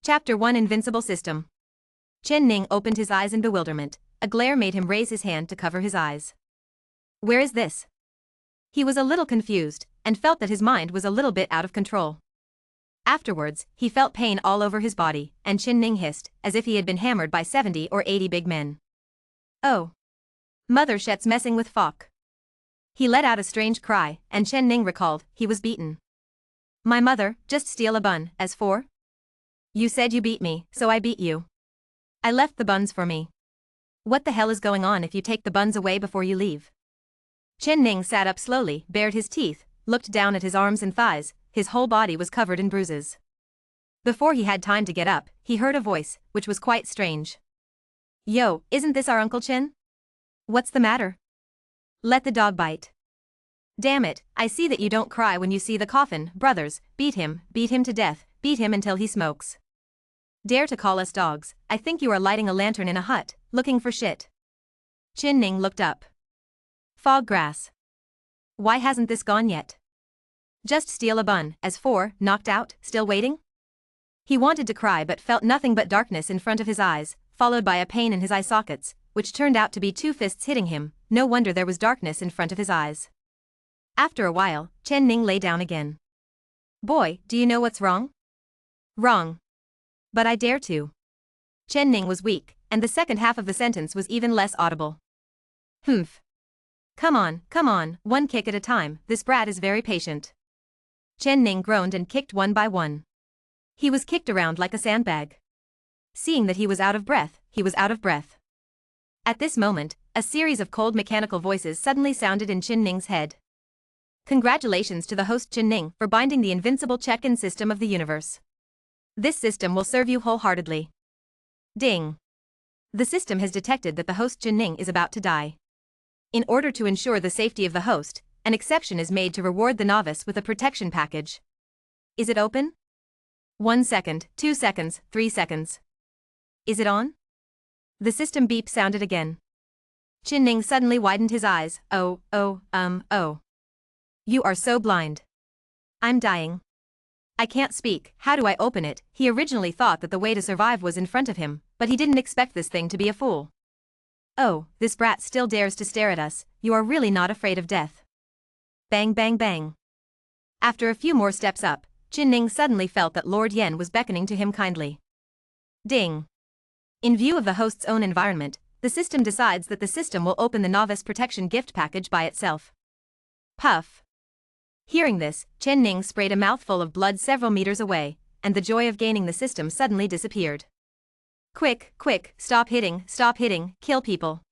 Chapter 1 Invincible System. Chen Ning opened his eyes in bewilderment. A glare made him raise his hand to cover his eyes. Where is this? He was a little confused, and felt that his mind was a little bit out of control. Afterwards, he felt pain all over his body, and Chen Ning hissed, as if he had been hammered by 70 or 80 big men. Oh. Mother shit's messing with Fok. He let out a strange cry, and Chen Ning recalled, he was beaten. My mother, just steal a bun, as for? You said you beat me, so I beat you. I left the buns for me. What the hell is going on if you take the buns away before you leave? Chen Ning sat up slowly, bared his teeth, looked down at his arms and thighs, his whole body was covered in bruises. Before he had time to get up, he heard a voice, which was quite strange. Yo, isn't this our Uncle Chen? What's the matter? Let the dog bite. Damn it, I see that you don't cry when you see the coffin, brothers, beat him to death, beat him until he smokes. Dare to call us dogs, I think you are lighting a lantern in a hut, looking for shit. Chen Ning looked up. Fog grass. Why hasn't this gone yet? Just steal a bun, as for, knocked out, still waiting? He wanted to cry but felt nothing but darkness in front of his eyes, followed by a pain in his eye sockets, which turned out to be two fists hitting him. No wonder there was darkness in front of his eyes. After a while, Chen Ning lay down again. Boy, do you know what's wrong? Wrong. But I dare to. Chen Ning was weak, and the second half of the sentence was even less audible. Humph. Come on, one kick at a time, this brat is very patient. Chen Ning groaned and kicked one by one. He was kicked around like a sandbag. Seeing that he was out of breath, he was out of breath. At this moment, a series of cold mechanical voices suddenly sounded in Chen Ning's head. Congratulations to the host Chen Ning for binding the invincible check-in system of the universe. This system will serve you wholeheartedly. Ding. The system has detected that the host Chen Ning is about to die. In order to ensure the safety of the host, an exception is made to reward the novice with a protection package. Is it open? 1 second, 2 seconds, 3 seconds. Is it on? The system beep sounded again. Chen Ning suddenly widened his eyes. Oh. You are so blind. I'm dying. I can't speak, how do I open it? He originally thought that the way to survive was in front of him, but he didn't expect this thing to be a fool. Oh, this brat still dares to stare at us, you are really not afraid of death. Bang bang bang. After a few more steps up, Chen Ning suddenly felt that Lord Yen was beckoning to him kindly. Ding. In view of the host's own environment, the system decides that the system will open the novice protection gift package by itself. Puff. Hearing this, Chen Ning sprayed a mouthful of blood several meters away, and the joy of gaining the system suddenly disappeared. Quick, stop hitting, kill people.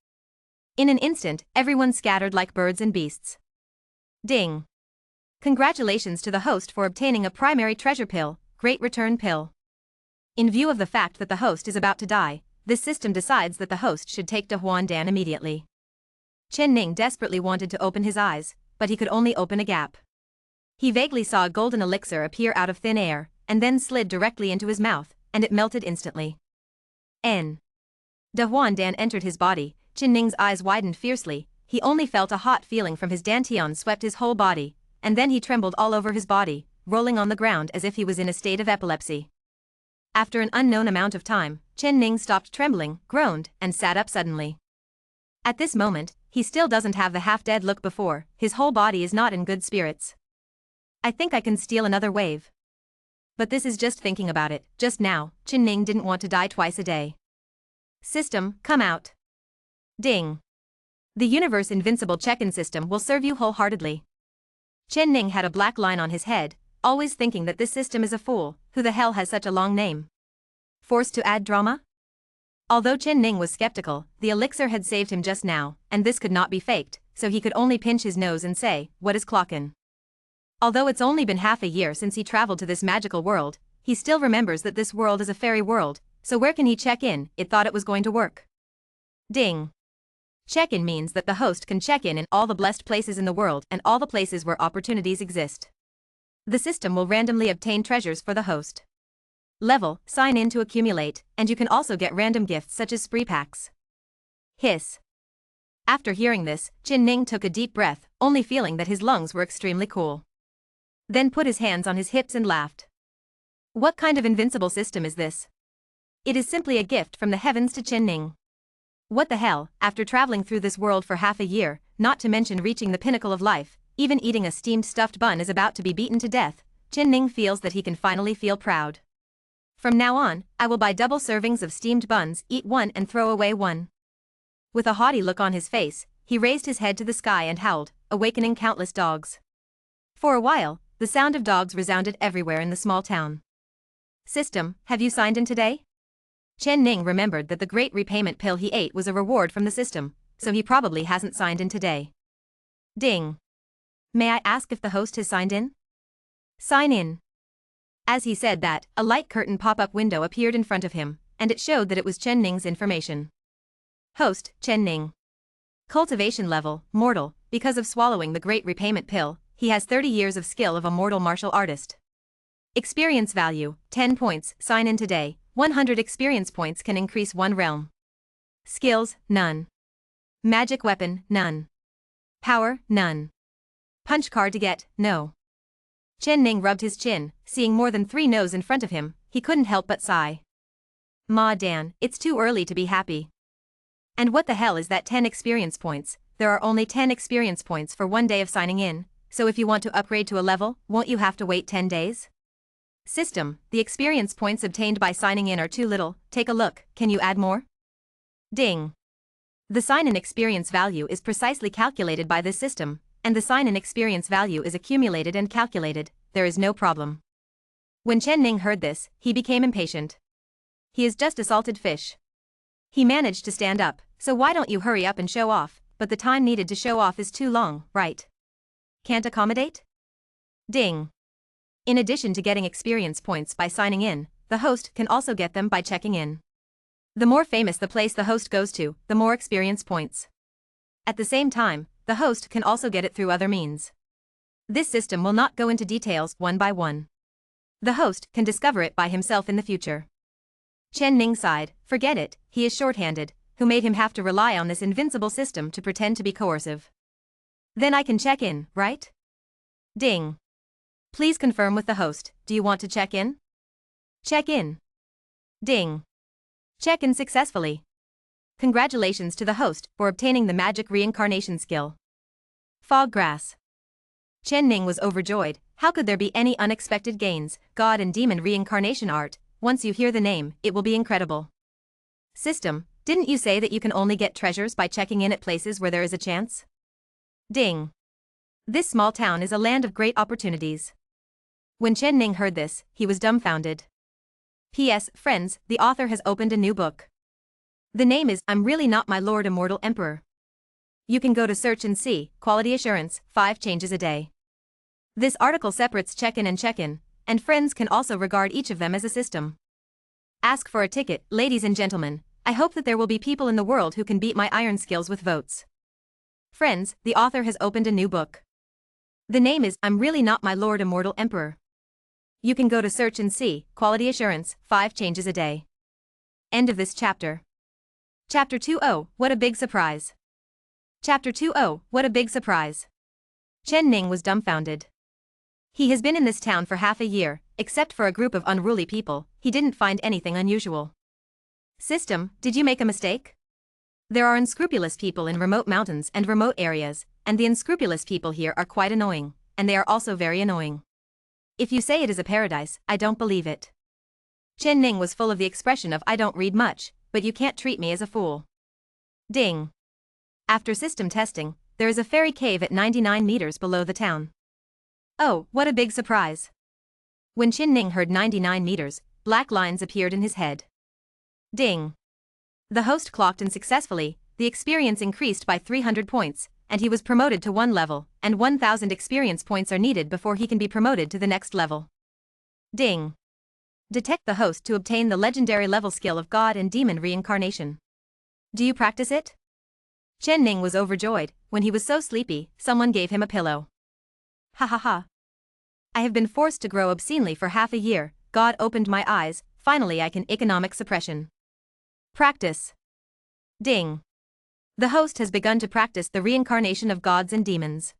In an instant, everyone scattered like birds and beasts. Ding. Congratulations to the host for obtaining a primary treasure pill, great return pill. In view of the fact that the host is about to die, this system decides that the host should take Da Huan Dan immediately. Chen Ning desperately wanted to open his eyes, but he could only open a gap. He vaguely saw a golden elixir appear out of thin air, and then slid directly into his mouth, and it melted instantly. Da Huan Dan entered his body. Chen Ning's eyes widened fiercely, he only felt a hot feeling from his dantian swept his whole body, and then he trembled all over his body, rolling on the ground as if he was in a state of epilepsy. After an unknown amount of time, Chen Ning stopped trembling, groaned, and sat up suddenly. At this moment, he still doesn't have the half-dead look before, his whole body is not in good spirits. I think I can steal another wave. But this is just thinking about it, just now, Chen Ning didn't want to die twice a day. System, come out. Ding. The universe invincible check-in system will serve you wholeheartedly. Chen Ning had a black line on his head, always thinking that this system is a fool, who the hell has such a long name? Forced to add drama? Although Chen Ning was skeptical, the elixir had saved him just now, and this could not be faked, so he could only pinch his nose and say, what is clockin'? Although it's only been half a year since he traveled to this magical world, he still remembers that this world is a fairy world, so where can he check in? It thought it was going to work. Ding. Check-in means that the host can check in all the blessed places in the world and all the places where opportunities exist. The system will randomly obtain treasures for the host. Level, sign in to accumulate, and you can also get random gifts such as spree packs. Hiss. After hearing this, Chen Ning took a deep breath, only feeling that his lungs were extremely cool. Then put his hands on his hips and laughed. What kind of invincible system is this? It is simply a gift from the heavens to Chen Ning. What the hell, after traveling through this world for half a year, not to mention reaching the pinnacle of life, even eating a steamed stuffed bun is about to be beaten to death, Chen Ning feels that he can finally feel proud. From now on, I will buy double servings of steamed buns, eat one and throw away one. With a haughty look on his face, he raised his head to the sky and howled, awakening countless dogs. For a while, the sound of dogs resounded everywhere in the small town. System, have you signed in today? Chen Ning remembered that the great repayment pill he ate was a reward from the system, so he probably hasn't signed in today. Ding. May I ask if the host has signed in? Sign in. As he said that, a light curtain pop-up window appeared in front of him, and it showed that it was Chen Ning's information. Host, Chen Ning. Cultivation level, mortal, because of swallowing the great repayment pill, he has 30 years of skill of a mortal martial artist. Experience value, 10 points, sign in today, 100 experience points can increase one realm. Skills, none. Magic weapon, none. Power, none. Punch card to get, no. Chen Ning rubbed his chin, seeing more than 3 no's in front of him, he couldn't help but sigh. Ma Dan, it's too early to be happy. And what the hell is that 10 experience points? There are only 10 experience points for 1 day of signing in, so if you want to upgrade to a level, won't you have to wait 10 days? System, the experience points obtained by signing in are too little, take a look, can you add more? Ding. The sign-in experience value is precisely calculated by this system, and the sign-in experience value is accumulated and calculated, there is no problem. When Chen Ning heard this, he became impatient. He is just a salted fish. He managed to stand up, so why don't you hurry up and show off, but the time needed to show off is too long, right? Can't accommodate? Ding. In addition to getting experience points by signing in, the host can also get them by checking in. The more famous the place the host goes to, the more experience points. At the same time, the host can also get it through other means. This system will not go into details one by one. The host can discover it by himself in the future. Chen Ning sighed, forget it, he is short-handed, who made him have to rely on this invincible system to pretend to be coercive. Then I can check in, right? Ding. Please confirm with the host, do you want to check in? Check in. Ding. Check in successfully. Congratulations to the host for obtaining the magic reincarnation skill. Fog grass. Chen Ning was overjoyed, how could there be any unexpected gains, god and demon reincarnation art, once you hear the name, it will be incredible. System, didn't you say that you can only get treasures by checking in at places where there is a chance? Ding. This small town is a land of great opportunities. When Chen Ning heard this, he was dumbfounded. P.S. Friends, the author has opened a new book. The name is I'm Really Not My Lord Immortal Emperor. You can go to search and see, quality assurance, 5 changes a day. This article separates check-in, and friends can also regard each of them as a system. Ask for a ticket, ladies and gentlemen, I hope that there will be people in the world who can beat my iron skills with votes. Friends, the author has opened a new book. The name is I'm Really Not My Lord Immortal Emperor. You can go to search and see, quality assurance, 5 changes a day. End of this chapter. Chapter 2. Oh, what a big surprise. Chapter 2. Oh, what a big surprise. Chen Ning was dumbfounded. He has been in this town for half a year, except for a group of unruly people, he didn't find anything unusual. System, did you make a mistake? There are unscrupulous people in remote mountains and remote areas, and the unscrupulous people here are quite annoying, and they are also very annoying. If you say it is a paradise, I don't believe it. Chen Ning was full of the expression of I don't read much, but you can't treat me as a fool. Ding. After system testing, there is a fairy cave at 99 meters below the town. Oh, what a big surprise. When Chen Ning heard 99 meters, black lines appeared in his head. Ding. The host clocked in successfully, the experience increased by 300 points, and he was promoted to 1 level, and 1000 experience points are needed before he can be promoted to the next level. Ding. Detect the host to obtain the legendary level skill of God and Demon Reincarnation. Do you practice it? Chen Ning was overjoyed, when he was so sleepy, someone gave him a pillow. Ha ha ha. I have been forced to grow obscenely for half a year, God opened my eyes, finally I can economic suppression. Practice. Ding. The host has begun to practice the reincarnation of gods and demons.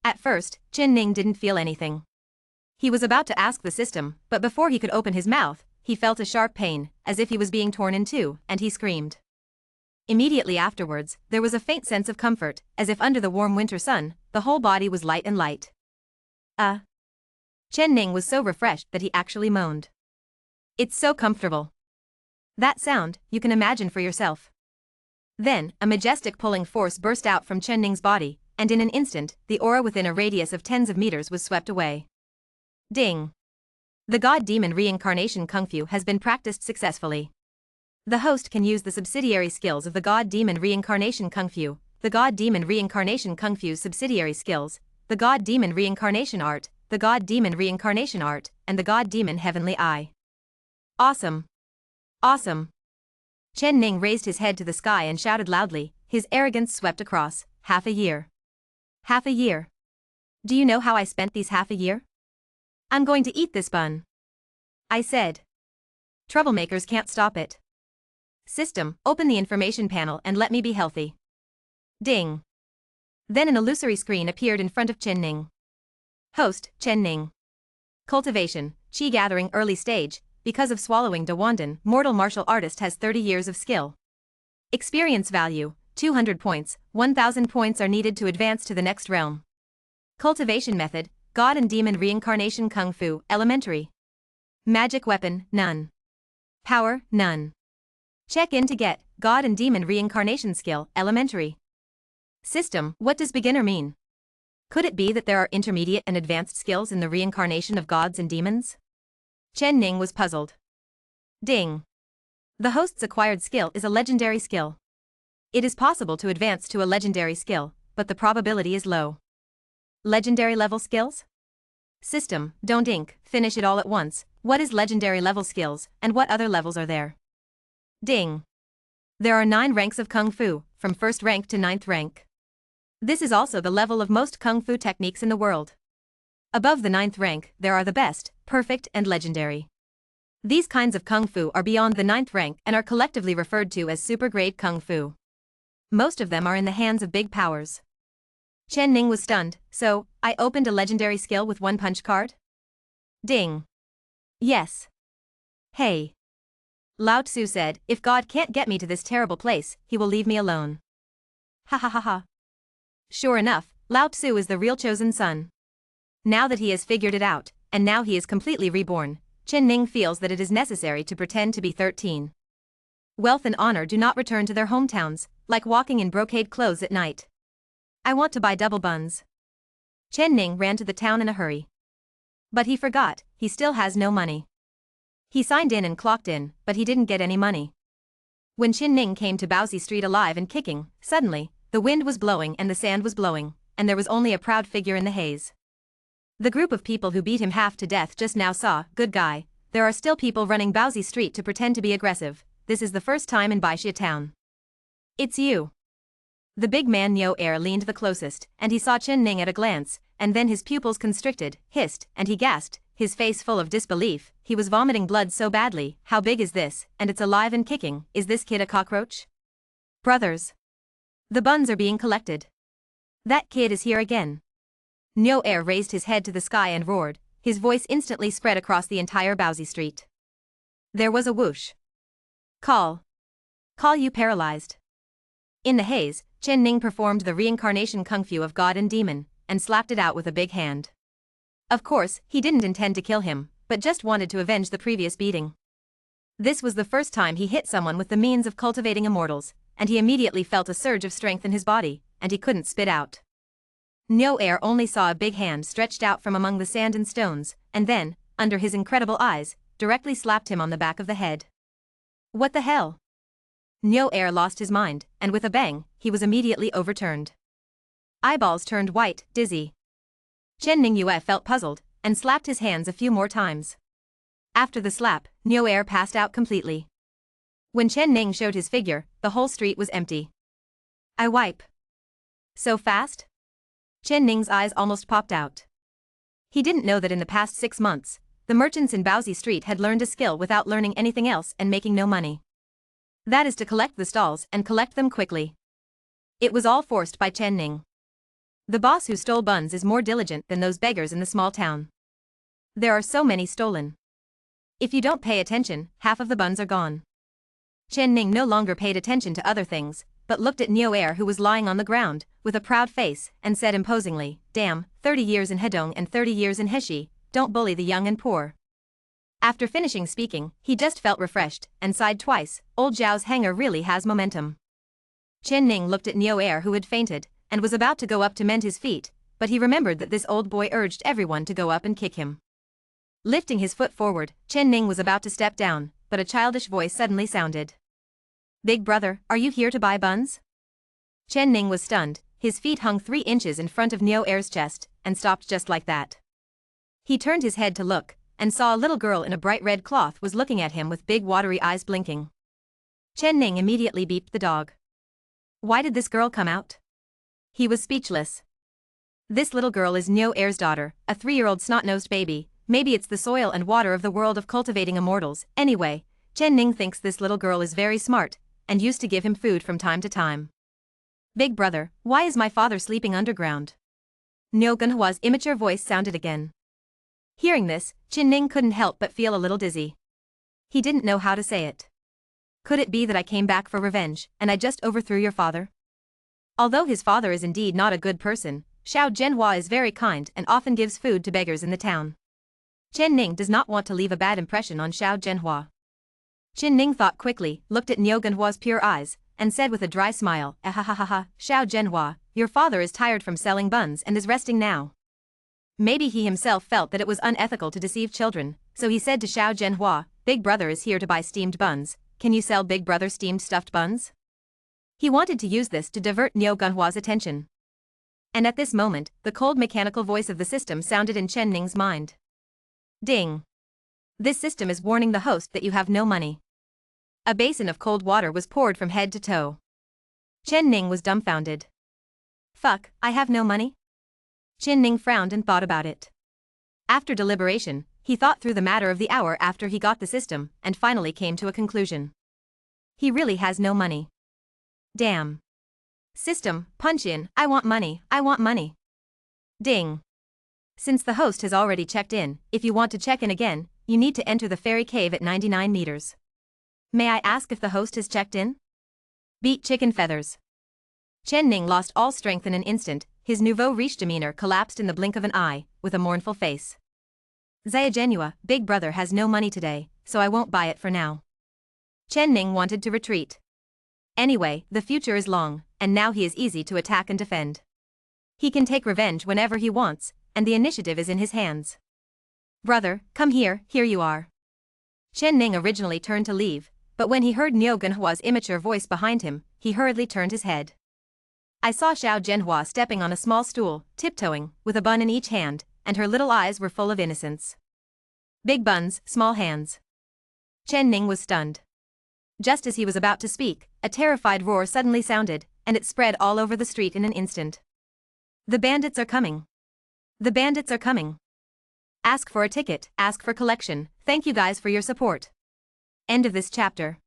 At first, Chen Ning didn't feel anything. He was about to ask the system, but before he could open his mouth, he felt a sharp pain, as if he was being torn in two, and he screamed. Immediately afterwards, there was a faint sense of comfort, as if under the warm winter sun, the whole body was light and light. Chen Ning was so refreshed that he actually moaned. It's so comfortable. That sound, you can imagine for yourself. Then, a majestic pulling force burst out from Chen Ning's body, and in an instant, the aura within a radius of tens of meters was swept away. Ding! The God-Demon Reincarnation Kung Fu has been practiced successfully. The host can use the subsidiary skills of the God-Demon Reincarnation Kung Fu, the God-Demon Reincarnation Kung Fu's subsidiary skills, the God-Demon Reincarnation Art, the God-Demon Reincarnation Art, and the God-Demon Heavenly Eye. Awesome! Awesome! Chen Ning raised his head to the sky and shouted loudly, his arrogance swept across, half a year. Half a year. Do you know how I spent these half a year? I'm going to eat this bun. I said. Troublemakers can't stop it. System, open the information panel and let me be healthy. Ding. Then an illusory screen appeared in front of Chen Ning. Host, Chen Ning. Cultivation, Qi gathering early stage, because of swallowing Dawandan, mortal martial artist has 30 years of skill. Experience value, 200 points, 1000 points are needed to advance to the next realm. Cultivation method, God and Demon Reincarnation Kung Fu, elementary. Magic weapon, none. Power, none. Check in to get, God and Demon Reincarnation skill, elementary. System, what does beginner mean? Could it be that there are intermediate and advanced skills in the reincarnation of gods and demons? Chen Ning was puzzled. Ding. The host's acquired skill is a legendary skill. It is possible to advance to a legendary skill, but the probability is low. Legendary level skills? System, don't ink, finish it all at once. What is legendary level skills, and what other levels are there? Ding. There are 9 ranks of Kung Fu, from 1st rank to 9th rank. This is also the level of most Kung Fu techniques in the world. Above the 9th rank, there are the best, perfect, and legendary. These kinds of Kung Fu are beyond the 9th rank and are collectively referred to as super-grade Kung Fu. Most of them are in the hands of big powers. Chen Ning was stunned, so, I opened a legendary skill with 1 punch card? Ding. Yes. Hey. Lao Tzu said, if God can't get me to this terrible place, he will leave me alone. Ha ha ha ha. Sure enough, Lao Tzu is the real chosen son. Now that he has figured it out, and now he is completely reborn, Chen Ning feels that it is necessary to pretend to be 13. Wealth and honor do not return to their hometowns, like walking in brocade clothes at night. I want to buy double buns. Chen Ning ran to the town in a hurry. But he forgot, he still has no money. He signed in and clocked in, but he didn't get any money. When Chen Ning came to Baozi Street alive and kicking, suddenly, the wind was blowing and the sand was blowing, and there was only a proud figure in the haze. The group of people who beat him half to death just now saw, good guy, there are still people running Baozi Street to pretend to be aggressive. This is the first time in Baixia town. It's you. The big man Nyo Air leaned the closest, and he saw Chen Ning at a glance, and then his pupils constricted, hissed, and he gasped, his face full of disbelief. He was vomiting blood so badly. How big is this? And it's alive and kicking. Is this kid a cockroach? Brothers. The buns are being collected. That kid is here again. Nyo Air raised his head to the sky and roared. His voice instantly spread across the entire Baozi Street. There was a whoosh. Call. Call you paralyzed. In the haze, Chen Ning performed the reincarnation kung fu of God and Demon, and slapped it out with a big hand. Of course, he didn't intend to kill him, but just wanted to avenge the previous beating. This was the first time he hit someone with the means of cultivating immortals, and he immediately felt a surge of strength in his body, and he couldn't spit out. Nyo Air only saw a big hand stretched out from among the sand and stones, and then, under his incredible eyes, directly slapped him on the back of the head. What the hell? Nyo Air lost his mind, and with a bang, he was immediately overturned. Eyeballs turned white, dizzy. Chen Ning Yue felt puzzled, and slapped his hands a few more times. After the slap, Nyo Air passed out completely. When Chen Ning showed his figure, the whole street was empty. I wipe. So fast? Chen Ning's eyes almost popped out. He didn't know that in the past 6 months, the merchants in Baozi Street had learned a skill without learning anything else and making no money. That is to collect the stalls and collect them quickly. It was all forced by Chen Ning. The boss who stole buns is more diligent than those beggars in the small town. There are so many stolen. If you don't pay attention, half of the buns are gone. Chen Ning no longer paid attention to other things, but looked at Neo Air, who was lying on the ground, with a proud face, and said imposingly, "Damn, 30 years in Hedong and 30 years in Heshi, don't bully the young and poor." After finishing speaking, he just felt refreshed, and sighed twice. Old Zhao's hanger really has momentum. Chen Ning looked at Neo Air, who had fainted, and was about to go up to mend his feet, but he remembered that this old boy urged everyone to go up and kick him. Lifting his foot forward, Chen Ning was about to step down, but a childish voice suddenly sounded. "Big brother, are you here to buy buns?" Chen Ning was stunned. His feet hung 3 inches in front of Neo Air's chest, and stopped just like that. He turned his head to look, and saw a little girl in a bright red cloth was looking at him with big watery eyes blinking. Chen Ning immediately beeped the dog. Why did this girl come out? He was speechless. This little girl is Neo Air's daughter, a 3-year-old snot-nosed baby. Maybe it's the soil and water of the world of cultivating immortals. Anyway, Chen Ning thinks this little girl is very smart, and used to give him food from time to time. "Big brother, why is my father sleeping underground?" Neo Genhua's immature voice sounded again. Hearing this, Chen Ning couldn't help but feel a little dizzy. He didn't know how to say it. Could it be that I came back for revenge, and I just overthrew your father? Although his father is indeed not a good person, Xiao Zhenhua is very kind and often gives food to beggars in the town. Chen Ning does not want to leave a bad impression on Xiao Zhenhua. Chen Ning thought quickly, looked at Neo Genhua's pure eyes, and said with a dry smile, "Ahahaha, Xiao Zhenhua, your father is tired from selling buns and is resting now." Maybe he himself felt that it was unethical to deceive children, so he said to Xiao Zhenhua, "Big brother is here to buy steamed buns. Can you sell Big brother steamed stuffed buns?" He wanted to use this to divert Neo Genhua's attention. And at this moment, the cold mechanical voice of the system sounded in Chen Ning's mind. Ding. This system is warning the host that you have no money. A basin of cold water was poured from head to toe. Chen Ning was dumbfounded. Fuck, I have no money? Chen Ning frowned and thought about it. After deliberation, he thought through the matter of the hour after he got the system, and finally came to a conclusion. He really has no money. Damn. System, punch in, I want money, I want money. Ding. Since the host has already checked in, if you want to check in again, you need to enter the fairy cave at 99 meters. May I ask if the host has checked in? Beat chicken feathers. Chen Ning lost all strength in an instant, his nouveau riche demeanor collapsed in the blink of an eye, with a mournful face. Zaya Genua, Big brother has no money today, so I won't buy it for now. Chen Ning wanted to retreat. Anyway, the future is long, and now he is easy to attack and defend. He can take revenge whenever he wants, and the initiative is in his hands. Brother, come here, here you are. Chen Ning originally turned to leave, but when he heard Neo Genhua's immature voice behind him, he hurriedly turned his head. I saw Xiao Zhenhua stepping on a small stool, tiptoeing, with a bun in each hand, and her little eyes were full of innocence. Big buns, small hands. Chen Ning was stunned. Just as he was about to speak, a terrified roar suddenly sounded, and it spread all over the street in an instant. The bandits are coming. The bandits are coming. Ask for a ticket, ask for collection, thank you guys for your support. End of this chapter.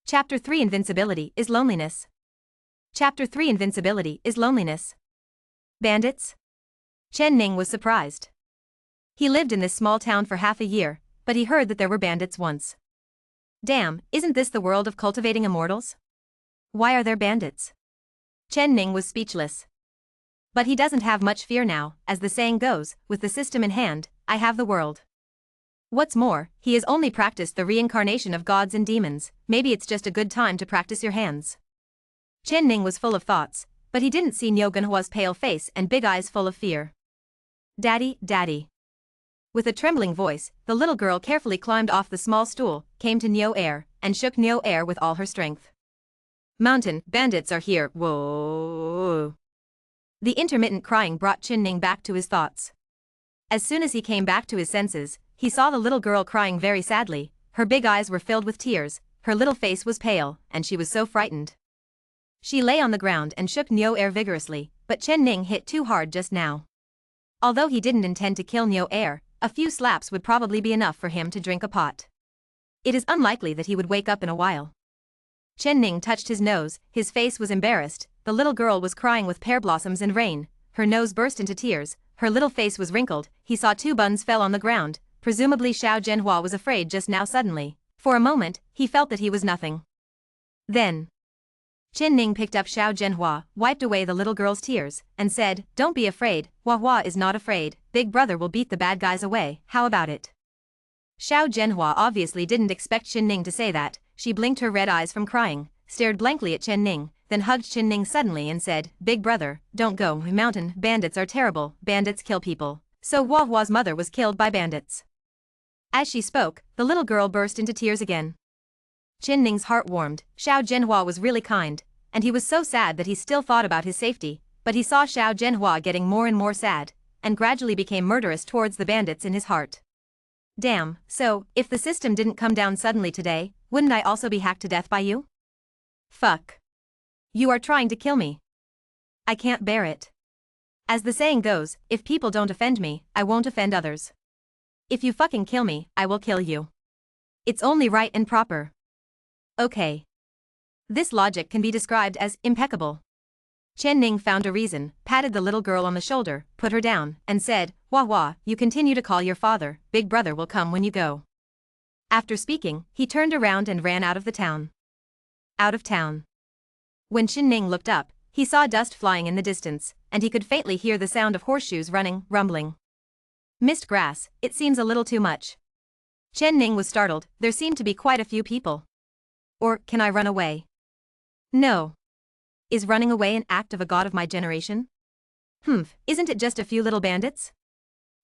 Chapter 3 Invincibility is Loneliness. Chapter 3 Invincibility is Loneliness. Bandits? Chen Ning was surprised. He lived in this small town for half a year, but he heard that there were bandits once. Damn, isn't this the world of cultivating immortals? Why are there bandits? Chen Ning was speechless. But he doesn't have much fear now, as the saying goes, with the system in hand, I have the world. What's more, he has only practiced the reincarnation of gods and demons, maybe it's just a good time to practice your hands. Chen Ning was full of thoughts, but he didn't see Neo Genhua's pale face and big eyes full of fear. Daddy, daddy. With a trembling voice, the little girl carefully climbed off the small stool, came to Neo Air, and shook Neo Air with all her strength. Mountain, bandits are here, whoa. The intermittent crying brought Chen Ning back to his thoughts. As soon as he came back to his senses, he saw the little girl crying very sadly, her big eyes were filled with tears, her little face was pale, and she was so frightened. She lay on the ground and shook Neo Air vigorously, but Chen Ning hit too hard just now. Although he didn't intend to kill Neo Air, a few slaps would probably be enough for him to drink a pot. It is unlikely that he would wake up in a while. Chen Ning touched his nose, his face was embarrassed, the little girl was crying with pear blossoms and rain, her nose burst into tears, her little face was wrinkled, he saw two buns fell on the ground, presumably Xiao Zhenhua was afraid just now suddenly. For a moment, he felt that he was nothing. Then Chen Ning picked up Xiao Zhenhua, wiped away the little girl's tears, and said, "Don't be afraid, Hua Hua is not afraid, Big Brother will beat the bad guys away, how about it?" Xiao Zhenhua obviously didn't expect Chen Ning to say that. She blinked her red eyes from crying, stared blankly at Chen Ning, then hugged Chen Ning suddenly and said, "Big Brother, don't go, mountain, bandits are terrible, bandits kill people." So Hua Hua's mother was killed by bandits. As she spoke, the little girl burst into tears again. Chen Ning's heart warmed. Xiao Zhenhua was really kind, and he was so sad that he still thought about his safety, but he saw Xiao Zhenhua getting more and more sad, and gradually became murderous towards the bandits in his heart. Damn, so, if the system didn't come down suddenly today, wouldn't I also be hacked to death by you? Fuck. You are trying to kill me. I can't bear it. As the saying goes, if people don't offend me, I won't offend others. If you fucking kill me, I will kill you. It's only right and proper. Okay. This logic can be described as impeccable. Chen Ning found a reason, patted the little girl on the shoulder, put her down, and said, "Hua Hua, you continue to call your father, Big Brother will come when you go." After speaking, he turned around and ran out of the town. Out of town. When Chen Ning looked up, he saw dust flying in the distance, and he could faintly hear the sound of horseshoes running, rumbling. Missed grass, it seems a little too much. Chen Ning was startled, there seemed to be quite a few people. Or, can I run away? No. Is running away an act of a god of my generation? Isn't it just a few little bandits?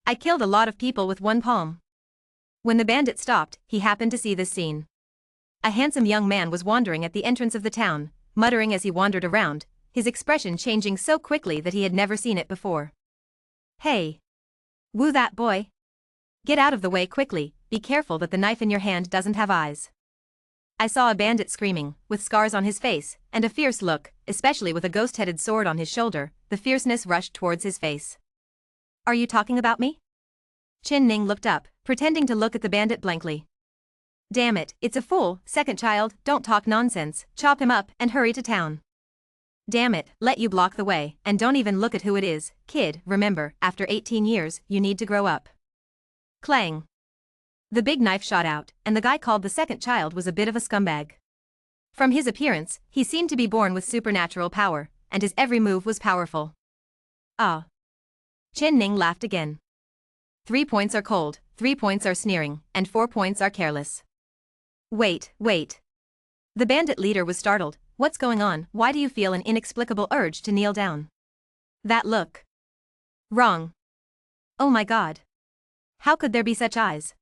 I killed a lot of people with one palm. When the bandit stopped, he happened to see this scene. A handsome young man was wandering at the entrance of the town, muttering as he wandered around, his expression changing so quickly that he had never seen it before. "Hey. Woo that boy. Get out of the way quickly, be careful that the knife in your hand doesn't have eyes." I saw a bandit screaming, with scars on his face, and a fierce look, especially with a ghost-headed sword on his shoulder, the fierceness rushed towards his face. "Are you talking about me?" Chen Ning looked up, pretending to look at the bandit blankly. "Damn it, it's a fool, second child, don't talk nonsense, chop him up and hurry to town." "Damn it, let you block the way, and don't even look at who it is, kid, remember, after 18 years, you need to grow up." Clang. The big knife shot out, and the guy called the second child was a bit of a scumbag. From his appearance, he seemed to be born with supernatural power, and his every move was powerful. Ah. Chen Ning laughed again. 3 points are cold, 3 points are sneering, and 4 points are careless. Wait. The bandit leader was startled. What's going on? Why do you feel an inexplicable urge to kneel down? That look. Wrong. Oh my god. How could there be such eyes?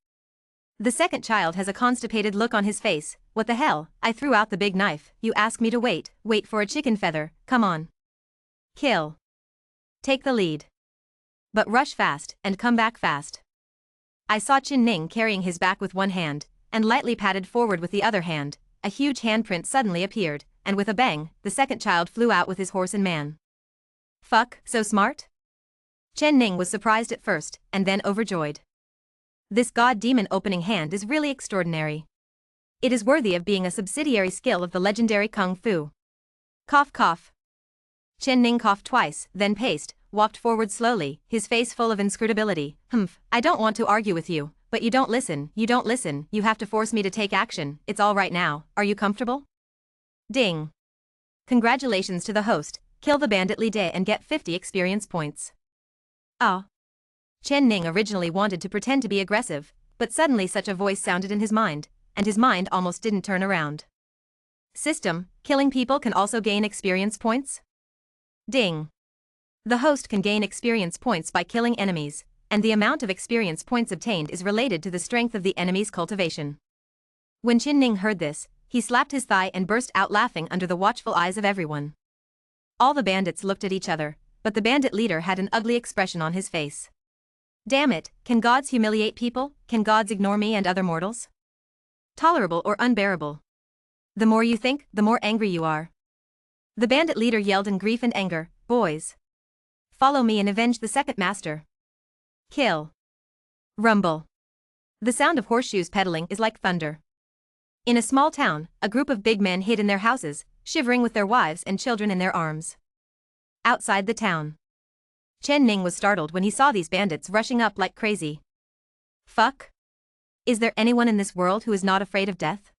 The second child has a constipated look on his face. What the hell? I threw out the big knife. You ask me to wait for a chicken feather, come on. Kill. Take the lead. But rush fast, and come back fast. I saw Chen Ning carrying his back with one hand, and lightly patted forward with the other hand. A huge handprint suddenly appeared, and with a bang, the second child flew out with his horse and man. Fuck, so smart? Chen Ning was surprised at first, and then overjoyed. This god-demon opening hand is really extraordinary. It is worthy of being a subsidiary skill of the legendary Kung Fu. Cough cough. Chen Ning coughed twice, then paced, walked forward slowly, his face full of inscrutability. I don't want to argue with you, but you don't listen, you have to force me to take action, it's all right now, are you comfortable? Ding. Congratulations to the host, kill the bandit Li De and get 50 experience points. Ah. Chen Ning originally wanted to pretend to be aggressive, but suddenly such a voice sounded in his mind, and his mind almost didn't turn around. System, killing people can also gain experience points? Ding. The host can gain experience points by killing enemies, and the amount of experience points obtained is related to the strength of the enemy's cultivation. When Chen Ning heard this, he slapped his thigh and burst out laughing under the watchful eyes of everyone. All the bandits looked at each other, but the bandit leader had an ugly expression on his face. Damn it, can gods humiliate people? Can gods ignore me and other mortals? Tolerable or unbearable? The more you think, the more angry you are. The bandit leader yelled in grief and anger, "Boys! Follow me and avenge the second master. Kill. Rumble." The sound of horseshoes pedaling is like thunder. In a small town, a group of big men hid in their houses, shivering with their wives and children in their arms. Outside the town. Chen Ning was startled when he saw these bandits rushing up like crazy. Fuck? Is there anyone in this world who is not afraid of death?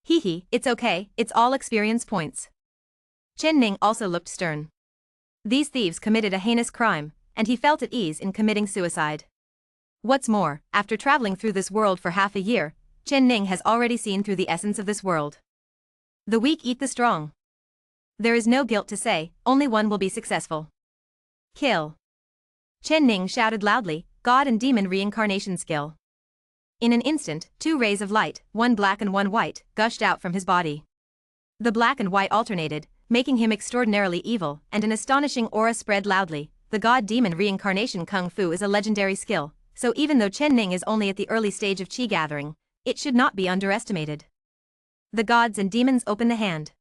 Hee hee, it's okay, it's all experience points. Chen Ning also looked stern. These thieves committed a heinous crime, and he felt at ease in committing suicide. What's more, after traveling through this world for half a year, Chen Ning has already seen through the essence of this world. The weak eat the strong. There is no guilt to say, only one will be successful. Kill. Chen Ning shouted loudly, God and Demon Reincarnation Skill. In an instant, 2 rays of light, one black and one white, gushed out from his body. The black and white alternated, making him extraordinarily evil, and an astonishing aura spread loudly. The God-Demon Reincarnation Kung Fu is a legendary skill, so even though Chen Ning is only at the early stage of Qi gathering, it should not be underestimated. The gods and demons opened the hand.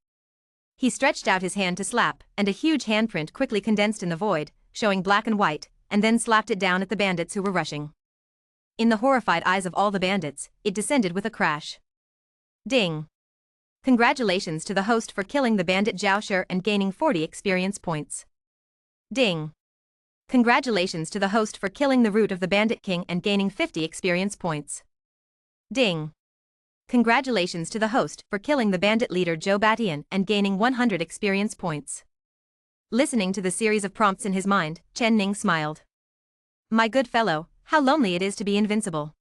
He stretched out his hand to slap, and a huge handprint quickly condensed in the void, showing black and white, and then slapped it down at the bandits who were rushing. In the horrified eyes of all the bandits, it descended with a crash. Ding! Congratulations to the host for killing the bandit Zhao Shi and gaining 40 experience points. Ding! Congratulations to the host for killing the root of the bandit king and gaining 50 experience points. Ding! Congratulations to the host for killing the bandit leader Zhou Batian and gaining 100 experience points. Listening to the series of prompts in his mind, Chen Ning smiled. My good fellow, how lonely it is to be invincible.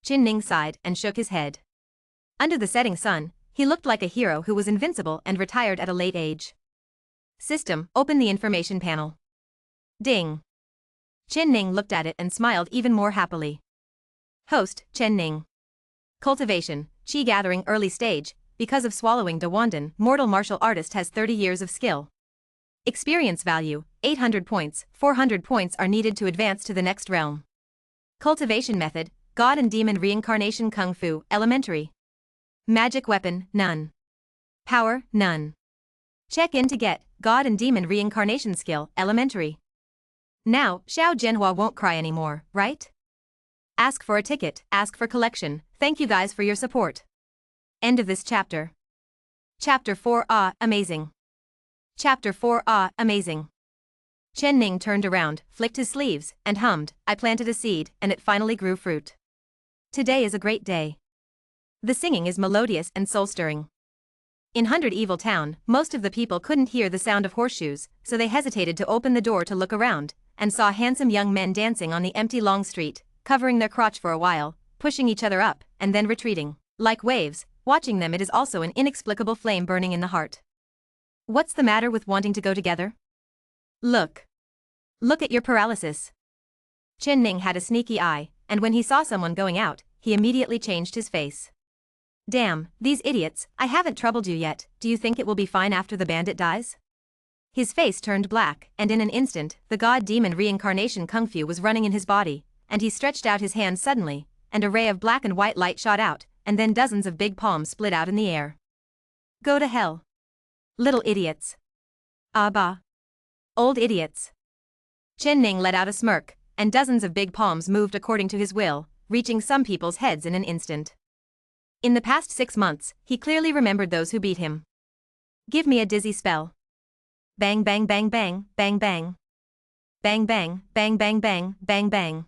Chen Ning sighed and shook his head. Under the setting sun, he looked like a hero who was invincible and retired at a late age. System, open the information panel. Ding. Chen Ning looked at it and smiled even more happily. Host, Chen Ning. Cultivation, Qi gathering early stage, because of swallowing Dawandan, mortal martial artist has 30 years of skill. Experience value, 800 points, 400 points are needed to advance to the next realm. Cultivation method, God and Demon Reincarnation Kung Fu, elementary. Magic weapon, none. Power, none. Check in to get, God and Demon Reincarnation skill, elementary. Now, Xiao Zhenhua won't cry anymore, right? Ask for a ticket, ask for collection, thank you guys for your support. End of this chapter. Chapter 4 amazing. Chapter 4 amazing. Chen Ning turned around, flicked his sleeves, and hummed, I planted a seed, and it finally grew fruit. Today is a great day. The singing is melodious and soul-stirring. In 100 Evil Town, most of the people couldn't hear the sound of horseshoes, so they hesitated to open the door to look around, and saw handsome young men dancing on the empty long street, covering their crotch for a while, pushing each other up, and then retreating. Like waves, watching them it is also an inexplicable flame burning in the heart. What's the matter with wanting to go together? Look. Look at your paralysis. Chen Ning had a sneaky eye, and when he saw someone going out, he immediately changed his face. Damn, these idiots, I haven't troubled you yet, do you think it will be fine after the bandit dies? His face turned black, and in an instant, the God-Demon Reincarnation Kung Fu was running in his body, and he stretched out his hand suddenly, and a ray of black and white light shot out, and then dozens of big palms split out in the air. Go to hell. Little idiots. Ah bah. Old idiots. Chen Ning let out a smirk, and dozens of big palms moved according to his will, reaching some people's heads in an instant. In the past 6 months, he clearly remembered those who beat him. Give me a dizzy spell. Bang bang bang bang, bang bang. Bang bang, bang bang bang, bang bang.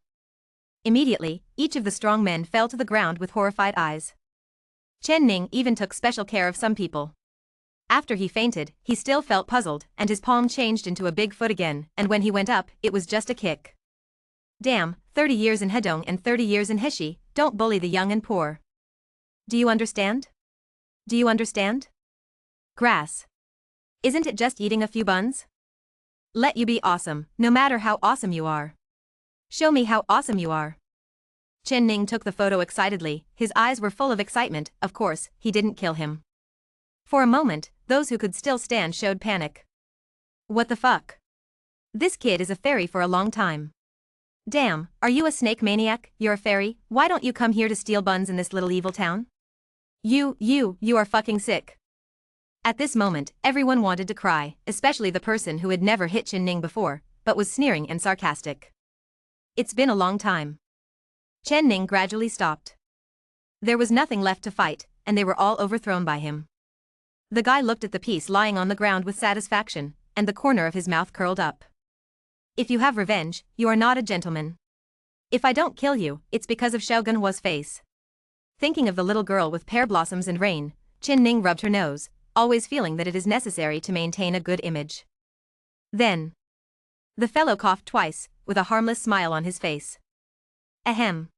Immediately, each of the strong men fell to the ground with horrified eyes. Chen Ning even took special care of some people. After he fainted, he still felt puzzled, and his palm changed into a big foot again, and when he went up, it was just a kick. Damn, 30 years in Hedong and 30 years in Heshi, don't bully the young and poor. Do you understand? Do you understand? Grass. Isn't it just eating a few buns? Let you be awesome, no matter how awesome you are. Show me how awesome you are. Chen Ning took the photo excitedly, his eyes were full of excitement, of course, he didn't kill him. For a moment, those who could still stand showed panic. What the fuck? This kid is a fairy for a long time. Damn, are you a snake maniac? You're a fairy, why don't you come here to steal buns in this little evil town? You are fucking sick. At this moment, everyone wanted to cry, especially the person who had never hit Chen Ning before, but was sneering and sarcastic. It's been a long time. Chen Ning gradually stopped. There was nothing left to fight, and they were all overthrown by him. The guy looked at the piece lying on the ground with satisfaction, and the corner of his mouth curled up. If you have revenge, you are not a gentleman. If I don't kill you, it's because of Xiao Genhua's face. Thinking of the little girl with pear blossoms and rain, Qin Ning rubbed her nose, always feeling that it is necessary to maintain a good image. Then, the fellow coughed twice, with a harmless smile on his face. Ahem.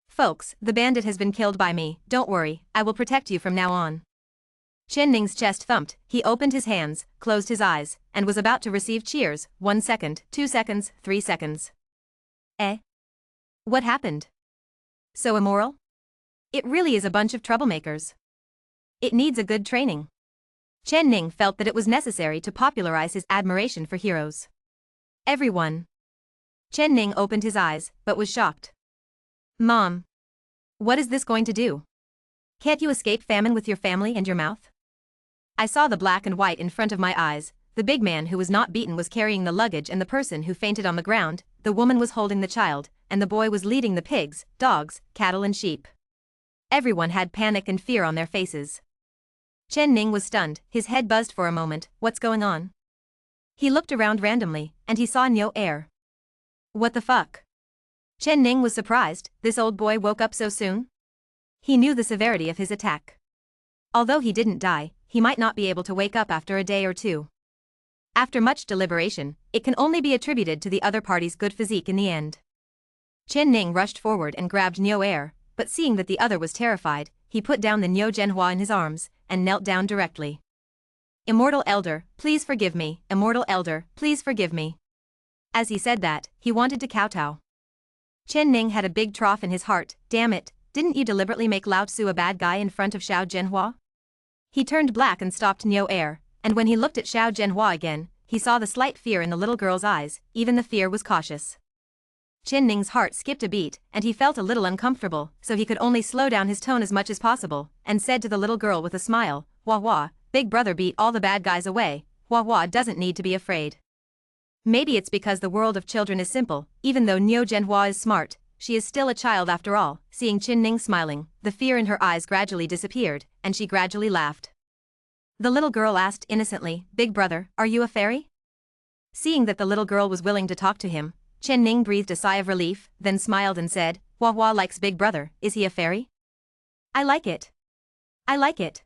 Folks, the bandit has been killed by me, don't worry, I will protect you from now on. Qin Ning's chest thumped, he opened his hands, closed his eyes, and was about to receive cheers. 1 second, 2 seconds, 3 seconds. Eh? What happened? So immoral? It really is a bunch of troublemakers. It needs a good training. Qin Ning felt that it was necessary to popularize his admiration for heroes. Everyone. Qin Ning opened his eyes, but was shocked. Mom. What is this going to do? Can't you escape famine with your family and your mouth? I saw the black and white in front of my eyes. The big man who was not beaten was carrying the luggage and the person who fainted on the ground, the woman was holding the child, and the boy was leading the pigs, dogs, cattle and sheep. Everyone had panic and fear on their faces. Qin Ning was stunned, his head buzzed for a moment. What's going on? He looked around randomly, and he saw no air. What the fuck? Qin Ning was surprised, this old boy woke up so soon? He knew the severity of his attack. Although he didn't die, he might not be able to wake up after a day or two. After much deliberation, it can only be attributed to the other party's good physique in the end. Qin Ning rushed forward and grabbed Niu Air, but seeing that the other was terrified, he put down the Niu Genhua in his arms, and knelt down directly. Immortal Elder, please forgive me, Immortal Elder, please forgive me. As he said that, he wanted to kowtow. Qin Ning had a big trough in his heart. Damn it, didn't you deliberately make Lao Tzu a bad guy in front of Xiao Genhua? He turned black and stopped Niu Air, and when he looked at Xiao Genhua again, he saw the slight fear in the little girl's eyes, even the fear was cautious. Qin Ning's heart skipped a beat, and he felt a little uncomfortable, so he could only slow down his tone as much as possible, and said to the little girl with a smile, Wah wah, big brother beat all the bad guys away, Wah wah doesn't need to be afraid. Maybe it's because the world of children is simple, even though Niu Genhua is smart, she is still a child after all. Seeing Qin Ning smiling, the fear in her eyes gradually disappeared, and she gradually laughed. The little girl asked innocently, Big brother, are you a fairy? Seeing that the little girl was willing to talk to him, Qin Ning breathed a sigh of relief, then smiled and said, Wah wah likes big brother, is he a fairy? I like it. I like it.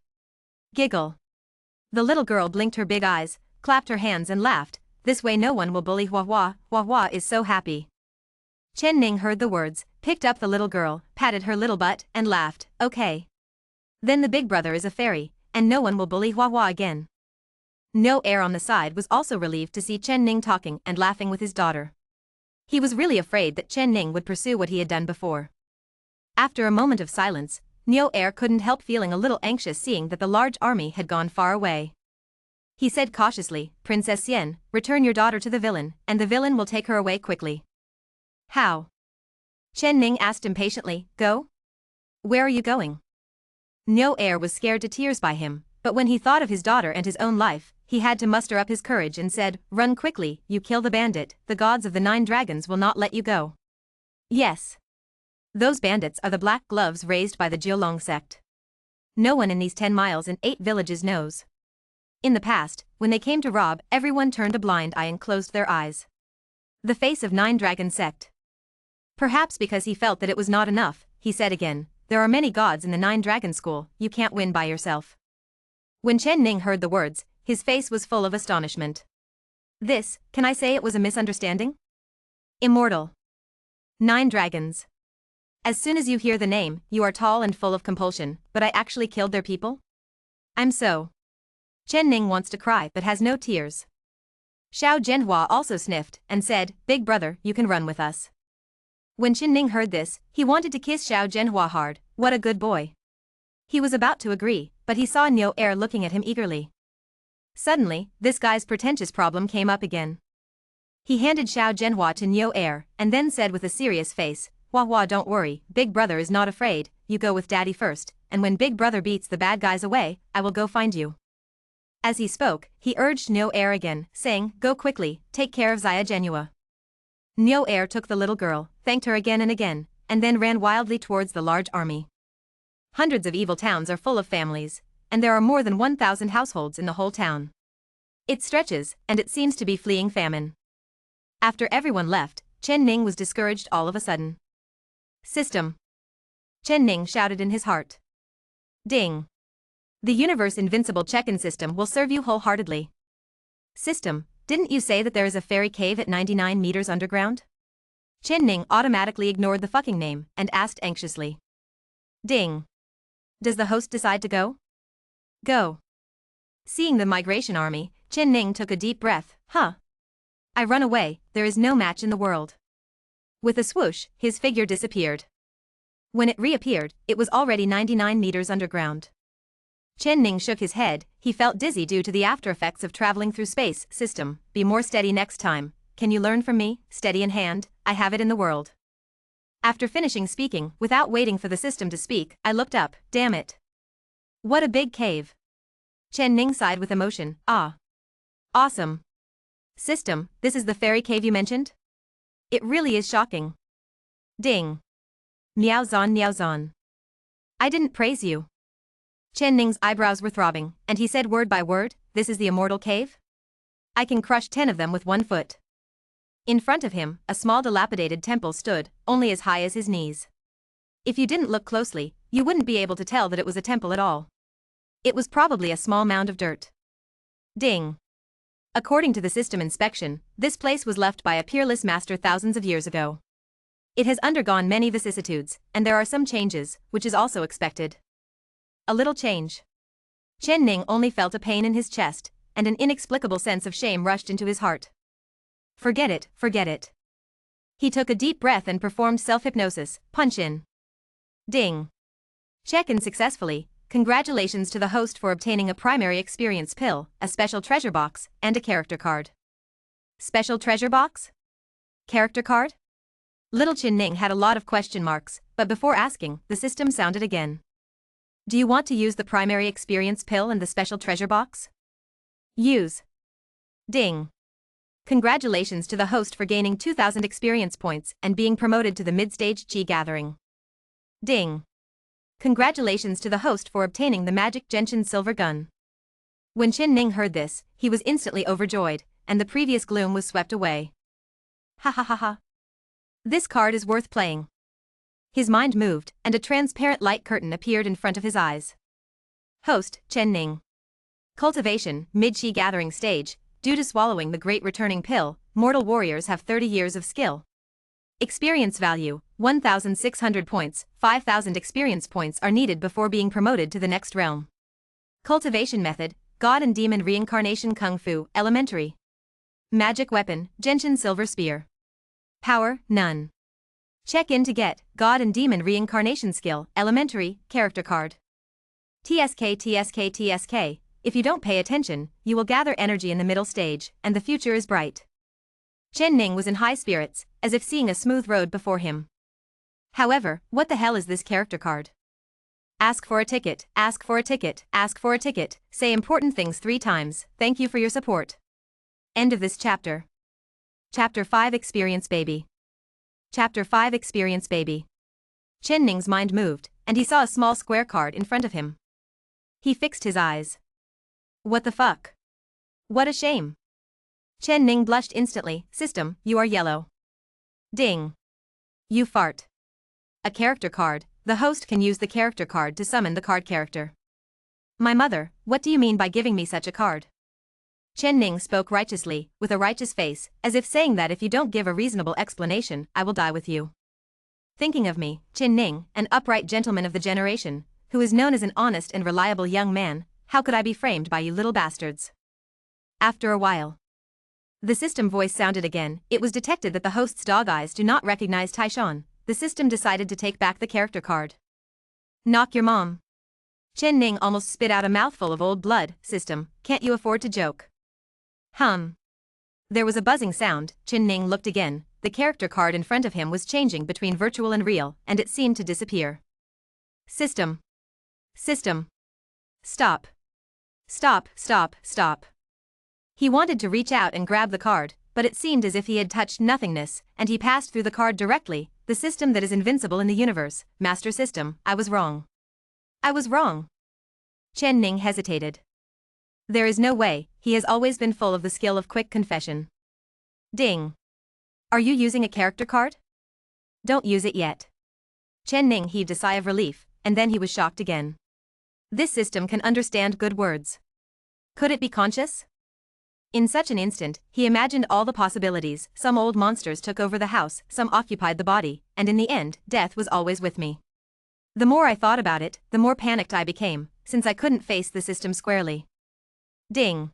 Giggle. The little girl blinked her big eyes, clapped her hands and laughed, this way no one will bully Wah wah is so happy. Qin Ning heard the words, picked up the little girl, patted her little butt, and laughed, okay. Then the big brother is a fairy, and no one will bully Wah wah again. No Air on the side was also relieved to see Qin Ning talking and laughing with his daughter. He was really afraid that Qin Ning would pursue what he had done before. After a moment of silence, Niu Air couldn't help feeling a little anxious seeing that the large army had gone far away. He said cautiously, Princess Xian, return your daughter to the villain, and the villain will take her away quickly. How? Qin Ning asked impatiently, go? Where are you going? Niu Air was scared to tears by him, but when he thought of his daughter and his own life, he had to muster up his courage and said, run quickly, you kill the bandit, the gods of the 9 dragons will not let you go. Yes. Those bandits are the black gloves raised by the Jiulong sect. No one in these 10 miles and 8 villages knows. In the past, when they came to rob, everyone turned a blind eye and closed their eyes. The face of 9 dragon sect. Perhaps because he felt that it was not enough, he said again, there are many gods in the 9 dragon school, you can't win by yourself. When Qin Ning heard the words, his face was full of astonishment. This, can I say it was a misunderstanding? Immortal. 9 dragons. As soon as you hear the name, you are tall and full of compulsion, but I actually killed their people? I'm so. Qin Ning wants to cry but has no tears. Xiao Genhua also sniffed and said, Big brother, you can run with us. When Qin Ning heard this, he wanted to kiss Xiao Genhua hard, what a good boy. He was about to agree, but he saw Niu Air looking at him eagerly. Suddenly, this guy's pretentious problem came up again. He handed Xiao Genhua to Niu Air, and then said with a serious face, Wah wah don't worry, big brother is not afraid, you go with daddy first, and when big brother beats the bad guys away, I will go find you. As he spoke, he urged Niu Air again, saying, go quickly, take care of Xia Genhua. Niu Air took the little girl, thanked her again, and then ran wildly towards the large army. Hundreds of evil towns are full of families, and there are more than 1,000 households in the whole town. It stretches, and it seems to be fleeing famine. After everyone left, Chen Ning was discouraged all of a sudden. System. Chen Ning shouted in his heart. Ding. The universe invincible check-in system will serve you wholeheartedly. System, didn't you say that there is a fairy cave at 99 meters underground? Chen Ning automatically ignored the fucking name and asked anxiously. Ding. Does the host decide to go? Go. Seeing the migration army, Chen Ning took a deep breath. Huh. I run away, there is no match in the world. With a swoosh, his figure disappeared. When it reappeared, it was already 99 meters underground. Chen Ning shook his head, he felt dizzy due to the after-effects of traveling through space. System, be more steady next time. Can you learn from me? Steady in hand, I have it in the world. After finishing speaking, without waiting for the system to speak, I looked up. Damn it. What a big cave. Chen Ning sighed with emotion. Ah. Awesome. System, this is the fairy cave you mentioned? It really is shocking. Ding. Miao zan. I didn't praise you. Chen Ning's eyebrows were throbbing, and he said word by word, this is the immortal cave? I can crush 10 of them with 1 foot. In front of him, a small dilapidated temple stood, only as high as his knees. If you didn't look closely, you wouldn't be able to tell that it was a temple at all. It was probably a small mound of dirt. Ding. According to the system inspection, this place was left by a peerless master thousands of years ago. It has undergone many vicissitudes, and there are some changes, which is also expected. A little change. Chen Ning only felt a pain in his chest, and an inexplicable sense of shame rushed into his heart. Forget it, forget it. He took a deep breath and performed self-hypnosis. Punch in. Ding. Check-in successfully. Congratulations to the host for obtaining a primary experience pill, a special treasure box, and a character card. Special treasure box? Character card? Little Chen Ning had a lot of question marks, but before asking, the system sounded again. Do you want to use the primary experience pill and the special treasure box? Use. Ding. Congratulations to the host for gaining 2,000 experience points and being promoted to the mid-stage Qi gathering. Ding. Congratulations to the host for obtaining the magic Genshin silver gun. When Chen Ning heard this, he was instantly overjoyed, and the previous gloom was swept away. Ha ha ha ha. This card is worth playing. His mind moved, and a transparent light curtain appeared in front of his eyes. Host, Chen Ning. Cultivation, mid-Qi gathering stage. Due to swallowing the great returning pill, mortal warriors have 30 years of skill. Experience value, 1,600 points, 5,000 experience points are needed before being promoted to the next realm. Cultivation method, God and Demon Reincarnation Kung Fu, Elementary. Magic weapon, Genshin Silver Spear. Power, none. Check in to get, God and Demon Reincarnation Skill, Elementary, Character Card. TSK. If you don't pay attention, you will gather energy in the middle stage, and the future is bright. Chen Ning was in high spirits, as if seeing a smooth road before him. However, what the hell is this character card? Ask for a ticket, ask for a ticket, ask for a ticket, say important things 3 times, thank you for your support. End of this chapter. Chapter 5 Experience Baby. Chapter 5 Experience Baby. Chen Ning's mind moved, and he saw a small square card in front of him. He fixed his eyes. What the fuck? What a shame. Chen Ning blushed instantly. System, you are yellow. Ding. You fart. A character card. The host can use the character card to summon the card character. My mother, what do you mean by giving me such a card? Chen Ning spoke righteously, with a righteous face, as if saying that if you don't give a reasonable explanation, I will die with you. Thinking of me, Chen Ning, an upright gentleman of the generation, who is known as an honest and reliable young man, how could I be framed by you little bastards? After a while, the system voice sounded again. It was detected that the host's dog eyes do not recognize Taishan. The system decided to take back the character card. Knock your mom. Chen Ning almost spit out a mouthful of old blood. System, can't you afford to joke? There was a buzzing sound. Chen Ning looked again. The character card in front of him was changing between virtual and real, and it seemed to disappear. System. Stop. Stop. He wanted to reach out and grab the card, but it seemed as if he had touched nothingness, and he passed through the card directly. The system that is invincible in the universe. Master System, I was wrong. Chen Ning hesitated. There is no way, he has always been full of the skill of quick confession. Ding. Are you using a character card? Don't use it yet. Chen Ning heaved a sigh of relief, and then he was shocked again. This system can understand good words. Could it be conscious? In such an instant, he imagined all the possibilities. Some old monsters took over the house, some occupied the body, and in the end, death was always with me. The more I thought about it, the more panicked I became, since I couldn't face the system squarely. Ding.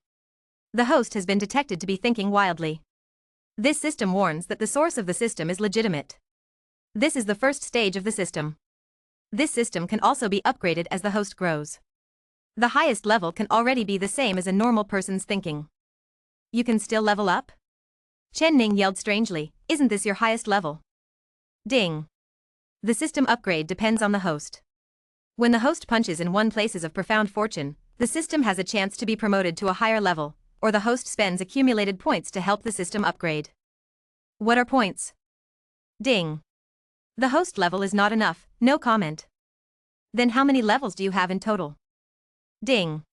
The host has been detected to be thinking wildly. This system warns that the source of the system is legitimate. This is the first stage of the system. This system can also be upgraded as the host grows. The highest level can already be the same as a normal person's thinking. You can still level up? Chen Ning yelled strangely, isn't this your highest level? Ding. The system upgrade depends on the host. When the host punches in one places of profound fortune, the system has a chance to be promoted to a higher level, or the host spends accumulated points to help the system upgrade. What are points? Ding. The host level is not enough, no comment. Then how many levels do you have in total? Ding.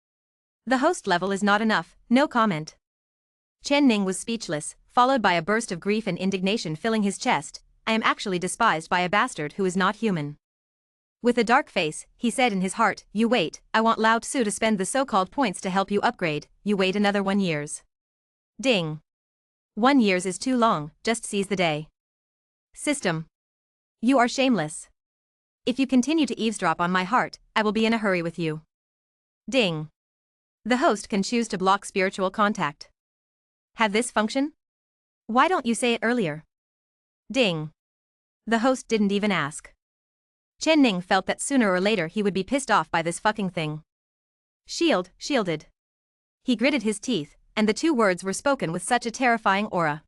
The host level is not enough, no comment. Chen Ning was speechless, followed by a burst of grief and indignation filling his chest. I am actually despised by a bastard who is not human. With a dark face, he said in his heart, you wait, I want Lao Tzu to spend the so-called points to help you upgrade, you wait another 1 year. Ding. 1 year is too long, just seize the day. System. You are shameless. If you continue to eavesdrop on my heart, I will be in a hurry with you. Ding. The host can choose to block spiritual contact. Have this function? Why don't you say it earlier? Ding. The host didn't even ask. Chen Ning felt that sooner or later he would be pissed off by this fucking thing. Shielded. He gritted his teeth, and the 2 words were spoken with such a terrifying aura.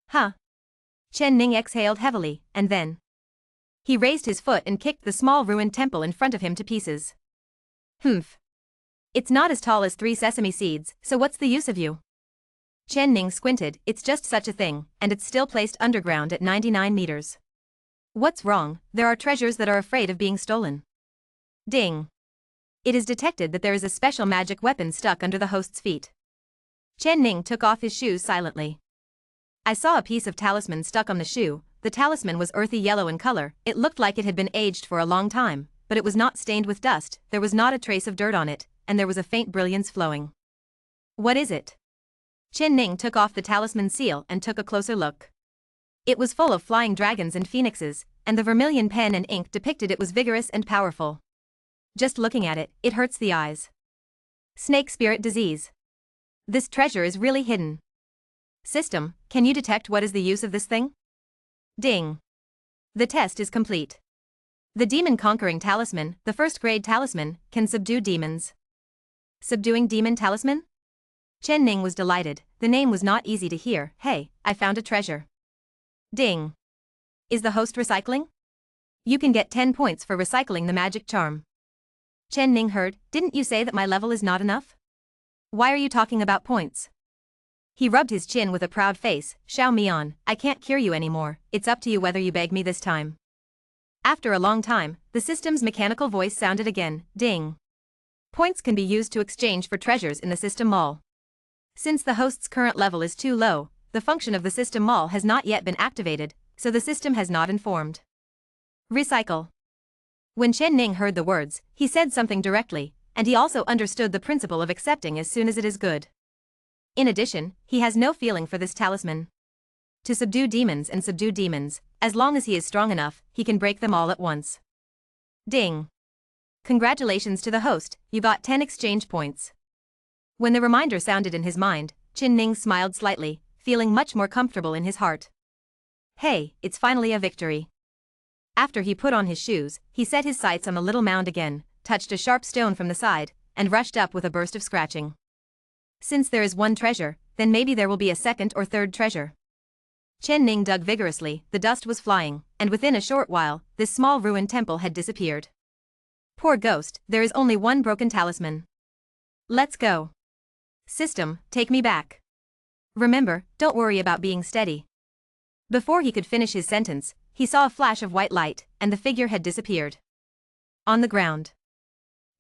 Huh. Chen Ning exhaled heavily, and then he raised his foot and kicked the small ruined temple in front of him to pieces. Humph. It's not as tall as 3 sesame seeds, so what's the use of you? Chen Ning squinted, it's just such a thing, and it's still placed underground at 99 meters. What's wrong? There are treasures that are afraid of being stolen. Ding. It is detected that there is a special magic weapon stuck under the host's feet. Chen Ning took off his shoes silently. I saw a piece of talisman stuck on the shoe. The talisman was earthy yellow in color, it looked like it had been aged for a long time, but it was not stained with dust, there was not a trace of dirt on it, and there was a faint brilliance flowing. What is it? Chen Ning took off the talisman seal and took a closer look. It was full of flying dragons and phoenixes, and the vermilion pen and ink depicted it was vigorous and powerful. Just looking at it, it hurts the eyes. Snake spirit disease. This treasure is really hidden. System, can you detect what is the use of this thing? Ding. The test is complete. The demon-conquering talisman, the first-grade talisman, can subdue demons. Subduing demon talisman? Chen Ning was delighted, the name was not easy to hear. Hey, I found a treasure. Ding. Is the host recycling? You can get 10 points for recycling the magic charm. Chen Ning heard, didn't you say that my level is not enough? Why are you talking about points? He rubbed his chin with a proud face, Xiao Mian, I can't cure you anymore, it's up to you whether you beg me this time. After a long time, the system's mechanical voice sounded again, ding. Points can be used to exchange for treasures in the system mall. Since the host's current level is too low, the function of the system mall has not yet been activated, so the system has not informed. Recycle. When Chen Ning heard the words, he said something directly, and he also understood the principle of accepting as soon as it is good. In addition, he has no feeling for this talisman. To subdue demons, as long as he is strong enough, he can break them all at once. Ding. Congratulations to the host, you got 10 exchange points. When the reminder sounded in his mind, Chen Ning smiled slightly, feeling much more comfortable in his heart. Hey, it's finally a victory. After he put on his shoes, he set his sights on the little mound again, touched a sharp stone from the side, and rushed up with a burst of scratching. Since there is one treasure, then maybe there will be a second or third treasure. Chen Ning dug vigorously, the dust was flying, and within a short while, this small ruined temple had disappeared. Poor ghost, there is only one broken talisman. Let's go. System, take me back. Remember, don't worry about being steady. Before he could finish his sentence, he saw a flash of white light, and the figure had disappeared. On the ground.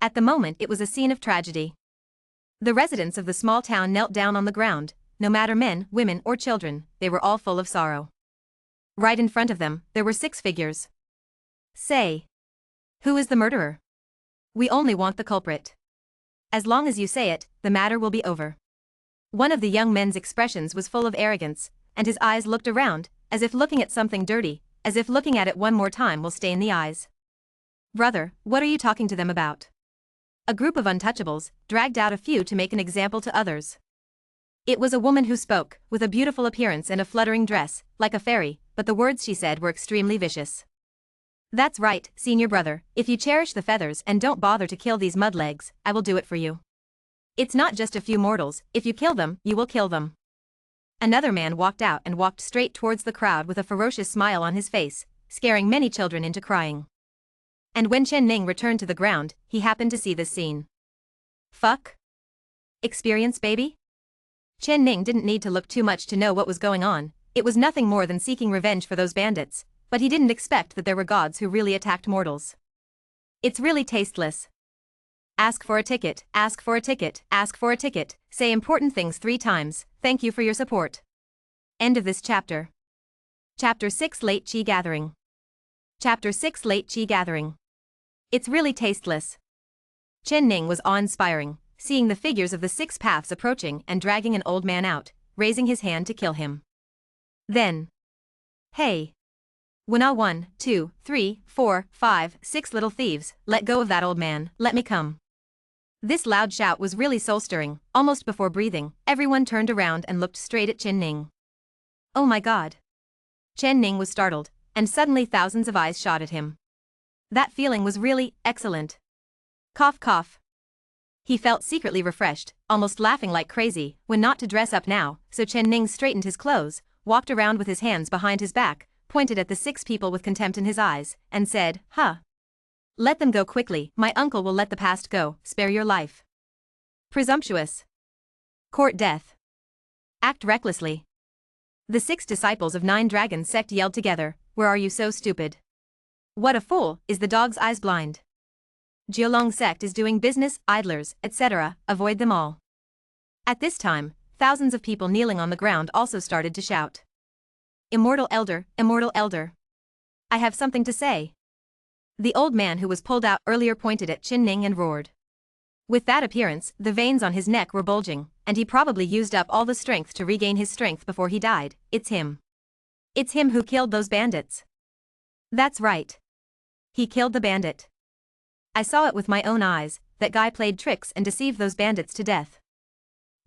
At the moment it was a scene of tragedy. The residents of the small town knelt down on the ground, no matter men, women, or children, they were all full of sorrow. Right in front of them, there were 6 figures. Say. Who is the murderer? We only want the culprit. As long as you say it, the matter will be over. One of the young men's expressions was full of arrogance, and his eyes looked around, as if looking at something dirty, as if looking at it one more time will stain the eyes. Brother, what are you talking to them about? A group of untouchables dragged out a few to make an example to others. It was a woman who spoke, with a beautiful appearance and a fluttering dress, like a fairy, but the words she said were extremely vicious. That's right, senior brother, if you cherish the feathers and don't bother to kill these mudlegs, I will do it for you. It's not just a few mortals, if you kill them, you will kill them. Another man walked out and walked straight towards the crowd with a ferocious smile on his face, scaring many children into crying. And when Chen Ning returned to the ground, he happened to see this scene. Fuck? Experience, baby? Chen Ning didn't need to look too much to know what was going on. It was nothing more than seeking revenge for those bandits, but he didn't expect that there were gods who really attacked mortals. It's really tasteless. Ask for a ticket, ask for a ticket, ask for a ticket, say important things 3 times, thank you for your support. End of this chapter. Chapter 6 Late Chi Gathering. Chapter 6 Late Chi Gathering. It's really tasteless. Chen Ning was awe-inspiring, seeing the figures of the 6 paths approaching and dragging an old man out, raising his hand to kill him. Then. Hey. Wuna 1, 2, 3, 4, 5, 6 little thieves, let go of that old man, let me come. This loud shout was really soul-stirring. Almost before breathing, everyone turned around and looked straight at Chen Ning. Oh my god. Chen Ning was startled, and suddenly thousands of eyes shot at him. That feeling was really excellent. Cough cough. He felt secretly refreshed, almost laughing like crazy, when not to dress up now, so Chen Ning straightened his clothes, walked around with his hands behind his back, pointed at the 6 people with contempt in his eyes, and said, huh. Let them go quickly, my uncle will let the past go, spare your life. Presumptuous. Court death. Act recklessly. The 6 disciples of 9 Dragons sect yelled together, where are you so stupid? What a fool, is the dog's eyes blind? Jiolong sect is doing business, idlers, etc., avoid them all. At this time, thousands of people kneeling on the ground also started to shout. Immortal elder, immortal elder. I have something to say. The old man who was pulled out earlier pointed at Chen Ning and roared. With that appearance, the veins on his neck were bulging, and he probably used up all the strength to regain his strength before he died. It's him. It's him who killed those bandits. That's right. He killed the bandit. I saw it with my own eyes, that guy played tricks and deceived those bandits to death.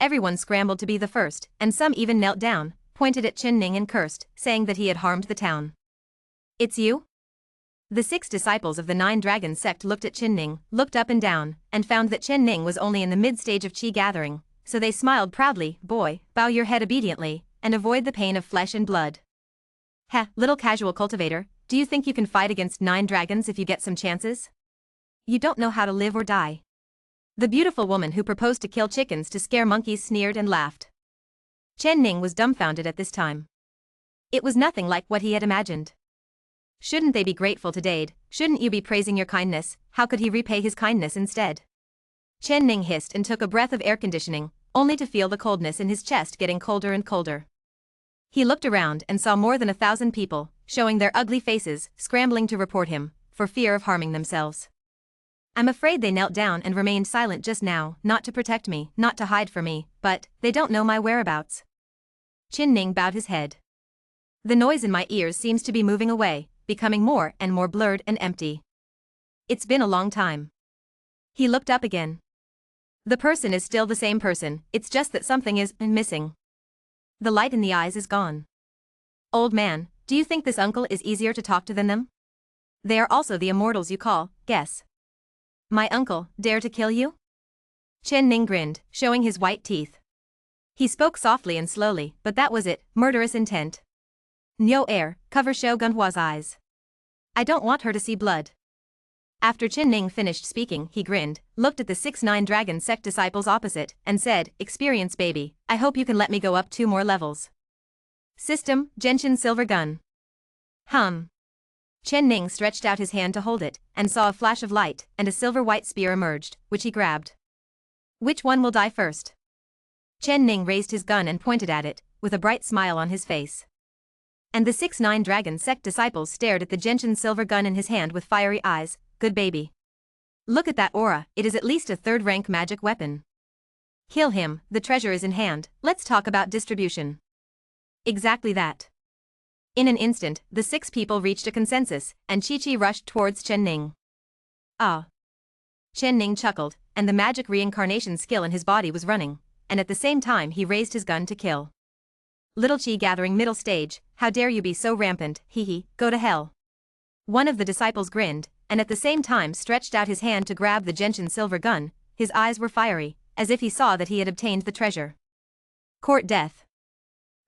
Everyone scrambled to be the first, and some even knelt down, pointed at Chen Ning and cursed, saying that he had harmed the town. It's you? The 6 disciples of the 9 Dragons sect looked at Chen Ning, looked up and down, and found that Chen Ning was only in the mid-stage of Qi gathering, so they smiled proudly. Boy, bow your head obediently, and avoid the pain of flesh and blood. Heh, little casual cultivator, do you think you can fight against 9 dragons if you get some chances? You don't know how to live or die. The beautiful woman who proposed to kill chickens to scare monkeys sneered and laughed. Chen Ning was dumbfounded at this time. It was nothing like what he had imagined. Shouldn't they be grateful to Dade? Shouldn't you be praising your kindness? How could he repay his kindness instead? Chen Ning hissed and took a breath of air conditioning, only to feel the coldness in his chest getting colder and colder. He looked around and saw more than 1,000 people, showing their ugly faces, scrambling to report him, for fear of harming themselves. I'm afraid they knelt down and remained silent just now, not to protect me, not to hide from me, but they don't know my whereabouts. Chen Ning bowed his head. The noise in my ears seems to be moving away, becoming more and more blurred and empty. It's been a long time. He looked up again. The person is still the same person, it's just that something is missing. The light in the eyes is gone. Old man, do you think this uncle is easier to talk to than them? They are also the immortals you call, guess. My uncle, dare to kill you? Chen Ning grinned, showing his white teeth. He spoke softly and slowly, but that was it, murderous intent. No air, cover Shogun Hua's eyes. I don't want her to see blood. After Chen Ning finished speaking, he grinned, looked at the 6-9 Dragon sect disciples opposite, and said, experience baby, I hope you can let me go up 2 more levels. System, Genshin Silver Gun. Chen Ning stretched out his hand to hold it, and saw a flash of light, and a silver-white spear emerged, which he grabbed. Which one will die first? Chen Ning raised his gun and pointed at it, with a bright smile on his face. And the 6-9 Dragon Sect disciples stared at the gentian silver gun in his hand with fiery eyes. Good baby. Look at that aura, it is at least a third-rank magic weapon. Kill him, the treasure is in hand, let's talk about distribution. Exactly that. In an instant, the 6 people reached a consensus, and Chi-Chi rushed towards Chen Ning. Ah. Chen Ning chuckled, and the magic reincarnation skill in his body was running, and at the same time he raised his gun to kill. Little Chi gathering middle stage, how dare you be so rampant, hee, go to hell. One of the disciples grinned, and at the same time stretched out his hand to grab the gentian silver gun. His eyes were fiery, as if he saw that he had obtained the treasure. Court death.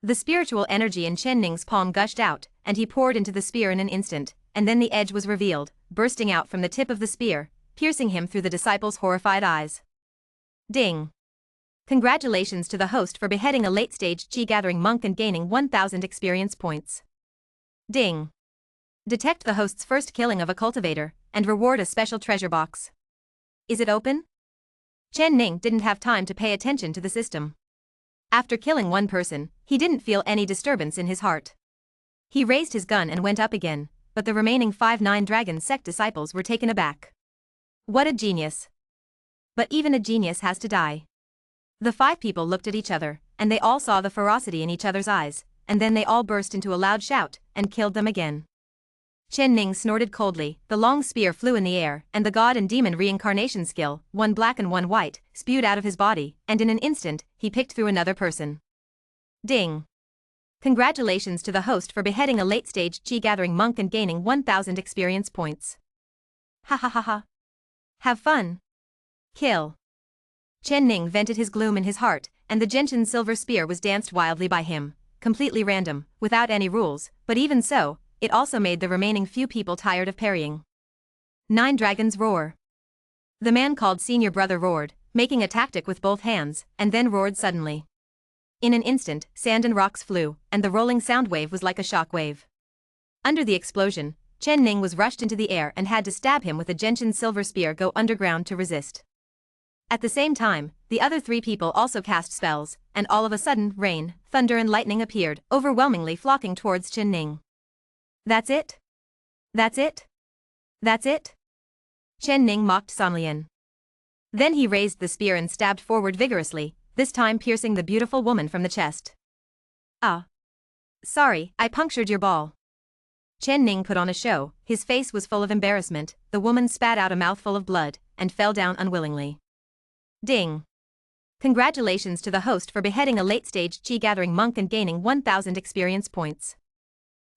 The spiritual energy in Chen Ning's palm gushed out, and he poured into the spear in an instant, and then the edge was revealed, bursting out from the tip of the spear, piercing him through the disciples' horrified eyes. Ding. Congratulations to the host for beheading a late-stage chi-gathering monk and gaining 1,000 experience points. Ding. Detect the host's first killing of a cultivator, and reward a special treasure box. Is it open? Chen Ning didn't have time to pay attention to the system. After killing one person, he didn't feel any disturbance in his heart. He raised his gun and went up again, but the remaining 5-9 Dragon Sect disciples were taken aback. What a genius. But even a genius has to die. The 5 people looked at each other, and they all saw the ferocity in each other's eyes, and then they all burst into a loud shout, and killed them again. Chen Ning snorted coldly, the long spear flew in the air, and the god and demon reincarnation skill, one black and one white, spewed out of his body, and in an instant, he picked through another person. Ding. Congratulations to the host for beheading a late-stage chi-gathering monk and gaining 1,000 experience points. Ha ha ha ha. Have fun. Kill. Chen Ning vented his gloom in his heart, and the gentian silver spear was danced wildly by him, completely random, without any rules, but even so, it also made the remaining few people tired of parrying. 9 dragons roar. The man called Senior Brother roared, making a tactic with both hands, and then roared suddenly. In an instant, sand and rocks flew, and the rolling sound wave was like a shock wave. Under the explosion, Chen Ning was rushed into the air and had to stab him with a gentian silver spear go underground to resist. At the same time, the other 3 people also cast spells, and all of a sudden, rain, thunder and lightning appeared, overwhelmingly flocking towards Chen Ning. That's it? That's it? That's it? Chen Ning mocked Sonlian. Then he raised the spear and stabbed forward vigorously, this time piercing the beautiful woman from the chest. Ah. Sorry, I punctured your ball. Chen Ning put on a show, his face was full of embarrassment, the woman spat out a mouthful of blood, and fell down unwillingly. Ding. Congratulations to the host for beheading a late-stage chi-gathering monk and gaining 1,000 experience points.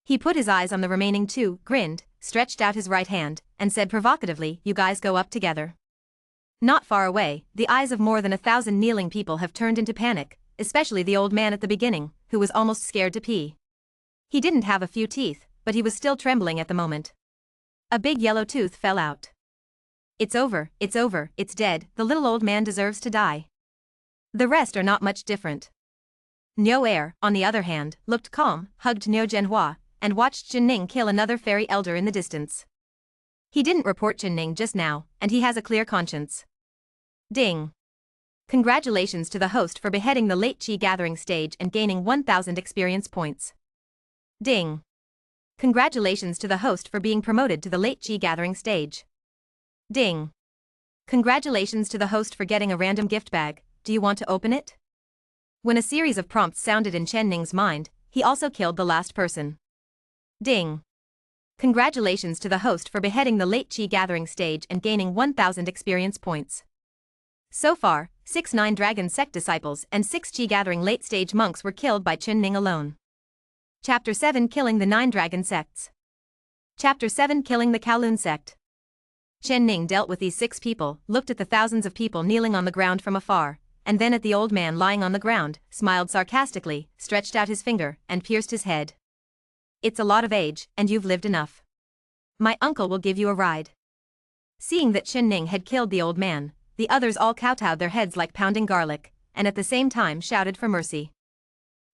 He put his eyes on the remaining 2, grinned, stretched out his right hand, and said provocatively, you guys go up together. Not far away, the eyes of more than 1,000 kneeling people have turned into panic, especially the old man at the beginning, who was almost scared to pee. He didn't have a few teeth, but he was still trembling at the moment. A big yellow tooth fell out. It's over, it's dead, the little old man deserves to die. The rest are not much different. Niu Er, on the other hand, looked calm, hugged Niu Zhenhua, and watched Chen Ning kill another fairy elder in the distance. He didn't report Chen Ning just now, and he has a clear conscience. Ding. Congratulations to the host for beheading the late chi gathering stage and gaining 1,000 experience points. Ding. Congratulations to the host for being promoted to the late chi gathering stage. Ding. Congratulations to the host for getting a random gift bag, do you want to open it? When a series of prompts sounded in Chen Ning's mind, he also killed the last person. Ding. Congratulations to the host for beheading the late chi gathering stage and gaining 1,000 experience points. So far, 6-9 Dragon Sect disciples and 6 chi gathering late stage monks were killed by Chen Ning alone. Chapter 7 Killing the 9 Dragon Sects. Chapter 7 Killing the Kowloon Sect. Chen Ning dealt with these 6 people, looked at the thousands of people kneeling on the ground from afar, and then at the old man lying on the ground, smiled sarcastically, stretched out his finger, and pierced his head. It's a lot of age, and you've lived enough. My uncle will give you a ride. Seeing that Chen Ning had killed the old man, the others all kowtowed their heads like pounding garlic, and at the same time shouted for mercy.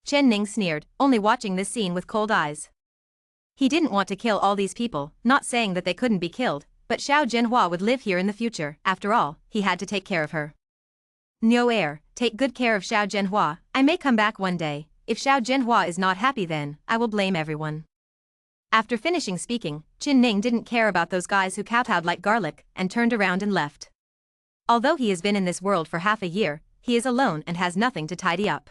Chen Ning sneered, only watching this scene with cold eyes. He didn't want to kill all these people, not saying that they couldn't be killed, but Xiao Zhenhua would live here in the future, after all, he had to take care of her. Niu Er, take good care of Xiao Zhenhua. I may come back one day. If Xiao Zhenhua is not happy, then I will blame everyone. After finishing speaking, Qin Ning didn't care about those guys who kowtowed like garlic and turned around and left. Although he has been in this world for half a year, he is alone and has nothing to tidy up.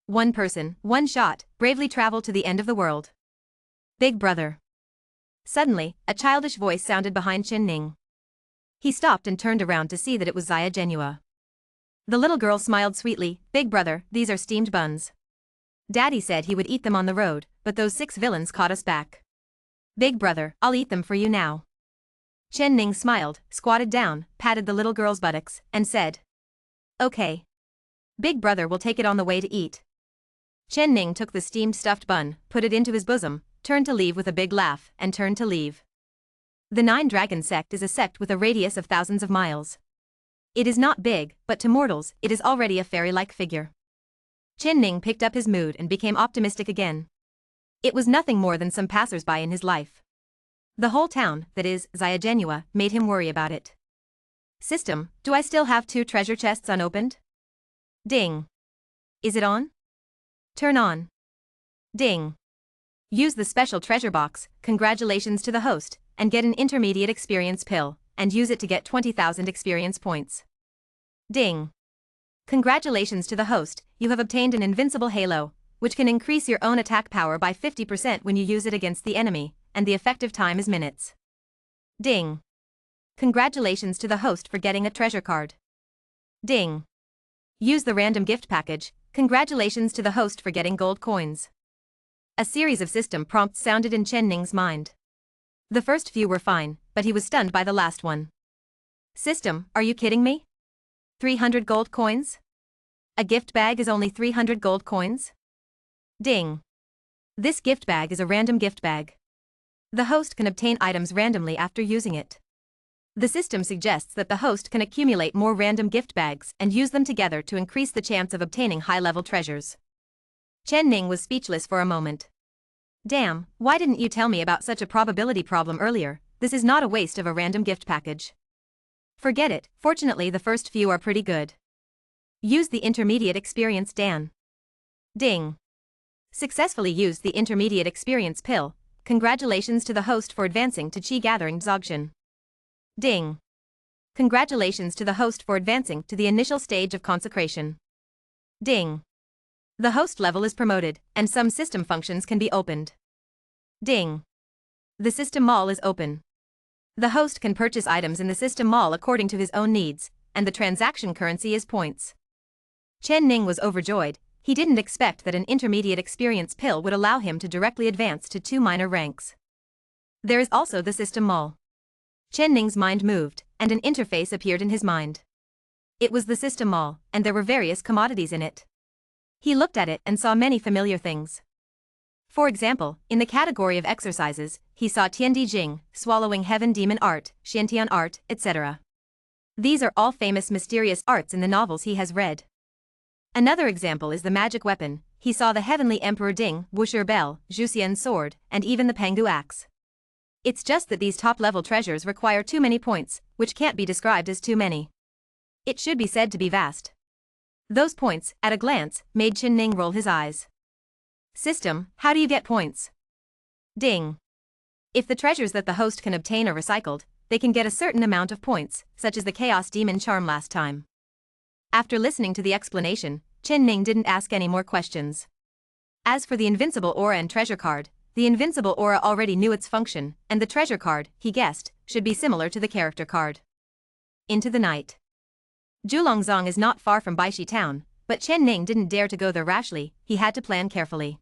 One person, one shot, bravely traveled to the end of the world. Big brother. Suddenly, a childish voice sounded behind Qin Ning. He stopped and turned around to see that it was Xia Zhenhua. The little girl smiled sweetly. Big brother, these are steamed buns. Daddy said he would eat them on the road, but those 6 villains caught us back. Big brother, I'll eat them for you now. Qin Ning smiled, squatted down, patted the little girl's buttocks, and said, Okay. Big brother will take it on the way to eat. Qin Ning took the steamed stuffed bun, put it into his bosom, turned to leave with a big laugh, and turned to leave. The Nine Dragon Sect is a sect with a radius of thousands of miles. It is not big, but to mortals, it is already a fairy-like figure. Qin Ning picked up his mood and became optimistic again. It was nothing more than some passers-by in his life. The whole town, that is, Xia Zhenhua, made him worry about it. System, do I still have 2 treasure chests unopened? Ding. Is it on? Turn on. Ding. Use the special treasure box, congratulations to the host, and get an intermediate experience pill, and use it to get 20,000 experience points. Ding. Congratulations to the host, you have obtained an invincible halo, which can increase your own attack power by 50% when you use it against the enemy, and the effective time is minutes. Ding. Congratulations to the host for getting a treasure card. Ding. Use the random gift package, congratulations to the host for getting gold coins. A series of system prompts sounded in Qin Ning's mind. The first few were fine, but he was stunned by the last one. System, are you kidding me? 300 gold coins? A gift bag is only 300 gold coins? Ding. This gift bag is a random gift bag. The host can obtain items randomly after using it. The system suggests that the host can accumulate more random gift bags and use them together to increase the chance of obtaining high-level treasures. Qin Ning was speechless for a moment. Damn, why didn't you tell me about such a probability problem earlier? This is not a waste of a random gift package. Forget it, fortunately the first few are pretty good. Use the intermediate experience Dan. Ding. Successfully used the intermediate experience pill. Congratulations to the host for advancing to Qi Gathering Dzogchen. Ding. Congratulations to the host for advancing to the initial stage of consecration. Ding. The host level is promoted, and some system functions can be opened. Ding. The system mall is open. The host can purchase items in the system mall according to his own needs, and the transaction currency is points. Qin Ning was overjoyed. He didn't expect that an intermediate experience pill would allow him to directly advance to 2 minor ranks. There is also the system mall. Qin Ning's mind moved, and an interface appeared in his mind. It was the system mall, and there were various commodities in it. He looked at it and saw many familiar things. For example, in the category of exercises, he saw Tiandi Jing, Swallowing Heaven Demon Art, Xiantian Art, etc. These are all famous mysterious arts in the novels he has read. Another example is the magic weapon. He saw the Heavenly Emperor Ding, Wuxia Bell, Zhuxian Sword, and even the Pengu Axe. It's just that these top-level treasures require too many points, which can't be described as too many. It should be said to be vast. Those points, at a glance, made Qin Ning roll his eyes. System, how do you get points? Ding. If the treasures that the host can obtain are recycled, they can get a certain amount of points, such as the Chaos Demon charm last time. After listening to the explanation, Qin Ning didn't ask any more questions. As for the Invincible Aura and Treasure Card, the Invincible Aura already knew its function, and the Treasure Card, he guessed, should be similar to the Character Card. Into the night. Julongzong is not far from Baishi town, but Qin Ning didn't dare to go there rashly. He had to plan carefully.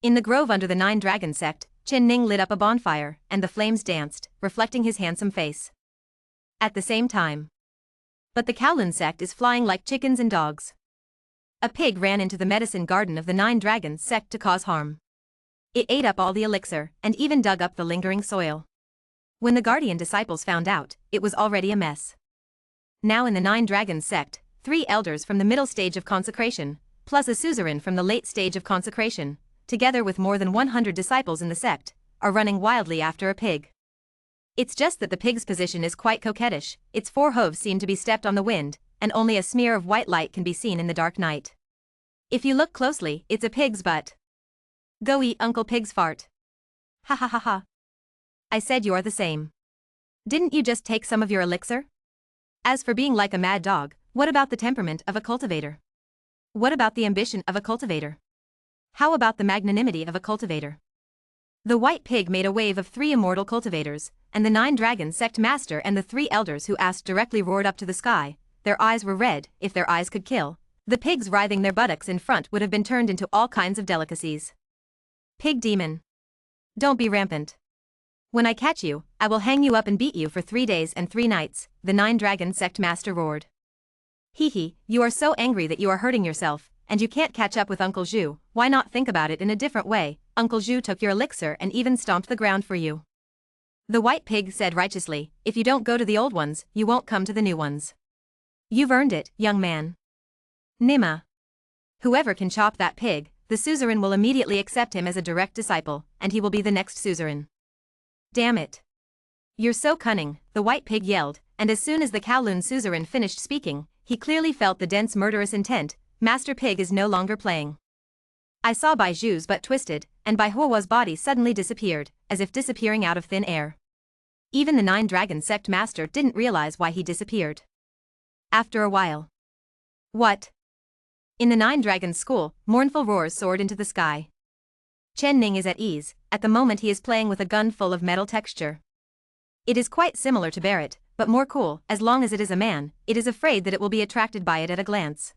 In the grove under the Nine Dragon Sect, Qin Ning lit up a bonfire, and the flames danced, reflecting his handsome face. At the same time. But the Kowloon sect is flying like chickens and dogs. A pig ran into the medicine garden of the Nine Dragons sect to cause harm. It ate up all the elixir, and even dug up the lingering soil. When the Guardian disciples found out, it was already a mess. Now in the Nine Dragons sect, 3 elders from the middle stage of consecration, plus a suzerain from the late stage of consecration, together with more than 100 disciples in the sect, are running wildly after a pig. It's just that the pig's position is quite coquettish, its 4 hooves seem to be stepped on the wind, and only a smear of white light can be seen in the dark night. If you look closely, it's a pig's butt. Go eat Uncle Pig's fart. Ha ha ha ha. I said you are the same. Didn't you just take some of your elixir? As for being like a mad dog, what about the temperament of a cultivator? What about the ambition of a cultivator? How about the magnanimity of a cultivator? The white pig made a wave of 3 immortal cultivators, and the 9 dragon sect master and the 3 elders who asked directly roared up to the sky. Their eyes were red, if their eyes could kill. The pigs writhing their buttocks in front would have been turned into all kinds of delicacies. Pig demon. Don't be rampant. When I catch you, I will hang you up and beat you for 3 days and 3 nights, the 9 dragon sect master roared. Hee hee, you are so angry that you are hurting yourself, and you can't catch up with Uncle Zhu. Why not think about it in a different way? Uncle Zhu took your elixir and even stomped the ground for you. The white pig said righteously, if you don't go to the old ones, you won't come to the new ones. You've earned it, young man. Nima. Whoever can chop that pig, the suzerain will immediately accept him as a direct disciple, and he will be the next suzerain. Damn it. You're so cunning, the white pig yelled, and as soon as the Kowloon suzerain finished speaking, he clearly felt the dense murderous intent. Master Pig is no longer playing. I saw Bai Zhu's butt twisted, and Bai Huo's body suddenly disappeared, as if disappearing out of thin air. Even the 9 dragon sect master didn't realize why he disappeared. After a while. What? In the 9 dragons school, mournful roars soared into the sky. Chen Ning is at ease, at the moment he is playing with a gun full of metal texture. It is quite similar to Barrett, but more cool. As long as it is a man, it is afraid that it will be attracted by it at a glance.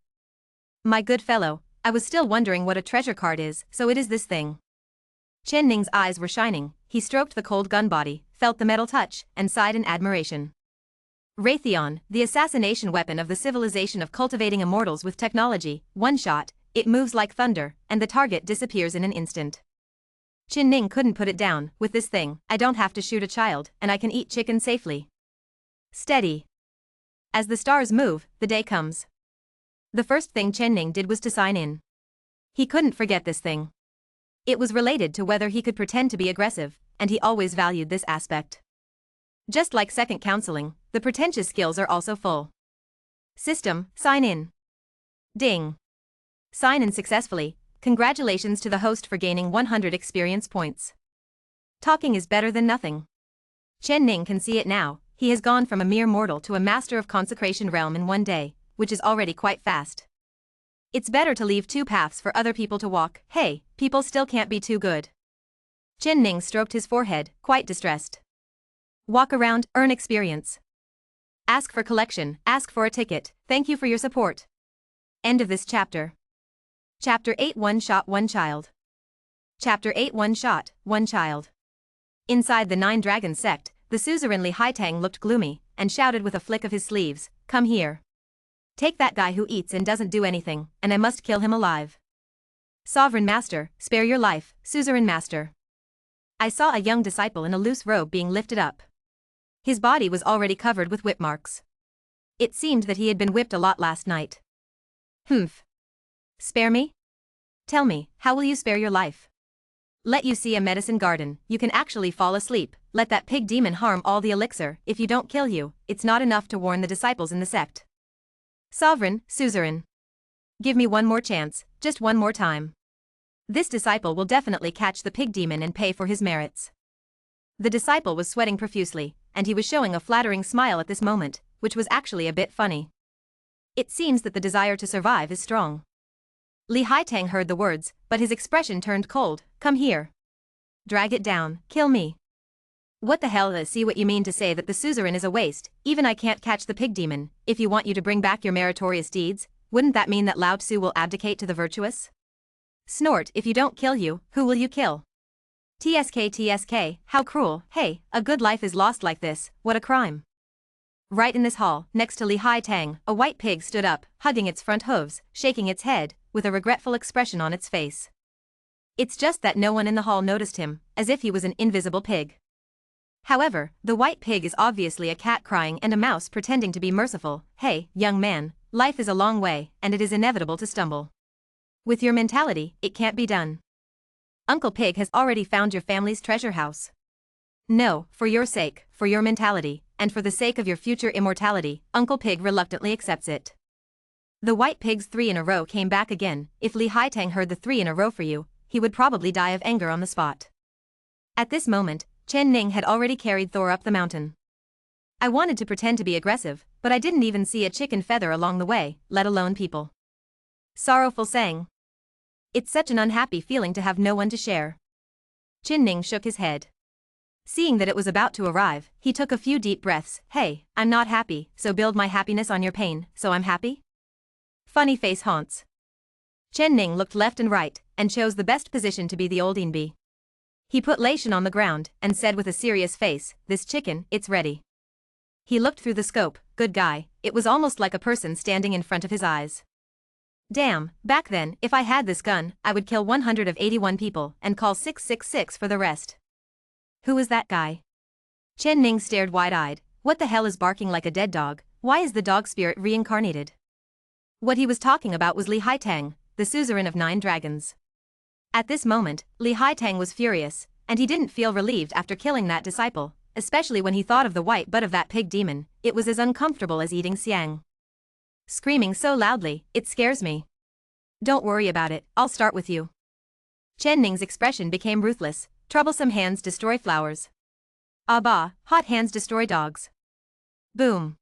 My good fellow, I was still wondering what a treasure card is, so it is this thing. Chen Ning's eyes were shining, he stroked the cold gun body, felt the metal touch, and sighed in admiration. Raytheon, the assassination weapon of the civilization of cultivating immortals with technology, one shot, it moves like thunder, and the target disappears in an instant. Chen Ning couldn't put it down. With this thing, I don't have to shoot a child, and I can eat chicken safely. Steady. As the stars move, the day comes. The first thing Chen Ning did was to sign in. He couldn't forget this thing. It was related to whether he could pretend to be aggressive, and he always valued this aspect. Just like second counseling, the pretentious skills are also full. System, sign in. Ding. Sign in successfully. Congratulations to the host for gaining 100 experience points. Talking is better than nothing. Chen Ning can see it now, he has gone from a mere mortal to a master of consecration realm in 1 day, which is already quite fast. It's better to leave 2 paths for other people to walk. Hey, people still can't be too good. Chen Ning stroked his forehead, quite distressed. Walk around, earn experience. Ask for collection, ask for a ticket, thank you for your support. End of this chapter. Chapter 8 One Shot One Child. Chapter 8 One Shot, One Child. Inside the 9 dragon sect, the suzerain Li Haitang looked gloomy, and shouted with a flick of his sleeves, come here. Take that guy who eats and doesn't do anything, and I must kill him alive. Sovereign Master, spare your life, Suzerain Master. I saw a young disciple in a loose robe being lifted up. His body was already covered with whip marks. It seemed that he had been whipped a lot last night. Humph. Spare me? Tell me, how will you spare your life? Let you see a medicine garden, you can actually fall asleep, let that pig demon harm all the elixir, if you don't kill you, it's not enough to warn the disciples in the sect. Sovereign, Suzerain. Give me one more chance, just one more time. This disciple will definitely catch the pig demon and pay for his merits. The disciple was sweating profusely, and he was showing a flattering smile at this moment, which was actually a bit funny. It seems that the desire to survive is strong. Li Haitang heard the words, but his expression turned cold. Come here. Drag it down, kill me. What the hell? See what you mean to say that the suzerain is a waste, even I can't catch the pig demon. If you want you to bring back your meritorious deeds, wouldn't that mean that Lao Tzu will abdicate to the virtuous? Snort, if you don't kill you, who will you kill? TSK, how cruel. Hey, a good life is lost like this, what a crime. Right in this hall, next to Li Haitang, a white pig stood up, hugging its front hooves, shaking its head, with a regretful expression on its face. It's just that no one in the hall noticed him, as if he was an invisible pig. However, the white pig is obviously a cat crying and a mouse pretending to be merciful. Hey, young man, life is a long way, and it is inevitable to stumble. With your mentality, it can't be done. Uncle Pig has already found your family's treasure house. No, for your sake, for your mentality, and for the sake of your future immortality, Uncle Pig reluctantly accepts it. The white pig's 3 in a row came back again. If Li Haitang heard the 3 in a row for you, he would probably die of anger on the spot. At this moment, Chen Ning had already carried Thor up the mountain. I wanted to pretend to be aggressive, but I didn't even see a chicken feather along the way, let alone people. Sorrowful sang. It's such an unhappy feeling to have no one to share. Chen Ning shook his head. Seeing that it was about to arrive, he took a few deep breaths. Hey, I'm not happy, so build my happiness on your pain, so I'm happy? Funny face haunts. Chen Ning looked left and right, and chose the best position to be the old Inbi. He put Lei Shen on the ground, and said with a serious face, this chicken, it's ready. He looked through the scope, good guy, it was almost like a person standing in front of his eyes. Damn, back then, if I had this gun, I would kill 181 people, and call 666 for the rest. Who is that guy? Chen Ning stared wide-eyed. What the hell is barking like a dead dog? Why is the dog spirit reincarnated? What he was talking about was Li Haitang, the suzerain of 9 dragons. At this moment, Li Haitang was furious, and he didn't feel relieved after killing that disciple, especially when he thought of the white butt of that pig demon. It was as uncomfortable as eating xiang. Screaming so loudly, it scares me. Don't worry about it, I'll start with you. Chen Ning's expression became ruthless. Troublesome hands destroy flowers. Ah, hot hands destroy dogs. Boom.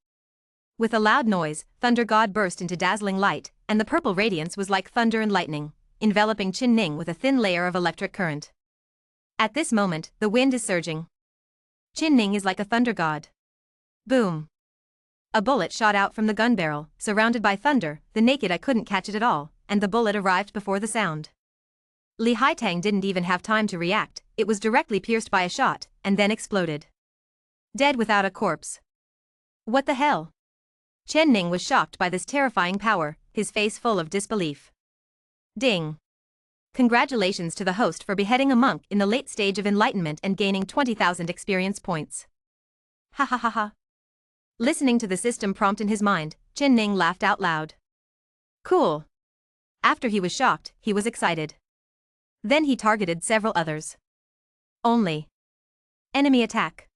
With a loud noise, Thunder God burst into dazzling light, and the purple radiance was like thunder and lightning, enveloping Chen Ning with a thin layer of electric current. At this moment, the wind is surging. Chen Ning is like a thunder god. Boom. A bullet shot out from the gun barrel, surrounded by thunder. The naked eye couldn't catch it at all, and the bullet arrived before the sound. Li Haitang didn't even have time to react, it was directly pierced by a shot, and then exploded. Dead without a corpse. What the hell? Chen Ning was shocked by this terrifying power, his face full of disbelief. Ding. Congratulations to the host for beheading a monk in the late stage of enlightenment and gaining 20,000 experience points. Ha ha ha ha. Listening to the system prompt in his mind, Chen Ning laughed out loud. Cool. After he was shocked, he was excited. Then he targeted several others. Only. Enemy attack.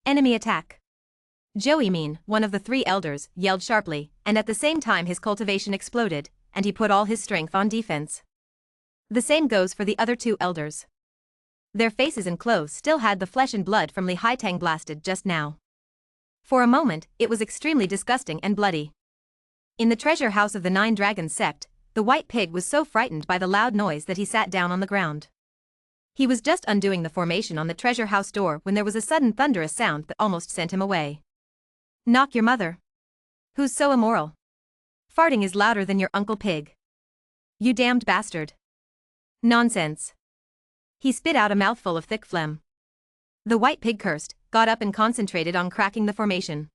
Enemy attack. Joey Mean, one of the 3 elders, yelled sharply, and at the same time his cultivation exploded, and he put all his strength on defense. The same goes for the other 2 elders. Their faces and clothes still had the flesh and blood from Li Haitang blasted just now. For a moment, it was extremely disgusting and bloody. In the treasure house of the 9 Dragons sect, the white pig was so frightened by the loud noise that he sat down on the ground. He was just undoing the formation on the treasure house door when there was a sudden thunderous sound that almost sent him away. Knock your mother. Who's so immoral? Farting is louder than your Uncle Pig. You damned bastard. Nonsense. He spit out a mouthful of thick phlegm. The white pig cursed, got up and concentrated on cracking the formation.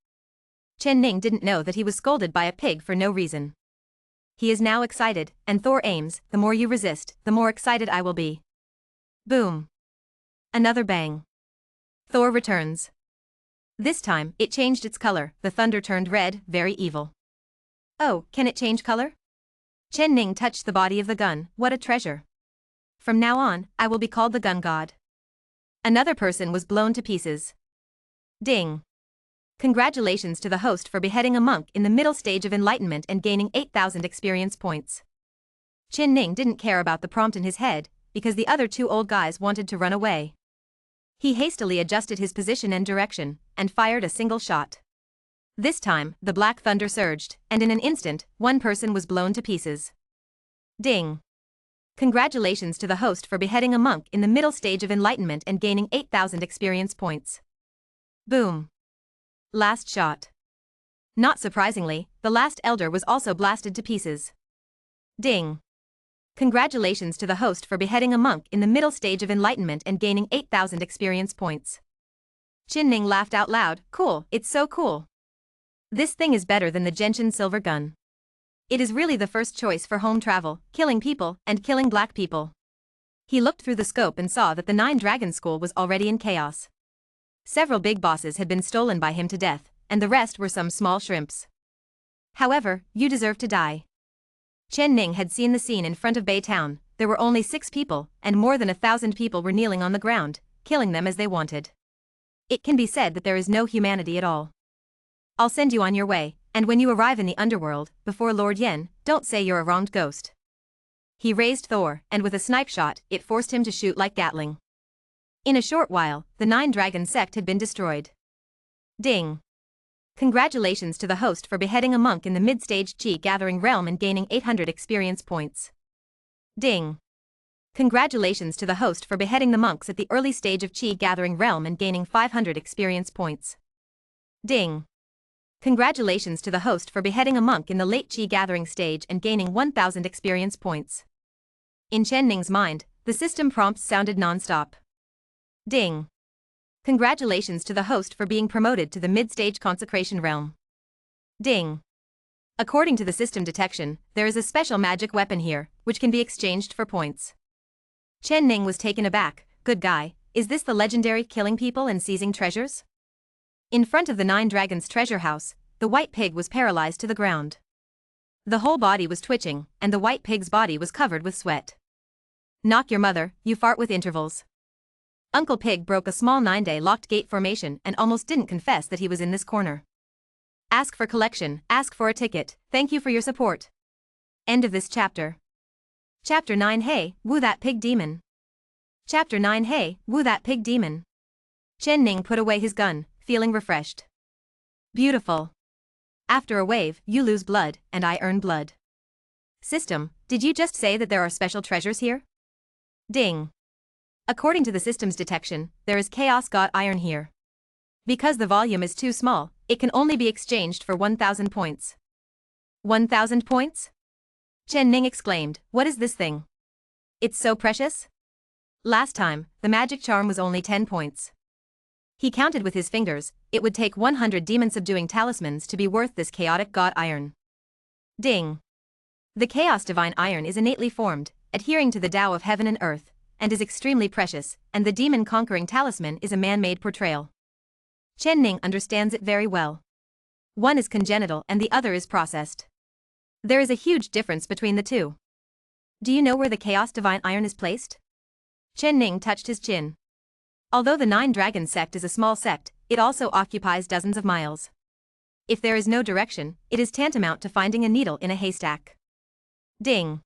Chen Ning didn't know that he was scolded by a pig for no reason. He is now excited, and Thor aims, the more you resist, the more excited I will be. Boom. Another bang. Thor returns. This time, it changed its color, the thunder turned red, very evil. Oh, can it change color? Chen Ning touched the body of the gun, what a treasure. From now on, I will be called the gun god. Another person was blown to pieces. Ding. Congratulations to the host for beheading a monk in the middle stage of enlightenment and gaining 8,000 experience points. Chen Ning didn't care about the prompt in his head, because the other 2 old guys wanted to run away. He hastily adjusted his position and direction, and fired a single shot. This time, the black thunder surged, and in an instant, 1 person was blown to pieces. Ding. Congratulations to the host for beheading a monk in the middle stage of enlightenment and gaining 8,000 experience points. Boom. Last shot. Not surprisingly, the last elder was also blasted to pieces. Ding. Congratulations to the host for beheading a monk in the middle stage of enlightenment and gaining 8,000 experience points. Chen Ning laughed out loud, cool, it's so cool. This thing is better than the Genshin silver gun. It is really the first choice for home travel, killing people, and killing black people. He looked through the scope and saw that the 9 Dragon School was already in chaos. Several big bosses had been stolen by him to death, and the rest were some small shrimps. However, you deserve to die. Chen Ning had seen the scene in front of Bay Town. There were only 6 people, and more than 1,000 people were kneeling on the ground, killing them as they wanted. It can be said that there is no humanity at all. I'll send you on your way, and when you arrive in the underworld, before Lord Yen, don't say you're a wronged ghost. He raised Thor, and with a snipe shot, it forced him to shoot like Gatling. In a short while, the 9-dragon sect had been destroyed. Ding. Congratulations to the host for beheading a monk in the mid-stage chi-gathering realm and gaining 800 experience points. Ding. Congratulations to the host for beheading the monks at the early stage of chi-gathering realm and gaining 500 experience points. Ding. Congratulations to the host for beheading a monk in the late chi-gathering stage and gaining 1000 experience points. In Chen Ning's mind, the system prompts sounded non-stop. Ding. Congratulations to the host for being promoted to the mid-stage consecration realm. Ding. According to the system detection, there is a special magic weapon here, which can be exchanged for points. Chen Ning was taken aback. Good guy, is this the legendary killing people and seizing treasures? In front of the 9 dragons treasure house, the white pig was paralyzed to the ground. The whole body was twitching, and the white pig's body was covered with sweat. Knock your mother, you fart with intervals. Uncle Pig broke a small 9-day locked gate formation and almost didn't confess that he was in this corner. Ask for collection, ask for a ticket, thank you for your support. End of this chapter. Chapter 9. Hey, woo that pig demon. Chapter 9. Hey, woo that pig demon. Chen Ning put away his gun, feeling refreshed. Beautiful. After a wave, you lose blood, and I earn blood. System, did you just say that there are special treasures here? Ding. According to the system's detection, there is Chaos God Iron here. Because the volume is too small, it can only be exchanged for 1000 points. 1000 points? Chen Ning exclaimed, what is this thing? It's so precious? Last time, the magic charm was only 10 points. He counted with his fingers, it would take 100 demon-subduing talismans to be worth this chaotic god iron. Ding. The Chaos Divine Iron is innately formed, adhering to the Tao of heaven and earth, and is extremely precious, and the demon-conquering talisman is a man-made portrayal. Chen Ning understands it very well. One is congenital and the other is processed. There is a huge difference between the two. Do you know where the Chaos Divine Iron is placed? Chen Ning touched his chin. Although the 9-dragon sect is a small sect, it also occupies dozens of miles. If there is no direction, it is tantamount to finding a needle in a haystack. Ding.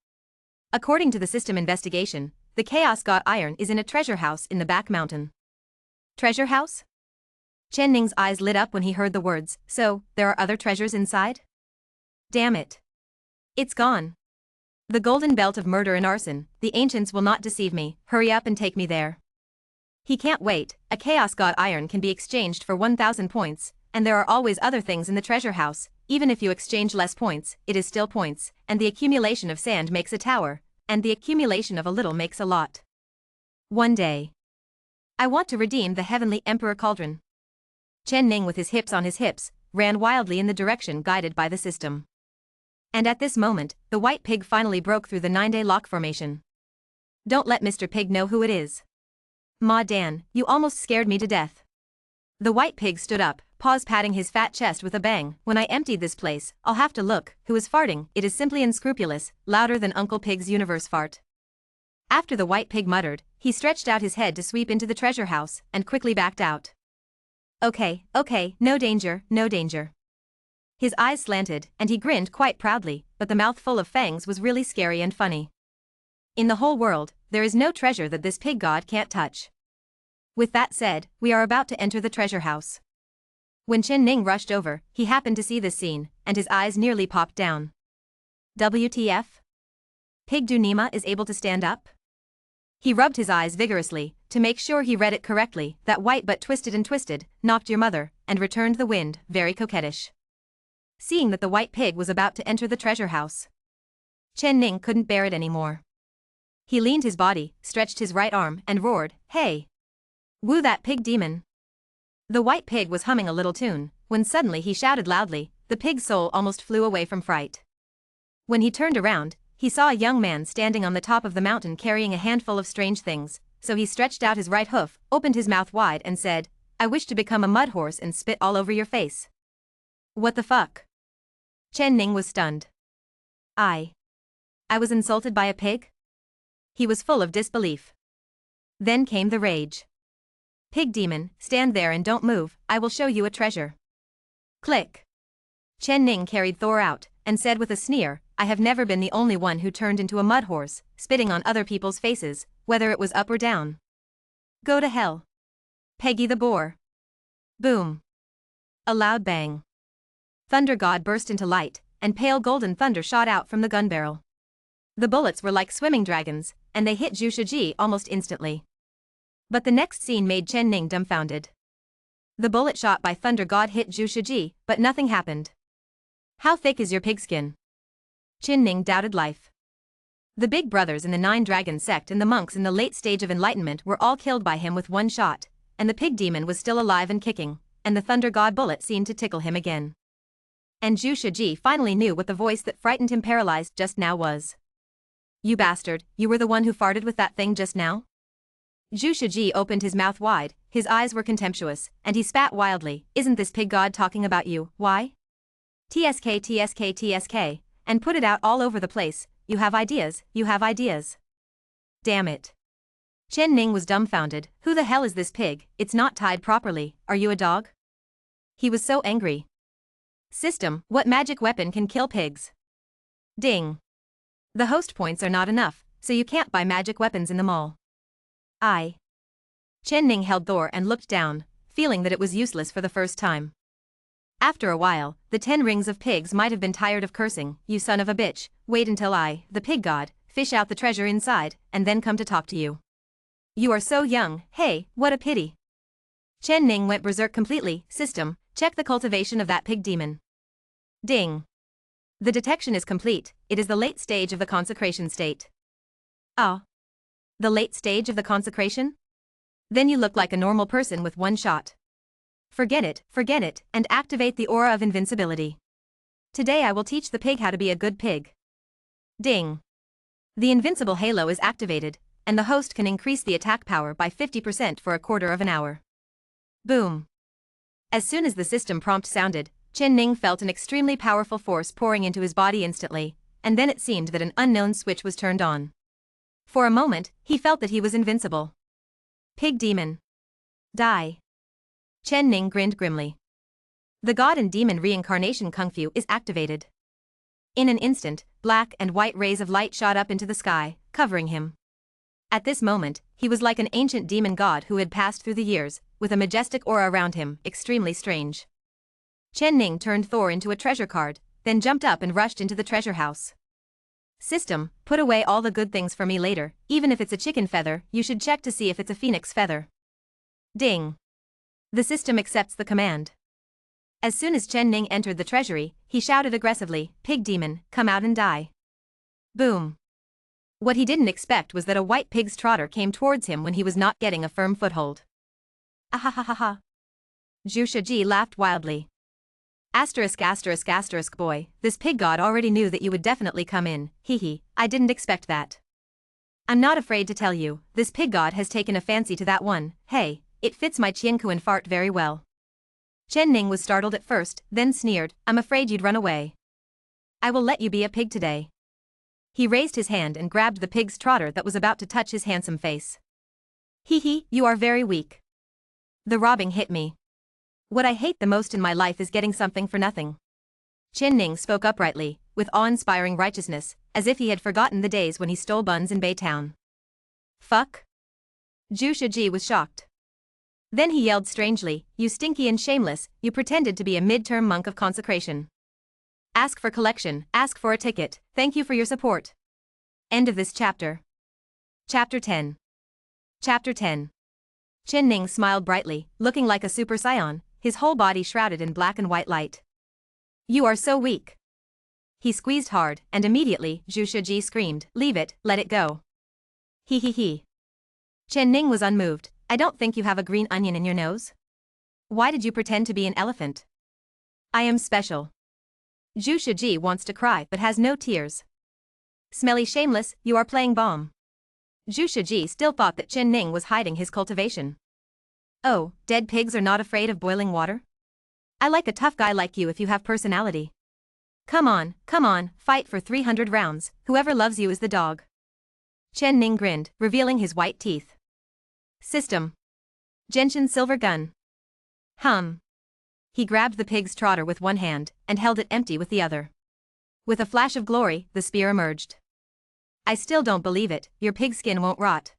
According to the system investigation, the Chaos God Iron is in a treasure house in the back mountain. Treasure house? Chen Ning's eyes lit up when he heard the words, so, there are other treasures inside? Damn it. It's gone. The golden belt of murder and arson, the ancients will not deceive me, hurry up and take me there. He can't wait, a Chaos God Iron can be exchanged for 1000 points, and there are always other things in the treasure house, even if you exchange less points, it is still points, and the accumulation of sand makes a tower, and the accumulation of a little makes a lot. One day. I want to redeem the Heavenly Emperor Cauldron. Chen Ning with his hips on his hips, ran wildly in the direction guided by the system. And at this moment, the white pig finally broke through the 9-day lock formation. Don't let Mr. Pig know who it is. Ma Dan, you almost scared me to death. The white pig stood up, paws patting his fat chest with a bang. When I emptied this place, I'll have to look, who is farting, it is simply unscrupulous, louder than Uncle Pig's universe fart. After the white pig muttered, he stretched out his head to sweep into the treasure house, and quickly backed out. Okay, no danger, no danger. His eyes slanted, and he grinned quite proudly, but the mouthful of fangs was really scary and funny. In the whole world, there is no treasure that this pig god can't touch. With that said, we are about to enter the treasure house. When Chen Ning rushed over, he happened to see this scene, and his eyes nearly popped down. WTF? Pig Dunima is able to stand up? He rubbed his eyes vigorously, to make sure he read it correctly, that white but twisted and twisted, knocked your mother, and returned the wind, very coquettish. Seeing that the white pig was about to enter the treasure house, Chen Ning couldn't bear it anymore. He leaned his body, stretched his right arm, and roared, hey! Woo that pig demon! The white pig was humming a little tune, when suddenly he shouted loudly, the pig's soul almost flew away from fright. When he turned around, he saw a young man standing on the top of the mountain carrying a handful of strange things, so he stretched out his right hoof, opened his mouth wide and said, I wish to become a mud horse and spit all over your face. What the fuck? Chen Ning was stunned. I was insulted by a pig? He was full of disbelief. Then came the rage. Pig demon, stand there and don't move, I will show you a treasure. Click. Chen Ning carried Thor out, and said with a sneer, I have never been the only one who turned into a mud horse, spitting on other people's faces, whether it was up or down. Go to hell. Peggy the boar. Boom. A loud bang. Thunder God burst into light, and pale golden thunder shot out from the gun barrel. The bullets were like swimming dragons, and they hit Zhu Shiji almost instantly. But the next scene made Chen Ning dumbfounded. The bullet shot by Thunder God hit Zhu Shiji, but nothing happened. How thick is your pigskin? Chen Ning doubted life. The big brothers in the Nine Dragon sect and the monks in the late stage of enlightenment were all killed by him with one shot, and the pig demon was still alive and kicking, and the Thunder God bullet seemed to tickle him again. And Zhu Shiji finally knew what the voice that frightened him paralyzed just now was. You bastard, you were the one who farted with that thing just now? Zhu Shiji opened his mouth wide, his eyes were contemptuous, and he spat wildly, isn't this pig god talking about you, why? TSK TSK TSK, and put it out all over the place, you have ideas, you have ideas. Damn it. Chen Ning was dumbfounded, who the hell is this pig, it's not tied properly, are you a dog? He was so angry. System, what magic weapon can kill pigs? Ding. The host points are not enough, so you can't buy magic weapons in the mall. Chen Ning held Thor and looked down, feeling that it was useless for the first time. After a while, the 10 rings of pigs might have been tired of cursing, you son of a bitch, wait until I, the pig god, fish out the treasure inside, and then come to talk to you. You are so young, hey, what a pity. Chen Ning went berserk completely, system, check the cultivation of that pig demon. Ding. The detection is complete, it is the late stage of the consecration state. Ah. The late stage of the consecration? Then you look like a normal person with one shot. Forget it, and activate the aura of invincibility. Today I will teach the pig how to be a good pig. Ding. The invincible halo is activated, and the host can increase the attack power by 50% for a quarter of an hour. Boom. As soon as the system prompt sounded, Chen Ning felt an extremely powerful force pouring into his body instantly, and then it seemed that an unknown switch was turned on. For a moment, he felt that he was invincible. Pig demon. Die. Chen Ning grinned grimly. The god and demon reincarnation kung fu is activated. In an instant, black and white rays of light shot up into the sky, covering him. At this moment, he was like an ancient demon god who had passed through the years, with a majestic aura around him, extremely strange. Chen Ning turned Thor into a treasure card, then jumped up and rushed into the treasure house. System, put away all the good things for me later, even if it's a chicken feather, you should check to see if it's a phoenix feather. Ding. The system accepts the command. As soon as Chen Ning entered the treasury, he shouted aggressively, pig demon, come out and die. Boom. What he didn't expect was that a white pig's trotter came towards him when he was not getting a firm foothold. Ahahaha. Zhu Shiji laughed wildly. Asterisk asterisk asterisk boy, this pig god already knew that you would definitely come in, hee, I didn't expect that. I'm not afraid to tell you, this pig god has taken a fancy to that one, hey, it fits my Qiankuan fart very well. Chen Ning was startled at first, then sneered, I'm afraid you'd run away. I will let you be a pig today. He raised his hand and grabbed the pig's trotter that was about to touch his handsome face. Hee, you are very weak. The robbing hit me. What I hate the most in my life is getting something for nothing. Chen Ning spoke uprightly, with awe-inspiring righteousness, as if he had forgotten the days when he stole buns in Baytown. Fuck? Zhu Shiji was shocked. Then he yelled strangely, you stinky and shameless, you pretended to be a mid-term monk of consecration. Ask for collection, ask for a ticket, thank you for your support. End of this chapter. Chapter 10. Chapter 10. Chen Ning smiled brightly, looking like a super saiyan, his whole body shrouded in black and white light. You are so weak. He squeezed hard, and immediately, Zhu Shiji screamed, leave it, let it go. He. Chen Ning was unmoved, I don't think you have a green onion in your nose. Why did you pretend to be an elephant? I am special. Zhu Shiji wants to cry but has no tears. Smelly shameless, you are playing bomb. Zhu Shiji still thought that Chen Ning was hiding his cultivation. Oh, dead pigs are not afraid of boiling water? I like a tough guy like you if you have personality. Come on, fight for 300 rounds, whoever loves you is the dog. Chen Ning grinned, revealing his white teeth. System. Gentian's silver gun. Hum. He grabbed the pig's trotter with one hand and held it empty with the other. With a flash of glory, the spear emerged. I still don't believe it, your pigskin won't rot.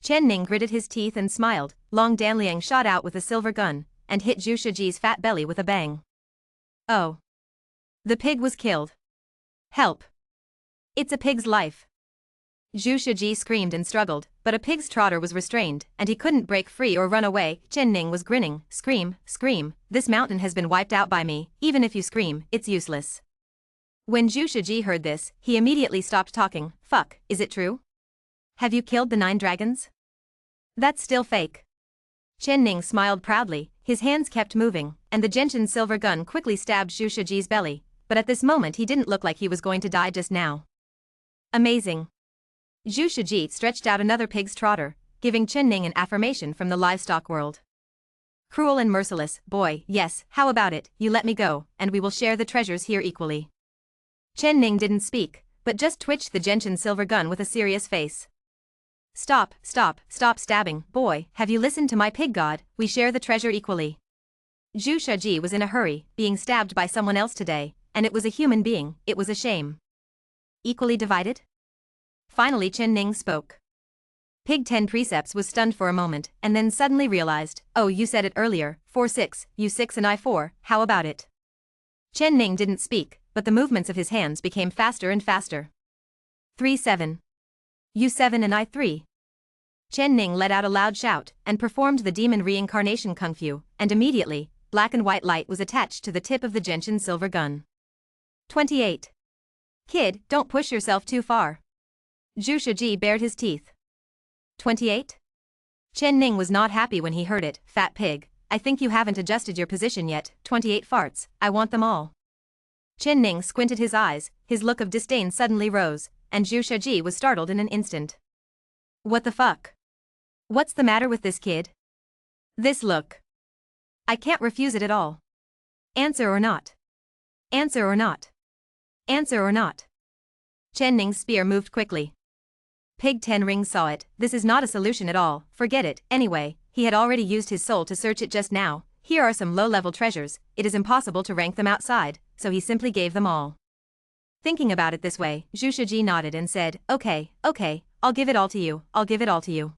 Chen Ning gritted his teeth and smiled. Long Danliang shot out with a silver gun and hit Zhu Shiji's fat belly with a bang. Oh. The pig was killed. Help. It's a pig's life. Zhu Shiji screamed and struggled, but a pig's trotter was restrained, and he couldn't break free or run away. Chen Ning was grinning. Scream, scream, this mountain has been wiped out by me, even if you scream, it's useless. When Zhu Shiji heard this, he immediately stopped talking. Fuck, is it true? Have you killed the 9 dragons? That's still fake. Chen Ning smiled proudly, his hands kept moving, and the gentian's silver gun quickly stabbed Zhu Shiji's belly, but at this moment he didn't look like he was going to die just now. Amazing. Zhu Shiji stretched out another pig's trotter, giving Chen Ning an affirmation from the livestock world. Cruel and merciless, boy, yes, how about it, you let me go, and we will share the treasures here equally. Chen Ning didn't speak, but just twitched the gentian's silver gun with a serious face. Stop, stop, stop stabbing, boy, have you listened to my pig god, we share the treasure equally. Zhu Shiji was in a hurry, being stabbed by someone else today, and it was a human being, it was a shame. Equally divided? Finally Chen Ning spoke. Pig 10 Precepts was stunned for a moment, and then suddenly realized, oh you said it earlier, 4-6, you 6 and I 4, how about it? Chen Ning didn't speak, but the movements of his hands became faster and faster. 3-7. You 7 and I 3. Chen Ning let out a loud shout, and performed the demon reincarnation kung fu, and immediately, black and white light was attached to the tip of the gentian's silver gun. 28. Kid, don't push yourself too far. Zhu Shiji bared his teeth. 28? Chen Ning was not happy when he heard it. Fat pig, I think you haven't adjusted your position yet. 28 farts, I want them all. Chen Ning squinted his eyes, his look of disdain suddenly rose, and Zhu Shiji was startled in an instant. What the fuck? What's the matter with this kid? This look. I can't refuse it at all. Answer or not. Answer or not. Answer or not. Chen Ning's spear moved quickly. Pig 10 Rings saw it. This is not a solution at all, forget it. Anyway, he had already used his soul to search it just now. Here are some low-level treasures, it is impossible to rank them outside, so he simply gave them all. Thinking about it this way, Zhu Shiji nodded and said, okay, I'll give it all to you, I'll give it all to you.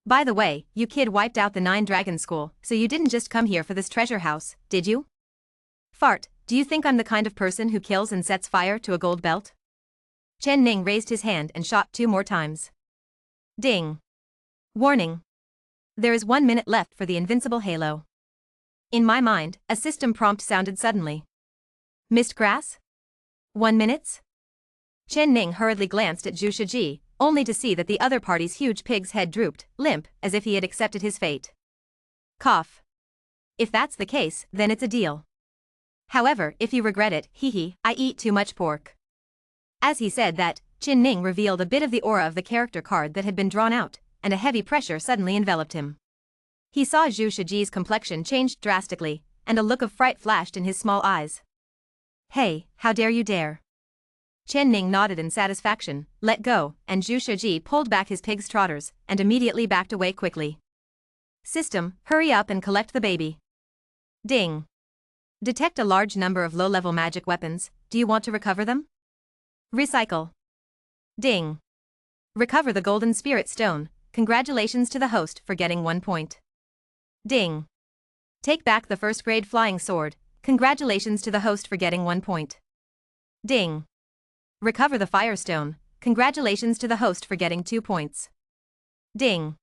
By the way, you kid wiped out the 9 Dragon School, so you didn't just come here for this treasure house, did you? Fart, do you think I'm the kind of person who kills and sets fire to a gold belt? Chen Ning raised his hand and shot 2 more times. Ding. Warning. There is 1 minute left for the invincible halo. In my mind, a system prompt sounded suddenly. Missed grass? 1 minute? Chen Ning hurriedly glanced at Zhu Shiji, only to see that the other party's huge pig's head drooped, limp, as if he had accepted his fate. Cough. If that's the case, then it's a deal. However, if you regret it, hee, I eat too much pork. As he said that, Chen Ning revealed a bit of the aura of the character card that had been drawn out, and a heavy pressure suddenly enveloped him. He saw Zhu Shiji's complexion changed drastically, and a look of fright flashed in his small eyes. Hey, how dare you dare? Chen Ning nodded in satisfaction, let go, and Zhu Shiji pulled back his pig's trotters, and immediately backed away quickly. System, hurry up and collect the baby. Ding. Detect a large number of low-level magic weapons, do you want to recover them? Recycle. Ding. Recover the golden spirit stone, congratulations to the host for getting 1 point. Ding. Take back the first grade flying sword, congratulations to the host for getting 1 point. Ding. Recover the firestone, congratulations to the host for getting 2 points. Ding.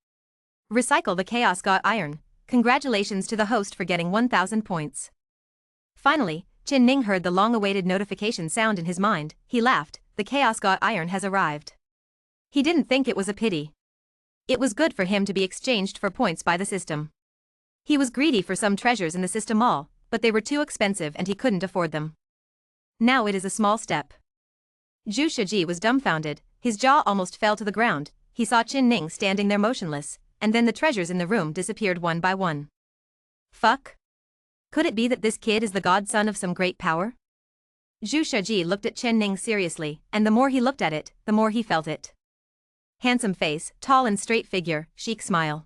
Recycle the chaos god iron, congratulations to the host for getting 1000 points. Finally, Chen Ning heard the long-awaited notification sound in his mind. He laughed, the chaos god iron has arrived. He didn't think it was a pity. It was good for him to be exchanged for points by the system. He was greedy for some treasures in the system mall, but they were too expensive and he couldn't afford them. Now it is a small step. Zhu Shiji was dumbfounded, his jaw almost fell to the ground, he saw Chen Ning standing there motionless, and then the treasures in the room disappeared one by one. Fuck? Could it be that this kid is the godson of some great power? Zhu Shiji looked at Chen Ning seriously, and the more he looked at it, the more he felt it. Handsome face, tall and straight figure, chic smile.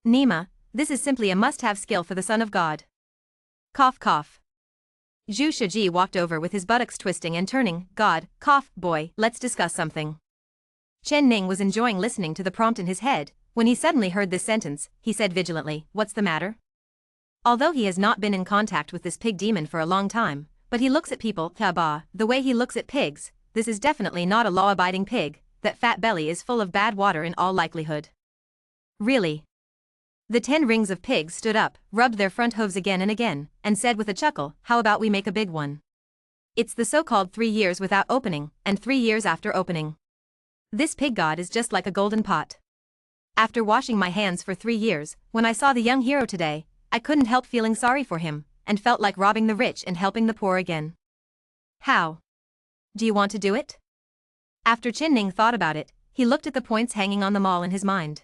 Nima, this is simply a must-have skill for the son of God. Cough cough. Zhu Shiji walked over with his buttocks twisting and turning. God, cough, boy, let's discuss something. Chen Ning was enjoying listening to the prompt in his head. When he suddenly heard this sentence, he said vigilantly, what's the matter? Although he has not been in contact with this pig demon for a long time, but he looks at people, the way he looks at pigs, this is definitely not a law-abiding pig, that fat belly is full of bad water in all likelihood. Really? The 10 rings of pigs stood up, rubbed their front hooves again and again, and said with a chuckle, how about we make a big one? It's the so-called 3 years without opening, and 3 years after opening. This pig god is just like a golden pot. After washing my hands for 3 years, when I saw the young hero today, I couldn't help feeling sorry for him, and felt like robbing the rich and helping the poor again. How? Do you want to do it? After Chen Ning thought about it, he looked at the points hanging on the mall in his mind.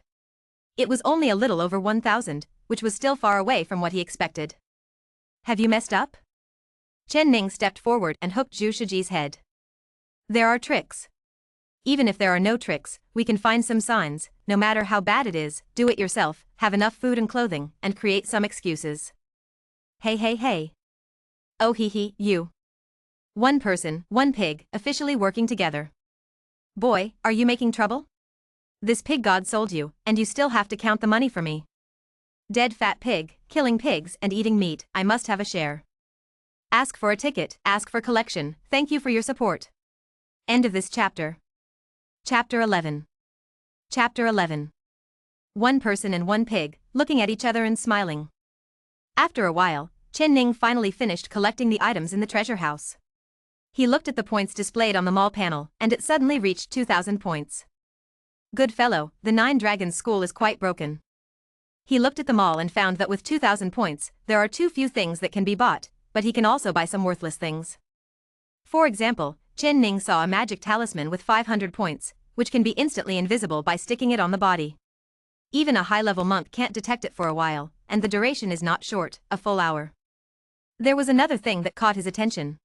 It was only a little over 1,000, which was still far away from what he expected. Have you messed up? Chen Ning stepped forward and hooked Zhu Shiji's head. There are tricks. Even if there are no tricks, we can find some signs, no matter how bad it is, do it yourself, have enough food and clothing, and create some excuses. Hey hey hey. Oh hee, you. One person, one pig, officially working together. Boy, are you making trouble? This pig god sold you, and you still have to count the money for me. Dead fat pig, killing pigs and eating meat, I must have a share. Ask for a ticket, ask for collection, thank you for your support. End of this chapter. Chapter 11. Chapter 11. One person and one pig, looking at each other and smiling. After a while, Chen Ning finally finished collecting the items in the treasure house. He looked at the points displayed on the mall panel, and it suddenly reached 2,000 points. Good fellow, the 9 Dragons School is quite broken. He looked at them all and found that with 2,000 points, there are too few things that can be bought, but he can also buy some worthless things. For example, Chen Ning saw a magic talisman with 500 points, which can be instantly invisible by sticking it on the body. Even a high-level monk can't detect it for a while, and the duration is not short, a full hour. There was another thing that caught his attention.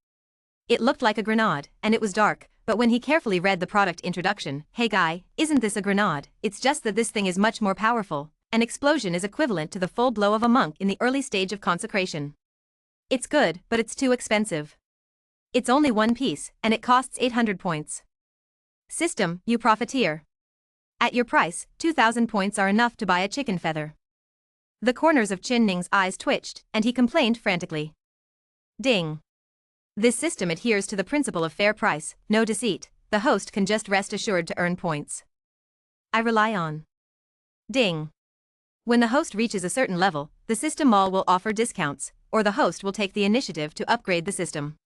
It looked like a grenade, and it was dark, but when he carefully read the product introduction, hey guy, isn't this a grenade? It's just that this thing is much more powerful. An explosion is equivalent to the full blow of a monk in the early stage of consecration. It's good, but it's too expensive. It's only one piece, and it costs 800 points. System, you profiteer. At your price, 2,000 points are enough to buy a chicken feather. The corners of Chen Ning's eyes twitched, and he complained frantically. Ding. This system adheres to the principle of fair price, no deceit. The host can just rest assured to earn points. I rely on. Ding. When the host reaches a certain level, the system mall will offer discounts, or the host will take the initiative to upgrade the system.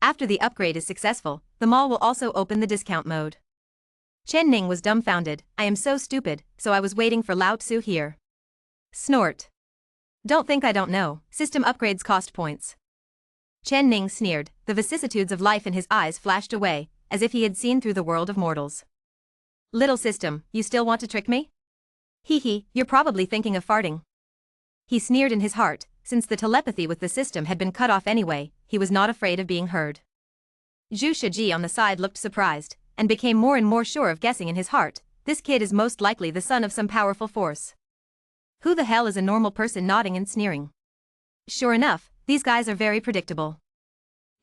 After the upgrade is successful, the mall will also open the discount mode. Chen Ning was dumbfounded. I am so stupid, so I was waiting for Lao Tzu here. Snort. Don't think I don't know, system upgrades cost points. Chen Ning sneered, the vicissitudes of life in his eyes flashed away, as if he had seen through the world of mortals. Little system, you still want to trick me? Hee, you're probably thinking of farting. He sneered in his heart, since the telepathy with the system had been cut off anyway, he was not afraid of being heard. Zhu Shiji on the side looked surprised, and became more and more sure of guessing in his heart, this kid is most likely the son of some powerful force. Who the hell is a normal person nodding and sneering? Sure enough, these guys are very predictable.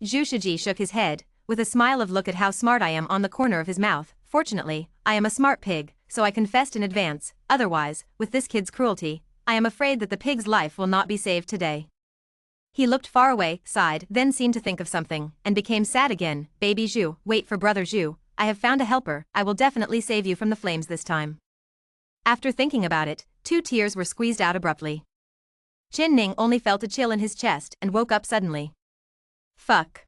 Zhu Shiji shook his head, with a smile of look at how smart I am on the corner of his mouth. Fortunately, I am a smart pig, so I confessed in advance, otherwise, with this kid's cruelty, I am afraid that the pig's life will not be saved today. He looked far away, sighed, then seemed to think of something, and became sad again. Baby Zhu, wait for brother Zhu, I have found a helper, I will definitely save you from the flames this time. After thinking about it, 2 tears were squeezed out abruptly. Chen Ning only felt a chill in his chest and woke up suddenly. Fuck.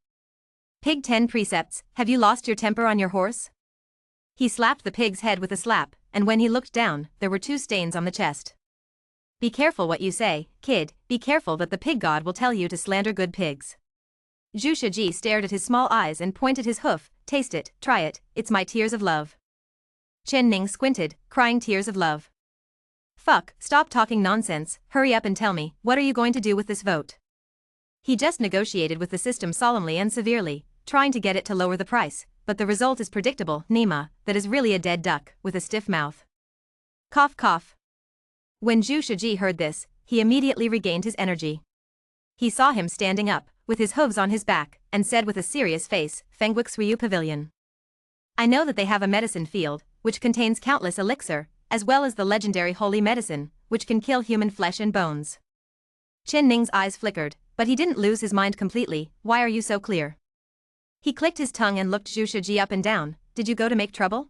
Pig 10 precepts, have you lost your temper on your horse? He slapped the pig's head with a slap, and when he looked down, there were 2 stains on the chest. Be careful what you say, kid, be careful that the pig god will tell you to slander good pigs. Zhu Shiji stared at his small eyes and pointed his hoof, taste it, try it, it's my tears of love. Chen Ning squinted, crying tears of love. Fuck, stop talking nonsense, hurry up and tell me, what are you going to do with this vote? He just negotiated with the system solemnly and severely, trying to get it to lower the price, but the result is predictable, Nima, that is really a dead duck, with a stiff mouth. Cough cough. When Zhu Shiji heard this, he immediately regained his energy. He saw him standing up, with his hooves on his back, and said with a serious face, Fengwix Ryu Pavilion. I know that they have a medicine field, which contains countless elixir, as well as the legendary holy medicine, which can kill human flesh and bones. Chen Ning's eyes flickered, but he didn't lose his mind completely. Why are you so clear? He clicked his tongue and looked Zhu Shiji up and down. Did you go to make trouble?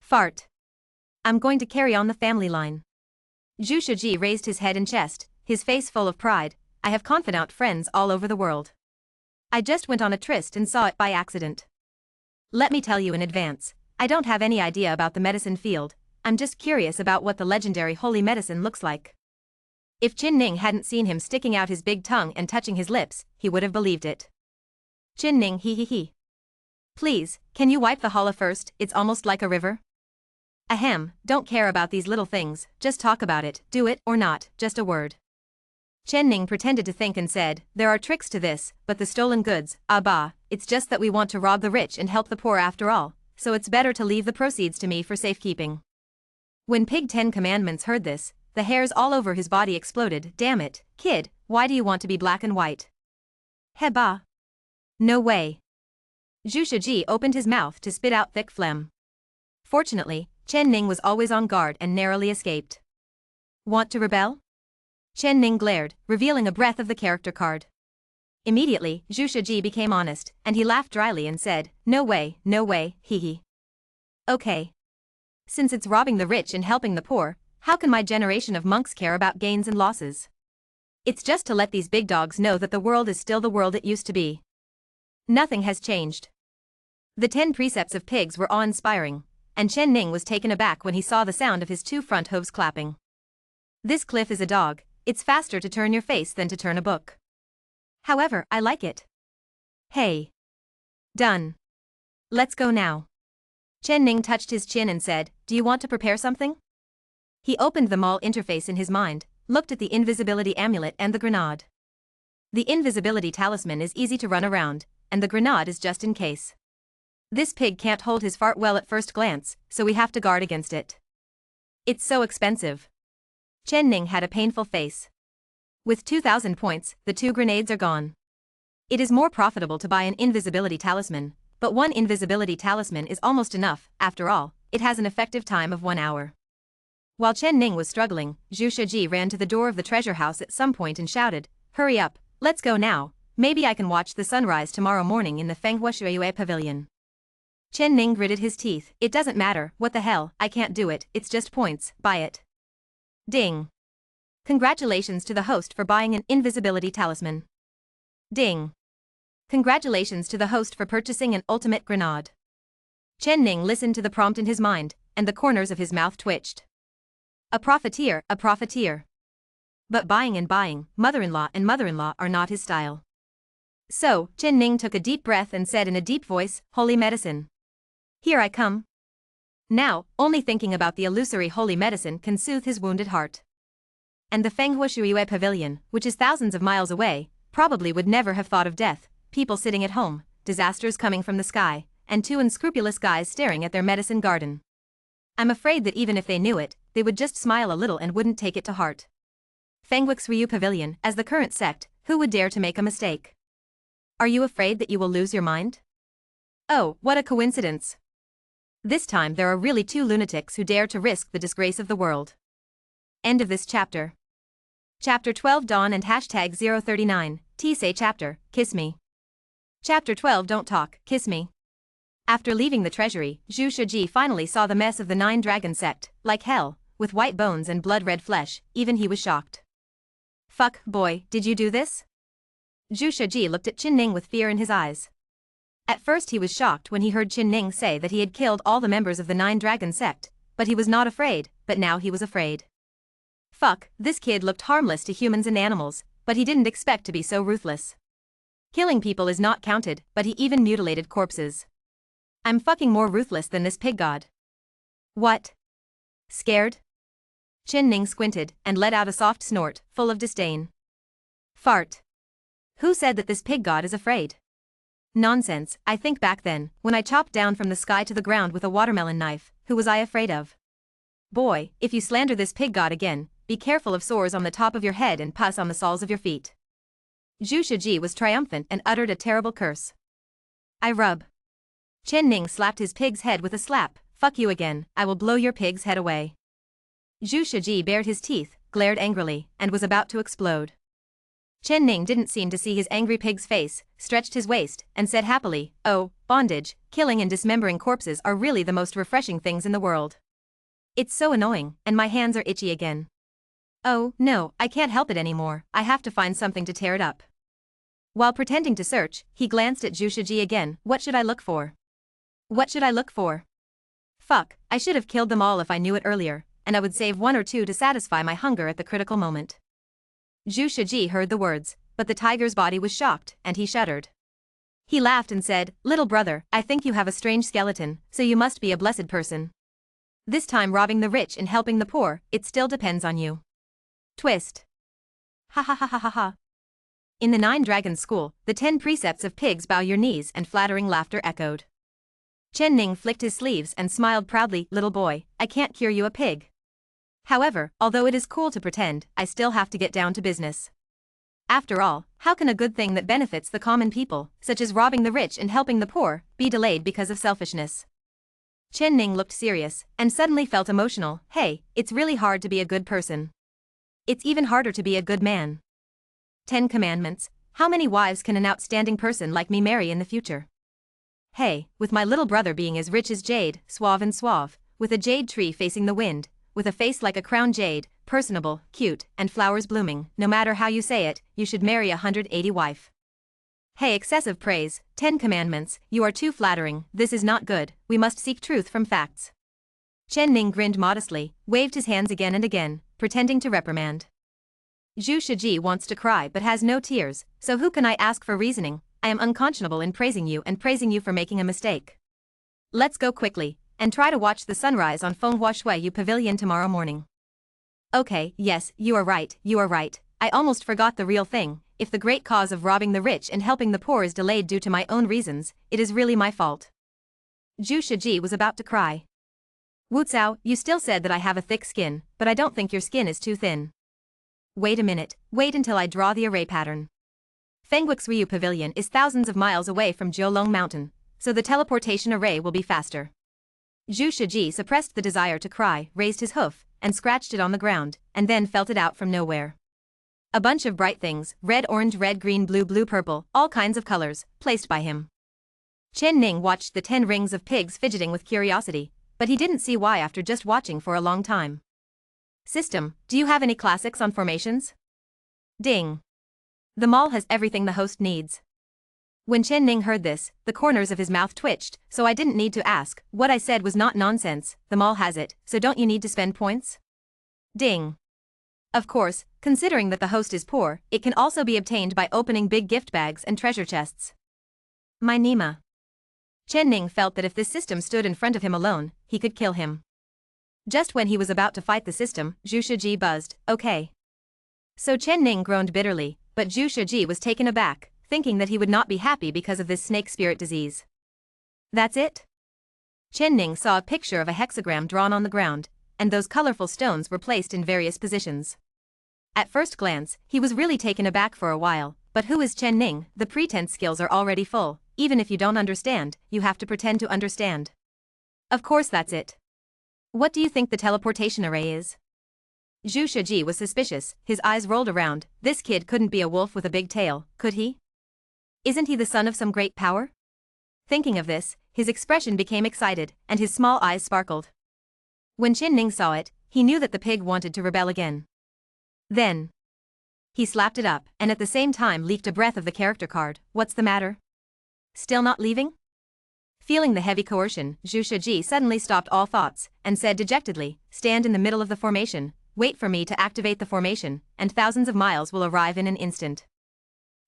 Fart. I'm going to carry on the family line. Zhu Shiji raised his head and chest, his face full of pride. I have confidant friends all over the world. I just went on a tryst and saw it by accident. Let me tell you in advance, I don't have any idea about the medicine field, I'm just curious about what the legendary holy medicine looks like. If Qin Ning hadn't seen him sticking out his big tongue and touching his lips, he would have believed it. Qin Ning he. Please, can you wipe the hala first, it's almost like a river? Ahem, don't care about these little things, just talk about it, do it or not, just a word. Chen Ning pretended to think and said, there are tricks to this, but the stolen goods, bah, it's just that we want to rob the rich and help the poor after all, so it's better to leave the proceeds to me for safekeeping. When Pig 10 Commandments heard this, the hairs all over his body exploded. Damn it, kid, why do you want to be black and white? Heba. No way. Zhu Shiji opened his mouth to spit out thick phlegm. Fortunately, Chen Ning was always on guard and narrowly escaped. Want to rebel? Chen Ning glared, revealing a breadth of the character card. Immediately, Zhu Shiji became honest, and he laughed dryly and said, no way, hee. Okay. Since it's robbing the rich and helping the poor, how can my generation of monks care about gains and losses? It's just to let these big dogs know that the world is still the world it used to be. Nothing has changed. The 10 precepts of pigs were awe-inspiring, and Chen Ning was taken aback when he saw the sound of his 2 front hooves clapping. This cliff is a dog. It's faster to turn your face than to turn a book. However, I like it. Hey. Done. Let's go now. Chen Ning touched his chin and said, do you want to prepare something? He opened the mall interface in his mind, looked at the invisibility amulet and the grenade. The invisibility talisman is easy to run around, and the grenade is just in case. This pig can't hold his fart well at first glance, so we have to guard against it. It's so expensive. Chen Ning had a painful face. With 2,000 points, the 2 grenades are gone. It is more profitable to buy an invisibility talisman, but 1 invisibility talisman is almost enough. After all, it has an effective time of 1 hour. While Chen Ning was struggling, Zhu Shiji ran to the door of the treasure house at some point and shouted, hurry up, let's go now, maybe I can watch the sunrise tomorrow morning in the Fenghua Shuiyue Pavilion. Chen Ning gritted his teeth, it doesn't matter, what the hell, I can't do it, it's just points, buy it. Ding. Congratulations to the host for buying an invisibility talisman. Ding. Congratulations to the host for purchasing an ultimate grenade. Chen Ning listened to the prompt in his mind, and the corners of his mouth twitched. A profiteer. But buying and buying, mother-in-law and mother-in-law are not his style. So, Chen Ning took a deep breath and said in a deep voice, holy medicine. Here I come. Now, only thinking about the illusory holy medicine can soothe his wounded heart. And the Fenghua Shuiyue Pavilion, which is thousands of miles away, probably would never have thought of death, people sitting at home, disasters coming from the sky, and 2 unscrupulous guys staring at their medicine garden. I'm afraid that even if they knew it, they would just smile a little and wouldn't take it to heart. Fengwix Ryu Pavilion, as the current sect, who would dare to make a mistake? Are you afraid that you will lose your mind? Oh, what a coincidence. This time there are really 2 lunatics who dare to risk the disgrace of the world. End of this chapter. Chapter 12 Dawn and hashtag 039, T say chapter, kiss me. Chapter 12 Don't talk, kiss me. After leaving the treasury, Zhu Shiji finally saw the mess of the 9 dragon sect, like hell, with white bones and blood-red flesh, even he was shocked. Fuck, boy, did you do this? Zhu Shiji looked at Qin Ning with fear in his eyes. At first he was shocked when he heard Qin Ning say that he had killed all the members of the 9 dragon sect, but he was not afraid, but now he was afraid. Fuck, this kid looked harmless to humans and animals, but he didn't expect to be so ruthless. Killing people is not counted, but he even mutilated corpses. I'm fucking more ruthless than this pig god. What? Scared? Qin Ning squinted and let out a soft snort, full of disdain. Fart. Who said that this pig god is afraid? Nonsense, I think back then, when I chopped down from the sky to the ground with a watermelon knife, who was I afraid of? Boy, if you slander this pig god again, be careful of sores on the top of your head and pus on the soles of your feet. Zhu Shiji was triumphant and uttered a terrible curse. I rub. Chen Ning slapped his pig's head with a slap. Fuck you again, I will blow your pig's head away. Zhu Shiji bared his teeth, glared angrily, and was about to explode. Chen Ning didn't seem to see his angry pig's face, stretched his waist, and said happily, oh, bondage, killing and dismembering corpses are really the most refreshing things in the world. It's so annoying, and my hands are itchy again. Oh, no, I can't help it anymore, I have to find something to tear it up. While pretending to search, he glanced at Zhu Shiji again. What should I look for? What should I look for? Fuck, I should have killed them all if I knew it earlier, and I would save one or two to satisfy my hunger at the critical moment. Zhu Shiji heard the words, but the tiger's body was shocked, and he shuddered. He laughed and said, little brother, I think you have a strange skeleton, so you must be a blessed person. This time robbing the rich and helping the poor, it still depends on you. Twist. Ha ha ha ha ha ha. In the 9 Dragons School, the 10 precepts of pigs bow your knees and flattering laughter echoed. Chen Ning flicked his sleeves and smiled proudly, little boy, I can't cure you a pig. However, although it is cool to pretend, I still have to get down to business. After all, how can a good thing that benefits the common people, such as robbing the rich and helping the poor, be delayed because of selfishness? Chen Ning looked serious, and suddenly felt emotional. Hey, it's really hard to be a good person. It's even harder to be a good man. 10 Commandments, how many wives can an outstanding person like me marry in the future? Hey, with my little brother being as rich as jade, suave and suave, with a jade tree facing the wind, with a face like a crown jade, personable, cute, and flowers blooming, no matter how you say it, you should marry 180 wife. Hey, excessive praise, 10 Commandments, you are too flattering, this is not good, we must seek truth from facts. Chen Ning grinned modestly, waved his hands again and again, pretending to reprimand. Zhu Shiji wants to cry but has no tears, so who can I ask for reasoning? I am unconscionable in praising you and praising you for making a mistake. Let's go quickly, and try to watch the sunrise on Fenghua Shuiyu Pavilion tomorrow morning. Okay, yes, you are right, I almost forgot the real thing, if the great cause of robbing the rich and helping the poor is delayed due to my own reasons, it is really my fault. Zhu Shiji was about to cry. Wu Cao, you still said that I have a thick skin, but I don't think your skin is too thin. Wait a minute, wait until I draw the array pattern. Fenghua Shuiyu Pavilion is thousands of miles away from Jiulong Mountain, so the teleportation array will be faster. Zhu Shiji suppressed the desire to cry, raised his hoof, and scratched it on the ground, and then felt it out from nowhere. A bunch of bright things, red, orange, red, green, blue, blue, purple, all kinds of colors, placed by him. Chen Ning watched the 10 rings of pigs fidgeting with curiosity, but he didn't see why after just watching for a long time. System, do you have any classics on formations? Ding. The mall has everything the host needs. When Chen Ning heard this, the corners of his mouth twitched, so I didn't need to ask, what I said was not nonsense, the mall has it, so don't you need to spend points? Ding. Of course, considering that the host is poor, it can also be obtained by opening big gift bags and treasure chests. My Nima. Chen Ning felt that if this system stood in front of him alone, he could kill him. Just when he was about to fight the system, Zhu Shiji buzzed, okay. So Chen Ning groaned bitterly, but Zhu Shiji was taken aback, thinking that he would not be happy because of this snake spirit disease. That's it? Chen Ning saw a picture of a hexagram drawn on the ground, and those colorful stones were placed in various positions. At first glance, he was really taken aback for a while, but who is Chen Ning? The pretense skills are already full, even if you don't understand, you have to pretend to understand. Of course that's it. What do you think the teleportation array is? Zhu Shiji was suspicious, his eyes rolled around, this kid couldn't be a wolf with a big tail, could he? Isn't he the son of some great power? Thinking of this, his expression became excited, and his small eyes sparkled. When Chen Ning saw it, he knew that the pig wanted to rebel again. Then he slapped it up, and at the same time leaked a breath of the character card. What's the matter? Still not leaving? Feeling the heavy coercion, Zhu Shiji suddenly stopped all thoughts, and said dejectedly, stand in the middle of the formation, wait for me to activate the formation, and thousands of miles will arrive in an instant.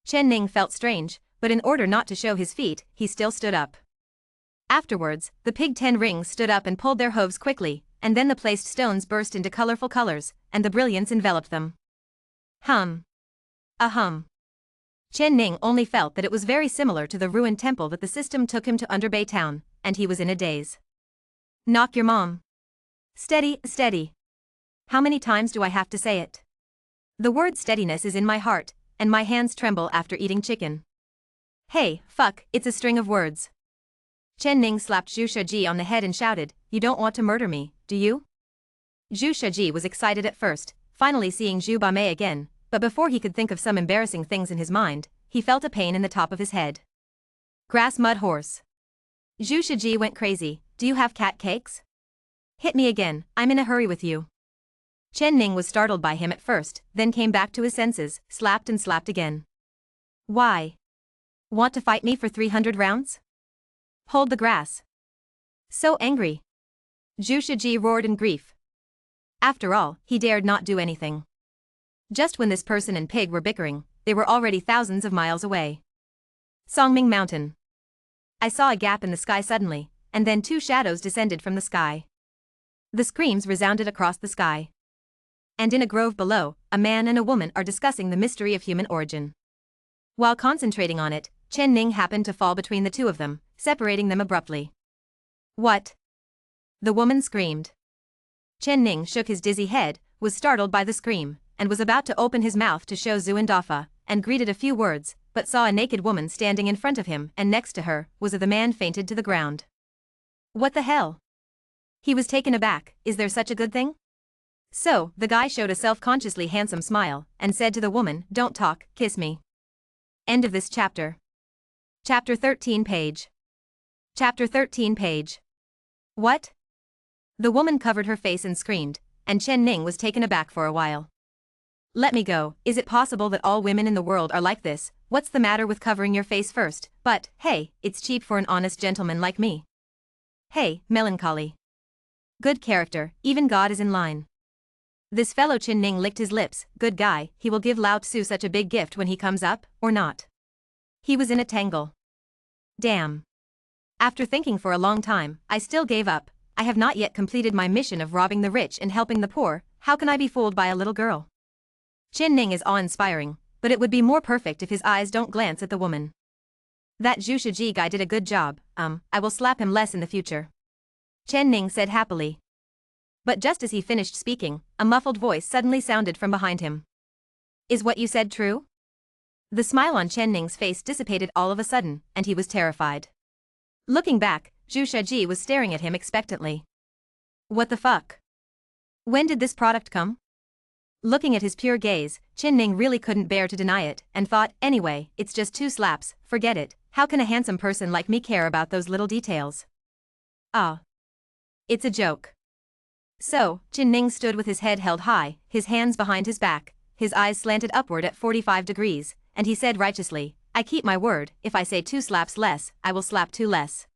Chen Ning felt strange, but in order not to show his feet, he still stood up. Afterwards, the pig 10 rings stood up and pulled their hooves quickly, and then the placed stones burst into colorful colors, and the brilliance enveloped them. Hum. Ahum. Chen Ning only felt that it was very similar to the ruined temple that the system took him to Underbay Town, and he was in a daze. Knock your mom. Steady, steady. How many times do I have to say it? The word steadiness is in my heart, and my hands tremble after eating chicken. Hey, fuck, it's a string of words. Chen Ning slapped Zhu Shaji on the head and shouted, "You don't want to murder me, do you?" Zhu Shaji was excited at first, finally seeing Zhu Bamei again, but before he could think of some embarrassing things in his mind, he felt a pain in the top of his head. Grass mud horse. Zhu Shaji went crazy. Do you have cat cakes? Hit me again, I'm in a hurry with you. Chen Ning was startled by him at first, then came back to his senses, slapped and slapped again. Why? Want to fight me for 300 rounds? Hold the grass. So angry. Zhu Shaji roared in grief. After all, he dared not do anything. Just when this person and pig were bickering, they were already thousands of miles away. Songming Mountain. I saw a gap in the sky suddenly, and then two shadows descended from the sky. The screams resounded across the sky. And in a grove below, a man and a woman are discussing the mystery of human origin. While concentrating on it, Chen Ning happened to fall between the two of them, separating them abruptly. What? The woman screamed. Chen Ning shook his dizzy head, was startled by the scream, and was about to open his mouth to show Zhu and Dafa, and greeted a few words, but saw a naked woman standing in front of him, and next to her was the man fainted to the ground. What the hell? He was taken aback. Is there such a good thing? So, the guy showed a self-consciously handsome smile, and said to the woman, "Don't talk, kiss me." End of this chapter. Chapter 13 page. Chapter 13 page. What? The woman covered her face and screamed, and Chen Ning was taken aback for a while. Let me go, is it possible that all women in the world are like this? What's the matter with covering your face first? But, hey, it's cheap for an honest gentleman like me. Hey, melancholy. Good character, even God is in line. This fellow Chen Ning licked his lips. Good guy, he will give Lao Tzu such a big gift when he comes up, or not. He was in a tangle. Damn. After thinking for a long time, I still gave up. I have not yet completed my mission of robbing the rich and helping the poor. How can I be fooled by a little girl? Chen Ning is awe-inspiring, but it would be more perfect if his eyes don't glance at the woman. That Zhu Shaji guy did a good job. I will slap him less in the future. Chen Ning said happily. But just as he finished speaking, a muffled voice suddenly sounded from behind him. Is what you said true? The smile on Chen Ning's face dissipated all of a sudden, and he was terrified. Looking back, Zhu Shaji was staring at him expectantly. What the fuck? When did this product come? Looking at his pure gaze, Chen Ning really couldn't bear to deny it, and thought, anyway, it's just 2 slaps, forget it, how can a handsome person like me care about those little details? Ah. It's a joke. So, Chen Ning stood with his head held high, his hands behind his back, his eyes slanted upward at 45 degrees, and he said righteously, I keep my word, if I say 2 slaps less, I will slap 2 less.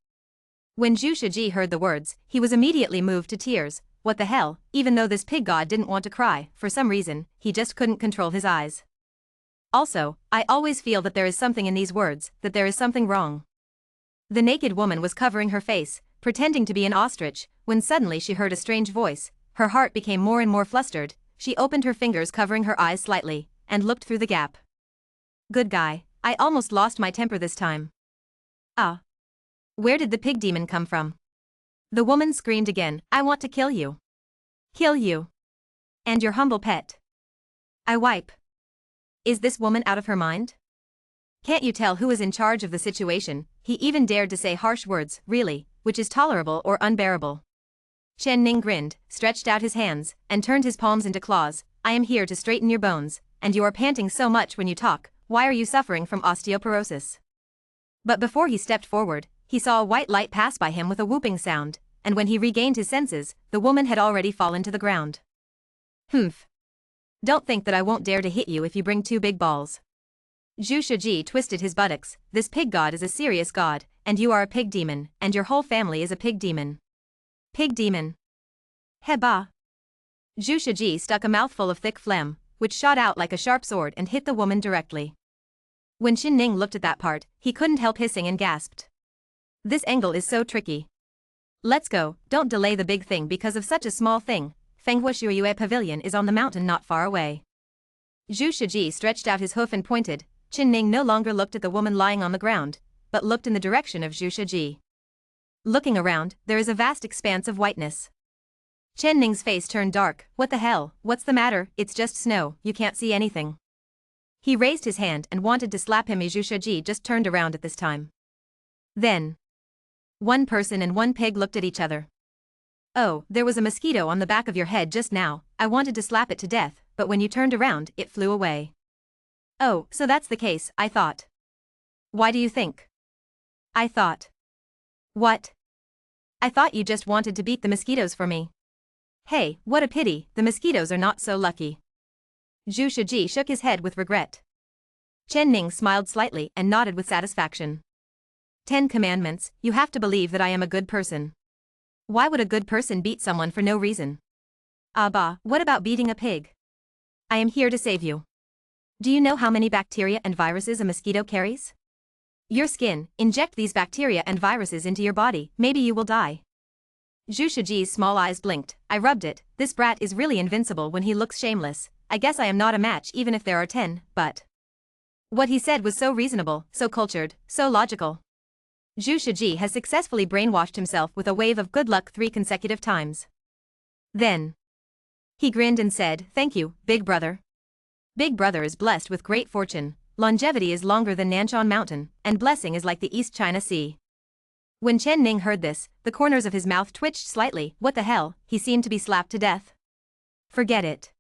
When Zhu Shaji heard the words, he was immediately moved to tears. What the hell, even though this pig god didn't want to cry, for some reason, he just couldn't control his eyes. Also, I always feel that there is something in these words, that there is something wrong. The naked woman was covering her face, pretending to be an ostrich, when suddenly she heard a strange voice. Her heart became more and more flustered. She opened her fingers covering her eyes slightly, and looked through the gap. Good guy, I almost lost my temper this time. Ah. Where did the pig demon come from? The woman screamed again, I want to kill you. Kill you. And your humble pet. I wipe. Is this woman out of her mind? Can't you tell who is in charge of the situation? He even dared to say harsh words, really, which is tolerable or unbearable. Chen Ning grinned, stretched out his hands, and turned his palms into claws. I am here to straighten your bones, and you are panting so much when you talk. Why are you suffering from osteoporosis? But before he stepped forward, he saw a white light pass by him with a whooping sound, and when he regained his senses, the woman had already fallen to the ground. Humph. Don't think that I won't dare to hit you if you bring 2 big balls. Zhu Shaji twisted his buttocks. This pig god is a serious god, and you are a pig demon, and your whole family is a pig demon. Pig demon. Heba. Zhu Shaji stuck a mouthful of thick phlegm, which shot out like a sharp sword and hit the woman directly. When Chen Ning looked at that part, he couldn't help hissing and gasped. This angle is so tricky. Let's go, don't delay the big thing because of such a small thing. Fenghua Shuiyue Pavilion is on the mountain not far away. Zhu Shaji stretched out his hoof and pointed. Chen Ning no longer looked at the woman lying on the ground, but looked in the direction of Zhu Shaji. Looking around, there is a vast expanse of whiteness. Chen Ning's face turned dark. What the hell, what's the matter? It's just snow, you can't see anything. He raised his hand and wanted to slap him. Zhu Shiji just turned around at this time. Then, one person and one pig looked at each other. Oh, there was a mosquito on the back of your head just now. I wanted to slap it to death, but when you turned around, it flew away. Oh, so that's the case, I thought. Why do you think? I thought. What? I thought you just wanted to beat the mosquitoes for me. Hey, what a pity, the mosquitoes are not so lucky. Zhu Shiji shook his head with regret. Chen Ning smiled slightly and nodded with satisfaction. 10 commandments, you have to believe that I am a good person. Why would a good person beat someone for no reason? Bah, what about beating a pig? I am here to save you. Do you know how many bacteria and viruses a mosquito carries? Your skin, inject these bacteria and viruses into your body, maybe you will die. Zhu Shiji's small eyes blinked. I rubbed it, this brat is really invincible when he looks shameless. I guess I am not a match even if there are 10, but... What he said was so reasonable, so cultured, so logical. Zhu Shiji has successfully brainwashed himself with a wave of good luck 3 consecutive times. Then, he grinned and said, thank you, big brother. Big brother is blessed with great fortune, longevity is longer than Nanshan Mountain, and blessing is like the East China Sea. When Chen Ning heard this, the corners of his mouth twitched slightly. What the hell, he seemed to be slapped to death. Forget it.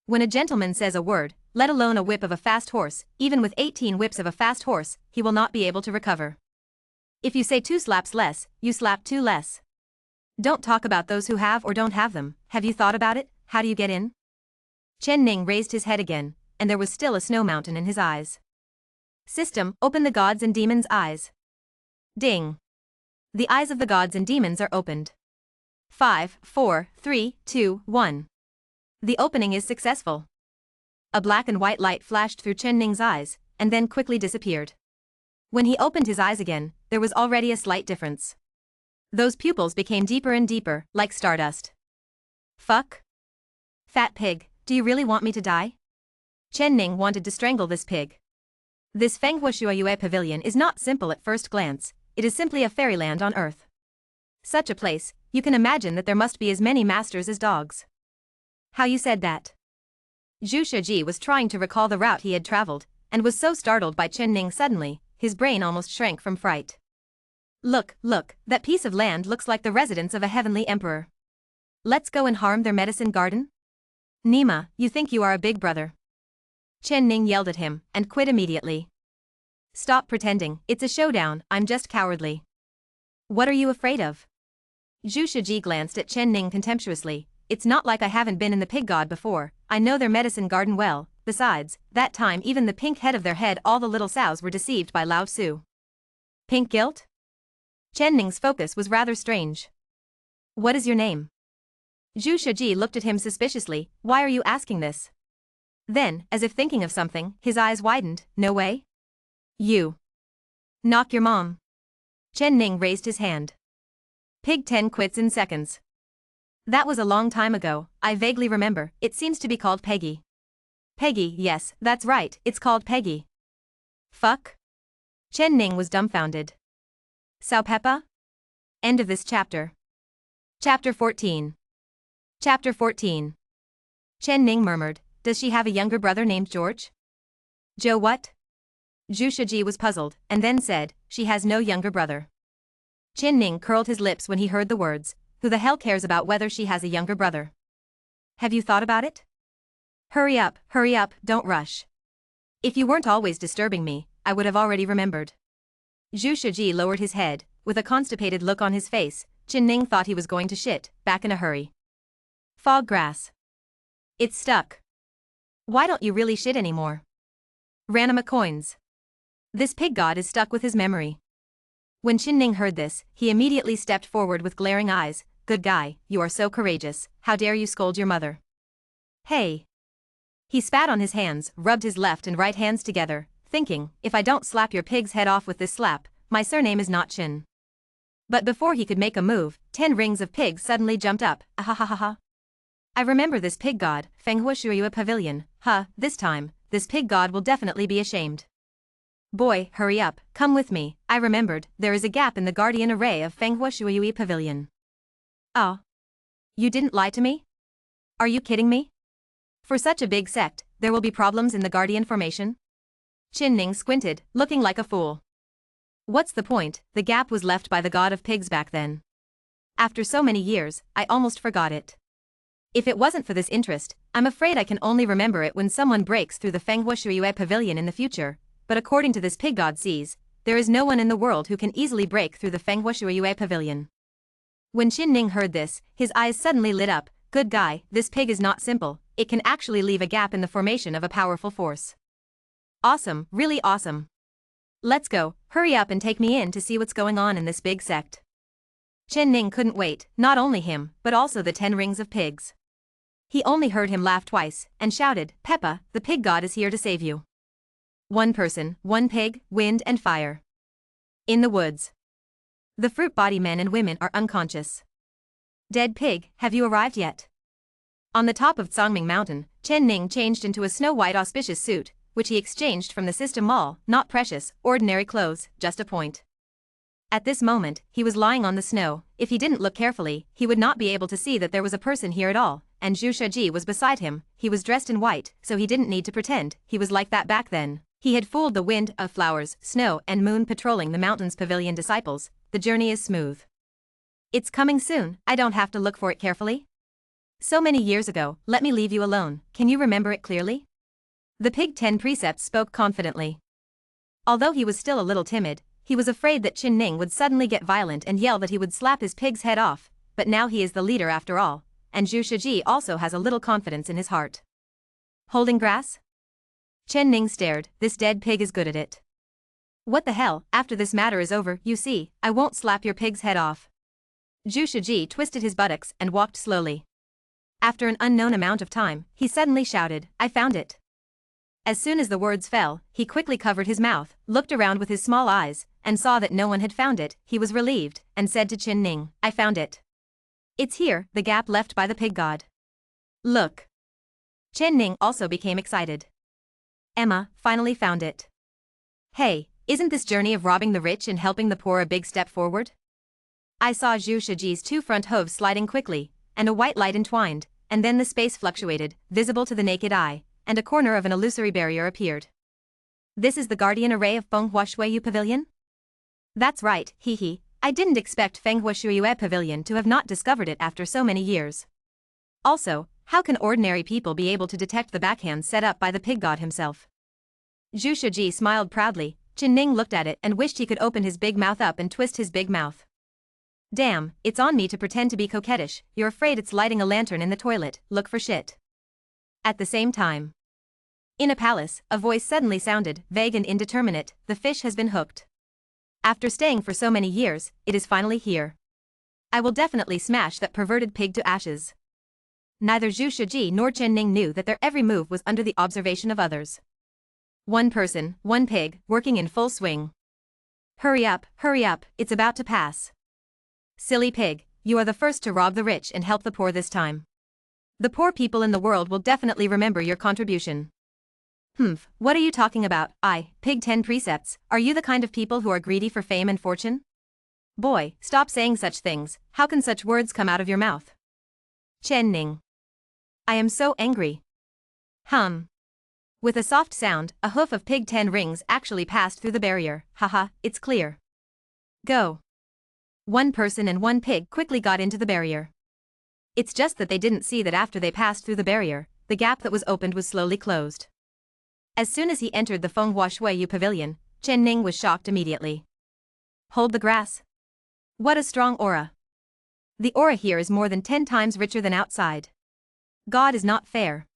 When a gentleman says a word, let alone a whip of a fast horse, even with 18 whips of a fast horse, he will not be able to recover. If you say 2 slaps less, you slap 2 less. Don't talk about those who have or don't have them. Have you thought about it? How do you get in? Chen Ning raised his head again, and there was still a snow mountain in his eyes. System, open the gods and demons' eyes. Ding. The eyes of the gods and demons are opened. 5, 4, 3, 2, 1. The opening is successful. A black and white light flashed through Chen Ning's eyes, and then quickly disappeared. When he opened his eyes again, there was already a slight difference. Those pupils became deeper and deeper, like stardust. Fuck. Fat pig, do you really want me to die? Chen Ning wanted to strangle this pig. This Fenghua Shuayue pavilion is not simple at first glance, it is simply a fairyland on earth. Such a place, you can imagine that there must be as many masters as dogs. How you said that? Zhu Shiji was trying to recall the route he had traveled, and was so startled by Chen Ning suddenly, his brain almost shrank from fright. Look, that piece of land looks like the residence of a heavenly emperor. Let's go and harm their medicine garden? Nima, you think you are a big brother. Chen Ning yelled at him, and quit immediately. Stop pretending, it's a showdown, I'm just cowardly. What are you afraid of? Zhu Shiji glanced at Chen Ning contemptuously. It's not like I haven't been in the pig god before, I know their medicine garden well, besides, that time even the pink head of their head all the little sows were deceived by Lao Tzu. Pink guilt? Chen Ning's focus was rather strange. What is your name? Zhu Shiji looked at him suspiciously, why are you asking this? Then, as if thinking of something, his eyes widened, no way? You. Knock your mom. Chen Ning raised his hand. Pig 10 quits in seconds. That was a long time ago, I vaguely remember, it seems to be called Peggy. Peggy, yes, that's right, it's called Peggy. Fuck? Chen Ning was dumbfounded. Sao Peppa? End of this chapter. Chapter 14. Chapter 14. Chen Ning murmured, does she have a younger brother named George? Joe what? Zhu Shiji was puzzled, and then said, she has no younger brother. Chen Ning curled his lips when he heard the words, who the hell cares about whether she has a younger brother? Have you thought about it? Hurry up, don't rush. If you weren't always disturbing me, I would have already remembered. Zhu Shiji lowered his head, with a constipated look on his face. Chen Ning thought he was going to shit, back in a hurry. Fog grass. It's stuck. Why don't you really shit anymore? Ranima coins. This pig god is stuck with his memory. When Chen Ning heard this, he immediately stepped forward with glaring eyes. Good guy, you are so courageous, how dare you scold your mother? Hey. He spat on his hands, rubbed his left and right hands together, thinking, if I don't slap your pig's head off with this slap, my surname is not Chin. But before he could make a move, 10 rings of pigs suddenly jumped up. Ahahaha. I remember this pig god, Fenghua Shuyu Pavilion. This time, this pig god will definitely be ashamed. Boy, hurry up, come with me, I remembered, there is a gap in the guardian array of Fenghua Shuyu Pavilion. Oh. You didn't lie to me? Are you kidding me? For such a big sect, there will be problems in the Guardian formation? Qin Ning squinted, looking like a fool. What's the point? The gap was left by the god of pigs back then. After so many years, I almost forgot it. If it wasn't for this interest, I'm afraid I can only remember it when someone breaks through the Fenghua Shuyue pavilion in the future, but according to this pig god sees, there is no one in the world who can easily break through the Fenghua Shuyue pavilion. When Qin Ning heard this, his eyes suddenly lit up. Good guy, this pig is not simple, it can actually leave a gap in the formation of a powerful force. Awesome, really awesome. Let's go, hurry up and take me in to see what's going on in this big sect. Qin Ning couldn't wait, not only him, but also the 10 rings of pigs. He only heard him laugh twice, and shouted, Peppa, the pig god is here to save you. One person, one pig, wind and fire. In the woods. The fruit body men and women are unconscious. Dead pig, have you arrived yet? On the top of Tsangming Mountain, Qin Ning changed into a snow-white auspicious suit, which he exchanged from the system mall, not precious, ordinary clothes, just a point. At this moment, he was lying on the snow. If he didn't look carefully, he would not be able to see that there was a person here at all, and Zhu Shiji was beside him. He was dressed in white, so he didn't need to pretend, he was like that back then. He had fooled the wind, of flowers, snow and moon patrolling the mountain's pavilion disciples. The journey is smooth. It's coming soon, I don't have to look for it carefully. So many years ago, let me leave you alone, can you remember it clearly? The pig 10 precepts spoke confidently. Although he was still a little timid, he was afraid that Qin Ning would suddenly get violent and yell that he would slap his pig's head off, but now he is the leader after all, and Zhu Shiji also has a little confidence in his heart. Holding grass? Qin Ning stared, this dead pig is good at it. What the hell, after this matter is over, you see, I won't slap your pig's head off. Zhu Shiji twisted his buttocks and walked slowly. After an unknown amount of time, he suddenly shouted, I found it. As soon as the words fell, he quickly covered his mouth, looked around with his small eyes, and saw that no one had found it. He was relieved, and said to Qin Ning, I found it. It's here, the gap left by the pig god. Look. Qin Ning also became excited. Emma, finally found it. Hey, isn't this journey of robbing the rich and helping the poor a big step forward? I saw Zhu Shiji's 2 front hooves sliding quickly, and a white light entwined, and then the space fluctuated, visible to the naked eye, and a corner of an illusory barrier appeared. This is the guardian array of Fenghua Shuiyu Pavilion? That's right, hee. I didn't expect Fenghua Shuiyu Pavilion to have not discovered it after so many years. Also, how can ordinary people be able to detect the backhand set up by the pig god himself? Zhu Shiji smiled proudly. Qin Ning looked at it and wished he could open his big mouth up and twist his big mouth. Damn, it's on me to pretend to be coquettish, you're afraid it's lighting a lantern in the toilet, look for shit. At the same time. In a palace, a voice suddenly sounded, vague and indeterminate, the fish has been hooked. After staying for so many years, it is finally here. I will definitely smash that perverted pig to ashes. Neither Zhu Shiji nor Qin Ning knew that their every move was under the observation of others. One person, one pig, working in full swing. Hurry up, it's about to pass. Silly pig, you are the first to rob the rich and help the poor this time. The poor people in the world will definitely remember your contribution. What are you talking about? Pig 10 precepts, are you the kind of people who are greedy for fame and fortune? Boy, stop saying such things, how can such words come out of your mouth? Qin Ning. I am so angry. With a soft sound, a hoof of pig 10 rings actually passed through the barrier. Haha, it's clear. Go. One person and one pig quickly got into the barrier. It's just that they didn't see that after they passed through the barrier, the gap that was opened was slowly closed. As soon as he entered the Fenghua Shuiyu Pavilion, Qin Ning was shocked immediately. Hold the grass. What a strong aura. The aura here is more than 10 times richer than outside. God is not fair.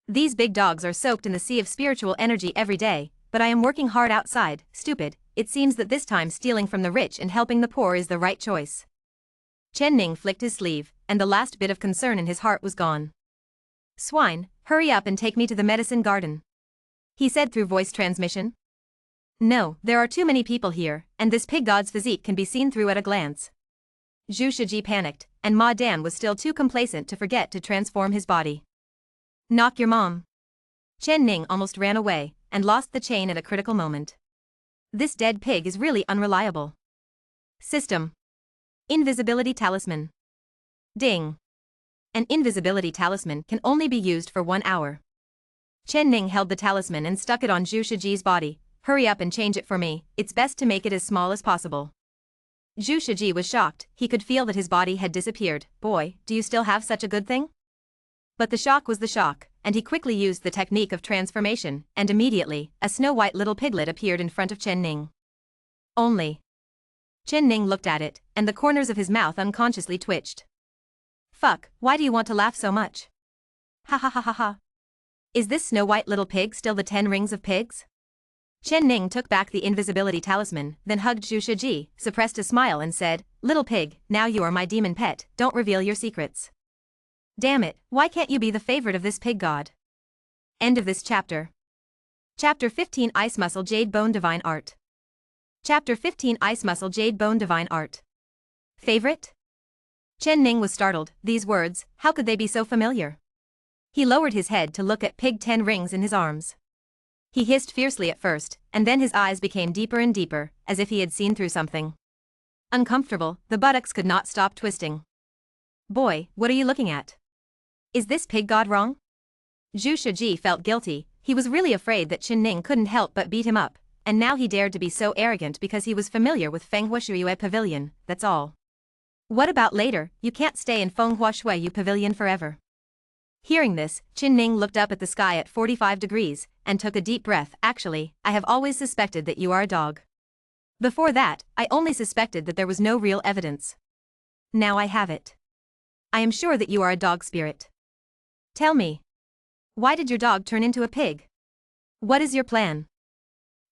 These big dogs are soaked in the sea of spiritual energy every day, but I am working hard outside, stupid, it seems that this time stealing from the rich and helping the poor is the right choice. Qin Ning flicked his sleeve, and the last bit of concern in his heart was gone. Swine, hurry up and take me to the medicine garden. He said through voice transmission. No, there are too many people here, and this pig god's physique can be seen through at a glance. Zhu Shiji panicked, and Ma Dan was still too complacent to forget to transform his body. Knock your mom. Qin Ning almost ran away, and lost the chain at a critical moment. This dead pig is really unreliable. System. Invisibility talisman. Ding. An invisibility talisman can only be used for 1 hour. Chen Ning held the talisman and stuck it on Zhu Shiji's body. Hurry up and change it for me, it's best to make it as small as possible. Zhu Shiji was shocked, he could feel that his body had disappeared. Boy, do you still have such a good thing? But the shock was the shock, and he quickly used the technique of transformation, and immediately, a snow-white little piglet appeared in front of Chen Ning. Only. Chen Ning looked at it, and the corners of his mouth unconsciously twitched. Fuck, why do you want to laugh so much? Ha ha ha ha ha. Is this snow-white little pig still the 10 rings of pigs? Chen Ning took back the invisibility talisman, then hugged Zhu Shiji, suppressed a smile and said, Little pig, now you are my demon pet, don't reveal your secrets. Damn it, why can't you be the favorite of this pig god? End of this chapter. Chapter 15 Ice Muscle Jade Bone Divine Art. Chapter 15 Ice Muscle Jade Bone Divine Art. Favorite? Chen Ning was startled, these words, how could they be so familiar? He lowered his head to look at pig 10 rings in his arms. He hissed fiercely at first, and then his eyes became deeper and deeper, as if he had seen through something. Uncomfortable, the buttocks could not stop twisting. Boy, what are you looking at? Is this pig god wrong? Zhu Shiji felt guilty, he was really afraid that Chen Ning couldn't help but beat him up, and now he dared to be so arrogant because he was familiar with Fenghua Shuiyue Pavilion, that's all. What about later, you can't stay in Fenghua Shuiyue Pavilion forever. Hearing this, Chen Ning looked up at the sky at 45 degrees, and took a deep breath. Actually, I have always suspected that you are a dog. Before that, I only suspected that there was no real evidence. Now I have it. I am sure that you are a dog spirit. Tell me. Why did your dog turn into a pig? What is your plan?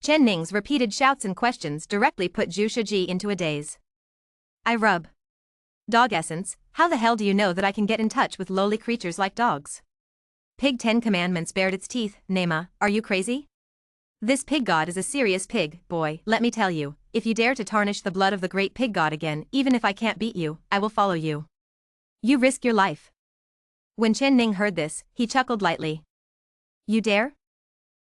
Chen Ning's repeated shouts and questions directly put Zhu Shiji into a daze. I rub dog essence, how the hell do you know that I can get in touch with lowly creatures like dogs? Pig 10 Commandments bared its teeth. Nema, are you crazy? This pig god is a serious pig, boy, let me tell you, if you dare to tarnish the blood of the great pig god again, even if I can't beat you, I will follow you. You risk your life. When Chen Ning heard this, he chuckled lightly. You dare?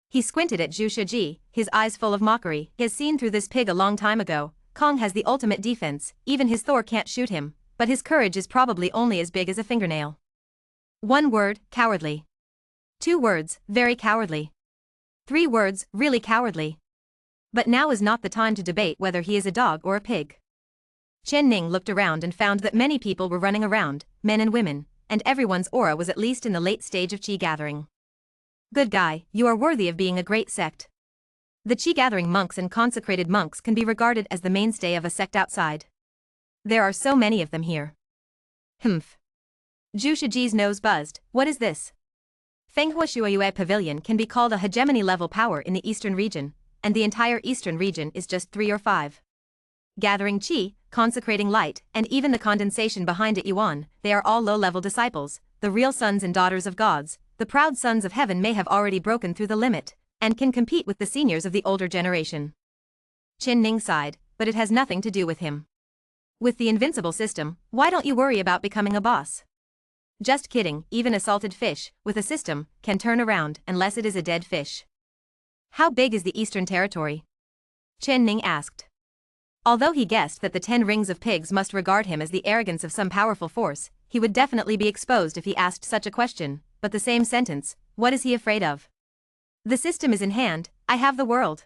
He squinted at Zhu Shiji, his eyes full of mockery. He has seen through this pig a long time ago. Kong has the ultimate defense, even his Thor can't shoot him, but his courage is probably only as big as a fingernail. 1 word, cowardly. 2 words, very cowardly. 3 words, really cowardly. But now is not the time to debate whether he is a dog or a pig. Chen Ning looked around and found that many people were running around, men and women, and everyone's aura was at least in the late stage of Qi gathering. Good guy, you are worthy of being a great sect. The Qi gathering monks and consecrated monks can be regarded as the mainstay of a sect outside. There are so many of them here. Humph. Zhu Shiji's nose buzzed, what is this? Fenghua Shuiyue Pavilion can be called a hegemony-level power in the eastern region, and the entire eastern region is just 3 or 5. Gathering Qi, consecrating light, and even the condensation behind it Yuan, they are all low-level disciples, the real sons and daughters of gods, the proud sons of heaven may have already broken through the limit, and can compete with the seniors of the older generation. Chen Ning sighed, but it has nothing to do with him. With the invincible system, why don't you worry about becoming a boss? Just kidding, even a salted fish, with a system, can turn around unless it is a dead fish. How big is the Eastern Territory? Chen Ning asked. Although he guessed that the 10 rings of pigs must regard him as the arrogance of some powerful force, he would definitely be exposed if he asked such a question, but the same sentence, what is he afraid of? The system is in hand, I have the world.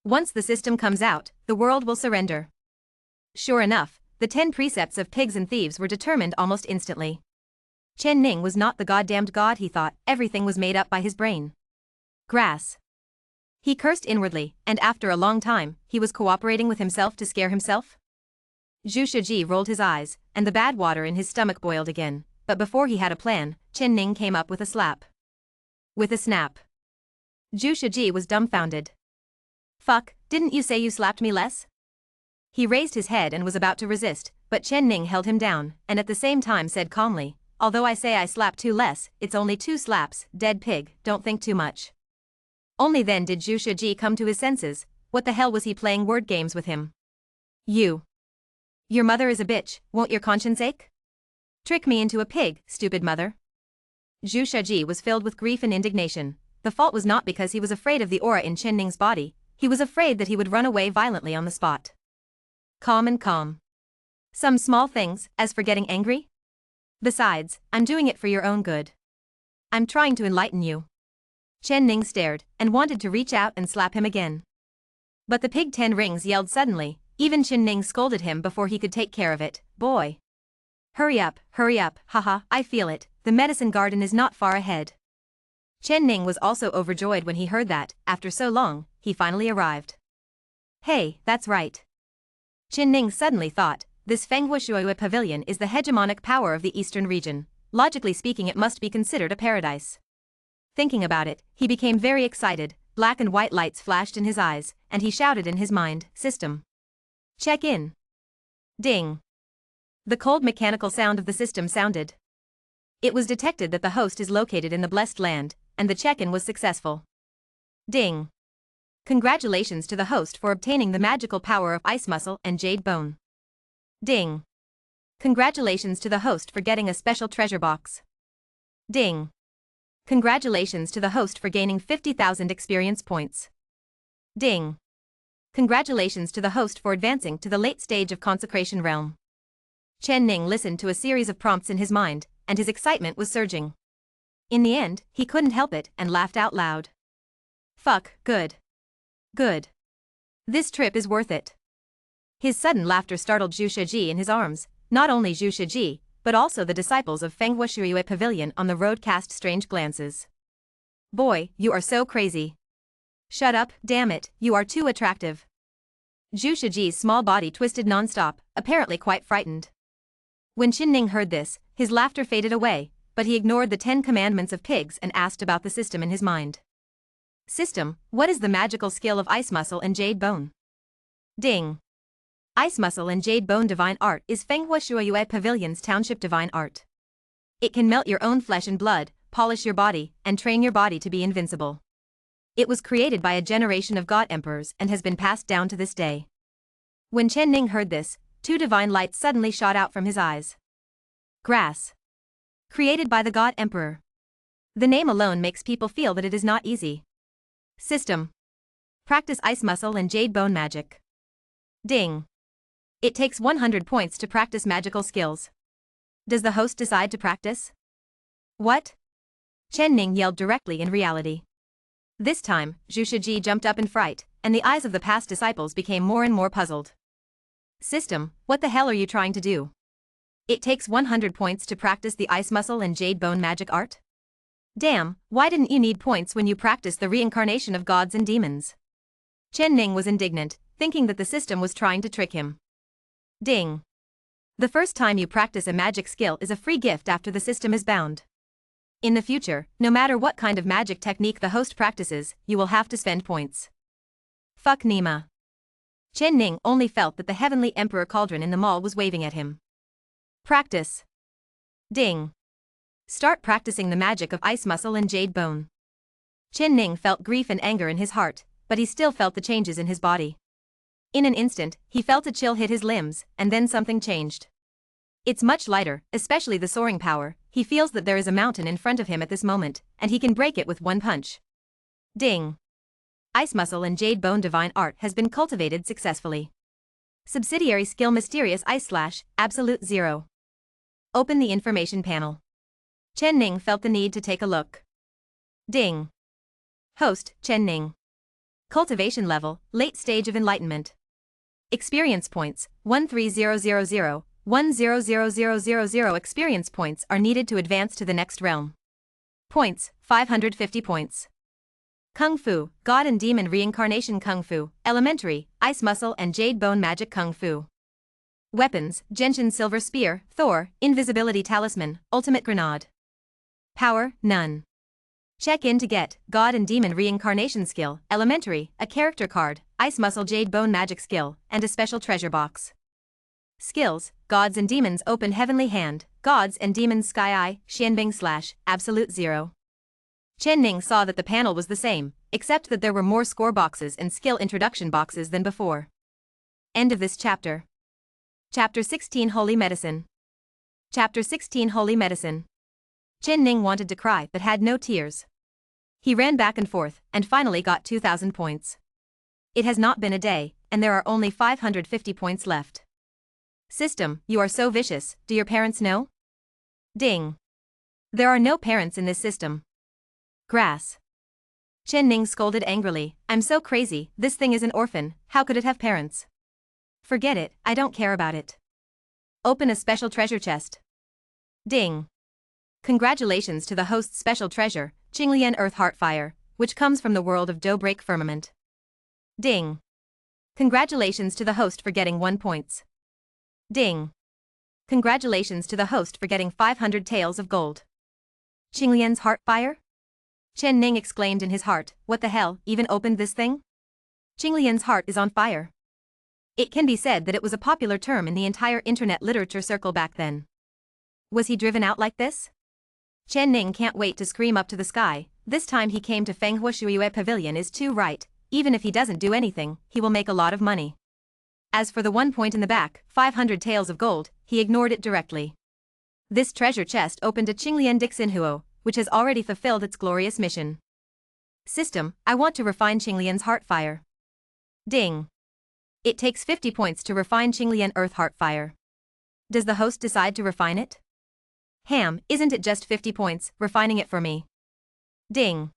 Once the system comes out, the world will surrender. Sure enough, the 10 precepts of pigs and thieves were determined almost instantly. Chen Ning was not the goddamned god he thought, everything was made up by his brain. Grass. He cursed inwardly, and after a long time, he was cooperating with himself to scare himself? Zhu Shiji rolled his eyes, and the bad water in his stomach boiled again, but before he had a plan, Chen Ning came up with a slap. With a snap. Zhu Shiji was dumbfounded. Fuck, didn't you say you slapped me less? He raised his head and was about to resist, but Chen Ning held him down, and at the same time said calmly, although I say I slapped 2 less, it's only 2 slaps, dead pig, don't think too much. Only then did Zhu Shiji come to his senses, what the hell was he playing word games with him? You. Your mother is a bitch, won't your conscience ache? Trick me into a pig, stupid mother. Zhu Shiji was filled with grief and indignation. The fault was not because he was afraid of the aura in Chen Ning's body, he was afraid that he would run away violently on the spot. Calm and calm. Some small things, as for getting angry? Besides, I'm doing it for your own good. I'm trying to enlighten you. Chen Ning stared and wanted to reach out and slap him again. But the pig 10 rings yelled suddenly. Even Chen Ning scolded him before he could take care of it. Boy. Hurry up, haha, I feel it, the medicine garden is not far ahead. Chen Ning was also overjoyed when he heard that, after so long, he finally arrived. Hey, that's right. Chen Ning suddenly thought, this Fenghua Shuoyue Pavilion is the hegemonic power of the eastern region. Logically speaking, it must be considered a paradise. Thinking about it, he became very excited. Black and white lights flashed in his eyes, and he shouted in his mind, "System. Check in." Ding. The cold mechanical sound of the system sounded. It was detected that the host is located in the blessed land, and the check-in was successful. Ding. Congratulations to the host for obtaining the magical power of ice muscle and jade bone. Ding. Congratulations to the host for getting a special treasure box. Ding. Congratulations to the host for gaining 50,000 experience points. Ding. Congratulations to the host for advancing to the late stage of consecration realm. Chen Ning listened to a series of prompts in his mind, and his excitement was surging. In the end, he couldn't help it and laughed out loud. Fuck, good. Good. This trip is worth it. His sudden laughter startled Zhu Shiji in his arms. Not only Zhu Shiji, but also the disciples of Fenghua Shuoyue Pavilion on the road cast strange glances. Boy, you are so crazy. Shut up, damn it, you are too attractive. Zhu Shiji's small body twisted non-stop, apparently quite frightened. When Chen Ning heard this, his laughter faded away, but he ignored the 10 commandments of pigs and asked about the system in his mind. System, what is the magical skill of ice muscle and jade bone? Ding. Ice muscle and jade bone divine art is Fenghua Shuoyue Pavilion's township divine art. It can melt your own flesh and blood, polish your body, and train your body to be invincible. It was created by a generation of god emperors and has been passed down to this day. When Chen Ning heard this, 2 divine lights suddenly shot out from his eyes. Grass. Created by the god emperor. The name alone makes people feel that it is not easy. System. Practice ice muscle and jade bone magic. Ding. It takes 100 points to practice magical skills. Does the host decide to practice? What? Chen Ning yelled directly in reality. This time, Zhu Shiji jumped up in fright, and the eyes of the past disciples became more and more puzzled. System, what the hell are you trying to do? It takes 100 points to practice the ice muscle and jade bone magic art? Damn, why didn't you need points when you practiced the reincarnation of gods and demons? Chen Ning was indignant, thinking that the system was trying to trick him. Ding. The first time you practice a magic skill is a free gift after the system is bound. In the future, no matter what kind of magic technique the host practices, you will have to spend points. Fuck Nima. Chen Ning only felt that the heavenly emperor cauldron in the mall was waving at him. Practice. Ding. Start practicing the magic of ice muscle and jade bone. Chen Ning felt grief and anger in his heart, but he still felt the changes in his body. In an instant, he felt a chill hit his limbs, and then something changed. It's much lighter, especially the soaring power. He feels that there is a mountain in front of him at this moment, and he can break it with one punch. Ding. Ice muscle and jade bone divine art has been cultivated successfully. Subsidiary skill mysterious ice slash, absolute 0. Open the information panel. Chen Ning felt the need to take a look. Ding. Host, Chen Ning. Cultivation level, late stage of enlightenment. Experience points, 13000, 100000 experience points are needed to advance to the next realm. Points, 550 points. Kung Fu, God and Demon Reincarnation Kung Fu, Elementary, Ice Muscle and Jade Bone Magic Kung Fu. Weapons, Genshin Silver Spear, Thor, Invisibility Talisman, Ultimate Grenade. Power, none. Check in to get, God and Demon Reincarnation Skill, Elementary, a character card, Ice Muscle Jade Bone Magic Skill, and a special treasure box. Skills, Gods and Demons Open Heavenly Hand, Gods and Demons Sky Eye, Xianbing slash, Absolute 0. Chen Ning saw that the panel was the same, except that there were more score boxes and skill introduction boxes than before. End of this chapter. Chapter 16 Holy Medicine. Chapter 16 Holy Medicine. Chen Ning wanted to cry but had no tears. He ran back and forth, and finally got 2,000 points. It has not been a day, and there are only 550 points left. System, you are so vicious, do your parents know? Ding. There are no parents in this system. Grass. Chen Ning scolded angrily, I'm so crazy, this thing is an orphan, how could it have parents? Forget it, I don't care about it. Open a special treasure chest. Ding. Congratulations to the host's special treasure, Qinglian Earth Heartfire, which comes from the world of Dobreak Firmament. Ding. Congratulations to the host for getting 1 point. Ding. Congratulations to the host for getting 500 taels of gold. Qinglian's Heartfire? Chen Ning exclaimed in his heart, what the hell, even opened this thing? Qinglian's heart is on fire. It can be said that it was a popular term in the entire internet literature circle back then. Was he driven out like this? Chen Ning can't wait to scream up to the sky, this time he came to Fenghua Shuiyue Pavilion is too right, even if he doesn't do anything, he will make a lot of money. As for the 1 point in the back, 500 taels of gold, he ignored it directly. This treasure chest opened to Qinglian Dixinhuo, which has already fulfilled its glorious mission. System, I want to refine Qinglian's Heartfire. Ding. It takes 50 points to refine Qinglian Earth Heartfire. Does the host decide to refine it? Ham, isn't it just 50 points, refining it for me? Ding.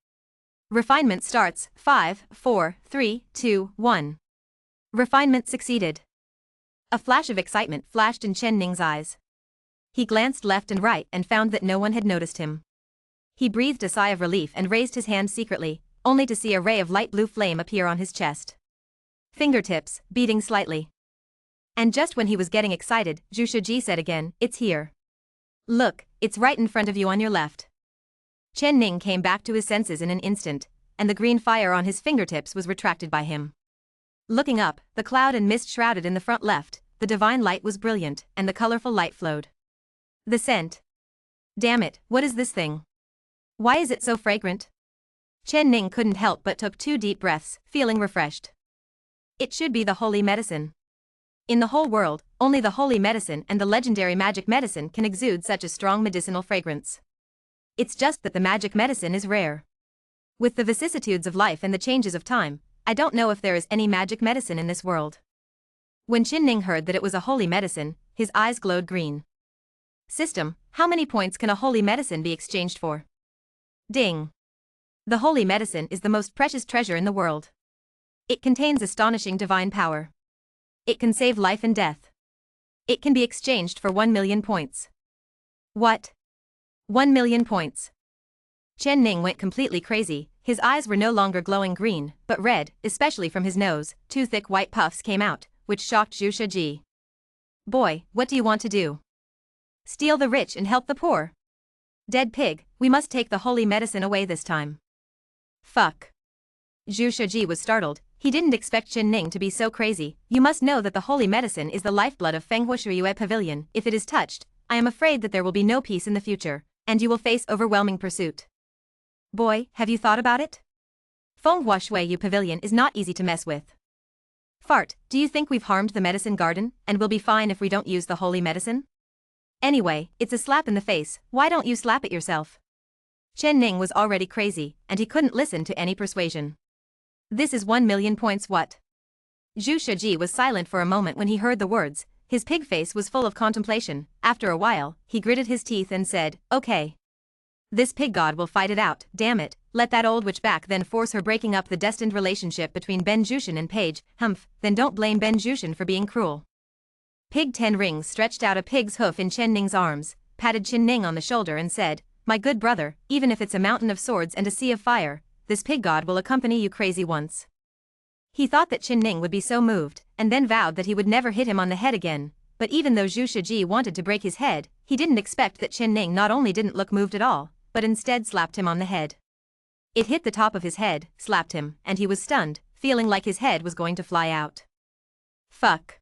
Refinement starts, 5, 4, 3, 2, 1. Refinement succeeded. A flash of excitement flashed in Chen Ning's eyes. He glanced left and right and found that no one had noticed him. He breathed a sigh of relief and raised his hand secretly, only to see a ray of light blue flame appear on his chest. Fingertips, beating slightly. And just when he was getting excited, Zhu Shiji said again, it's here. Look, it's right in front of you on your left. Chen Ning came back to his senses in an instant, and the green fire on his fingertips was retracted by him. Looking up, the cloud and mist shrouded in the front left, the divine light was brilliant, and the colorful light flowed. The scent. Damn it, what is this thing? Why is it so fragrant? Chen Ning couldn't help but took 2 deep breaths, feeling refreshed. It should be the holy medicine. In the whole world, only the holy medicine and the legendary magic medicine can exude such a strong medicinal fragrance. It's just that the magic medicine is rare. With the vicissitudes of life and the changes of time, I don't know if there is any magic medicine in this world. When Chen Ning heard that it was a holy medicine, his eyes glowed green. System, how many points can a holy medicine be exchanged for? Ding. The holy medicine is the most precious treasure in the world. It contains astonishing divine power. It can save life and death. It can be exchanged for 1 million points. What? 1 million points. Chen Ning went completely crazy, his eyes were no longer glowing green, but red, especially from his nose, 2 thick white puffs came out, which shocked Zhu Shiji. Boy, what do you want to do? Steal the rich and help the poor? Dead pig, we must take the holy medicine away this time. Fuck. Zhu Shiji was startled, he didn't expect Chen Ning to be so crazy. You must know that the holy medicine is the lifeblood of Fenghua Shuiyue Pavilion. If it is touched, I am afraid that there will be no peace in the future, and you will face overwhelming pursuit. Boy, have you thought about it? Fenghua Shuiyue Pavilion is not easy to mess with. Fart, do you think we've harmed the medicine garden, and will be fine if we don't use the holy medicine? Anyway, it's a slap in the face, why don't you slap it yourself? Chen Ning was already crazy, and he couldn't listen to any persuasion. This is 1 million points what? Zhu Shiji was silent for a moment when he heard the words, his pig face was full of contemplation. After a while, he gritted his teeth and said, okay. This pig god will fight it out, damn it, let that old witch back then force her breaking up the destined relationship between Ben Jushin and Paige, humph, then don't blame Ben Jushin for being cruel. Pig 10 Rings stretched out a pig's hoof in Chen Ning's arms, patted Chen Ning on the shoulder and said, my good brother, even if it's a mountain of swords and a sea of fire, this pig god will accompany you crazy once. He thought that Chen Ning would be so moved, and then vowed that he would never hit him on the head again, but even though Zhu Shiji wanted to break his head, he didn't expect that Chen Ning not only didn't look moved at all, but instead slapped him on the head. It hit the top of his head, slapped him, and he was stunned, feeling like his head was going to fly out. Fuck.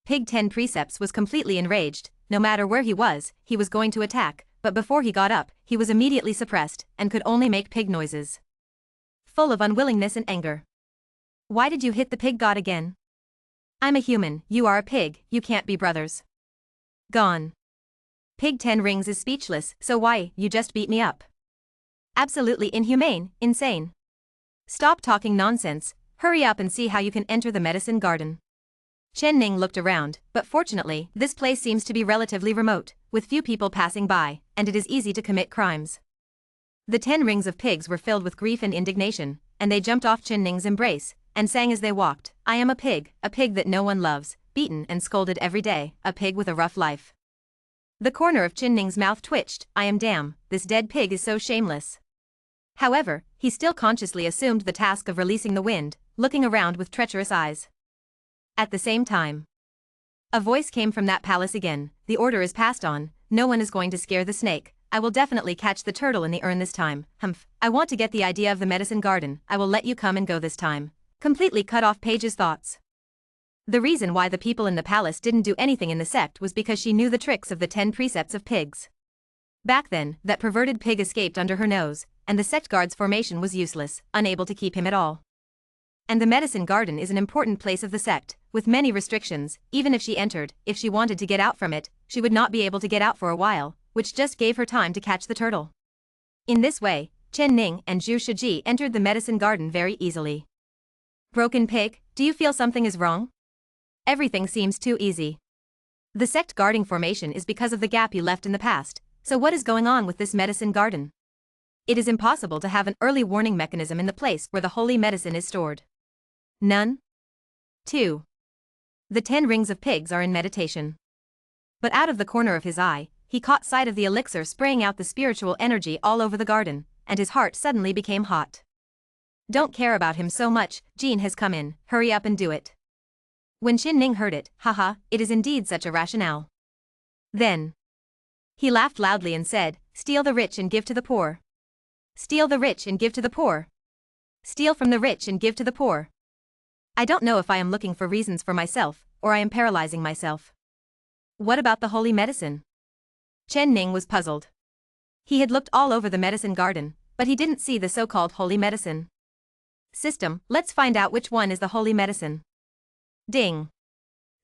Pig 10 Precepts was completely enraged, no matter where he was going to attack, but before he got up, he was immediately suppressed, and could only make pig noises. Full of unwillingness and anger. Why did you hit the pig god again? I'm a human, you are a pig, you can't be brothers. Gone. Pig 10 Rings is speechless, so why, you just beat me up? Absolutely inhumane, insane. Stop talking nonsense, hurry up and see how you can enter the medicine garden. Chen Ning looked around, but fortunately, this place seems to be relatively remote, with few people passing by, and it is easy to commit crimes. The 10 rings of pigs were filled with grief and indignation, and they jumped off Chin Ning's embrace, and sang as they walked, "I am a pig that no one loves, beaten and scolded every day, a pig with a rough life." The corner of Chin Ning's mouth twitched. "I am damn, this dead pig is so shameless." However, he still consciously assumed the task of releasing the wind, looking around with treacherous eyes. At the same time, a voice came from that palace again. "The order is passed on, no one is going to scare the snake. I will definitely catch the turtle in the urn this time. Humph, I want to get the idea of the medicine garden. I will let you come and go this time." Completely cut off Paige's thoughts. The reason why the people in the palace didn't do anything in the sect was because she knew the tricks of the 10 precepts of pigs. Back then, that perverted pig escaped under her nose, and the sect guard's formation was useless, unable to keep him at all. And the medicine garden is an important place of the sect, with many restrictions. Even if she entered, if she wanted to get out from it, she would not be able to get out for a while, which just gave her time to catch the turtle. In this way, Chen Ning and Zhu Shiji entered the medicine garden very easily. Broken pig, do you feel something is wrong? Everything seems too easy. The sect guarding formation is because of the gap you left in the past, so what is going on with this medicine garden? It is impossible to have an early warning mechanism in the place where the holy medicine is stored. None? 2. The 10 rings of pigs are in meditation. But out of the corner of his eye, he caught sight of the elixir spraying out the spiritual energy all over the garden, and his heart suddenly became hot. Don't care about him so much, Jean has come in, hurry up and do it. When Chin Ning heard it, haha, it is indeed such a rationale. Then he laughed loudly and said, "Steal the rich and give to the poor. Steal the rich and give to the poor. Steal from the rich and give to the poor." I don't know if I am looking for reasons for myself, or I am paralyzing myself. What about the holy medicine? Chen Ning was puzzled. He had looked all over the medicine garden, but he didn't see the so-called holy medicine. System, let's find out which one is the holy medicine. Ding.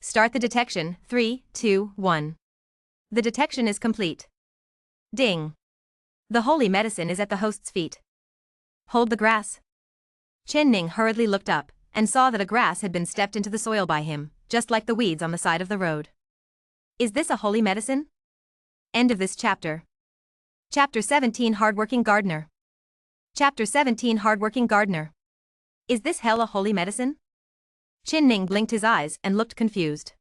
Start the detection, 3, 2, 1. The detection is complete. Ding. The holy medicine is at the host's feet. Hold the grass. Chen Ning hurriedly looked up, and saw that a grass had been stepped into the soil by him, just like the weeds on the side of the road. Is this a holy medicine? End of this chapter. Chapter 17 Hardworking Gardener. Chapter 17 Hardworking Gardener. Is this hell a holy medicine? Chin Ning blinked his eyes and looked confused.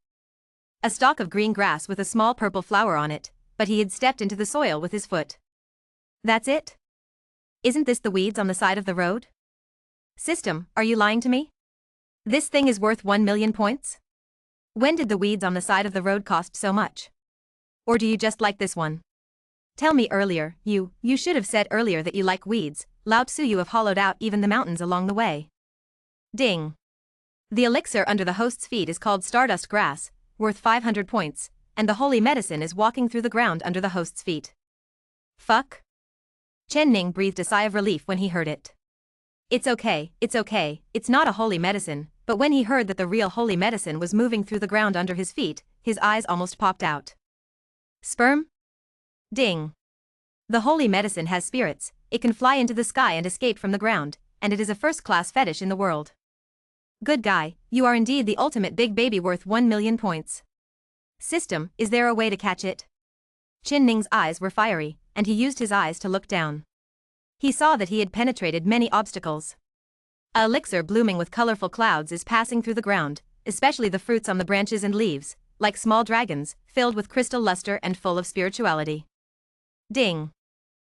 A stalk of green grass with a small purple flower on it, but he had stepped into the soil with his foot. That's it? Isn't this the weeds on the side of the road? System, are you lying to me? This thing is worth 1 million points? When did the weeds on the side of the road cost so much? Or do you just like this one? Tell me earlier, you should have said earlier that you like weeds, Lao Tzu, you have hollowed out even the mountains along the way. Ding. The elixir under the host's feet is called Stardust Grass, worth 500 points, and the holy medicine is walking through the ground under the host's feet. Fuck? Chen Ning breathed a sigh of relief when he heard it. It's okay, it's not a holy medicine, but when he heard that the real holy medicine was moving through the ground under his feet, his eyes almost popped out. Sperm? Ding. The holy medicine has spirits, it can fly into the sky and escape from the ground, and it is a first-class fetish in the world. Good guy, you are indeed the ultimate big baby worth 1 million points. System, is there a way to catch it? Chin Ning's eyes were fiery, and he used his eyes to look down. He saw that he had penetrated many obstacles. A elixir blooming with colorful clouds is passing through the ground, especially the fruits on the branches and leaves, like small dragons, filled with crystal luster and full of spirituality. Ding.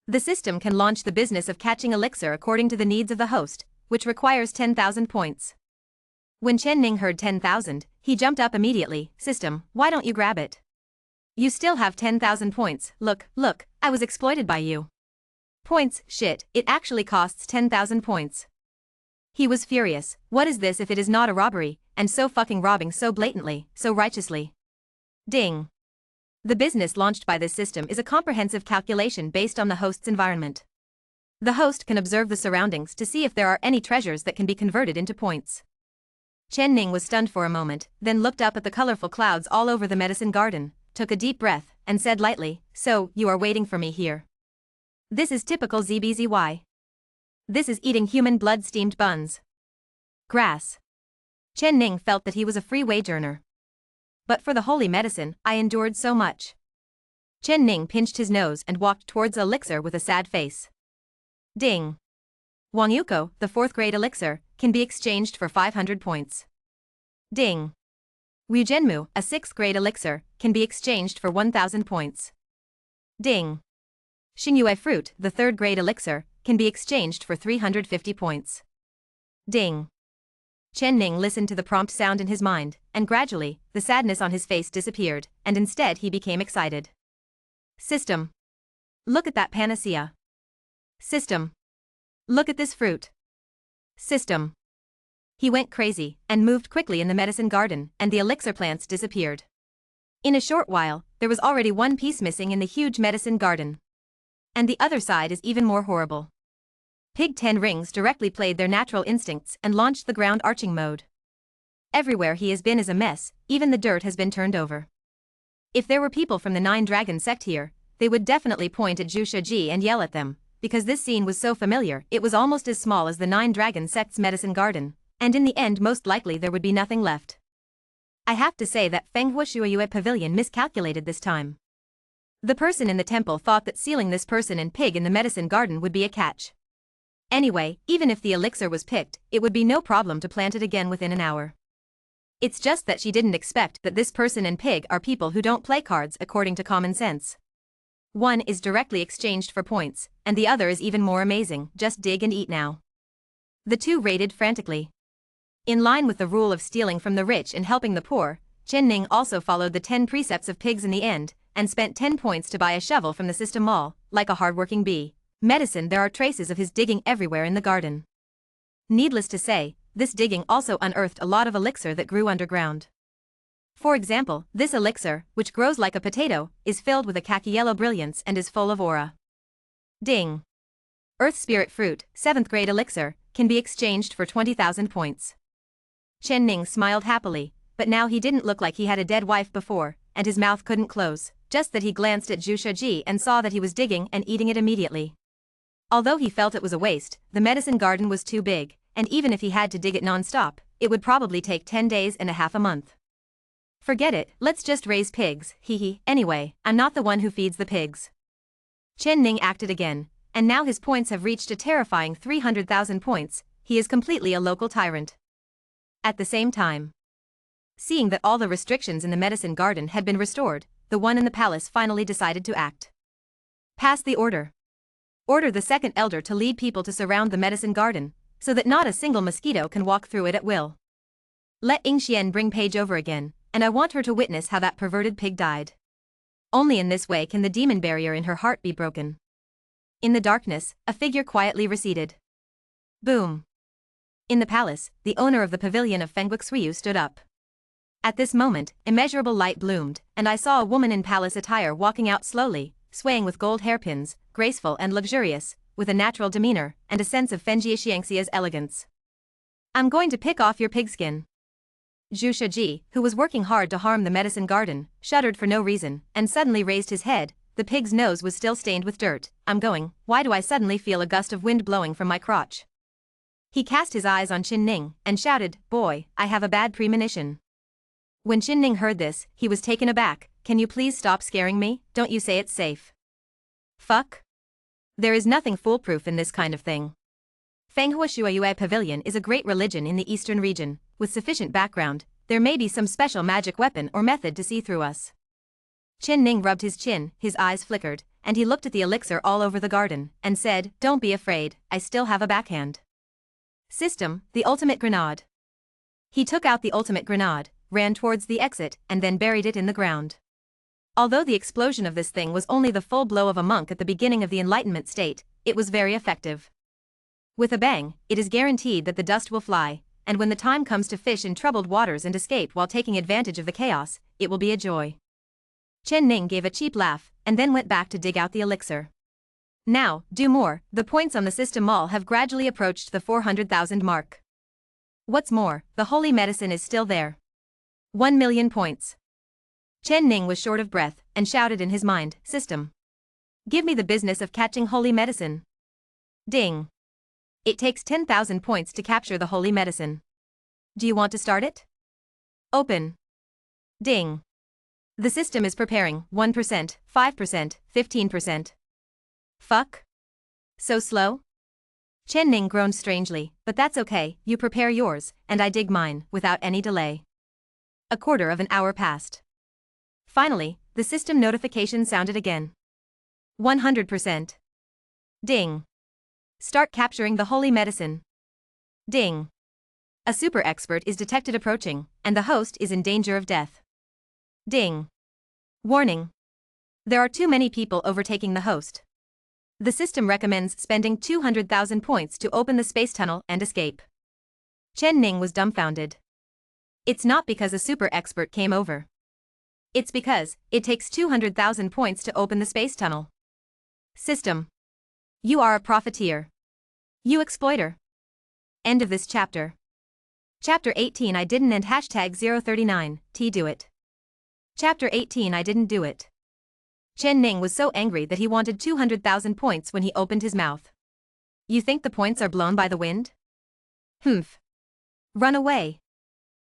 The system can launch the business of catching elixir according to the needs of the host, which requires 10,000 points. When Chen Ning heard 10,000, he jumped up immediately. System, why don't you grab it? You still have 10,000 points, look, I was exploited by you. Points, shit, it actually costs 10,000 points. He was furious. What is this if it is not a robbery, and so fucking robbing so blatantly, so righteously? Ding. The business launched by this system is a comprehensive calculation based on the host's environment. The host can observe the surroundings to see if there are any treasures that can be converted into points. Chen Ning was stunned for a moment, then looked up at the colorful clouds all over the medicine garden, took a deep breath, and said lightly, "So, you are waiting for me here." This is typical ZBZY. This is eating human blood steamed buns. Grass. Chen Ning felt that he was a free wage earner. But for the holy medicine, I endured so much. Chen Ning pinched his nose and walked towards the elixir with a sad face. Ding. Wang Yuko, the 4th grade elixir, can be exchanged for 500 points. Ding. Wu Zhenmu, a 6th grade elixir, can be exchanged for 1000 points. Ding. Xingyue fruit, the 3rd grade elixir, can be exchanged for 350 points. Ding. Chen Ning listened to the prompt sound in his mind, and gradually, the sadness on his face disappeared, and instead he became excited. System. Look at that panacea. System. Look at this fruit. System. He went crazy, and moved quickly in the medicine garden, and the elixir plants disappeared. In a short while, there was already one piece missing in the huge medicine garden. And the other side is even more horrible. Pig 10 rings directly played their natural instincts and launched the ground arching mode. Everywhere he has been is a mess, even the dirt has been turned over. If there were people from the 9 Dragon sect here, they would definitely point at Zhu Shiji and yell at them, because this scene was so familiar. It was almost as small as the 9 Dragon sect's medicine garden, and in the end most likely there would be nothing left. I have to say that Fenghua Shuayue Pavilion miscalculated this time. The person in the temple thought that sealing this person and pig in the medicine garden would be a catch. Anyway, even if the elixir was picked, it would be no problem to plant it again within an hour. It's just that she didn't expect that this person and pig are people who don't play cards according to common sense. One is directly exchanged for points, and the other is even more amazing. Just dig and eat now. The two raided frantically. In line with the rule of stealing from the rich and helping the poor, Chen Ning also followed the 10 precepts of pigs in the end, and spent 10 points to buy a shovel from the system mall, like a hardworking bee. Medicine. There are traces of his digging everywhere in the garden. Needless to say, this digging also unearthed a lot of elixir that grew underground. For example, this elixir, which grows like a potato, is filled with a khaki yellow brilliance and is full of aura. Ding. Earth Spirit Fruit, 7th grade elixir, can be exchanged for 20,000 points. Chen Ning smiled happily, but now he didn't look like he had a dead wife before, and his mouth couldn't close, just that he glanced at Zhu Shiji and saw that he was digging and eating it immediately. Although he felt it was a waste, the medicine garden was too big, and even if he had to dig it non-stop, it would probably take 10 days and a half a month. Forget it, let's just raise pigs, hee. Anyway, I'm not the one who feeds the pigs. Chen Ning acted again, and now his points have reached a terrifying 300,000 points. He is completely a local tyrant. At the same time, seeing that all the restrictions in the medicine garden had been restored, the one in the palace finally decided to act. Pass the order. Order the 2nd elder to lead people to surround the medicine garden, so that not a single mosquito can walk through it at will. Let Yingxian bring Paige over again, and I want her to witness how that perverted pig died. Only in this way can the demon barrier in her heart be broken. In the darkness, a figure quietly receded. Boom. In the palace, the owner of the pavilion of Fengguoxuiyu stood up. At this moment, immeasurable light bloomed, and I saw a woman in palace attire walking out slowly, swaying with gold hairpins, graceful and luxurious, with a natural demeanor, and a sense of Fengjie Xiangxia's elegance. I'm going to pick off your pigskin. Zhu Shiji, who was working hard to harm the medicine garden, shuddered for no reason, and suddenly raised his head. The pig's nose was still stained with dirt. Why do I suddenly feel a gust of wind blowing from my crotch? He cast his eyes on Chen Ning, and shouted, Boy, I have a bad premonition. When Chen Ning heard this, he was taken aback. Can you please stop scaring me? Don't you say it's safe. Fuck. There is nothing foolproof in this kind of thing. Fenghua Shuayue Pavilion is a great religion in the eastern region. With sufficient background, there may be some special magic weapon or method to see through us. Chen Ning rubbed his chin, his eyes flickered, and he looked at the elixir all over the garden, and said, Don't be afraid, I still have a backhand. System, the ultimate grenade. He took out the ultimate grenade, ran towards the exit, and then buried it in the ground. Although the explosion of this thing was only the full blow of a monk at the beginning of the enlightenment state, it was very effective. With a bang, it is guaranteed that the dust will fly, and when the time comes to fish in troubled waters and escape while taking advantage of the chaos, it will be a joy. Chen Ning gave a cheap laugh, and then went back to dig out the elixir. Now, do more. The points on the system mall have gradually approached the 400,000 mark. What's more, the holy medicine is still there. 1 million points. Chen Ning was short of breath, and shouted in his mind, System. Give me the business of catching holy medicine. Ding. It takes 10,000 points to capture the holy medicine. Do you want to start it? Open. Ding. The system is preparing 1%, 5%, 15%. Fuck? So slow? Chen Ning groaned strangely, but that's okay, you prepare yours, and I dig mine, without any delay. A quarter of an hour passed. Finally, the system notification sounded again. 100%. Ding. Start capturing the holy medicine. Ding. A super expert is detected approaching, and the host is in danger of death. Ding. Warning. There are too many people overtaking the host. The system recommends spending 200,000 points to open the space tunnel and escape. Chen Ning was dumbfounded. It's not because a super expert came over. It's because it takes 200,000 points to open the space tunnel. System. You are a profiteer. You exploiter. End of this chapter. Chapter 18 I didn't and hashtag 039, T do it. Chapter 18 I didn't do it. Chen Ning was so angry that he wanted 200,000 points when he opened his mouth. You think the points are blown by the wind? Humph. Run away.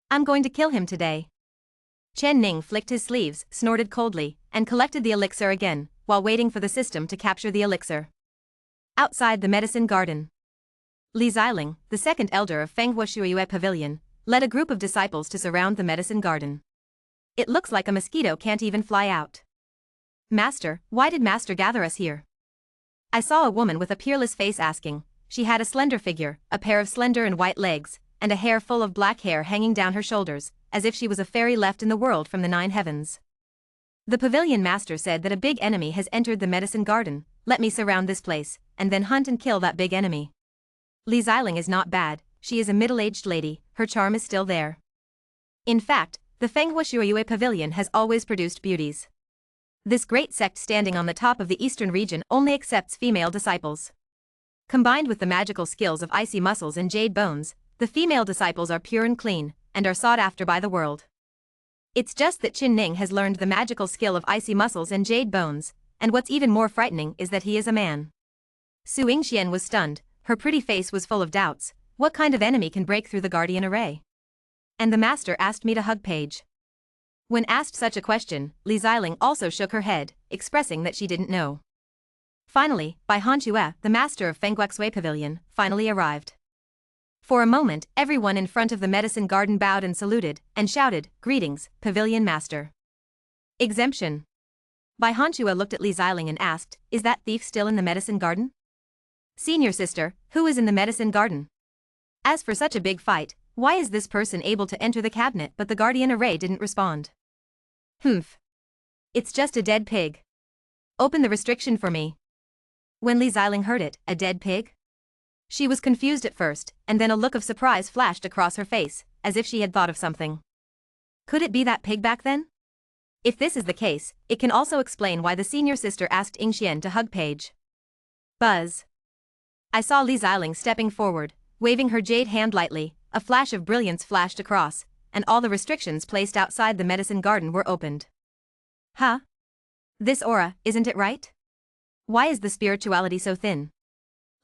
I'm going to kill him today. Chen Ning flicked his sleeves, snorted coldly, and collected the elixir again, while waiting for the system to capture the elixir. Outside the medicine garden. Li Xiling, the second elder of Fenghua Shuiyue Pavilion, led a group of disciples to surround the medicine garden. It looks like a mosquito can't even fly out. Master, why did Master gather us here? I saw a woman with a peerless face asking. She had a slender figure, a pair of slender and white legs, and a hair full of black hair hanging down her shoulders, as if she was a fairy left in the world from the 9 heavens. The pavilion master said that a big enemy has entered the medicine garden. Let me surround this place, and then hunt and kill that big enemy. Li Xiling is not bad, she is a middle-aged lady, her charm is still there. In fact, the Fenghua Shuiyue Pavilion has always produced beauties. This great sect standing on the top of the eastern region only accepts female disciples. Combined with the magical skills of icy muscles and jade bones, the female disciples are pure and clean, and are sought after by the world. It's just that Chen Ning has learned the magical skill of icy muscles and jade bones, and what's even more frightening is that he is a man. Su Yingxian was stunned, her pretty face was full of doubts. What kind of enemy can break through the guardian array? And the master asked me to hug Paige. When asked such a question, Li Xiling also shook her head, expressing that she didn't know. Finally, Bai Hanchue, the master of Fengguaxue Pavilion, finally arrived. For a moment, everyone in front of the medicine garden bowed and saluted, and shouted, "Greetings, Pavilion Master." Exemption. Bai Hanchue looked at Li Xiling and asked, "Is that thief still in the medicine garden?" "Senior sister, who is in the medicine garden? As for such a big fight, why is this person able to enter the cabinet but the guardian array didn't respond?" "Humph. It's just a dead pig. Open the restriction for me." When Li Xiling heard it, a dead pig? She was confused at first, and then a look of surprise flashed across her face, as if she had thought of something. Could it be that pig back then? If this is the case, it can also explain why the senior sister asked Yingxian to hug Paige. Buzz. I saw Li Xiling stepping forward, waving her jade hand lightly. A flash of brilliance flashed across, and all the restrictions placed outside the medicine garden were opened. Huh? This aura, isn't it right? Why is the spirituality so thin?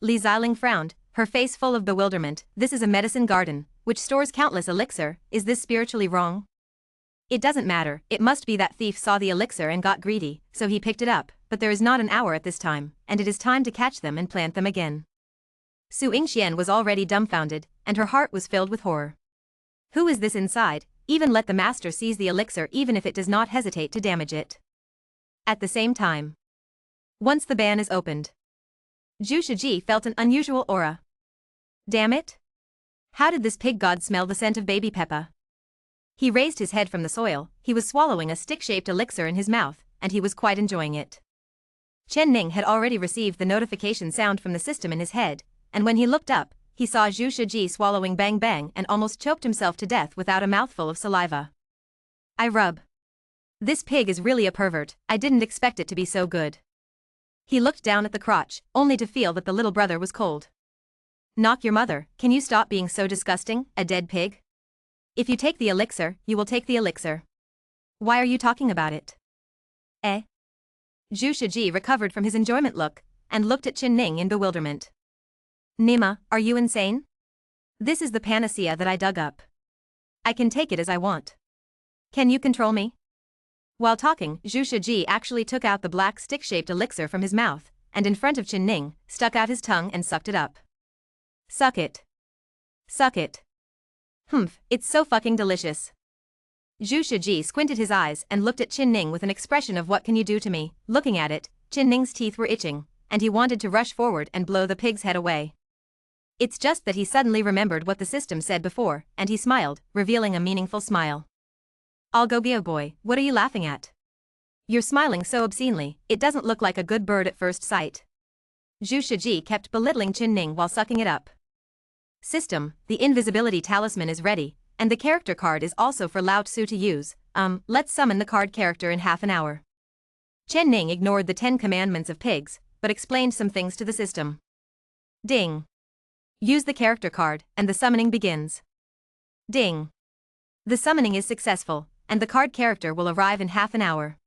Li Xiling frowned, her face full of bewilderment. This is a medicine garden, which stores countless elixir. Is this spiritually wrong? It doesn't matter, it must be that thief saw the elixir and got greedy, so he picked it up, but there is not an hour at this time, and it is time to catch them and plant them again. Su Yingxian was already dumbfounded, and her heart was filled with horror. Who is this inside? Even let the master seize the elixir even if it does not hesitate to damage it. At the same time. Once the ban is opened. Zhu Shiji felt an unusual aura. Damn it! How did this pig god smell the scent of baby Peppa? He raised his head from the soil, he was swallowing a stick-shaped elixir in his mouth, and he was quite enjoying it. Chen Ning had already received the notification sound from the system in his head, and when he looked up, he saw Zhu Shiji swallowing Bang Bang and almost choked himself to death without a mouthful of saliva. I rub. This pig is really a pervert, I didn't expect it to be so good. He looked down at the crotch, only to feel that the little brother was cold. Knock your mother, can you stop being so disgusting, a dead pig? If you take the elixir, you will take the elixir. Why are you talking about it? Eh? Zhu Shiji recovered from his enjoyment look, and looked at Chen Ning in bewilderment. Nima, are you insane? This is the panacea that I dug up. I can take it as I want. Can you control me? While talking, Zhu Shiji actually took out the black stick-shaped elixir from his mouth, and in front of Chen Ning, stuck out his tongue and sucked it up. Suck it. Suck it. Humph, it's so fucking delicious. Zhu Shiji squinted his eyes and looked at Chen Ning with an expression of what can you do to me. Looking at it, Chen Ning's teeth were itching, and he wanted to rush forward and blow the pig's head away. It's just that he suddenly remembered what the system said before, and he smiled, revealing a meaningful smile. I'll go give boy, what are you laughing at? You're smiling so obscenely, it doesn't look like a good bird at first sight. Zhu Shiji kept belittling Chen Ning while sucking it up. System, the invisibility talisman is ready, and the character card is also for Lao Tzu to use. Let's summon the card character in half an hour. Chen Ning ignored the 10 commandments of pigs, but explained some things to the system. Ding. Use the character card, and the summoning begins. Ding. The summoning is successful, and the card character will arrive in half an hour.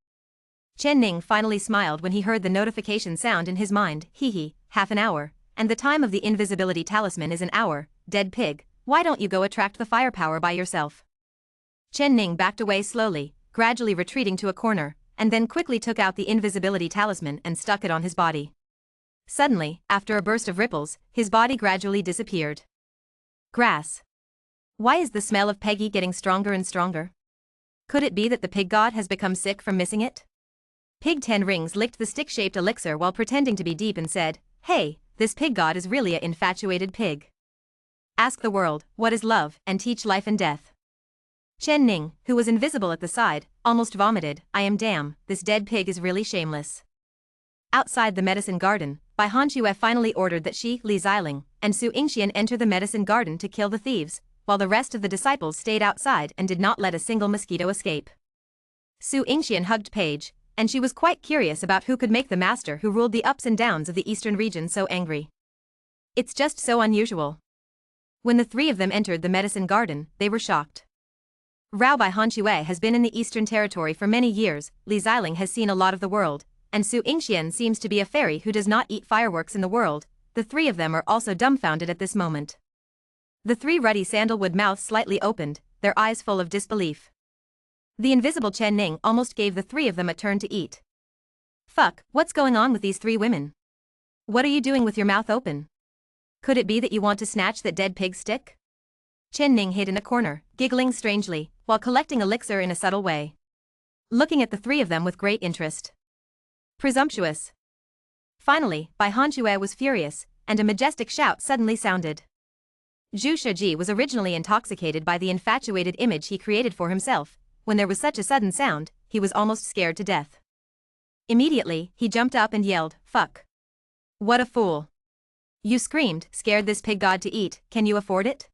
Chen Ning finally smiled when he heard the notification sound in his mind. Hee, half an hour, and the time of the invisibility talisman is an hour. Dead pig, why don't you go attract the firepower by yourself? Chen Ning backed away slowly, gradually retreating to a corner, and then quickly took out the invisibility talisman and stuck it on his body. Suddenly, after a burst of ripples, his body gradually disappeared. Grass. Why is the smell of Peggy getting stronger and stronger? Could it be that the pig god has become sick from missing it? Pig 10 Rings licked the stick-shaped elixir while pretending to be deep and said, "Hey, this pig god is really a infatuated pig. Ask the world, what is love, and teach life and death." Chen Ning, who was invisible at the side, almost vomited. I am damn, this dead pig is really shameless. Outside the medicine garden, Bai Hanxue finally ordered that she, Li Xiling, and Su Yingxian enter the medicine garden to kill the thieves, while the rest of the disciples stayed outside and did not let a single mosquito escape. Su Yingxian hugged Paige, and she was quite curious about who could make the master who ruled the ups and downs of the eastern region so angry. It's just so unusual. When the three of them entered the medicine garden, they were shocked. Rao Bai Hanxue has been in the eastern territory for many years, Li Xiling has seen a lot of the world, and Su Yingxian seems to be a fairy who does not eat fireworks in the world. The three of them are also dumbfounded at this moment. The three ruddy sandalwood mouths slightly opened, their eyes full of disbelief. The invisible Chen Ning almost gave the three of them a turn to eat. Fuck, what's going on with these three women? What are you doing with your mouth open? Could it be that you want to snatch that dead pig stick? Chen Ning hid in a corner, giggling strangely, while collecting elixir in a subtle way. Looking at the three of them with great interest. Presumptuous. Finally, Bai Hanxue was furious, and a majestic shout suddenly sounded. Zhu Shiji was originally intoxicated by the infatuated image he created for himself. When there was such a sudden sound, he was almost scared to death. Immediately, he jumped up and yelled, "Fuck. What a fool. You screamed, scared this pig god to eat, can you afford it?"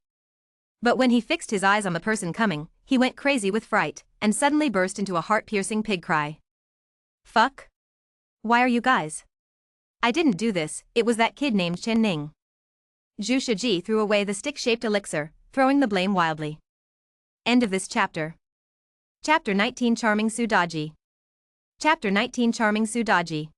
But when he fixed his eyes on the person coming, he went crazy with fright, and suddenly burst into a heart-piercing pig cry. Fuck. Why are you guys? I didn't do this, it was that kid named Chen Ning. Zhu Shiji threw away the stick-shaped elixir, throwing the blame wildly. End of this chapter. Chapter 19 Charming Sudaji. Chapter 19 Charming Sudaji.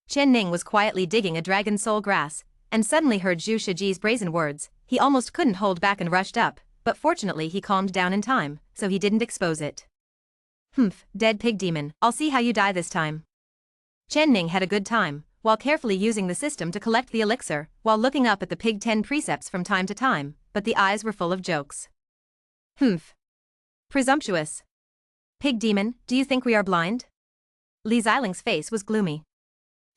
Chen Ning was quietly digging a dragon soul grass, and suddenly heard Zhu Shiji's brazen words. He almost couldn't hold back and rushed up, but fortunately he calmed down in time, so he didn't expose it. Humph, dead pig demon, I'll see how you die this time. Chen Ning had a good time, while carefully using the system to collect the elixir, while looking up at the pig 10 precepts from time to time, but the eyes were full of jokes. Humph. Presumptuous. Pig demon, do you think we are blind? Li Xiling's face was gloomy.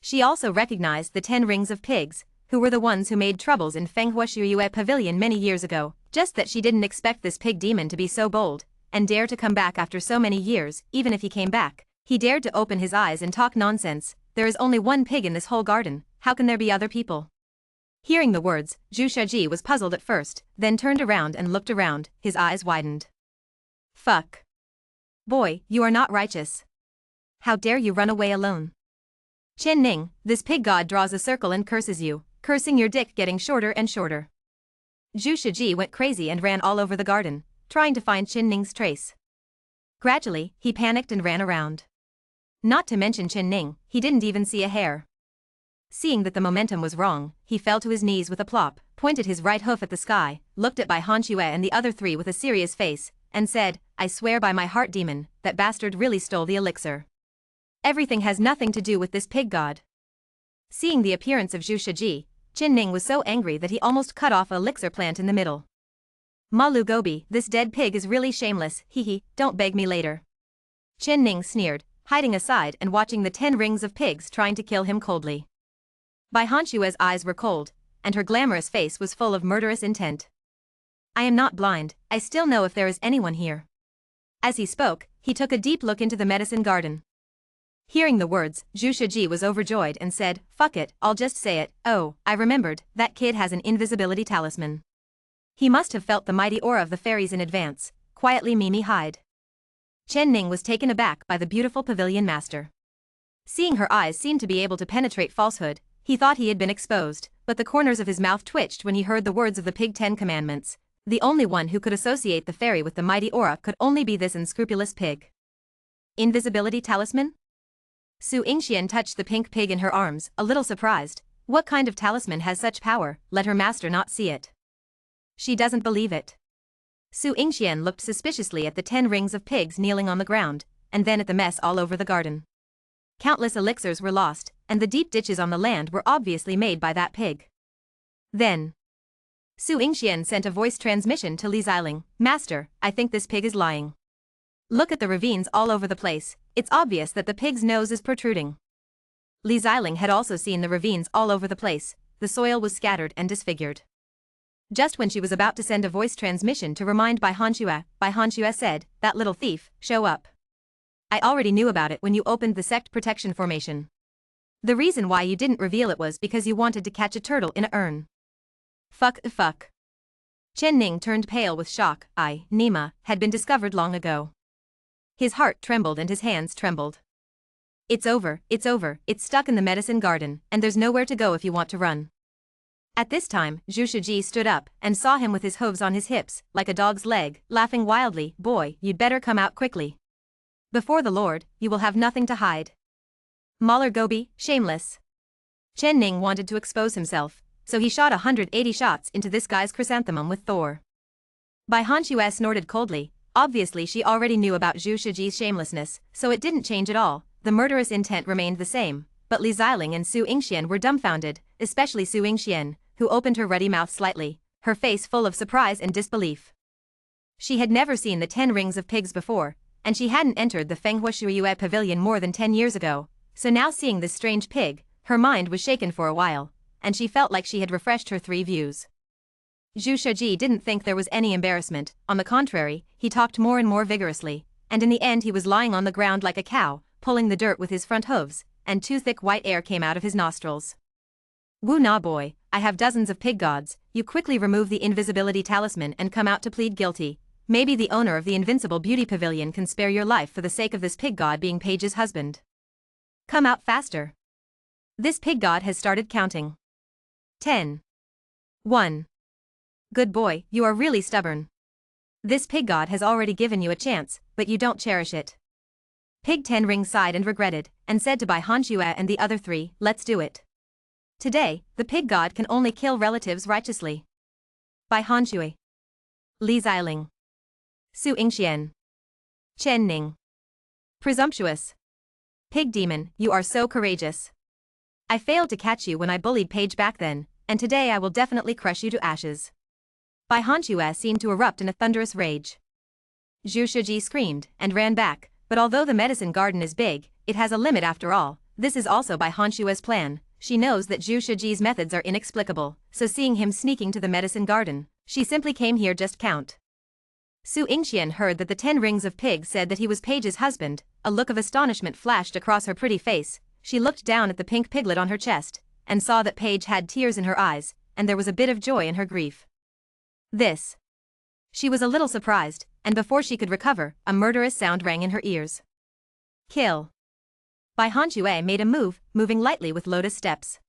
She also recognized the 10 rings of pigs, who were the ones who made troubles in Fenghua Shuyue Pavilion many years ago, just that she didn't expect this pig demon to be so bold, and dare to come back after so many years. Even if he came back, he dared to open his eyes and talk nonsense. There is only one pig in this whole garden, how can there be other people? Hearing the words, Zhu Shiji was puzzled at first, then turned around and looked around, his eyes widened. Fuck. Boy, you are not righteous. How dare you run away alone? Chen Ning, this pig god draws a circle and curses you, cursing your dick getting shorter and shorter. Zhu Shiji went crazy and ran all over the garden, trying to find Chen Ning's trace. Gradually, he panicked and ran around. Not to mention Chen Ning, he didn't even see a hair. Seeing that the momentum was wrong, he fell to his knees with a plop, pointed his right hoof at the sky, looked at Bai Hanxue and the other three with a serious face, and said, I swear by my heart demon, that bastard really stole the elixir. Everything has nothing to do with this pig god. Seeing the appearance of Zhu Shiji, Qin Ning was so angry that he almost cut off an elixir plant in the middle. Malu Gobi, this dead pig is really shameless, hee, don't beg me later. Qin Ning sneered, hiding aside and watching the 10 rings of pigs trying to kill him coldly. Bai Hanshue's eyes were cold, and her glamorous face was full of murderous intent. I am not blind, I still know if there is anyone here. As he spoke, he took a deep look into the medicine garden. Hearing the words, Zhu Shiji was overjoyed and said, fuck it, I'll just say it, oh, I remembered, that kid has an invisibility talisman. He must have felt the mighty aura of the fairies in advance, quietly Mimi hide. Chen Ning was taken aback by the beautiful pavilion master. Seeing her eyes seem to be able to penetrate falsehood, he thought he had been exposed, but the corners of his mouth twitched when he heard the words of the Pig 10 Commandments. The only one who could associate the fairy with the mighty aura could only be this unscrupulous pig. Invisibility talisman? Su Yingxian touched the pink pig in her arms, a little surprised. What kind of talisman has such power? Let her master not see it. She doesn't believe it. Su Yingxian looked suspiciously at the 10 rings of pigs kneeling on the ground, and then at the mess all over the garden. Countless elixirs were lost, and the deep ditches on the land were obviously made by that pig. Then Su Yingxian sent a voice transmission to Li Xiling, Master, I think this pig is lying. Look at the ravines all over the place, it's obvious that the pig's nose is protruding. Li Xiling had also seen the ravines all over the place, the soil was scattered and disfigured. Just when she was about to send a voice transmission to remind Bai Hanxue said, that little thief, show up. I already knew about it when you opened the sect protection formation. The reason why you didn't reveal it was because you wanted to catch a turtle in a urn. Fuck. Chen Ning turned pale with shock. Nima, had been discovered long ago. His heart trembled and his hands trembled. It's over, it's stuck in the medicine garden, and there's nowhere to go if you want to run. At this time, Zhu Shiji stood up and saw him with his hooves on his hips, like a dog's leg, laughing wildly. Boy, you'd better come out quickly. Before the Lord, you will have nothing to hide. Maler Gobi, shameless. Chen Ning wanted to expose himself, so he shot 180 shots into this guy's chrysanthemum with Thor. Bai Hanxue snorted coldly. Obviously she already knew about Zhu Shiji's shamelessness, so it didn't change at all, the murderous intent remained the same, but Li Xiling and Su Yingxian were dumbfounded, especially Su Yingxian, who opened her ruddy mouth slightly, her face full of surprise and disbelief. She had never seen the 10 rings of pigs before, and she hadn't entered the Fenghua Shuiyue pavilion more than 10 years ago, so now seeing this strange pig, her mind was shaken for a while, and she felt like she had refreshed her 3 views. Zhu Shiji didn't think there was any embarrassment, on the contrary, he talked more and more vigorously, and in the end he was lying on the ground like a cow, pulling the dirt with his front hooves, and 2 thick white air came out of his nostrils. Wu Na boy, I have dozens of pig gods, you quickly remove the invisibility talisman and come out to plead guilty. Maybe the owner of the Invincible Beauty Pavilion can spare your life for the sake of this pig god being Paige's husband. Come out faster. This pig god has started counting. 10. 1. Good boy, you are really stubborn. This pig god has already given you a chance, but you don't cherish it. Pig 10 Ring sighed and regretted, and said to Bai Hanxue and the other 3, let's do it. Today, the pig god can only kill relatives righteously. Bai Hanxue. Li Xiling. Su Yingxian. Chen Ning. Presumptuous. Pig demon, you are so courageous. I failed to catch you when I bullied Paige back then, and today I will definitely crush you to ashes. Bai Hanxue seemed to erupt in a thunderous rage. Zhu Shiji screamed and ran back, but although the medicine garden is big, it has a limit after all. This is also Bai Hanshue's plan. She knows that Zhu Shiji's methods are inexplicable, so seeing him sneaking to the medicine garden, she simply came here just count. Su Yingxian heard that the 10 rings of pigs said that he was Paige's husband. A look of astonishment flashed across her pretty face. She looked down at the pink piglet on her chest, and saw that Paige had tears in her eyes, and there was a bit of joy in her grief. This. She was a little surprised, and before she could recover, a murderous sound rang in her ears. Kill. Bai Hanxue made a move, moving lightly with lotus steps.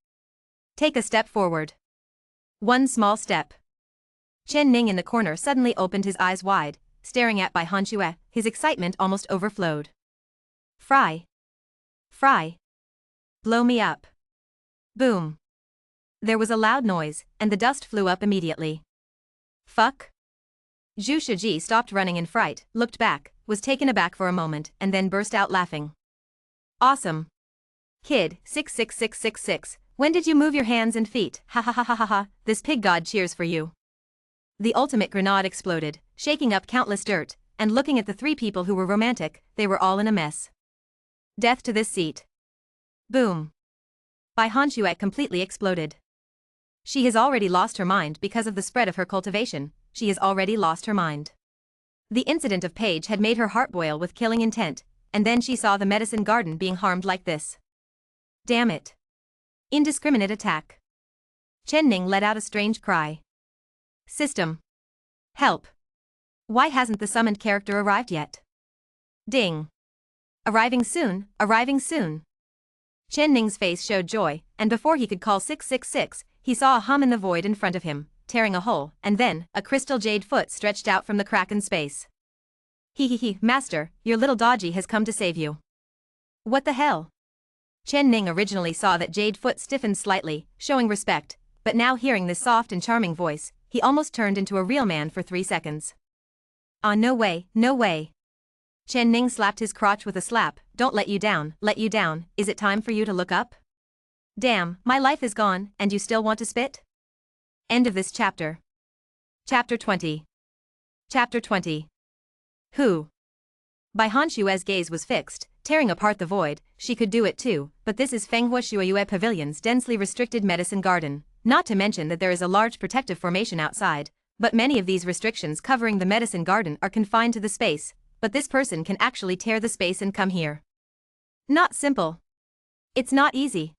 Take a step forward. 1 small step. Chen Ning in the corner suddenly opened his eyes wide, staring at Bai Hanxue, his excitement almost overflowed. Fry. Fry. Blow me up. Boom. There was a loud noise, and the dust flew up immediately. Fuck. Zhu Shiji stopped running in fright, looked back, was taken aback for a moment, and then burst out laughing. Awesome. Kid, 66666, when did you move your hands and feet? Ha ha ha ha ha ha, this pig god cheers for you. The ultimate grenade exploded, shaking up countless dirt, and looking at the three people who were romantic, they were all in a mess. Death to this seat. Boom. Bai Hanxue completely exploded. She has already lost her mind because of the spread of her cultivation, she has already lost her mind. The incident of Paige had made her heart boil with killing intent, and then she saw the medicine garden being harmed like this. Damn it. Indiscriminate attack. Chen Ning let out a strange cry. System. Help. Why hasn't the summoned character arrived yet? Ding. Arriving soon, arriving soon. Chen Ning's face showed joy, and before he could call 666, he saw a hum in the void in front of him, tearing a hole, and then, a crystal jade foot stretched out from the crack in space. He, master, your little dodgy has come to save you. What the hell? Chen Ning originally saw that jade foot stiffened slightly, showing respect, but now hearing this soft and charming voice, he almost turned into a real man for 3 seconds. Ah, no way, no way. Chen Ning slapped his crotch with a slap. Don't let you down, is it time for you to look up? Damn, my life is gone, and you still want to spit? End of this chapter. Chapter 20. Chapter 20. Who? Bai Hanxue's gaze was fixed, tearing apart the void. She could do it too, but this is Fenghua Shuayue Pavilion's densely restricted medicine garden, not to mention that there is a large protective formation outside, but many of these restrictions covering the medicine garden are confined to the space, but this person can actually tear the space and come here. Not simple. It's not easy.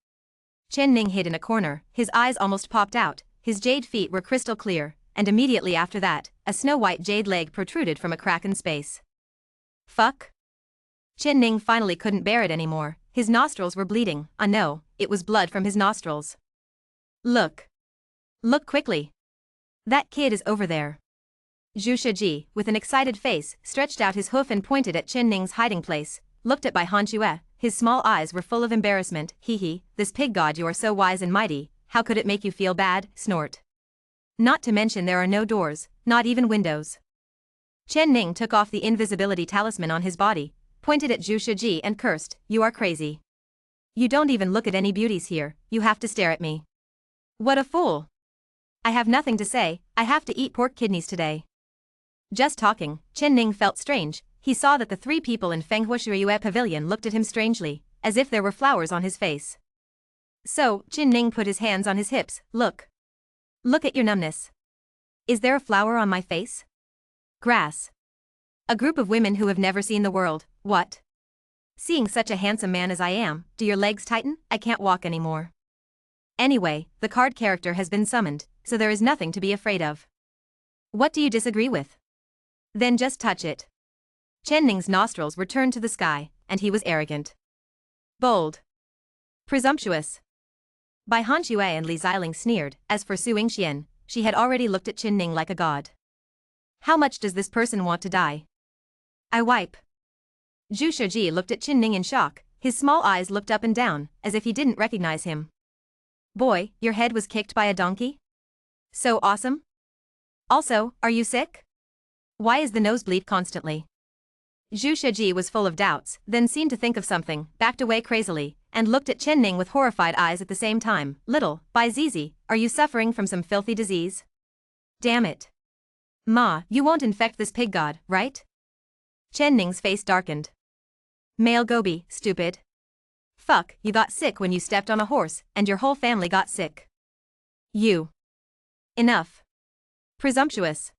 Chen Ning hid in a corner, his eyes almost popped out, his jade feet were crystal clear, and immediately after that, a snow-white jade leg protruded from a crack in space. Fuck? Chen Ning finally couldn't bear it anymore, his nostrils were bleeding. Ah no, it was blood from his nostrils. Look. Look quickly. That kid is over there. Zhu Shiji, with an excited face, stretched out his hoof and pointed at Chen Ning's hiding place, looked at Bai Hanxue, his small eyes were full of embarrassment. Hee, this pig god, you are so wise and mighty, how could it make you feel bad? Snort. Not to mention there are no doors, not even windows. Chen Ning took off the invisibility talisman on his body, pointed at Zhu Shiji and cursed, you are crazy. You don't even look at any beauties here, you have to stare at me. What a fool. I have nothing to say, I have to eat pork kidneys today. Just talking, Chen Ning felt strange, he saw that the three people in Fenghua Shuayue Pavilion looked at him strangely, as if there were flowers on his face. So, Chen Ning put his hands on his hips, look. Look at your numbness. Is there a flower on my face? Grass. A group of women who have never seen the world, what? Seeing such a handsome man as I am, do your legs tighten? I can't walk anymore. Anyway, the card character has been summoned, so there is nothing to be afraid of. What do you disagree with? Then just touch it. Chen Ning's nostrils were turned to the sky, and he was arrogant. Bold. Presumptuous. Bai Hanxue and Li Xiling sneered. As for Su Yingxian, she had already looked at Chen Ning like a god. How much does this person want to die? I wipe. Zhu Shiji looked at Chen Ning in shock, his small eyes looked up and down, as if he didn't recognize him. Boy, your head was kicked by a donkey? So awesome? Also, are you sick? Why is the nose bleed constantly? Zhu Shiji was full of doubts, then seemed to think of something, backed away crazily, and looked at Chen Ning with horrified eyes at the same time. Little, Bai Zizi, are you suffering from some filthy disease? Damn it. Ma, you won't infect this pig god, right? Chen Ning's face darkened. Male Gobi, stupid. Fuck, you got sick when you stepped on a horse, and your whole family got sick. You. Enough. Presumptuous.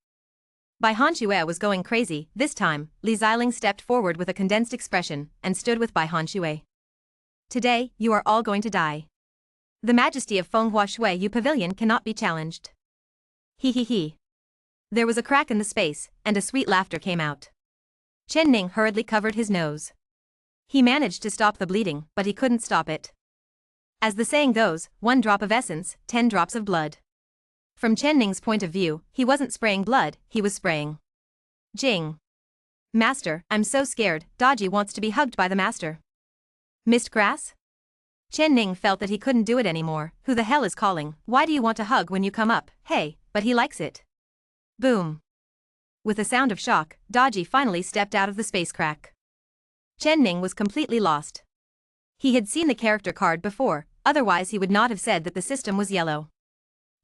Bai Hanxue was going crazy. This time, Li Xiling stepped forward with a condensed expression, and stood with Bai Hanxue. Today, you are all going to die. The majesty of Fenghua Shuayue Pavilion cannot be challenged. He. There was a crack in the space, and a sweet laughter came out. Chen Ning hurriedly covered his nose. He managed to stop the bleeding, but he couldn't stop it. As the saying goes, 1 drop of essence, 10 drops of blood. From Chen Ning's point of view, he wasn't spraying blood, he was spraying. Jing. Master, I'm so scared, Dodgy wants to be hugged by the master. Missed grass? Chen Ning felt that he couldn't do it anymore. Who the hell is calling? Why do you want to hug when you come up? Hey, but he likes it. Boom. With a sound of shock, Daji finally stepped out of the space crack. Chen Ning was completely lost. He had seen the character card before, otherwise he would not have said that the system was yellow.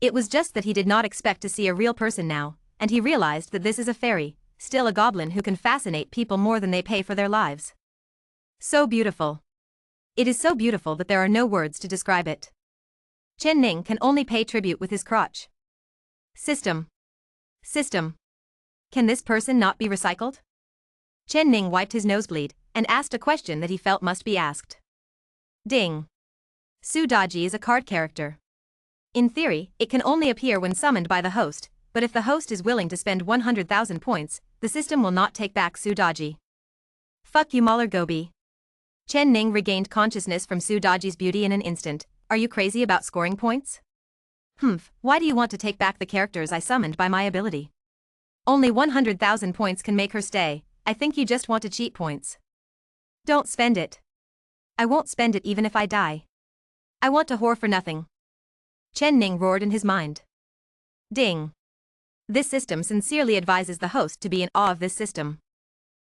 It was just that he did not expect to see a real person now, and he realized that this is a fairy, still a goblin who can fascinate people more than they pay for their lives. So beautiful. It is so beautiful that there are no words to describe it. Chen Ning can only pay tribute with his crotch. System. System. Can this person not be recycled? Chen Ning wiped his nosebleed and asked a question that he felt must be asked. Ding. Su Daji is a card character. In theory, it can only appear when summoned by the host, but if the host is willing to spend 100,000 points, the system will not take back Su Daji. Fuck you Mauler Gobi. Chen Ning regained consciousness from Su Daji's beauty in an instant. Are you crazy about scoring points? Why do you want to take back the characters I summoned by my ability? Only 100,000 points can make her stay. I think you just want to cheat points. Don't spend it. I won't spend it even if I die. I want to whore for nothing. Chen Ning roared in his mind. Ding. This system sincerely advises the host to be in awe of this system.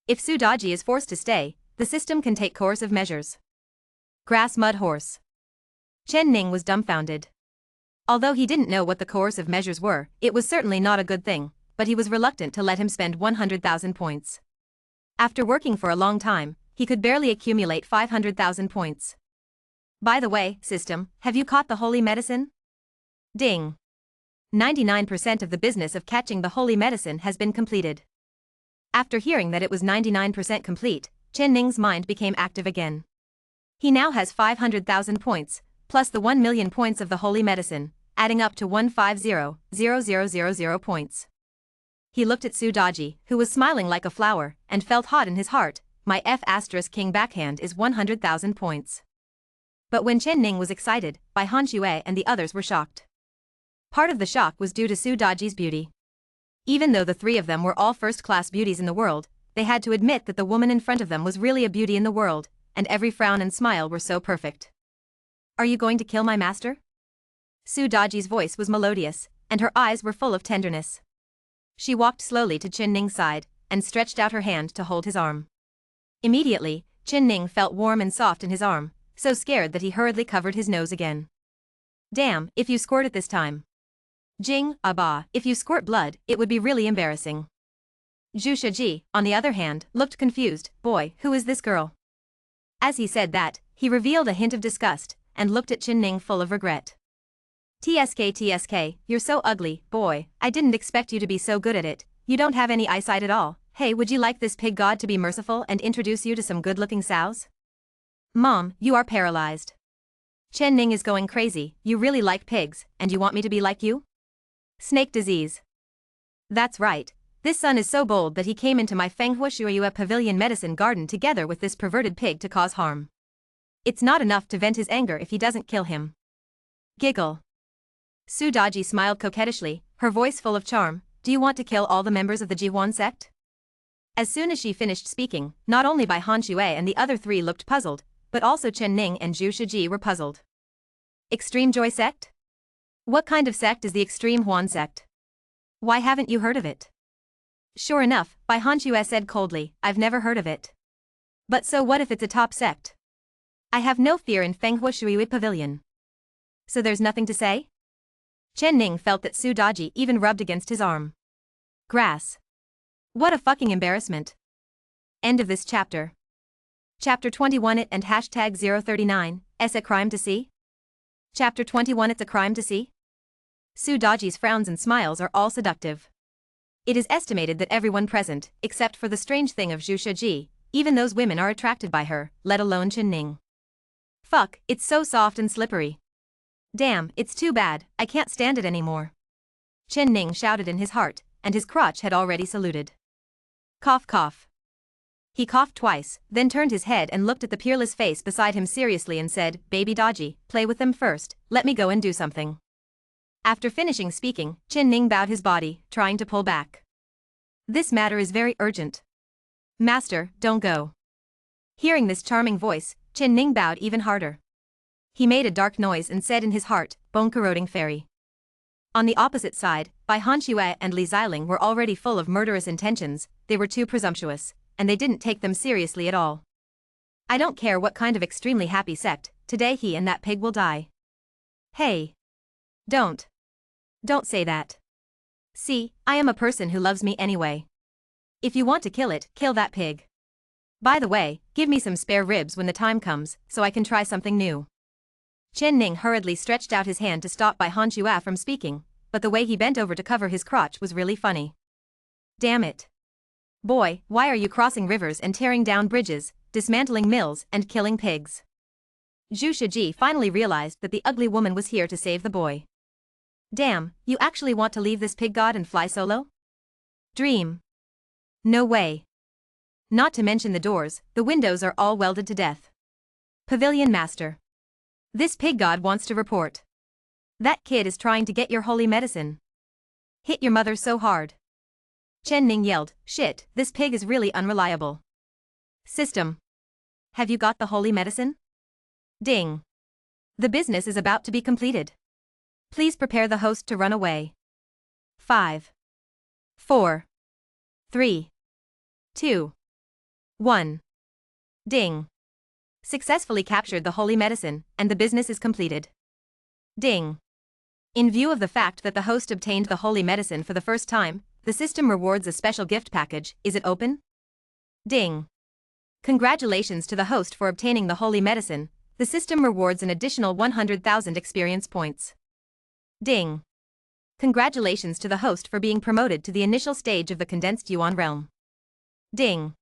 If Su Daji is forced to stay, the system can take coercive measures. Grass mud horse. Chen Ning was dumbfounded. Although he didn't know what the coercive measures were, it was certainly not a good thing, but he was reluctant to let him spend 100,000 points. After working for a long time, he could barely accumulate 500,000 points. By the way, system, have you caught the holy medicine? Ding. 99% of the business of catching the holy medicine has been completed. After hearing that it was 99% complete, Chen Ning's mind became active again. He now has 500,000 points, plus the 1 million points of the holy medicine, adding up to 150,000 points. He looked at Su Daji, who was smiling like a flower, and felt hot in his heart. My F***king backhand is 100,000 points. But when Chen Ning was excited, Bai Han Xue and the others were shocked. Part of the shock was due to Su Daji's beauty. Even though the three of them were all first-class beauties in the world, they had to admit that the woman in front of them was really a beauty in the world, and every frown and smile were so perfect. Are you going to kill my master? Su Daji's voice was melodious, and her eyes were full of tenderness. She walked slowly to Chen Ning's side, and stretched out her hand to hold his arm. Immediately, Chen Ning felt warm and soft in his arm, so scared that he hurriedly covered his nose again. Damn, if you squirt it this time. Jing, Abba, if you squirt blood, it would be really embarrassing. Zhu Shiji, on the other hand, looked confused. Boy, who is this girl? As he said that, he revealed a hint of disgust, and looked at Chen Ning full of regret. TSK, you're so ugly, boy, I didn't expect you to be so good at it, you don't have any eyesight at all. Hey, would you like this pig god to be merciful and introduce you to some good-looking sows? Mom, you are paralyzed. Chen Ning is going crazy, you really like pigs, and you want me to be like you? Snake disease. That's right, this son is so bold that he came into my Fenghua Shuiyue Pavilion medicine garden together with this perverted pig to cause harm. It's not enough to vent his anger if he doesn't kill him. Giggle. Su Daji smiled coquettishly, her voice full of charm. Do you want to kill all the members of the Jihuan sect? As soon as she finished speaking, not only Bai Han Xue and the other three looked puzzled, but also Chen Ning and Zhu Shiji were puzzled. Extreme Joy Sect? What kind of sect is the Extreme Huan Sect? Why haven't you heard of it? Sure enough, Bai Han Xue said coldly, I've never heard of it. But so what if it's a top sect? I have no fear in Fenghua Shuiyue Pavilion. So there's nothing to say? Chen Ning felt that Su Daji even rubbed against his arm. Grass. What a fucking embarrassment. End of this chapter. Chapter 21 It and hashtag 039, S a crime to see? Chapter 21 It's a crime to see? Su Daji's frowns and smiles are all seductive. It is estimated that everyone present, except for the strange thing of Zhu Shiji, even those women are attracted by her, let alone Chen Ning. Fuck, it's so soft and slippery. Damn, it's too bad, I can't stand it anymore. Chen Ning shouted in his heart, and his crotch had already saluted. Cough cough. He coughed twice, then turned his head and looked at the peerless face beside him seriously and said, Baby Daji, play with them first, let me go and do something. After finishing speaking, Chen Ning bowed his body, trying to pull back. This matter is very urgent. Master, don't go. Hearing this charming voice, Chen Ning bowed even harder. He made a dark noise and said in his heart, bone-corroding fairy. On the opposite side, Bai Hanxue and Li Xiling were already full of murderous intentions. They were too presumptuous, and they didn't take them seriously at all. I don't care what kind of extremely happy sect, today he and that pig will die. Hey. Don't say that. See, I am a person who loves me anyway. If you want to kill it, kill that pig. By the way, give me some spare ribs when the time comes, so I can try something new. Chen Ning hurriedly stretched out his hand to stop Bai Hanxue from speaking, but the way he bent over to cover his crotch was really funny. Damn it. Boy, why are you crossing rivers and tearing down bridges, dismantling mills and killing pigs? Zhu Shiji finally realized that the ugly woman was here to save the boy. Damn, you actually want to leave this pig god and fly solo? Dream. No way. Not to mention the doors, the windows are all welded to death. Pavilion Master. This pig god wants to report. That kid is trying to get your holy medicine. Hit your mother so hard. Chen Ning yelled, shit, this pig is really unreliable. System. Have you got the holy medicine? Ding. The business is about to be completed. Please prepare the host to run away. 5. 4. 3. 2. 1. Ding. Successfully captured the holy medicine, and the business is completed. Ding. In view of the fact that the host obtained the holy medicine for the first time, the system rewards a special gift package. Is it open? Ding. Congratulations to the host for obtaining the holy medicine. The system rewards an additional 100,000 experience points. Ding. Congratulations to the host for being promoted to the initial stage of the condensed Yuan realm. Ding.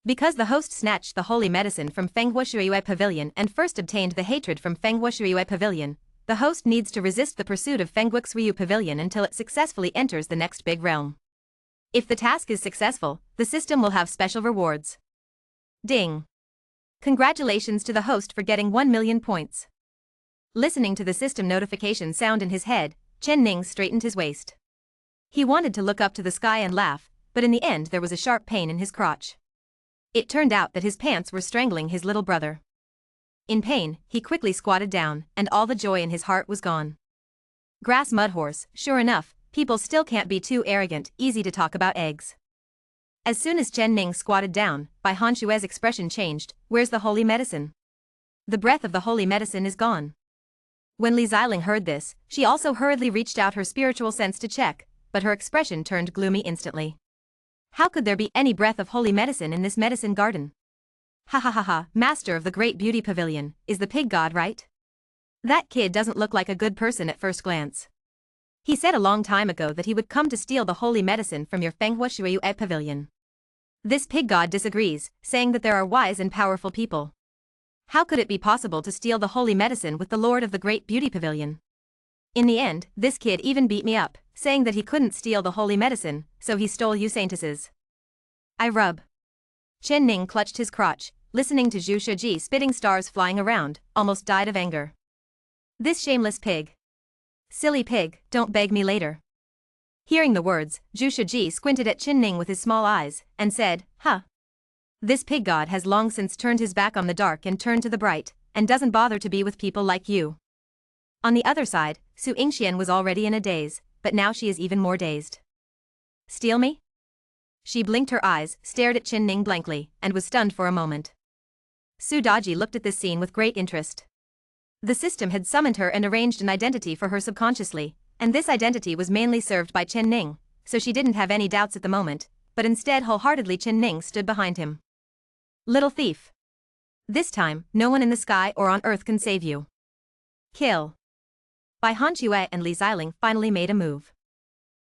Because the host snatched the holy medicine from Fenghua Shuyue Pavilion and first obtained the hatred from Fenghua Shuyue Pavilion, the host needs to resist the pursuit of Fenghua Xuyue Pavilion until it successfully enters the next big realm. If the task is successful, the system will have special rewards. Ding. Congratulations to the host for getting 1 million points. Listening to the system notification sound in his head, Chen Ning straightened his waist. He wanted to look up to the sky and laugh, but in the end there was a sharp pain in his crotch. It turned out that his pants were strangling his little brother. In pain, he quickly squatted down, and all the joy in his heart was gone. Grass mud horse, sure enough, people still can't be too arrogant, easy to talk about eggs. As soon as Chen Ning squatted down, Bai Hanxue's expression changed. Where's the holy medicine? The breath of the holy medicine is gone. When Li Xiling heard this, she also hurriedly reached out her spiritual sense to check, but her expression turned gloomy instantly. How could there be any breath of holy medicine in this medicine garden? Ha ha ha ha, master of the great beauty pavilion, is the pig god right? That kid doesn't look like a good person at first glance. He said a long time ago that he would come to steal the holy medicine from your Fenghua Shuyue Pavilion. This pig god disagrees, saying that there are wise and powerful people. How could it be possible to steal the holy medicine with the lord of the great beauty pavilion? In the end, this kid even beat me up, saying that he couldn't steal the holy medicine, so he stole Usaintus's. I rub. Chen Ning clutched his crotch, listening to Zhu Shiji spitting stars flying around, almost died of anger. This shameless pig. Silly pig, don't beg me later. Hearing the words, Zhu Shiji squinted at Chen Ning with his small eyes, and said, huh. This pig god has long since turned his back on the dark and turned to the bright, and doesn't bother to be with people like you. On the other side, Su Yingxian was already in a daze, but now she is even more dazed. Steal me? She blinked her eyes, stared at Chen Ning blankly, and was stunned for a moment. Su Daji looked at this scene with great interest. The system had summoned her and arranged an identity for her subconsciously, and this identity was mainly served by Chen Ning, so she didn't have any doubts at the moment, but instead wholeheartedly Chen Ning stood behind him. Little thief. This time, no one in the sky or on earth can save you. Kill. Bai Hanxue and Li Xiling finally made a move.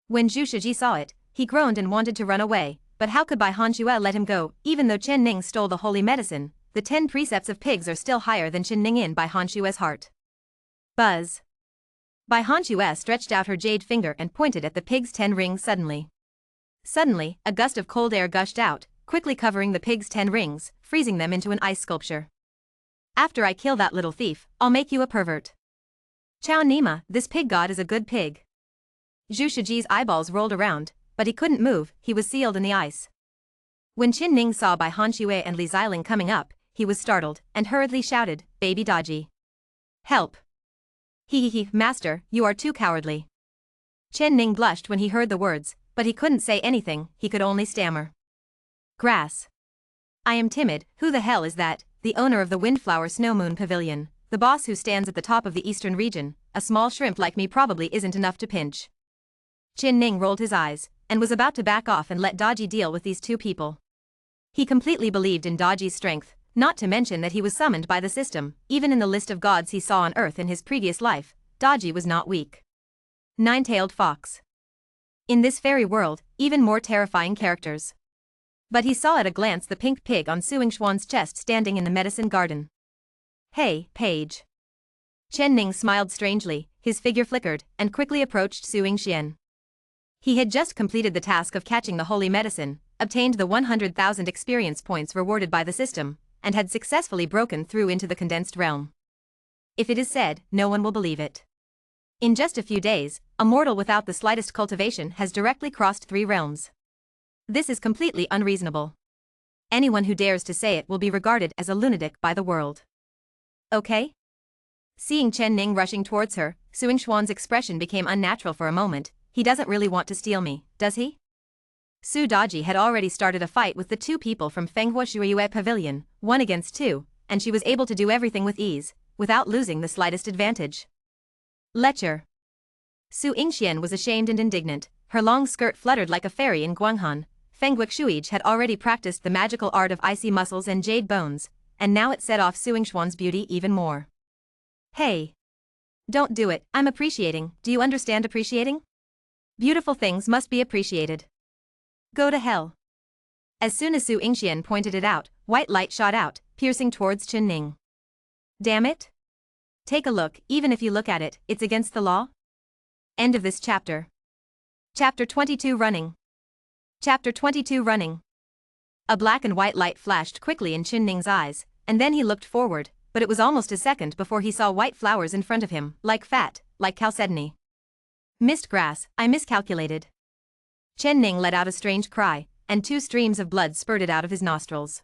When Zhu Shiji saw it, he groaned and wanted to run away, but how could Bai Hanxue let him go? Even though Chen Ning stole the holy medicine, the 10 precepts of pigs are still higher than Chen Ning in Bai Hanxue's heart. Buzz. Bai Hanxue stretched out her jade finger and pointed at the pig's 10 rings suddenly. Suddenly, a gust of cold air gushed out, quickly covering the pig's 10 rings, freezing them into an ice sculpture. After I kill that little thief, I'll make you a pervert. Chow Nima, this pig god is a good pig. Zhu Shiji's eyeballs rolled around, but he couldn't move, he was sealed in the ice. When Chen Ning saw Bai Hanxue and Li Xiling coming up, he was startled, and hurriedly shouted, Baby Daji. Help. He, master, you are too cowardly. Chen Ning blushed when he heard the words, but he couldn't say anything, he could only stammer. Grass. I am timid, who the hell is that? The owner of the Windflower Snowmoon Pavilion, the boss who stands at the top of the eastern region, a small shrimp like me probably isn't enough to pinch. Chen Ning rolled his eyes, and was about to back off and let Dodgy deal with these two people. He completely believed in Dodgy's strength, not to mention that he was summoned by the system, even in the list of gods he saw on Earth in his previous life, Dodgy was not weak. Nine-tailed fox. In this fairy world, even more terrifying characters. But he saw at a glance the pink pig on Su Yingxuan's chest standing in the medicine garden. Hey, page. Chen Ning smiled strangely, his figure flickered, and quickly approached Su Yingxian. He had just completed the task of catching the holy medicine, obtained the 100,000 experience points rewarded by the system, and had successfully broken through into the condensed realm. If it is said, no one will believe it. In just a few days, a mortal without the slightest cultivation has directly crossed 3 realms. This is completely unreasonable. Anyone who dares to say it will be regarded as a lunatic by the world. Okay? Seeing Chen Ning rushing towards her, Su Yingxuan's expression became unnatural for a moment. He doesn't really want to steal me, does he? Su Dodgy had already started a fight with the 2 people from Fenghua Shuiyue Pavilion, 1 against 2, and she was able to do everything with ease, without losing the slightest advantage. Lecher. Su Yingxian was ashamed and indignant, her long skirt fluttered like a fairy in Guanghan. Fenghua Shuij had already practiced the magical art of icy muscles and jade bones, and now it set off Su Yingxuan's beauty even more. Hey. Don't do it, I'm appreciating, do you understand appreciating? Beautiful things must be appreciated. Go to hell. As soon as Su Yingxian pointed it out, white light shot out, piercing towards Chen Ning. Damn it. Take a look, even if you look at it, it's against the law? End of this chapter. Chapter 22 Running. Chapter 22 Running. A black and white light flashed quickly in Chen Ning's eyes, and then he looked forward, but it was almost a second before he saw white flowers in front of him, like chalcedony. Missed grass, I miscalculated. Chen Ning let out a strange cry, and 2 streams of blood spurted out of his nostrils.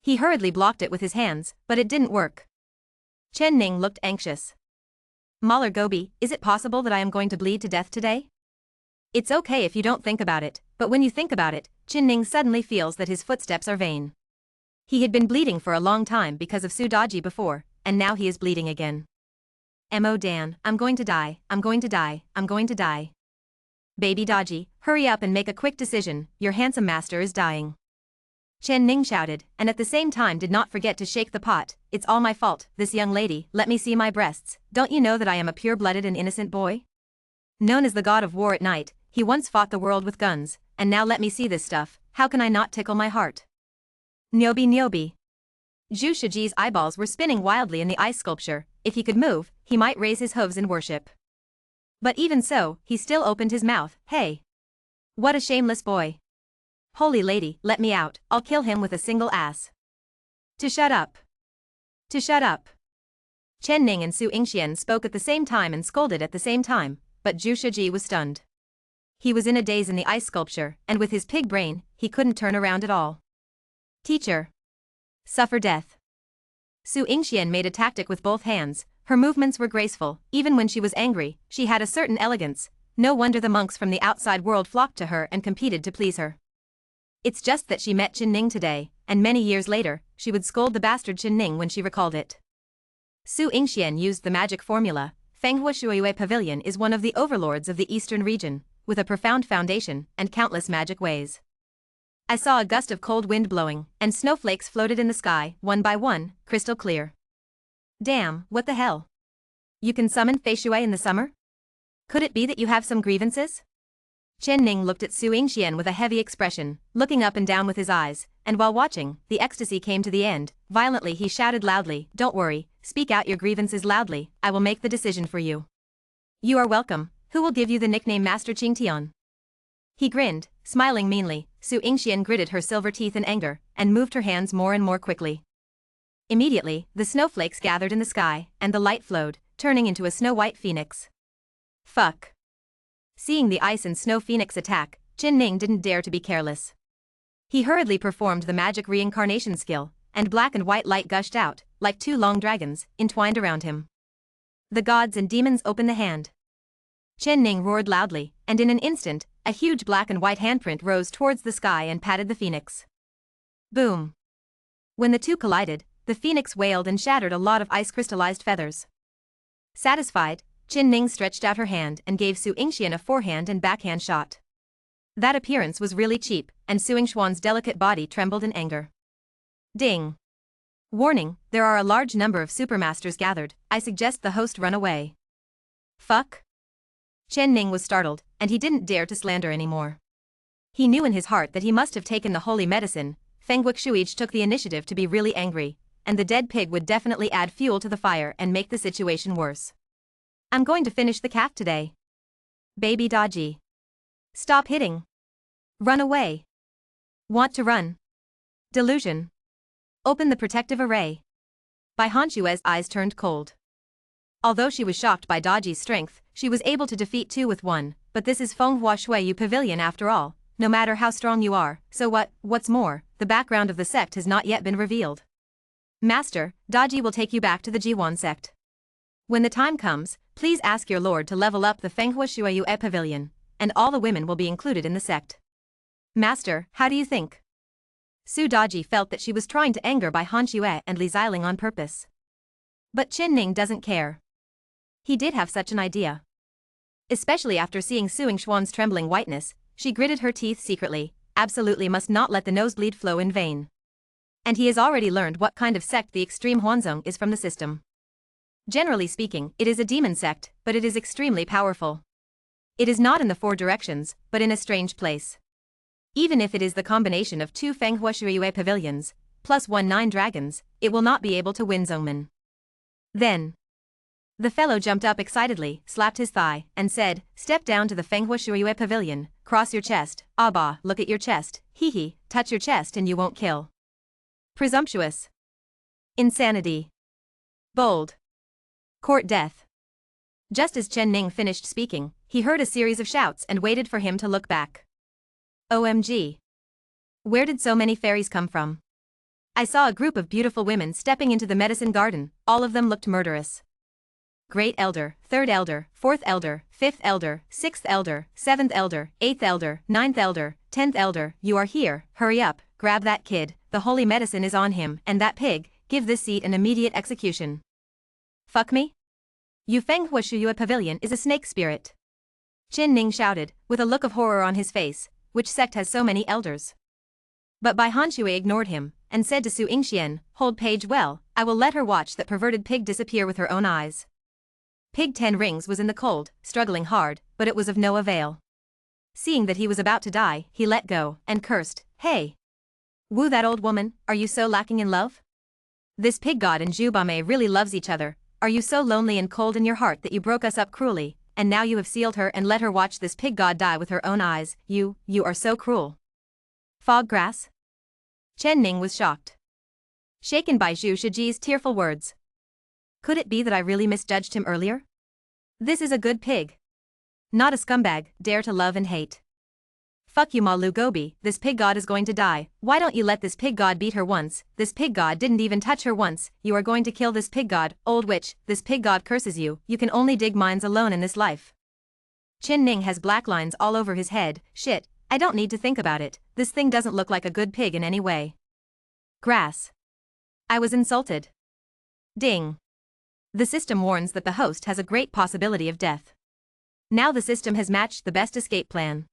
He hurriedly blocked it with his hands, but it didn't work. Chen Ning looked anxious. Maler Gobi, is it possible that I am going to bleed to death today? It's okay if you don't think about it, but when you think about it, Chen Ning suddenly feels that his footsteps are vain. He had been bleeding for a long time because of Su Dodgy before, and now he is bleeding again. Mo Dan, I'm going to die, I'm going to die, I'm going to die. Baby Dodgy, hurry up and make a quick decision, your handsome master is dying. Chen Ning shouted, and at the same time did not forget to shake the pot. It's all my fault, this young lady, let me see my breasts, don't you know that I am a pure-blooded and innocent boy? Known as the god of war at night, he once fought the world with guns, and now let me see this stuff, how can I not tickle my heart? Nyobi Nyobi. Zhu Shiji's eyeballs were spinning wildly in the ice sculpture, if he could move, he might raise his hooves in worship. But even so, he still opened his mouth, hey. What a shameless boy. Holy lady, let me out, I'll kill him with a single ass. To shut up. To shut up. Chen Ning and Su Yingxian spoke at the same time and scolded at the same time, but Zhu Shiji was stunned. He was in a daze in the ice sculpture, and with his pig brain, he couldn't turn around at all. Teacher. Suffer death. Su Yingxian made a tactic with both hands, her movements were graceful, even when she was angry, she had a certain elegance, no wonder the monks from the outside world flocked to her and competed to please her. It's just that she met Chen Ning today, and many years later, she would scold the bastard Chen Ning when she recalled it. Su Yingxian used the magic formula, Fenghua Shuiyue Pavilion is one of the overlords of the eastern region, with a profound foundation and countless magic ways. I saw a gust of cold wind blowing, and snowflakes floated in the sky, one by one, crystal clear. Damn, what the hell? You can summon Fei Shui in the summer? Could it be that you have some grievances? Chen Ning looked at Su Yingxian with a heavy expression, looking up and down with his eyes, and while watching, the ecstasy came to the end. Violently he shouted loudly, don't worry, speak out your grievances loudly, I will make the decision for you. You are welcome, who will give you the nickname Master Qingtian? He grinned, smiling meanly. Su Yingxian gritted her silver teeth in anger, and moved her hands more and more quickly. Immediately, the snowflakes gathered in the sky, and the light flowed, turning into a snow-white phoenix. Fuck. Seeing the ice and snow phoenix attack, Chen Ning didn't dare to be careless. He hurriedly performed the magic reincarnation skill, and black and white light gushed out, like 2 long dragons, entwined around him. The gods and demons open the hand. Chen Ning roared loudly, and in an instant, a huge black and white handprint rose towards the sky and patted the phoenix. Boom. When the two collided, the phoenix wailed and shattered a lot of ice-crystallized feathers. Satisfied, Chen Ning stretched out her hand and gave Su Yingxian a forehand and backhand shot. That appearance was really cheap, and Su Yingxuan's delicate body trembled in anger. Ding. Warning, there are a large number of supermasters gathered, I suggest the host run away. Fuck? Chen Ning was startled, and he didn't dare to slander anymore. He knew in his heart that he must have taken the holy medicine. Feng Wuxuige took the initiative to be really angry, and the dead pig would definitely add fuel to the fire and make the situation worse. I'm going to finish the calf today. Baby Dodgy. Stop hitting. Run away. Want to run. Delusion. Open the protective array. Bai Hanshue's eyes turned cold. Although she was shocked by Dodgy's strength, she was able to defeat two with one, but this is Fenghua Shuiyu Pavilion after all, no matter how strong you are, so what's more, the background of the sect has not yet been revealed. Master, Dodgy will take you back to the Jiwan sect. When the time comes, please ask your lord to level up the Fenghua Shuiyu Pavilion, and all the women will be included in the sect. Master, how do you think? Su Dodgy felt that she was trying to anger Bai Hanxue and Li Xiling on purpose. But Chen Ning doesn't care. He did have such an idea. Especially after seeing Su Yingxuan's trembling whiteness, she gritted her teeth secretly, absolutely must not let the nosebleed flow in vain. And he has already learned what kind of sect the extreme Huanzong is from the system. Generally speaking, it is a demon sect, but it is extremely powerful. It is not in the four directions, but in a strange place. Even if it is the combination of two Fenghua Shuiyu pavilions, plus 9 dragons, it will not be able to win Zongmen. Then. The fellow jumped up excitedly, slapped his thigh, and said, step down to the Fenghua Shuiyu pavilion, cross your chest, bah, look at your chest, hee, touch your chest and you won't kill. Presumptuous. Insanity. Bold. Court death. Just as Chen Ning finished speaking, he heard a series of shouts and waited for him to look back. OMG. Where did so many fairies come from? I saw a group of beautiful women stepping into the medicine garden, all of them looked murderous. Great Elder, Third Elder, Fourth Elder, Fifth Elder, Sixth Elder, Seventh Elder, Eighth Elder, Ninth Elder, 10th Elder, you are here, hurry up, grab that kid, the holy medicine is on him, and that pig, give this seat an immediate execution. Fuck me? Yu Fenghua Shuiyu Pavilion is a snake spirit. Chen Ning shouted, with a look of horror on his face, which sect has so many elders? But Bai Hanxue ignored him, and said to Su Yingxian, hold page well, I will let her watch that perverted pig disappear with her own eyes. Pig 10 Rings was in the cold, struggling hard, but it was of no avail. Seeing that he was about to die, he let go, and cursed, hey! Woo that old woman, are you so lacking in love? This pig god and Zhubame really loves each other, are you so lonely and cold in your heart that you broke us up cruelly, and now you have sealed her and let her watch this pig god die with her own eyes, you are so cruel. Fog grass? Chen Ning was shocked. Shaken by Zhu Shiji's tearful words. Could it be that I really misjudged him earlier? This is a good pig. Not a scumbag, dare to love and hate. Fuck you Ma Lu Gobi, this pig god is going to die, why don't you let this pig god beat her once, this pig god didn't even touch her once, you are going to kill this pig god, old witch, this pig god curses you, you can only dig mines alone in this life. Chen Ning has black lines all over his head, shit, I don't need to think about it, this thing doesn't look like a good pig in any way. Grass. I was insulted. Ding. The system warns that the host has a great possibility of death. Now the system has matched the best escape plan.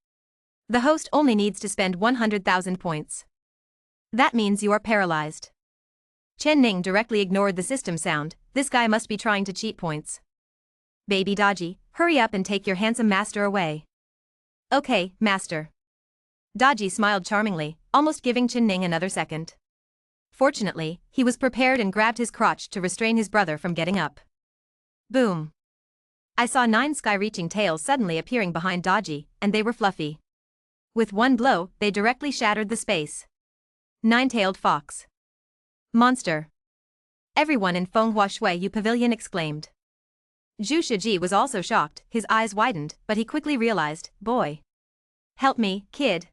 The host only needs to spend 100,000 points. That means you are paralyzed. Chen Ning directly ignored the system sound, this guy must be trying to cheat points. Baby Dodgy, hurry up and take your handsome master away. Okay, master. Dodgy smiled charmingly, almost giving Chen Ning another second. Fortunately, he was prepared and grabbed his crotch to restrain his brother from getting up. Boom. I saw 9 sky-reaching tails suddenly appearing behind Dodgy, and they were fluffy. With one blow, they directly shattered the space. 9-tailed fox. Monster. Everyone in Fenghua Shuiyu Pavilion exclaimed. Zhu Shiji was also shocked, his eyes widened, but he quickly realized, boy. Help me, kid.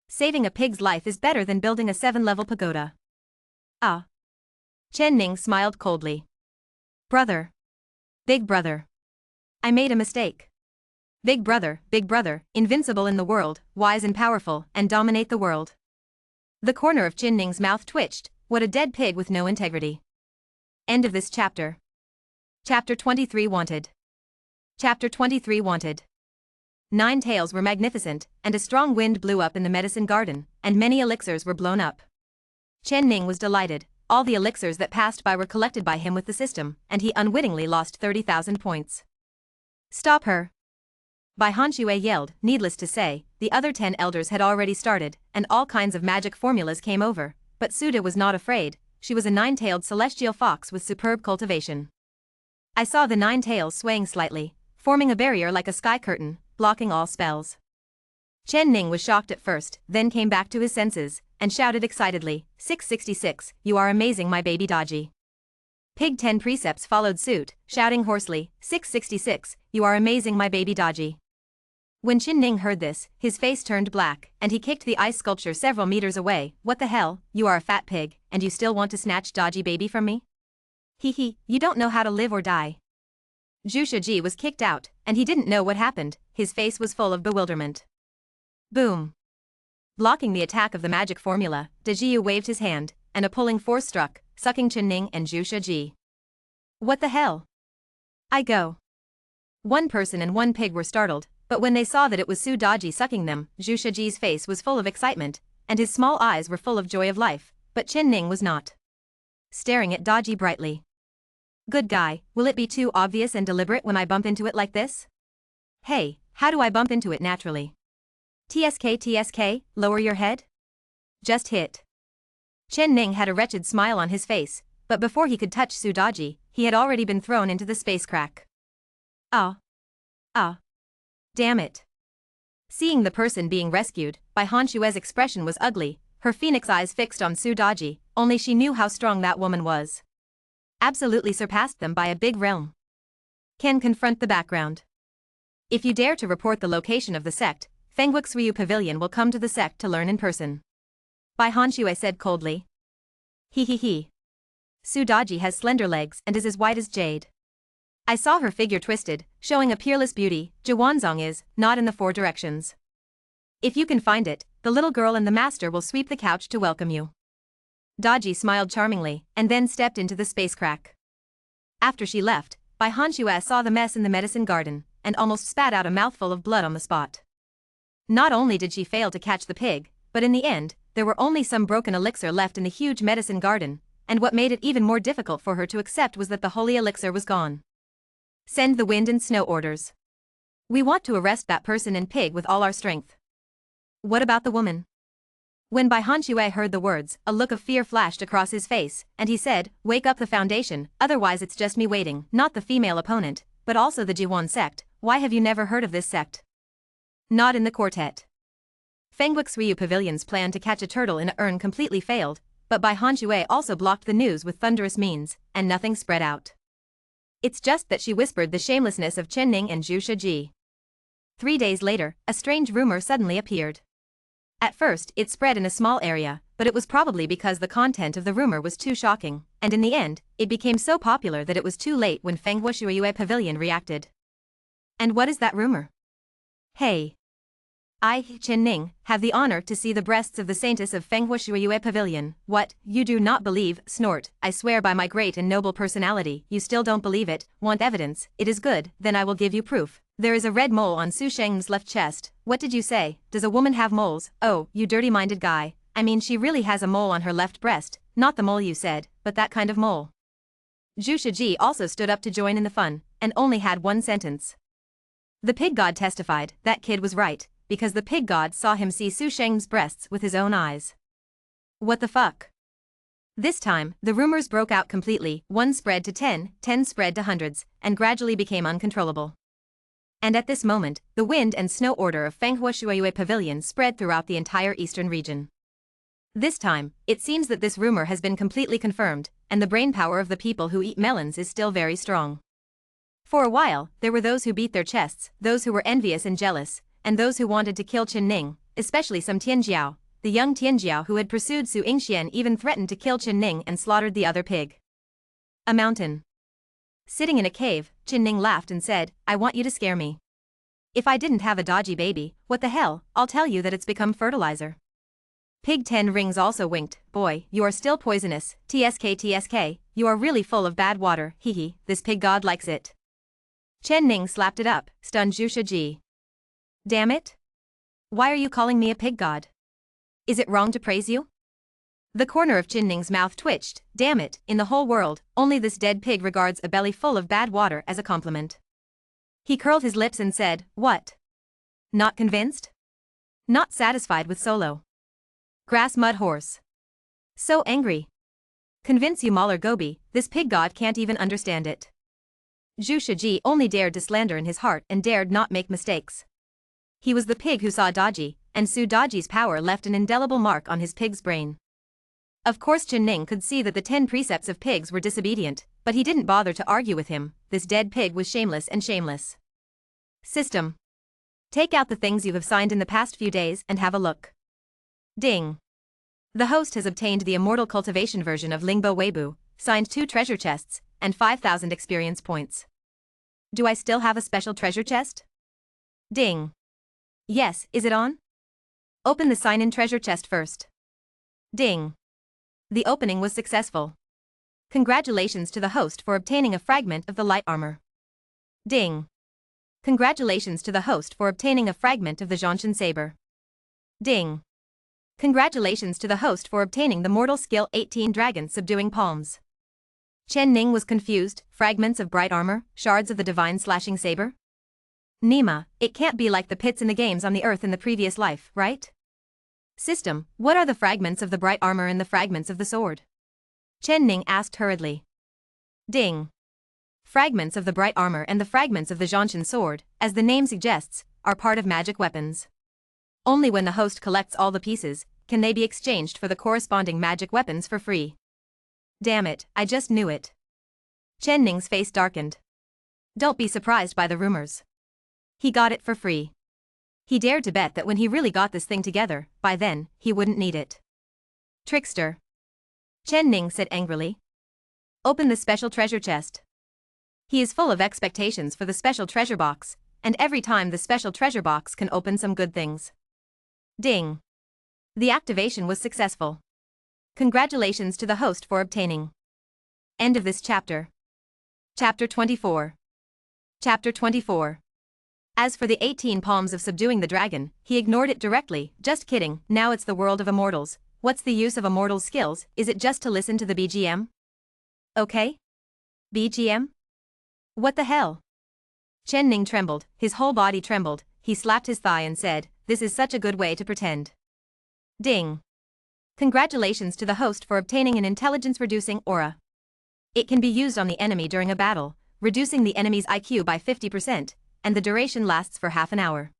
Saving a pig's life is better than building a 7-level pagoda. Ah. Chen Ning smiled coldly. Brother. Big brother. I made a mistake. Big brother, invincible in the world, wise and powerful, and dominate the world. The corner of Chin Ning's mouth twitched. What a dead pig with no integrity. End of this chapter. Chapter 23 Wanted. Chapter 23 Wanted. 9 tails were magnificent, and a strong wind blew up in the medicine garden, and many elixirs were blown up. Chen Ning was delighted. All the elixirs that passed by were collected by him with the system, and he unwittingly lost 30,000 points. Stop her! Bai Hanxue yelled. Needless to say, the other 10 elders had already started, and all kinds of magic formulas came over, but Suda was not afraid. She was a 9-tailed celestial fox with superb cultivation. I saw the 9 tails swaying slightly, forming a barrier like a sky curtain, blocking all spells. Chen Ning was shocked at first, then came back to his senses, and shouted excitedly, 666, you are amazing my baby Daji. Pig 10 precepts followed suit, shouting hoarsely, 666, you are amazing my baby Daji. When Chen Ning heard this, his face turned black, and he kicked the ice sculpture several meters away. What the hell, you are a fat pig, and you still want to snatch Daji baby from me? Hee, you don't know how to live or die. Zhu Shiji was kicked out, and he didn't know what happened. His face was full of bewilderment. Boom. Blocking the attack of the magic formula, Dajiu waved his hand, and a pulling force struck, sucking Chen Ning and Zhu Shiji. What the hell? I go. One person and one pig were startled, but when they saw that it was Su Daji sucking them, Zhu Shiji's face was full of excitement, and his small eyes were full of joy of life, but Chen Ning was not. Staring at Daji brightly. Good guy, will it be too obvious and deliberate when I bump into it like this? Hey, how do I bump into it naturally? TSK, lower your head? Just hit. Chen Ning had a wretched smile on his face, but before he could touch Su Daji, he had already been thrown into the space crack. Ah. Damn it. Seeing the person being rescued, Bai Hanxue's expression was ugly, her phoenix eyes fixed on Su Daji, only she knew how strong that woman was. Absolutely surpassed them by a big realm. Can confront the background. If you dare to report the location of the sect, Fengwuk's Ryu Pavilion will come to the sect to learn in person. Bai Hanxue said coldly. He. Su Daji has slender legs and is as white as jade. I saw her figure twisted, showing a peerless beauty. Zhuanzong is, not in the 4 directions. If you can find it, the little girl and the master will sweep the couch to welcome you. Daji smiled charmingly, and then stepped into the space crack. After she left, Bai Hanxue saw the mess in the medicine garden, and almost spat out a mouthful of blood on the spot. Not only did she fail to catch the pig, but in the end, there were only some broken elixir left in the huge medicine garden, and what made it even more difficult for her to accept was that the holy elixir was gone. Send the wind and snow orders. We want to arrest that person and pig with all our strength. What about the woman? When Bai Hanxue heard the words, a look of fear flashed across his face, and he said, wake up the foundation, otherwise it's just me waiting, not the female opponent, but also the Jiwan sect. Why have you never heard of this sect? Not in the quartet. Fengwuk's Ryu Pavilion's plan to catch a turtle in a urn completely failed, but Bai Hanxue also blocked the news with thunderous means, and nothing spread out. It's just that she whispered the shamelessness of Chen Ning and Zhu Shiji. 3 days later, a strange rumor suddenly appeared. At first, it spread in a small area, but it was probably because the content of the rumor was too shocking, and in the end, it became so popular that it was too late when Fengwu's Ryu Pavilion reacted. And what is that rumor? Hey. I, Chen Ning, have the honor to see the breasts of the saintess of Fengwu's Ryu Pavilion. What, you do not believe? Snort. I swear by my great and noble personality, you still don't believe it. Want evidence? It is good, then I will give you proof. There is a red mole on Su Sheng's left chest. What did you say? Does a woman have moles? Oh, you dirty-minded guy. I mean, she really has a mole on her left breast, not the mole you said, but that kind of mole. Zhu Shiji also stood up to join in the fun, and only had one sentence. The pig god testified, that kid was right, because the pig god saw him see Su Sheng's breasts with his own eyes. What the fuck? This time, the rumors broke out completely, 1 spread to 10, 10 spread to hundreds, and gradually became uncontrollable. And at this moment, the wind and snow order of Fengwu's Ryu Pavilion spread throughout the entire eastern region. This time, it seems that this rumor has been completely confirmed, and the brainpower of the people who eat melons is still very strong. For a while, there were those who beat their chests, those who were envious and jealous, and those who wanted to kill Chen Ning, especially some Tianjiao. The young Tianjiao who had pursued Su Yingxian even threatened to kill Chen Ning and slaughtered the other pig. A mountain. Sitting in a cave, Chen Ning laughed and said, I want you to scare me. If I didn't have a dodgy baby, what the hell, I'll tell you that it's become fertilizer. Pig 10 Rings also winked. Boy, you are still poisonous, TSK, you are really full of bad water, hehe, this pig god likes it. Chen Ning slapped it up, stunned Zhu Shiji. Damn it? Why are you calling me a pig god? Is it wrong to praise you? The corner of Chen Ning's mouth twitched. Damn it, in the whole world, only this dead pig regards a belly full of bad water as a compliment. He curled his lips and said, what? Not convinced? Not satisfied with solo. Grass mud horse. So angry. Convince you Mahler Gobi, this pig god can't even understand it. Zhu Shiji only dared to slander in his heart and dared not make mistakes. He was the pig who saw Dodgy, and Su Dodgy's power left an indelible mark on his pig's brain. Of course Chen Ning could see that the 10 precepts of pigs were disobedient, but he didn't bother to argue with him. This dead pig was shameless and shameless. System. Take out the things you have signed in the past few days and have a look. Ding. The host has obtained the immortal cultivation version of Lingbo Weibu, signed 2 treasure chests, and 5,000 experience points. Do I still have a special treasure chest? Ding. Yes, is it on? Open the sign-in treasure chest first. Ding. The opening was successful. Congratulations to the host for obtaining a fragment of the light armor. Ding. Congratulations to the host for obtaining a fragment of the Zhanshan saber. Ding. Congratulations to the host for obtaining the mortal skill 18 dragon subduing palms. Chen Ning was confused. Fragments of bright armor, shards of the divine slashing saber? Nima, it can't be like the pits in the games on the earth in the previous life, right? System, what are the fragments of the bright armor and the fragments of the sword? Chen Ning asked hurriedly. Ding. Fragments of the bright armor and the fragments of the Zhanshan sword, as the name suggests, are part of magic weapons. Only when the host collects all the pieces, can they be exchanged for the corresponding magic weapons for free. Damn it, I just knew it. Chen Ning's face darkened. Don't be surprised by the rumors. He got it for free. He dared to bet that when he really got this thing together, by then, he wouldn't need it. Trickster. Chen Ning said angrily. Open the special treasure chest. He is full of expectations for the special treasure box, and every time the special treasure box can open some good things. Ding. The activation was successful. Congratulations to the host for obtaining. End of this chapter. Chapter 24. Chapter 24. As for the 18 palms of subduing the dragon, he ignored it directly. Just kidding, now it's the world of immortals. What's the use of immortals' skills? Is it just to listen to the BGM? Okay? BGM? What the hell? Chen Ning trembled, his whole body trembled. He slapped his thigh and said, this is such a good way to pretend. Ding. Congratulations to the host for obtaining an intelligence-reducing aura. It can be used on the enemy during a battle, reducing the enemy's IQ by 50%, and the duration lasts for half an hour.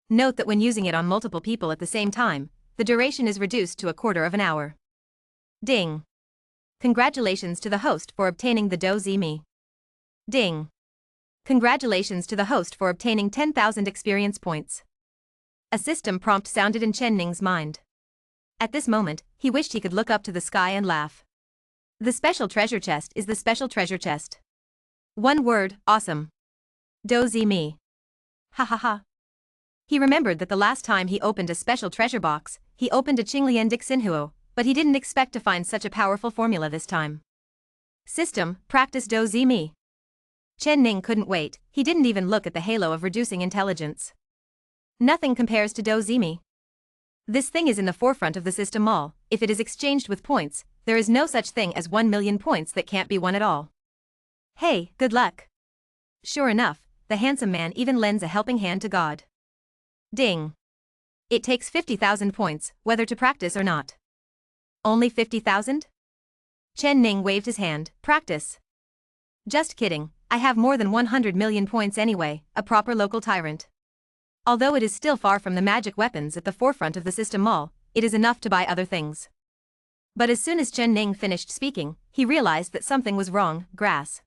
Note that when using it on multiple people at the same time, the duration is reduced to a quarter of an hour. Ding. Congratulations to the host for obtaining the Do Zi Mi. Ding. Congratulations to the host for obtaining 10,000 experience points. A system prompt sounded in Chen Ning's mind. At this moment, he wished he could look up to the sky and laugh. The special treasure chest is the special treasure chest. One word, awesome. Do Zi Mi. Ha ha ha. He remembered that the last time he opened a special treasure box, he opened a Qinglian Dixinhuo, but he didn't expect to find such a powerful formula this time. System, practice Do Zi Mi. Chen Ning couldn't wait, he didn't even look at the halo of reducing intelligence. Nothing compares to Do Zi Mi. This thing is in the forefront of the system all. If it is exchanged with points, there is no such thing as 1 million points that can't be won at all. Hey, good luck. Sure enough, the handsome man even lends a helping hand to God. Ding. It takes 50,000 points, whether to practice or not. Only 50,000? Chen Ning waved his hand, practice. Just kidding, I have more than 100 million points anyway, a proper local tyrant. Although it is still far from the magic weapons at the forefront of the system mall, it is enough to buy other things. But as soon as Chen Ning finished speaking, he realized that something was wrong. Grass.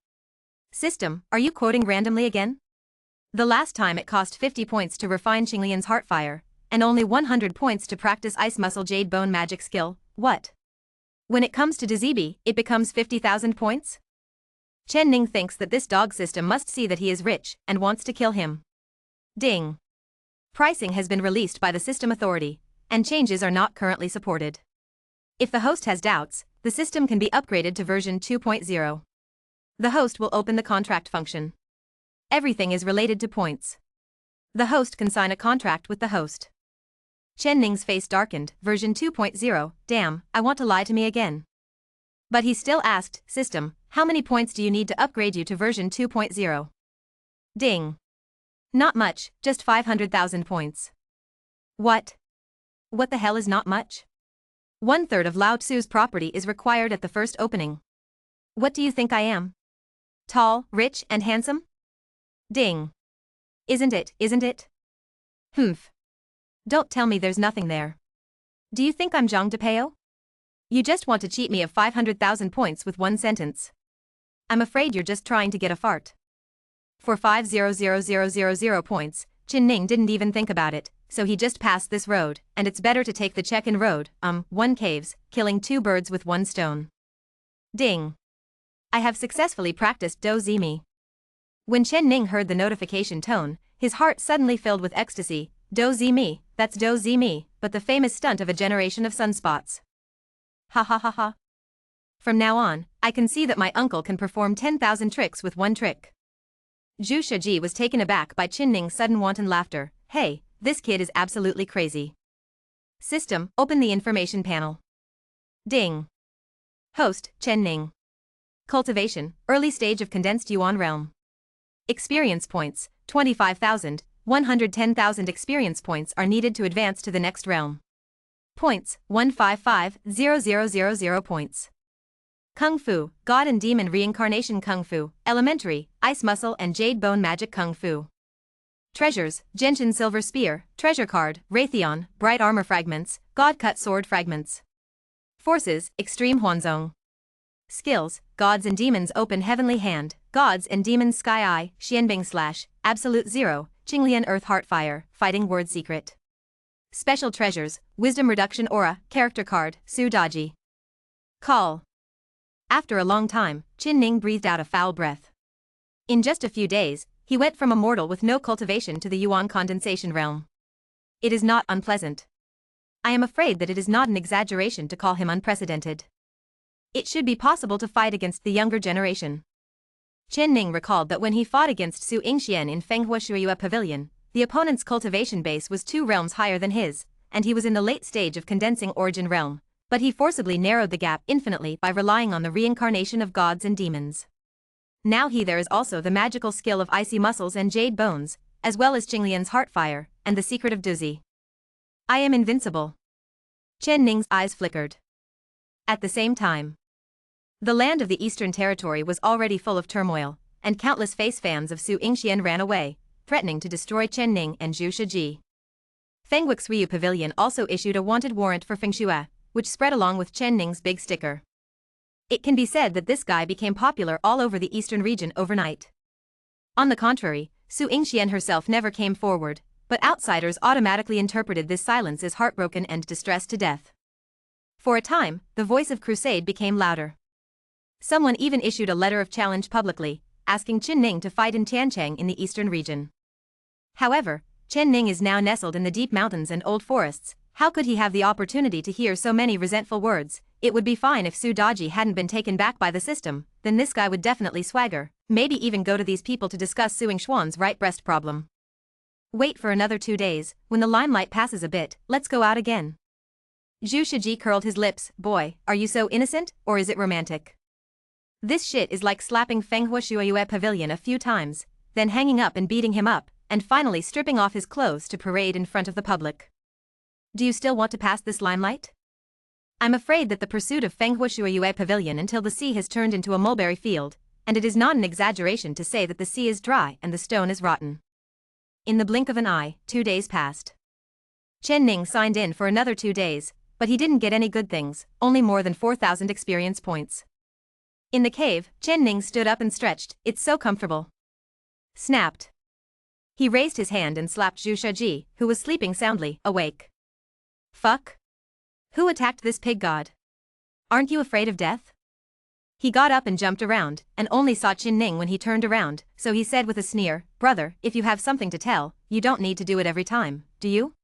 System, are you quoting randomly again? The last time it cost 50 points to refine Qinglian's Heartfire, and only 100 points to practice Ice Muscle Jade Bone magic skill, what? When it comes to Dazibi, it becomes 50,000 points? Chen Ning thinks that this dog system must see that he is rich, and wants to kill him. Ding. Pricing has been released by the system authority, and changes are not currently supported. If the host has doubts, the system can be upgraded to version 2.0. The host will open the contract function. Everything is related to points. The host can sign a contract with the host. Chen Ning's face darkened, version 2.0, damn, I want to lie to me again. But he still asked, system, how many points do you need to upgrade you to version 2.0? Ding. Not much, just 500,000 points. What? What the hell is not much? 1/3 of Lao Tzu's property is required at the first opening. What do you think I am? Tall, rich, and handsome? Ding. Isn't it, isn't it? Humph. Don't tell me there's nothing there. Do you think I'm Zhang Depeo? You just want to cheat me of 500,000 points with one sentence. I'm afraid you're just trying to get a fart. For 500,000 points, Chen Ning didn't even think about it, so he just passed this road, and it's better to take the check-in road, 1 caves, killing 2 birds with 1 stone. Ding. I have successfully practiced Do Zi Mi. When Chen Ning heard the notification tone, his heart suddenly filled with ecstasy. Do Zi Mi, that's Do Zi Mi, but the famous stunt of a generation of sunspots. Ha ha ha ha. From now on, I can see that my uncle can perform 10,000 tricks with 1 trick. Zhu Shiji was taken aback by Chen Ning's sudden wanton laughter. Hey, this kid is absolutely crazy. System, open the information panel. Ding. Host, Chen Ning. Cultivation, early stage of condensed Yuan realm. Experience points, 25,000, 110,000 experience points are needed to advance to the next realm. Points, 155,000 points. Kung Fu, God and Demon Reincarnation Kung Fu, Elementary, Ice Muscle and Jade Bone Magic Kung Fu. Treasures, Genshin Silver Spear, Treasure Card, Raytheon, Bright Armor Fragments, God Cut Sword Fragments. Forces, Extreme Huanzong. Skills, Gods and Demons Open Heavenly Hand, Gods and Demons Sky Eye, Xianbing Slash, Absolute Zero, Qinglian Earth Heartfire, Fighting Word Secret. Special Treasures, Wisdom Reduction Aura, Character Card, Su Daji. Call. After a long time, Chen Ning breathed out a foul breath. In just a few days, he went from a mortal with no cultivation to the Yuan condensation realm. It is not unpleasant. I am afraid that it is not an exaggeration to call him unprecedented. It should be possible to fight against the younger generation. Chen Ning recalled that when he fought against Su Yingxian in Fenghua Shuiyue Pavilion, the opponent's cultivation base was 2 realms higher than his, and he was in the late stage of condensing origin realm, but he forcibly narrowed the gap infinitely by relying on the reincarnation of gods and demons. Now there is also the magical skill of icy muscles and jade bones, as well as Qinglian's heartfire, and the secret of Duzi. I am invincible. Chen Ning's eyes flickered. At the same time, the land of the Eastern Territory was already full of turmoil, and countless face fans of Su Yingxian ran away, threatening to destroy Chen Ning and Zhu Shiji. Fengwix Ryu Pavilion also issued a wanted warrant for Feng Shue, which spread along with Chen Ning's big sticker. It can be said that this guy became popular all over the eastern region overnight. On the contrary, Su Yingxian herself never came forward, but outsiders automatically interpreted this silence as heartbroken and distressed to death. For a time, the voice of crusade became louder. Someone even issued a letter of challenge publicly, asking Chen Ning to fight in Tiancheng in the eastern region. However, Chen Ning is now nestled in the deep mountains and old forests. How could he have the opportunity to hear so many resentful words? It would be fine if Su Daji hadn't been taken back by the system, then this guy would definitely swagger, maybe even go to these people to discuss Su Yingxuan's right breast problem. Wait for another 2 days, when the limelight passes a bit, let's go out again. Zhu Shiji curled his lips. Boy, are you so innocent, or is it romantic? This shit is like slapping Fenghua Shuiyue Pavilion a few times, then hanging up and beating him up, and finally stripping off his clothes to parade in front of the public. Do you still want to pass this limelight? I'm afraid that the pursuit of Fenghua Shuiyue Pavilion until the sea has turned into a mulberry field, and it is not an exaggeration to say that the sea is dry and the stone is rotten. In the blink of an eye, 2 days passed. Chen Ning signed in for another 2 days, but he didn't get any good things, only more than 4,000 experience points. In the cave, Chen Ning stood up and stretched. It's so comfortable. Snapped. He raised his hand and slapped Zhu Shiji, who was sleeping soundly, awake. Fuck? Who attacked this pig god? Aren't you afraid of death? He got up and jumped around, and only saw Chin Ning when he turned around, so he said with a sneer, "Brother, if you have something to tell, you don't need to do it every time, do you?"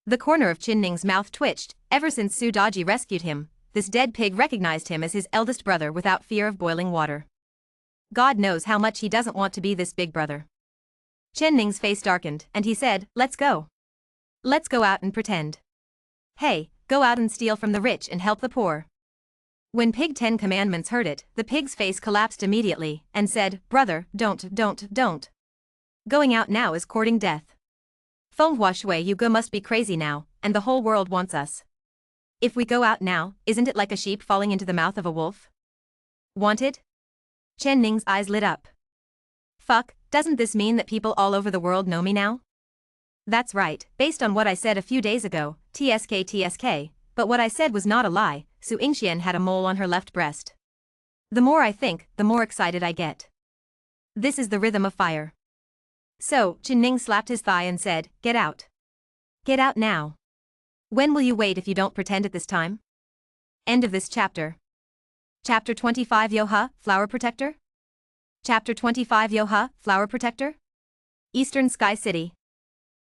The corner of Chin Ning's mouth twitched. Ever since Su Daji rescued him, this dead pig recognized him as his eldest brother without fear of boiling water. God knows how much he doesn't want to be this big brother. Chen Ning's face darkened, and he said, "Let's go. Let's go out and pretend. Hey, go out and steal from the rich and help the poor." When Pig 10 Commandments heard it, the pig's face collapsed immediately, and said, "Brother, don't. Going out now is courting death. Feng Hua Shui you go must be crazy now, and the whole world wants us. If we go out now, isn't it like a sheep falling into the mouth of a wolf? Wanted?" Chen Ning's eyes lit up. "Fuck, doesn't this mean that people all over the world know me now?" "That's right, based on what I said a few days ago, TSK, but what I said was not a lie." Su Yingxian had a mole on her left breast. "The more I think, the more excited I get. This is the rhythm of fire." So, Chen Ning slapped his thigh and said, "Get out. Get out now. When will you wait if you don't pretend at this time?" End of this chapter. Chapter 25 Yoha, Flower Protector? Chapter 25 Yoha, Flower Protector? Eastern Sky City.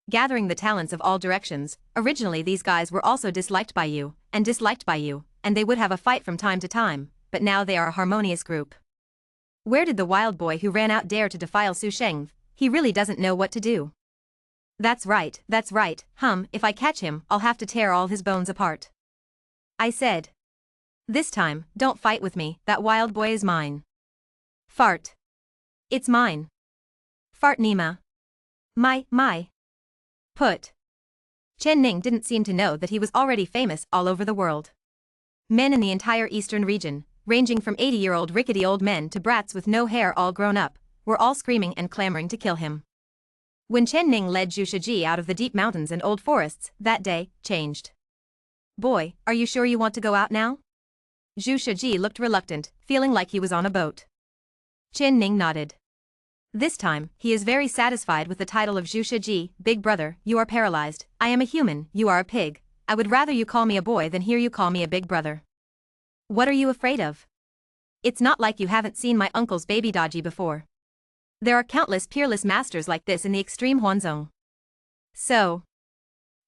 Gathering the talents of all directions, originally these guys were also disliked by you, and they would have a fight from time to time, but now they are a harmonious group. Where did the wild boy who ran out dare to defile Su Sheng? He really doesn't know what to do. That's right, if I catch him, I'll have to tear all his bones apart. I said. This time, don't fight with me, that wild boy is mine. Fart. It's mine. Fart Nima. My. Put. Chen Ning didn't seem to know that he was already famous all over the world. Men in the entire eastern region, ranging from 80-year-old rickety old men to brats with no hair all grown up, were all screaming and clamoring to kill him. When Chen Ning led Zhu Shiji out of the deep mountains and old forests, that day changed. "Boy, are you sure you want to go out now?" Zhu Shiji looked reluctant, feeling like he was on a boat. Chen Ning nodded. This time, he is very satisfied with the title of Zhu Shiji. "Big brother, you are paralyzed, I am a human, you are a pig. I would rather you call me a boy than hear you call me a big brother. What are you afraid of? It's not like you haven't seen my uncle's baby Daji before. There are countless peerless masters like this in the extreme Huanzong. So,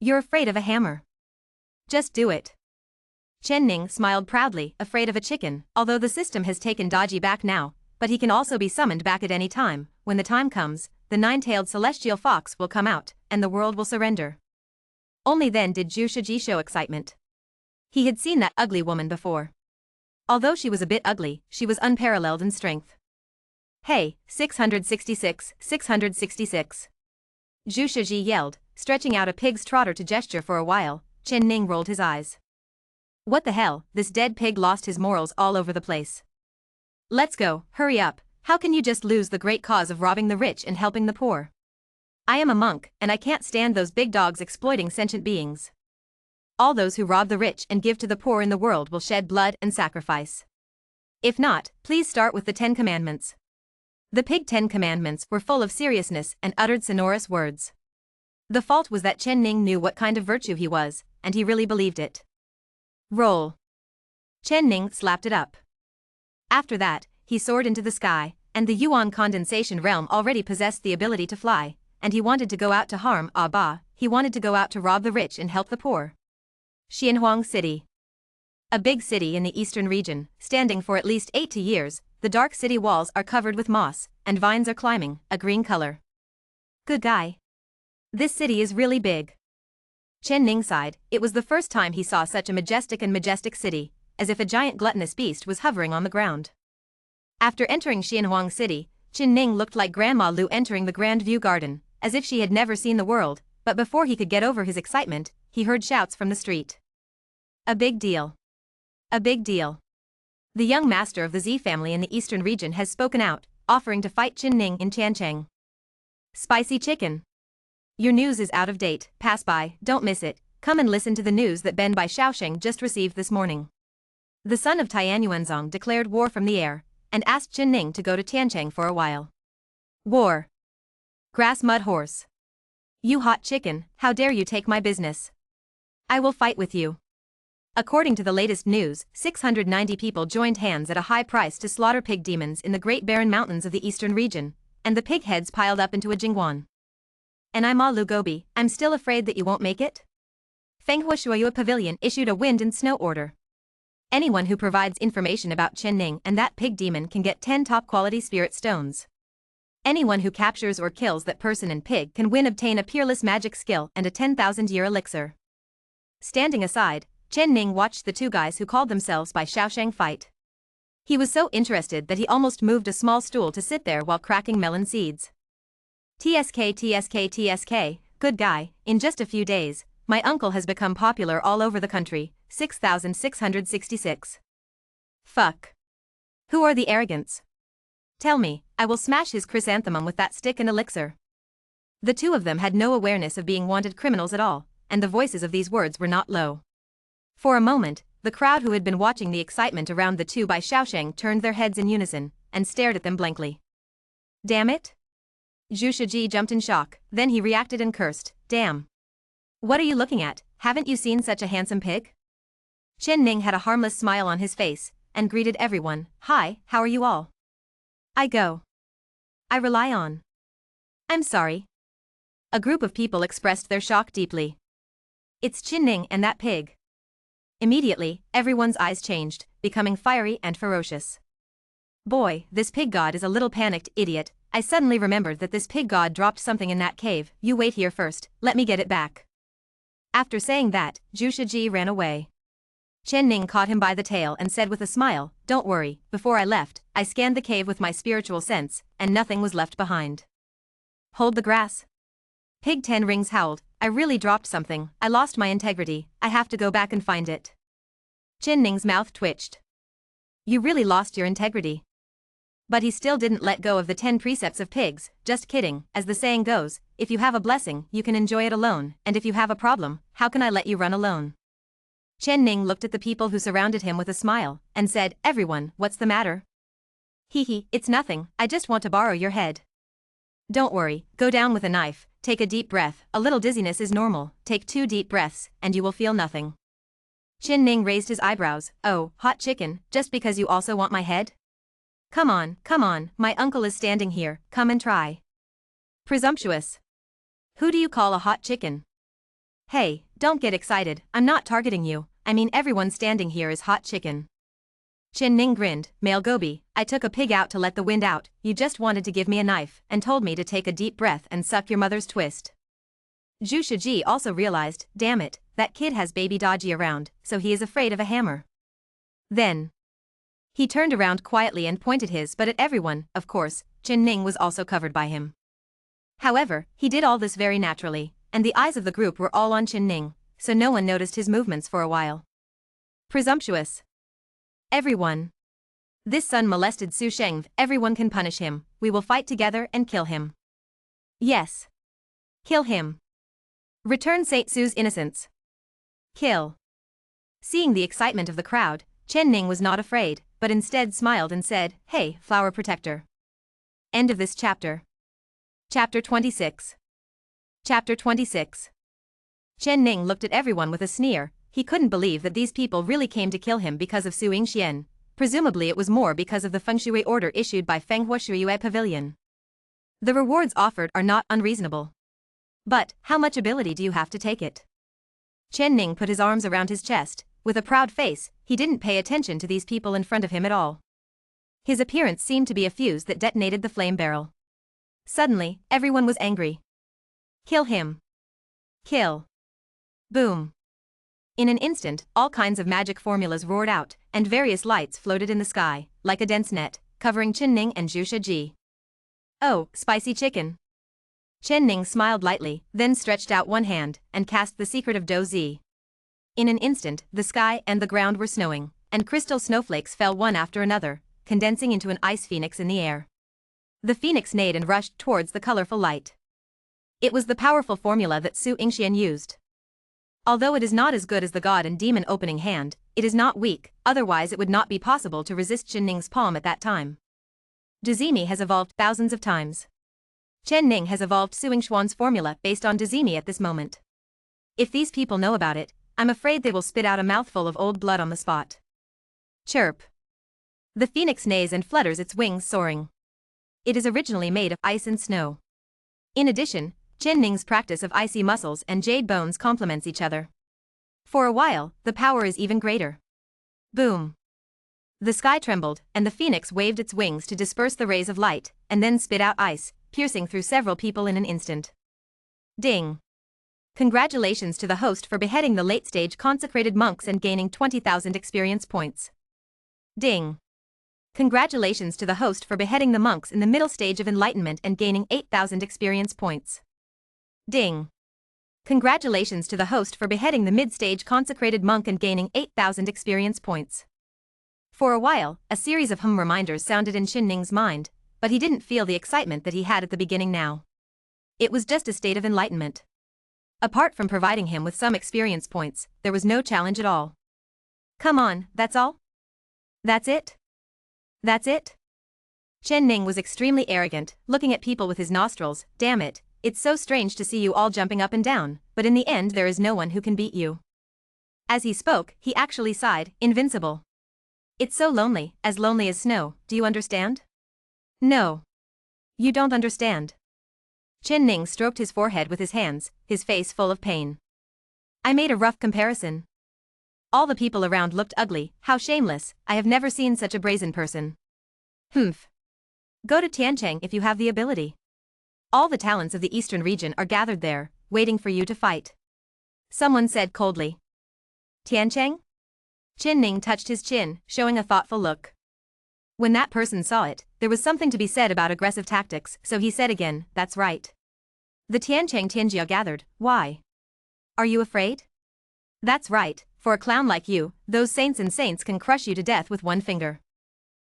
you're afraid of a hammer. Just do it." Chen Ning smiled proudly, afraid of a chicken, although the system has taken Daji back now, but he can also be summoned back at any time. When the time comes, the nine-tailed celestial fox will come out, and the world will surrender. Only then did Zhu Shiji show excitement. He had seen that ugly woman before. Although she was a bit ugly, she was unparalleled in strength. "Hey, 666. Zhu Shiji yelled, stretching out a pig's trotter to gesture for a while. Chen Ning rolled his eyes. What the hell, this dead pig lost his morals all over the place. Let's go, hurry up, how can you just lose the great cause of robbing the rich and helping the poor? I am a monk, and I can't stand those big dogs exploiting sentient beings. All those who rob the rich and give to the poor in the world will shed blood and sacrifice. If not, please start with the 10 Commandments." The Pig 10 Commandments were full of seriousness and uttered sonorous words. The fault was that Chen Ning knew what kind of virtue he was, and he really believed it. Roll. Chen Ning slapped it up. After that, he soared into the sky, and the Yuan condensation realm already possessed the ability to fly, and he wanted to go out to harm he wanted to go out to rob the rich and help the poor. Xianhuang City. A big city in the eastern region, standing for at least 80 years, the dark city walls are covered with moss, and vines are climbing, a green color. Good guy. This city is really big. Chen Ning sighed. It was the first time he saw such a majestic city, as if a giant gluttonous beast was hovering on the ground. After entering Xianhuang City, Chen Ning looked like Grandma Lu entering the Grand View Garden, as if she had never seen the world, but before he could get over his excitement, he heard shouts from the street. A big deal. A big deal. The young master of the Z family in the eastern region has spoken out, offering to fight Chen Ning in Tiancheng. Spicy chicken. Your news is out of date, pass by, don't miss it, come and listen to the news that Ben Bai Shaosheng just received this morning. The son of Tianyuanzong declared war from the air, and asked Chen Ning to go to Tiancheng for a while. War. Grass mud horse. You hot chicken, how dare you take my business? I will fight with you. According to the latest news, 690 people joined hands at a high price to slaughter pig demons in the Great Barren Mountains of the eastern region, and the pig heads piled up into a jingguan. And I'm Lu Gobi, I'm still afraid that you won't make it? Fenghua Shuoyue Pavilion issued a wind and snow order. Anyone who provides information about Chen Ning and that pig demon can get 10 top-quality spirit stones. Anyone who captures or kills that person and pig can obtain a peerless magic skill and a 10,000-year elixir. Standing aside, Chen Ning watched the two guys who called themselves by Xiaoshang fight. He was so interested that he almost moved a small stool to sit there while cracking melon seeds. TSK, good guy, in just a few days, my uncle has become popular all over the country, 6,666. Fuck. Who are the arrogants? Tell me, I will smash his chrysanthemum with that stick and elixir. The two of them had no awareness of being wanted criminals at all, and the voices of these words were not low. For a moment, the crowd who had been watching the excitement around the two by Xiaoshang turned their heads in unison, and stared at them blankly. Damn it? Zhu Shiji jumped in shock, then he reacted and cursed, damn. What are you looking at, haven't you seen such a handsome pig? Chen Ning had a harmless smile on his face, and greeted everyone, hi, how are you all? I rely on. I'm sorry. A group of people expressed their shock deeply. It's Chen Ning and that pig. Immediately, everyone's eyes changed, becoming fiery and ferocious. Boy, this pig god is a little panicked, idiot. I suddenly remembered that this pig god dropped something in that cave, you wait here first, let me get it back. After saying that, Zhu Shiji ran away. Chen Ning caught him by the tail and said with a smile, don't worry, before I left, I scanned the cave with my spiritual sense, and nothing was left behind. Hold the grass. Pig 10 Rings howled, I really dropped something, I lost my integrity, I have to go back and find it. Chen Ning's mouth twitched. You really lost your integrity. But he still didn't let go of the 10 precepts of pigs, just kidding, as the saying goes, if you have a blessing, you can enjoy it alone, and if you have a problem, how can I let you run alone? Chen Ning looked at the people who surrounded him with a smile, and said, everyone, what's the matter? Hee, it's nothing, I just want to borrow your head. Don't worry, go down with a knife, take a deep breath, a little dizziness is normal, take 2 deep breaths, and you will feel nothing. Chen Ning raised his eyebrows, oh, hot chicken, just because you also want my head? Come on, my uncle is standing here, come and try. Presumptuous. Who do you call a hot chicken? Hey, don't get excited, I'm not targeting you, I mean everyone standing here is hot chicken. Chen Ning grinned, male Gobi, I took a pig out to let the wind out, you just wanted to give me a knife, and told me to take a deep breath and suck your mother's twist. Zhu Shiji also realized, damn it, that kid has baby Dodgy around, so he is afraid of a hammer. Then he turned around quietly and pointed his butt at everyone, of course, Chen Ning was also covered by him. However, he did all this very naturally, and the eyes of the group were all on Chen Ning, so no one noticed his movements for a while. Presumptuous. Everyone. This son molested Su Sheng, everyone can punish him, we will fight together and kill him. Yes. Kill him. Return Saint Su's innocence. Kill. Seeing the excitement of the crowd, Chen Ning was not afraid, but instead smiled and said, hey, flower protector. End of this chapter. Chapter 26. Chapter 26. Chen Ning looked at everyone with a sneer, he couldn't believe that these people really came to kill him because of Su Yingxian, presumably it was more because of the feng shui order issued by Fenghua Shuiyue Pavilion. The rewards offered are not unreasonable. But, how much ability do you have to take it? Chen Ning put his arms around his chest, with a proud face, he didn't pay attention to these people in front of him at all. His appearance seemed to be a fuse that detonated the flame barrel. Suddenly, everyone was angry. Kill him. Kill. Boom. In an instant, all kinds of magic formulas roared out, and various lights floated in the sky, like a dense net, covering Chen Ning and Zhu Shiji. Oh, spicy chicken. Chen Ning smiled lightly, then stretched out one hand, and cast the secret of Do Zi. In an instant, the sky and the ground were snowing, and crystal snowflakes fell one after another, condensing into an ice phoenix in the air. The phoenix neighed and rushed towards the colorful light. It was the powerful formula that Su Yingxian used. Although it is not as good as the god and demon opening hand, it is not weak, otherwise it would not be possible to resist Chen Ning's palm at that time. Dazimi has evolved thousands of times. Chen Ning has evolved Su Yingxuan's formula based on Dazimi at this moment. If these people know about it, I'm afraid they will spit out a mouthful of old blood on the spot. Chirp. The phoenix neighs and flutters its wings soaring. It is originally made of ice and snow. In addition, Chen Ning's practice of icy muscles and jade bones complements each other. For a while, the power is even greater. Boom. The sky trembled, and the phoenix waved its wings to disperse the rays of light, and then spit out ice, piercing through several people in an instant. Ding. Congratulations to the host for beheading the late-stage consecrated monks and gaining 20,000 experience points. Ding. Congratulations to the host for beheading the monks in the middle stage of enlightenment and gaining 8,000 experience points. Ding. Congratulations to the host for beheading the mid-stage consecrated monk and gaining 8,000 experience points. For a while, a series of reminders sounded in Chen Ning's mind, but he didn't feel the excitement that he had at the beginning now. It was just a state of enlightenment. Apart from providing him with some experience points, there was no challenge at all. Come on, that's all? That's it? That's it? Chen Ning was extremely arrogant, looking at people with his nostrils. Damn it, it's so strange to see you all jumping up and down, but in the end there is no one who can beat you. As he spoke, he actually sighed, invincible. It's so lonely as snow, do you understand? No. You don't understand. Chen Ning stroked his forehead with his hands, his face full of pain. I made a rough comparison. All the people around looked ugly. How shameless, I have never seen such a brazen person. Humph. Go to Tiancheng if you have the ability. All the talents of the eastern region are gathered there, waiting for you to fight. Someone said coldly. Tiancheng? Chen Ning touched his chin, showing a thoughtful look. When that person saw it, there was something to be said about aggressive tactics, so he said again, that's right. The Tiancheng Tianjia gathered, why? Are you afraid? That's right, for a clown like you, those saints can crush you to death with one finger.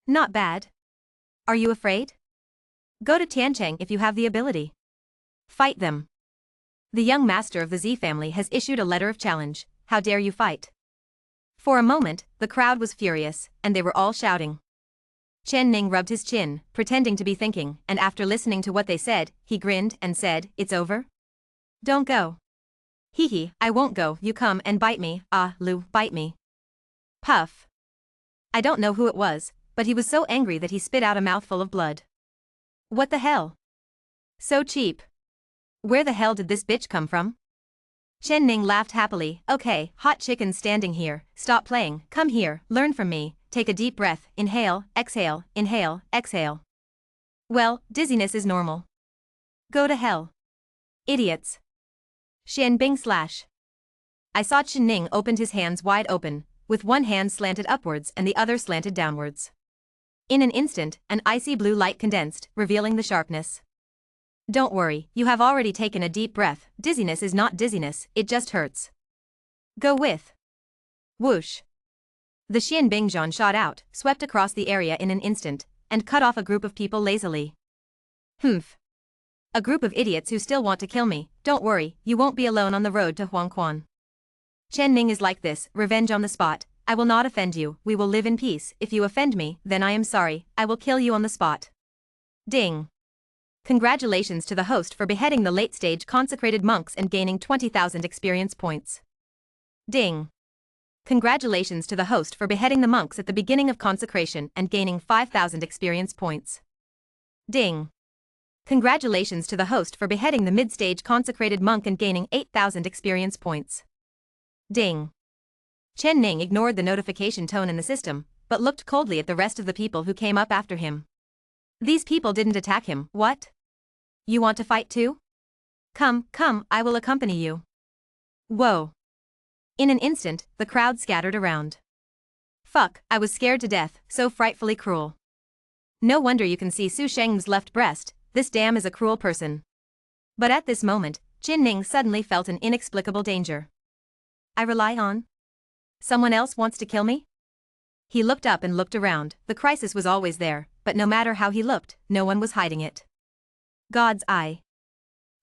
Not bad. Are you afraid? Go to Tiancheng if you have the ability. Fight them. The young master of the Z family has issued a letter of challenge. How dare you fight? For a moment, the crowd was furious, and they were all shouting. Chen Ning rubbed his chin, pretending to be thinking, and after listening to what they said, he grinned and said, it's over? Don't go. Hee hee, I won't go, you come and bite me, Lu, bite me. Puff. I don't know who it was, but he was so angry that he spit out a mouthful of blood. What the hell? So cheap. Where the hell did this bitch come from? Chen Ning laughed happily, okay, hot chicken standing here, stop playing, come here, learn from me, take a deep breath, inhale, exhale, exhale. Well, dizziness is normal. Go to hell. Idiots. Xian Bing slash. I saw Chen Ning opened his hands wide open, with one hand slanted upwards and the other slanted downwards. In an instant, an icy blue light condensed, revealing the sharpness. Don't worry, you have already taken a deep breath, dizziness is not dizziness, it just hurts. Go with. Whoosh. The Xian Bingzhan shot out, swept across the area in an instant, and cut off a group of people lazily. Humph. A group of idiots who still want to kill me, don't worry, you won't be alone on the road to Huangquan. Chen Ning is like this, revenge on the spot, I will not offend you, we will live in peace, if you offend me, then I am sorry, I will kill you on the spot. Ding. Congratulations to the host for beheading the late-stage consecrated monks and gaining 20,000 experience points. Ding. Congratulations to the host for beheading the monks at the beginning of consecration and gaining 5,000 experience points. Ding. Congratulations to the host for beheading the mid-stage consecrated monk and gaining 8,000 experience points. Ding. Chen Ning ignored the notification tone in the system, but looked coldly at the rest of the people who came up after him. These people didn't attack him, what? You want to fight too? Come, I will accompany you. Whoa. In an instant, the crowd scattered around. Fuck, I was scared to death, so frightfully cruel. No wonder you can see Su Sheng's left breast, this damn is a cruel person. But at this moment, Chen Ning suddenly felt an inexplicable danger. I rely on? Someone else wants to kill me? He looked up and looked around, the crisis was always there, but no matter how he looked, no one was hiding it. God's eye.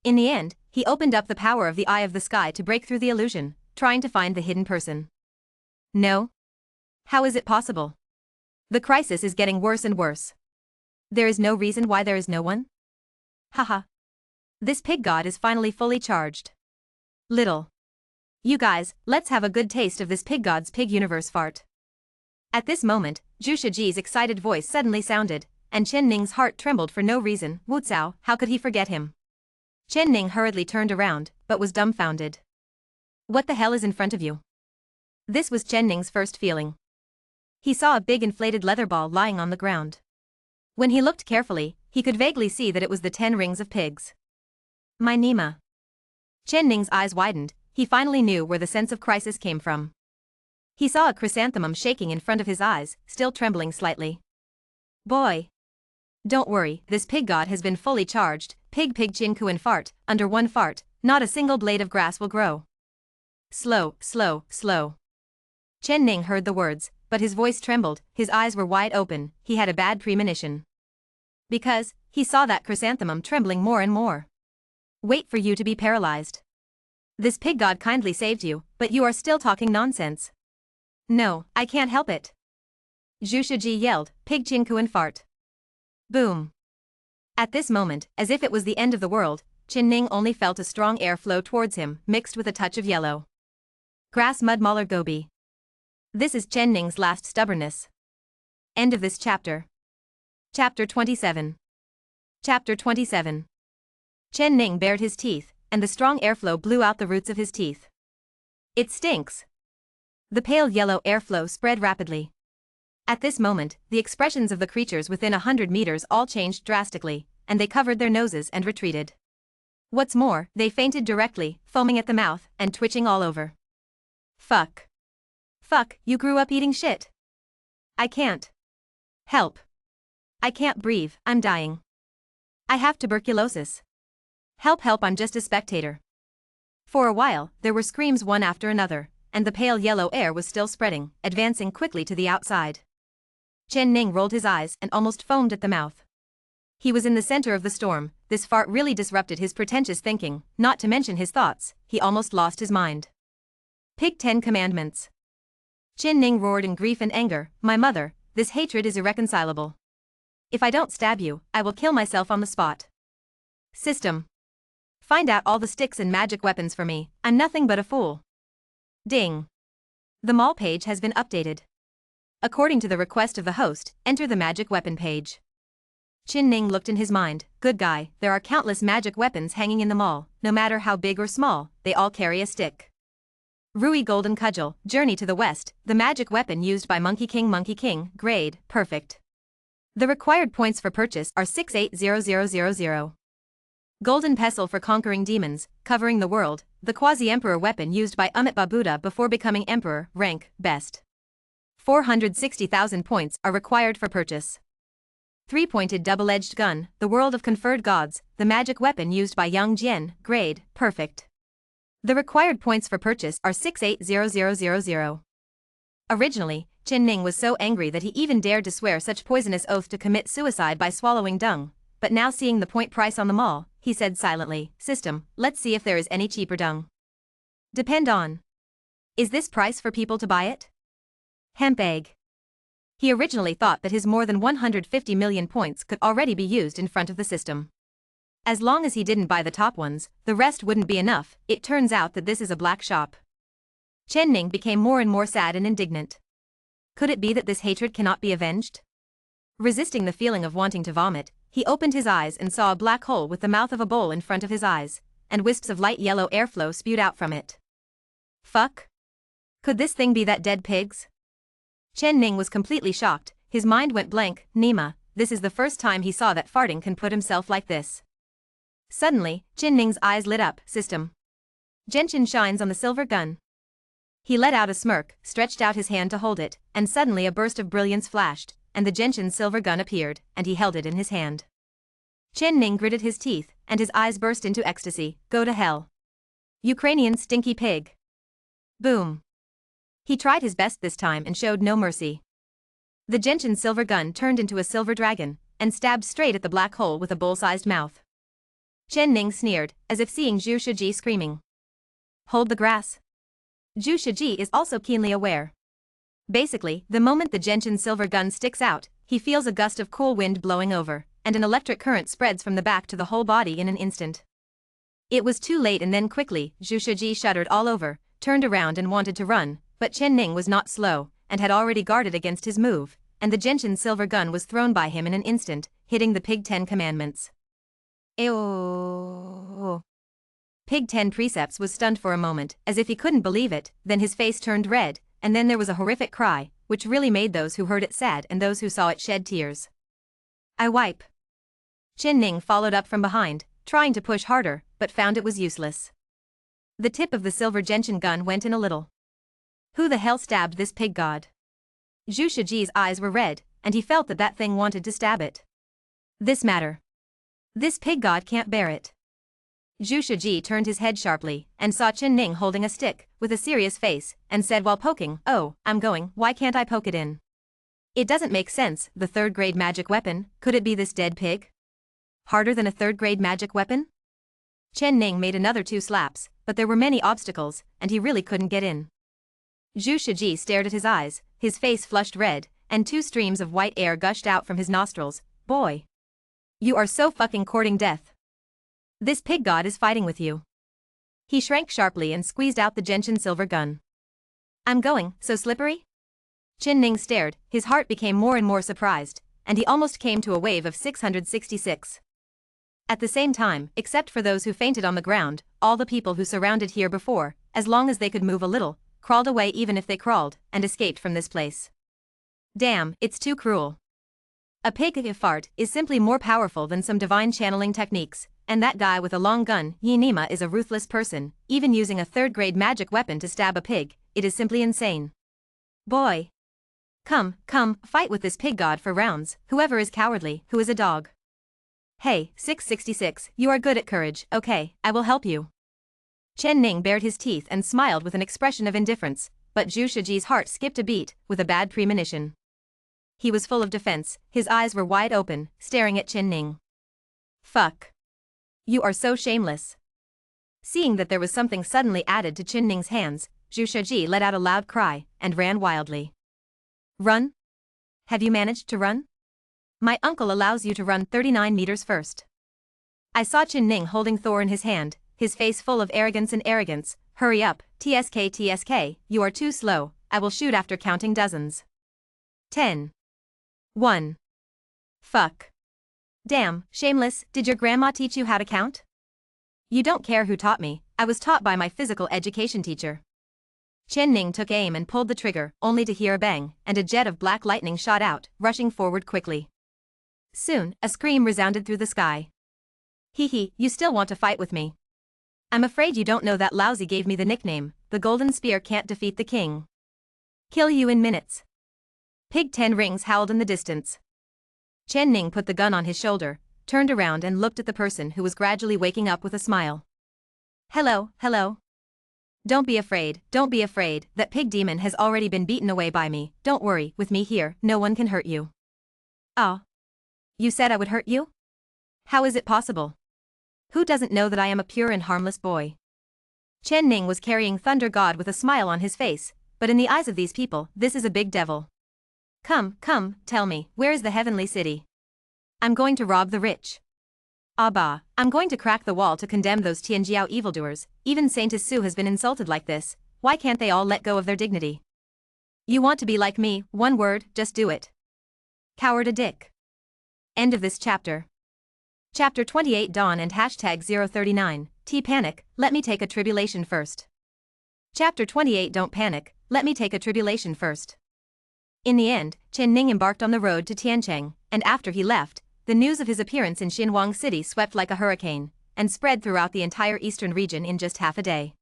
In the end, he opened up the power of the eye of the sky to break through the illusion, trying to find the hidden person. No? How is it possible? The crisis is getting worse and worse. There is no reason why there is no one? Haha. This pig god is finally fully charged. Little. You guys, let's have a good taste of this pig god's pig universe fart. At this moment, Zhu Shiji's excited voice suddenly sounded, and Chen Ning's heart trembled for no reason. Wu Cao, how could he forget him? Chen Ning hurriedly turned around, but was dumbfounded. What the hell is in front of you? This was Chen Ning's first feeling. He saw a big inflated leather ball lying on the ground. When he looked carefully, he could vaguely see that it was the 10 rings of pigs. My Nima. Chen Ning's eyes widened, he finally knew where the sense of crisis came from. He saw a chrysanthemum shaking in front of his eyes, still trembling slightly. Boy. Don't worry, this pig god has been fully charged, pig chin ku and fart, under one fart, not a single blade of grass will grow. Slow. Chen Ning heard the words, but his voice trembled, his eyes were wide open, he had a bad premonition. Because, he saw that chrysanthemum trembling more and more. Wait for you to be paralyzed. This pig god kindly saved you, but you are still talking nonsense. No, I can't help it. Zhu Shiji yelled, pig chin ku and fart. Boom. At this moment, as if it was the end of the world, Chen Ning only felt a strong air flow towards him, mixed with a touch of yellow. Grass mud Mauler Gobi. This is Chen Ning's last stubbornness. End of this chapter. Chapter 27. Chapter 27. Chen Ning bared his teeth, and the strong airflow blew out the roots of his teeth. It stinks. The pale yellow airflow spread rapidly. At this moment, the expressions of the creatures within 100 meters all changed drastically, and they covered their noses and retreated. What's more, they fainted directly, foaming at the mouth, and twitching all over. Fuck, you grew up eating shit. I can't. Help. I can't breathe, I'm dying. I have tuberculosis. Help, I'm just a spectator. For a while, there were screams one after another, and the pale yellow air was still spreading, advancing quickly to the outside. Chen Ning rolled his eyes and almost foamed at the mouth. He was in the center of the storm, this fart really disrupted his pretentious thinking, not to mention his thoughts, he almost lost his mind. Pig 10 Commandments. Chen Ning roared in grief and anger, my mother, this hatred is irreconcilable. If I don't stab you, I will kill myself on the spot. System. Find out all the sticks and magic weapons for me, I'm nothing but a fool. Ding. The mall page has been updated. According to the request of the host, enter the magic weapon page. Chen Ning looked in his mind, good guy, there are countless magic weapons hanging in the mall, no matter how big or small, they all carry a stick. Rui Golden Cudgel, Journey to the West, the magic weapon used by Monkey King, grade, perfect. The required points for purchase are 680000. Golden Pestle for conquering demons, covering the world, the quasi-emperor weapon used by Amitabha Buddha before becoming emperor, rank, best. 460,000 points are required for purchase. Three-pointed double-edged gun, the world of conferred gods, the magic weapon used by Yang Jian, grade, perfect. The required points for purchase are 680000. Originally, Chen Ning was so angry that he even dared to swear such poisonous oath to commit suicide by swallowing dung, but now seeing the point price on the mall, he said silently, system, let's see if there is any cheaper dung. Depend on. Is this price for people to buy it? Hemp egg. He originally thought that his more than 150 million points could already be used in front of the system. As long as he didn't buy the top ones, the rest wouldn't be enough, it turns out that this is a black shop. Chen Ning became more and more sad and indignant. Could it be that this hatred cannot be avenged? Resisting the feeling of wanting to vomit, he opened his eyes and saw a black hole with the mouth of a bowl in front of his eyes, and wisps of light yellow airflow spewed out from it. Fuck? Could this thing be that dead pigs? Chen Ning was completely shocked, his mind went blank, Nima, this is the first time he saw that farting can put himself like this. Suddenly, Chen Ning's eyes lit up, system. Genshin shines on the silver gun. He let out a smirk, stretched out his hand to hold it, and suddenly a burst of brilliance flashed, and the Genshin silver gun appeared, and he held it in his hand. Chen Ning gritted his teeth, and his eyes burst into ecstasy, go to hell. Ukrainian stinky pig. Boom. He tried his best this time and showed no mercy. The Genshin silver gun turned into a silver dragon, and stabbed straight at the black hole with a bowl-sized mouth. Chen Ning sneered, as if seeing Zhu Shiji screaming. Hold the grass. Zhu Shiji is also keenly aware. Basically, the moment the Genshin silver gun sticks out, he feels a gust of cool wind blowing over, and an electric current spreads from the back to the whole body in an instant. It was too late and then quickly, Zhu Shiji shuddered all over, turned around and wanted to run, but Chen Ning was not slow, and had already guarded against his move, and the gentian silver gun was thrown by him in an instant, hitting the Pig 10 commandments. Ew. Pig 10 precepts was stunned for a moment, as if he couldn't believe it, then his face turned red, and then there was a horrific cry, which really made those who heard it sad and those who saw it shed tears. I wipe. Chen Ning followed up from behind, trying to push harder, but found it was useless. The tip of the silver gentian gun went in a little. Who the hell stabbed this pig god? Zhu Shiji's eyes were red, and he felt that that thing wanted to stab it. This matter. This pig god can't bear it. Zhu Shiji turned his head sharply, and saw Chen Ning holding a stick, with a serious face, and said while poking, "Oh, I'm going, why can't I poke it in? It doesn't make sense, the third-grade magic weapon, could it be this dead pig? Harder than a third-grade magic weapon?" Chen Ning made another 2 slaps, but there were many obstacles, and he really couldn't get in. Zhu Shiji stared at his eyes, his face flushed red, and 2 streams of white air gushed out from his nostrils. Boy. You are so fucking courting death. This pig god is fighting with you. He shrank sharply and squeezed out the gentian silver gun. I'm going, so slippery? Chen Ning stared, his heart became more and more surprised, and he almost came to a wave of 666. At the same time, except for those who fainted on the ground, all the people who surrounded here before, as long as they could move a little, crawled away even if they crawled, and escaped from this place. Damn, it's too cruel. A pig fart is simply more powerful than some divine channeling techniques, and that guy with a long gun, Yi Nima, is a ruthless person, even using a third-grade magic weapon to stab a pig, it is simply insane. Boy. Come, fight with this pig god for rounds, whoever is cowardly, who is a dog. Hey, 666, you are good at courage, okay, I will help you. Chen Ning bared his teeth and smiled with an expression of indifference, but Zhu Shiji's heart skipped a beat, with a bad premonition. He was full of defense, his eyes were wide open, staring at Chen Ning. Fuck. You are so shameless. Seeing that there was something suddenly added to Chen Ning's hands, Zhu Shiji let out a loud cry, and ran wildly. Run? Have you managed to run? My uncle allows you to run 39 meters first. I saw Chen Ning holding Thor in his hand, his face full of arrogance and arrogance. Hurry up, TSK, you are too slow, I will shoot after counting dozens. 10. 1. Fuck. Damn, shameless, did your grandma teach you how to count? You don't care who taught me, I was taught by my physical education teacher. Chen Ning took aim and pulled the trigger, only to hear a bang, and a jet of black lightning shot out, rushing forward quickly. Soon, a scream resounded through the sky. Hee, you still want to fight with me? I'm afraid you don't know that lousy gave me the nickname, the golden spear can't defeat the king. Kill you in minutes. Pig 10 rings howled in the distance. Chen Ning put the gun on his shoulder, turned around and looked at the person who was gradually waking up with a smile. Hello. Don't be afraid, that pig demon has already been beaten away by me, don't worry, with me here, no one can hurt you. Ah. You said I would hurt you? How is it possible? Who doesn't know that I am a pure and harmless boy? Chen Ning was carrying Thunder God with a smile on his face, but in the eyes of these people, this is a big devil. Come, tell me, where is the heavenly city? I'm going to rob the rich. Abba, I'm going to crack the wall to condemn those Tianjiao evildoers, even Saint Su has been insulted like this, why can't they all let go of their dignity? You want to be like me, one word, just do it. Coward a dick. End of this chapter. Chapter 28 Dawn and hashtag 039, T-Panic, let me take a tribulation first. Chapter 28 Don't panic, let me take a tribulation first. In the end, Chen Ning embarked on the road to Tiancheng, and after he left, the news of his appearance in Xinhuang City swept like a hurricane, and spread throughout the entire eastern region in just half a day.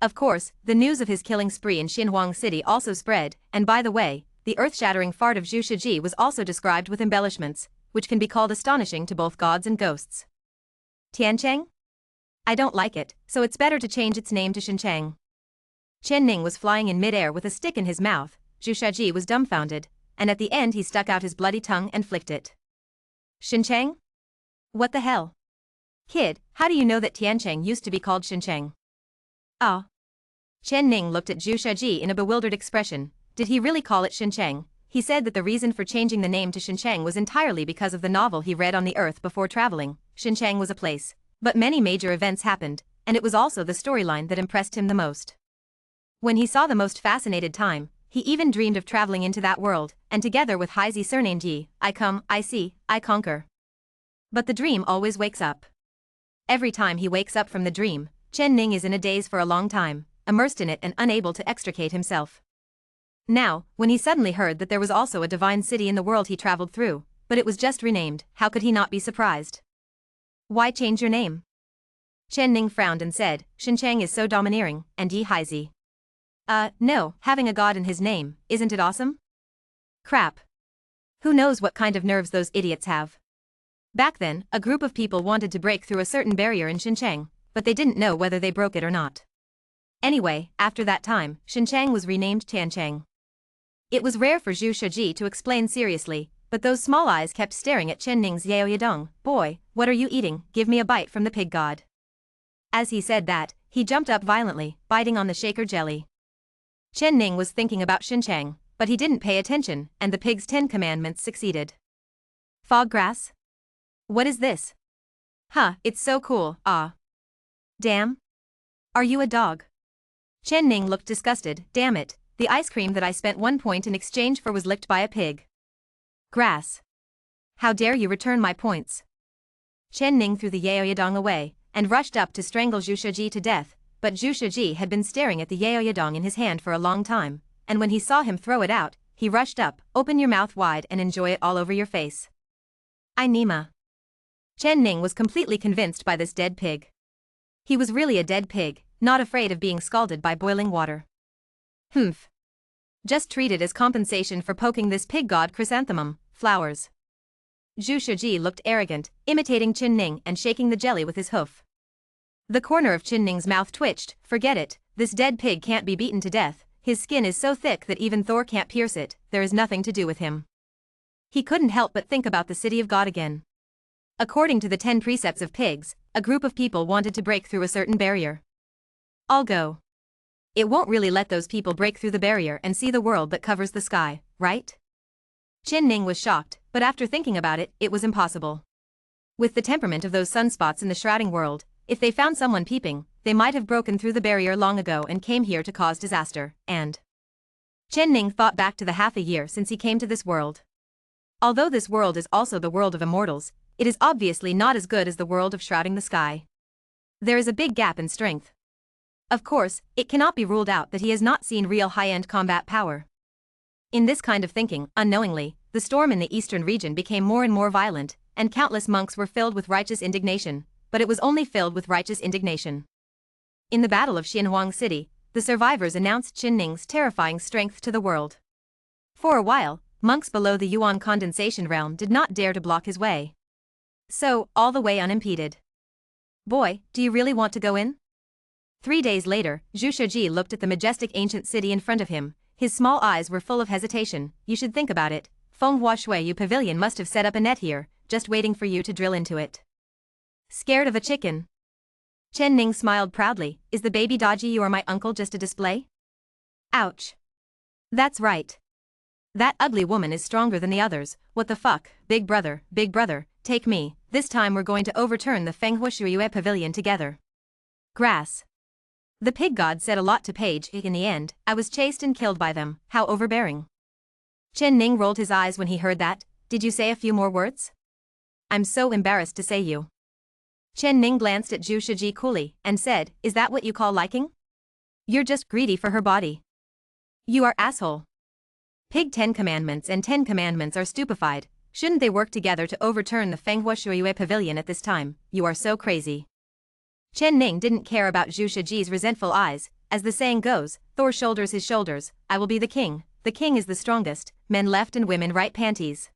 Of course, the news of his killing spree in Xinhuang City also spread, and by the way, the earth-shattering fart of Zhu Shiji was also described with embellishments, which can be called astonishing to both gods and ghosts. Tiancheng? I don't like it, so it's better to change its name to Xincheng. Chen Ning was flying in midair with a stick in his mouth, Zhu Shiji was dumbfounded, and at the end he stuck out his bloody tongue and flicked it. Xincheng? What the hell? Kid, how do you know that Tiancheng used to be called Xincheng? Ah. Chen Ning looked at Zhu Shiji in a bewildered expression. Did he really call it Xincheng? He said that the reason for changing the name to Xincheng was entirely because of the novel he read on the Earth before traveling. Xincheng was a place, but many major events happened, and it was also the storyline that impressed him the most. When he saw the most fascinated time, he even dreamed of traveling into that world, and together with Heisey surnamed Yi, I come, I see, I conquer. But the dream always wakes up. Every time he wakes up from the dream, Chen Ning is in a daze for a long time, immersed in it and unable to extricate himself. Now, when he suddenly heard that there was also a divine city in the world he traveled through, but it was just renamed, how could he not be surprised? Why change your name? Chen Ning frowned and said, Xinchang is so domineering, and Yi Heisey. No, having a god in his name, isn't it awesome? Crap. Who knows what kind of nerves those idiots have? Back then, a group of people wanted to break through a certain barrier in Xinchang, but they didn't know whether they broke it or not. Anyway, after that time, Xinchang was renamed Tianchang. It was rare for Zhu Shiji to explain seriously, but those small eyes kept staring at Chen Ning's Yao Yadong. Boy, what are you eating? Give me a bite from the pig god. As he said that, he jumped up violently, biting on the shaker jelly. Chen Ning was thinking about Xinchang, but he didn't pay attention, and the pig's 10 commandments succeeded. Fog grass? What is this? Huh, it's so cool, ah. Damn. Are you a dog? Chen Ning looked disgusted. Damn it, the ice cream that I spent 1 point in exchange for was licked by a pig. Grass. How dare you return my points? Chen Ning threw the Yao Yadong away, and rushed up to strangle Zhu Shiji to death, but Zhu Shiji had been staring at the Yao Yadong in his hand for a long time, and when he saw him throw it out, he rushed up, open your mouth wide and enjoy it all over your face. I Nima. Chen Ning was completely convinced by this dead pig. He was really a dead pig, not afraid of being scalded by boiling water. Humph. Just treat it as compensation for poking this pig god chrysanthemum, flowers. Zhu Shiji looked arrogant, imitating Chen Ning and shaking the jelly with his hoof. The corner of Chen Ning's mouth twitched. Forget it, this dead pig can't be beaten to death, his skin is so thick that even Thor can't pierce it, there is nothing to do with him. He couldn't help but think about the city of God again. According to the 10 precepts of pigs, a group of people wanted to break through a certain barrier. I'll go. It won't really let those people break through the barrier and see the world that covers the sky, right? Chen Ning was shocked, but after thinking about it, it was impossible. With the temperament of those sunspots in the shrouding world, if they found someone peeping, they might have broken through the barrier long ago and came here to cause disaster, and... Chen Ning thought back to the half a year since he came to this world. Although this world is also the world of immortals, it is obviously not as good as the world of shrouding the sky. There is a big gap in strength. Of course, it cannot be ruled out that he has not seen real high-end combat power. In this kind of thinking, unknowingly, the storm in the eastern region became more and more violent, and countless monks were filled with righteous indignation, but it was only filled with righteous indignation. In the Battle of Xianhuang City, the survivors announced Chen Ning's terrifying strength to the world. For a while, monks below the Yuan condensation realm did not dare to block his way. So, all the way unimpeded. Boy, do you really want to go in? 3 days later, Zhu Shiji looked at the majestic ancient city in front of him. His small eyes were full of hesitation. You should think about it. Fenghua Shuiyu Pavilion must have set up a net here, just waiting for you to drill into it. Scared of a chicken? Chen Ning smiled proudly. Is the baby dodgy you or my uncle just a display? Ouch. That's right. That ugly woman is stronger than the others. What the fuck, big brother, take me. This time we're going to overturn the Fenghua Shuiyu Pavilion together. Grass. The pig god said a lot to Paige. In the end, I was chased and killed by them. How overbearing. Chen Ning rolled his eyes when he heard that. Did you say a few more words? I'm so embarrassed to say you. Chen Ning glanced at Zhu Shiji coolly and said, is that what you call liking? You're just greedy for her body. You are asshole. Pig 10 commandments and 10 commandments are stupefied. Shouldn't they work together to overturn the Fenghua Shuiyu Pavilion at this time? You are so crazy. Chen Ning didn't care about Zhu Shiji's resentful eyes. As the saying goes, Thor shoulders his shoulders. I will be the king. The king is the strongest. Men left and women right panties.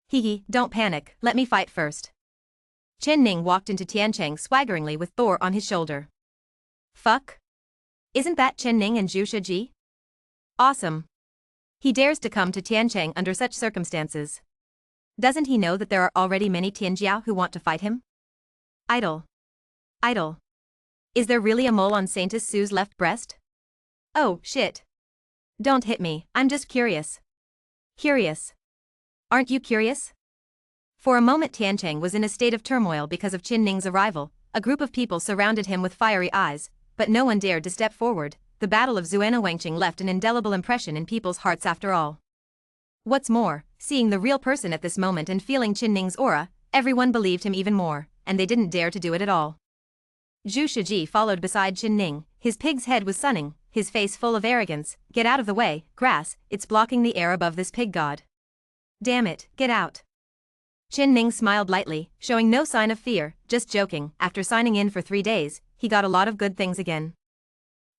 Hee, don't panic, let me fight first. Chen Ning walked into Tiancheng swaggeringly with Thor on his shoulder. Fuck? Isn't that Chen Ning and Zhu Shiji? Awesome. He dares to come to Tiancheng under such circumstances. Doesn't he know that there are already many Tianjiao who want to fight him? Idle. Is there really a mole on Saintess Sue's left breast? Oh, shit. Don't hit me, I'm just curious. Curious. Aren't you curious? For a moment Tiancheng was in a state of turmoil because of Chen Ning's arrival. A group of people surrounded him with fiery eyes, but no one dared to step forward. the Battle of Wangqing left an indelible impression in people's hearts after all. What's more, seeing the real person at this moment and feeling Qin Ning's aura, everyone believed him even more, and they didn't dare to do it at all. Zhu Shiji followed beside Qin Ning, his pig's head was sunning, his face full of arrogance. Get out of the way, grass, it's blocking the air above this pig god. Damn it, get out. Qin Ning smiled lightly, showing no sign of fear, just joking. After signing in for 3 days, he got a lot of good things again.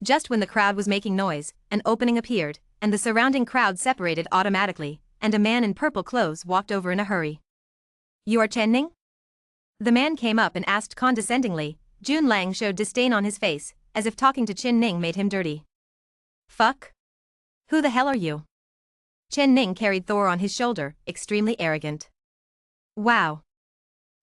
Just when the crowd was making noise, an opening appeared, and the surrounding crowd separated automatically, and a man in purple clothes walked over in a hurry. You are Qin Ning? The man came up and asked condescendingly. Jun Lang showed disdain on his face, as if talking to Qin Ning made him dirty. Fuck? Who the hell are you? Qin Ning carried Thor on his shoulder, extremely arrogant. Wow.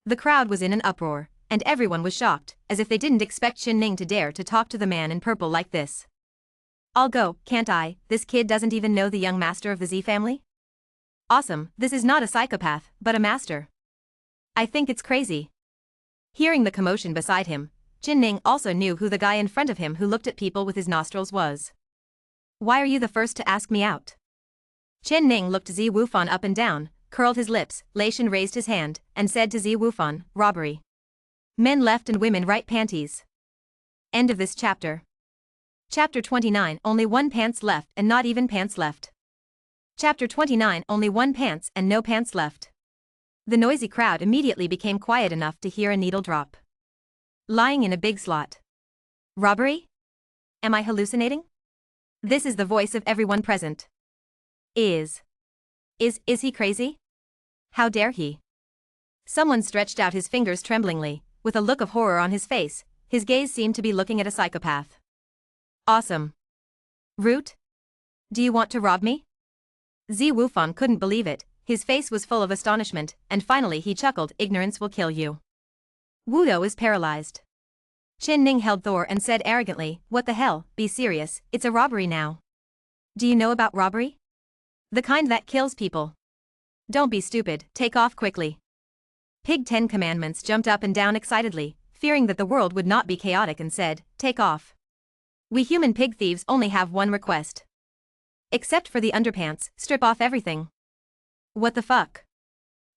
The crowd was in an uproar, and everyone was shocked, as if they didn't expect Qin Ning to dare to talk to the man in purple like this. I'll go, can't I? This kid doesn't even know the young master of the Z family? Awesome, this is not a psychopath, but a master. I think it's crazy. Hearing the commotion beside him, Qin Ning also knew who the guy in front of him who looked at people with his nostrils was. Why are you the first to ask me out? Qin Ning looked Zi Wufan up and down, curled his lips. Lei Shen raised his hand, and said to Zi Wufan, robbery. Men left and women right panties. End of this chapter. Chapter 29, only one pants left and not even pants left. Chapter 29, only one pants and no pants left. The noisy crowd immediately became quiet enough to hear a needle drop. Lying in a big slot. Robbery? Am I hallucinating? This is the voice of everyone present. Is he crazy? How dare he? Someone stretched out his fingers tremblingly, with a look of horror on his face. His gaze seemed to be looking at a psychopath. Awesome. Root? Do you want to rob me? Zi Wufan couldn't believe it, his face was full of astonishment, and finally he chuckled. Ignorance will kill you. Wudo is paralyzed. Qin Ning held Thor and said arrogantly, what the hell, be serious, it's a robbery now. Do you know about robbery? The kind that kills people. Don't be stupid, take off quickly. Pig 10 Commandments jumped up and down excitedly, fearing that the world would not be chaotic and said, take off. We human pig thieves only have one request. Except for the underpants, strip off everything. What the fuck?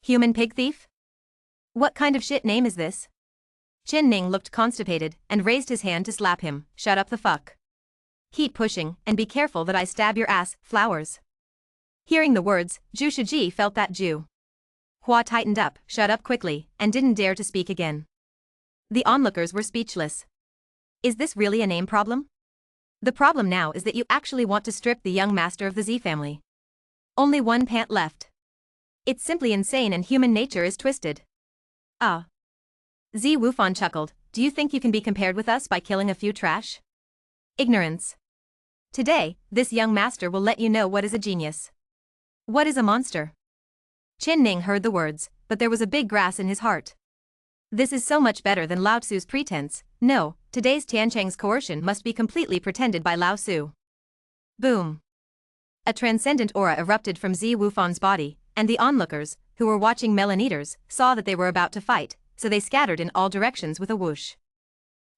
Human pig thief? What kind of shit name is this? Qin Ning looked constipated and raised his hand to slap him. Shut up the fuck. Keep pushing and be careful that I stab your ass, flowers. Hearing the words, Zhu Shiji felt that Zhu Hua tightened up, shut up quickly, and didn't dare to speak again. The onlookers were speechless. Is this really a name problem? The problem now is that you actually want to strip the young master of the Z family. Only one pant left. It's simply insane and human nature is twisted. Ah. Zi Wufan chuckled, do you think you can be compared with us by killing a few trash? Ignorance. Today, this young master will let you know what is a genius. What is a monster? Qin Ning heard the words, but there was a big grass in his heart. This is so much better than Lao Tzu's pretense. No, today's Tiancheng's coercion must be completely pretended by Lao Tzu. Boom. A transcendent aura erupted from Zi Wufan's body, and the onlookers, who were watching melon eaters, saw that they were about to fight, so they scattered in all directions with a whoosh.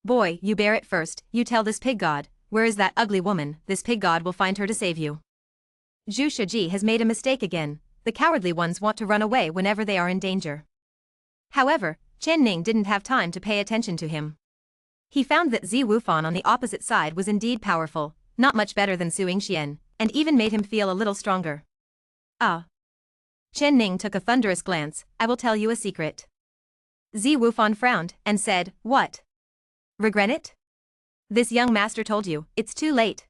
Boy, you bear it first, you tell this pig god, where is that ugly woman, this pig god will find her to save you. Zhu Shiji has made a mistake again, the cowardly ones want to run away whenever they are in danger. However, Qin Ning didn't have time to pay attention to him. He found that Zi Wufan on the opposite side was indeed powerful, not much better than Su Yingxian, and even made him feel a little stronger. Ah. Qin Ning took a thunderous glance, I will tell you a secret. Zi Wufan frowned and said, what? Regret it? This young master told you, it's too late.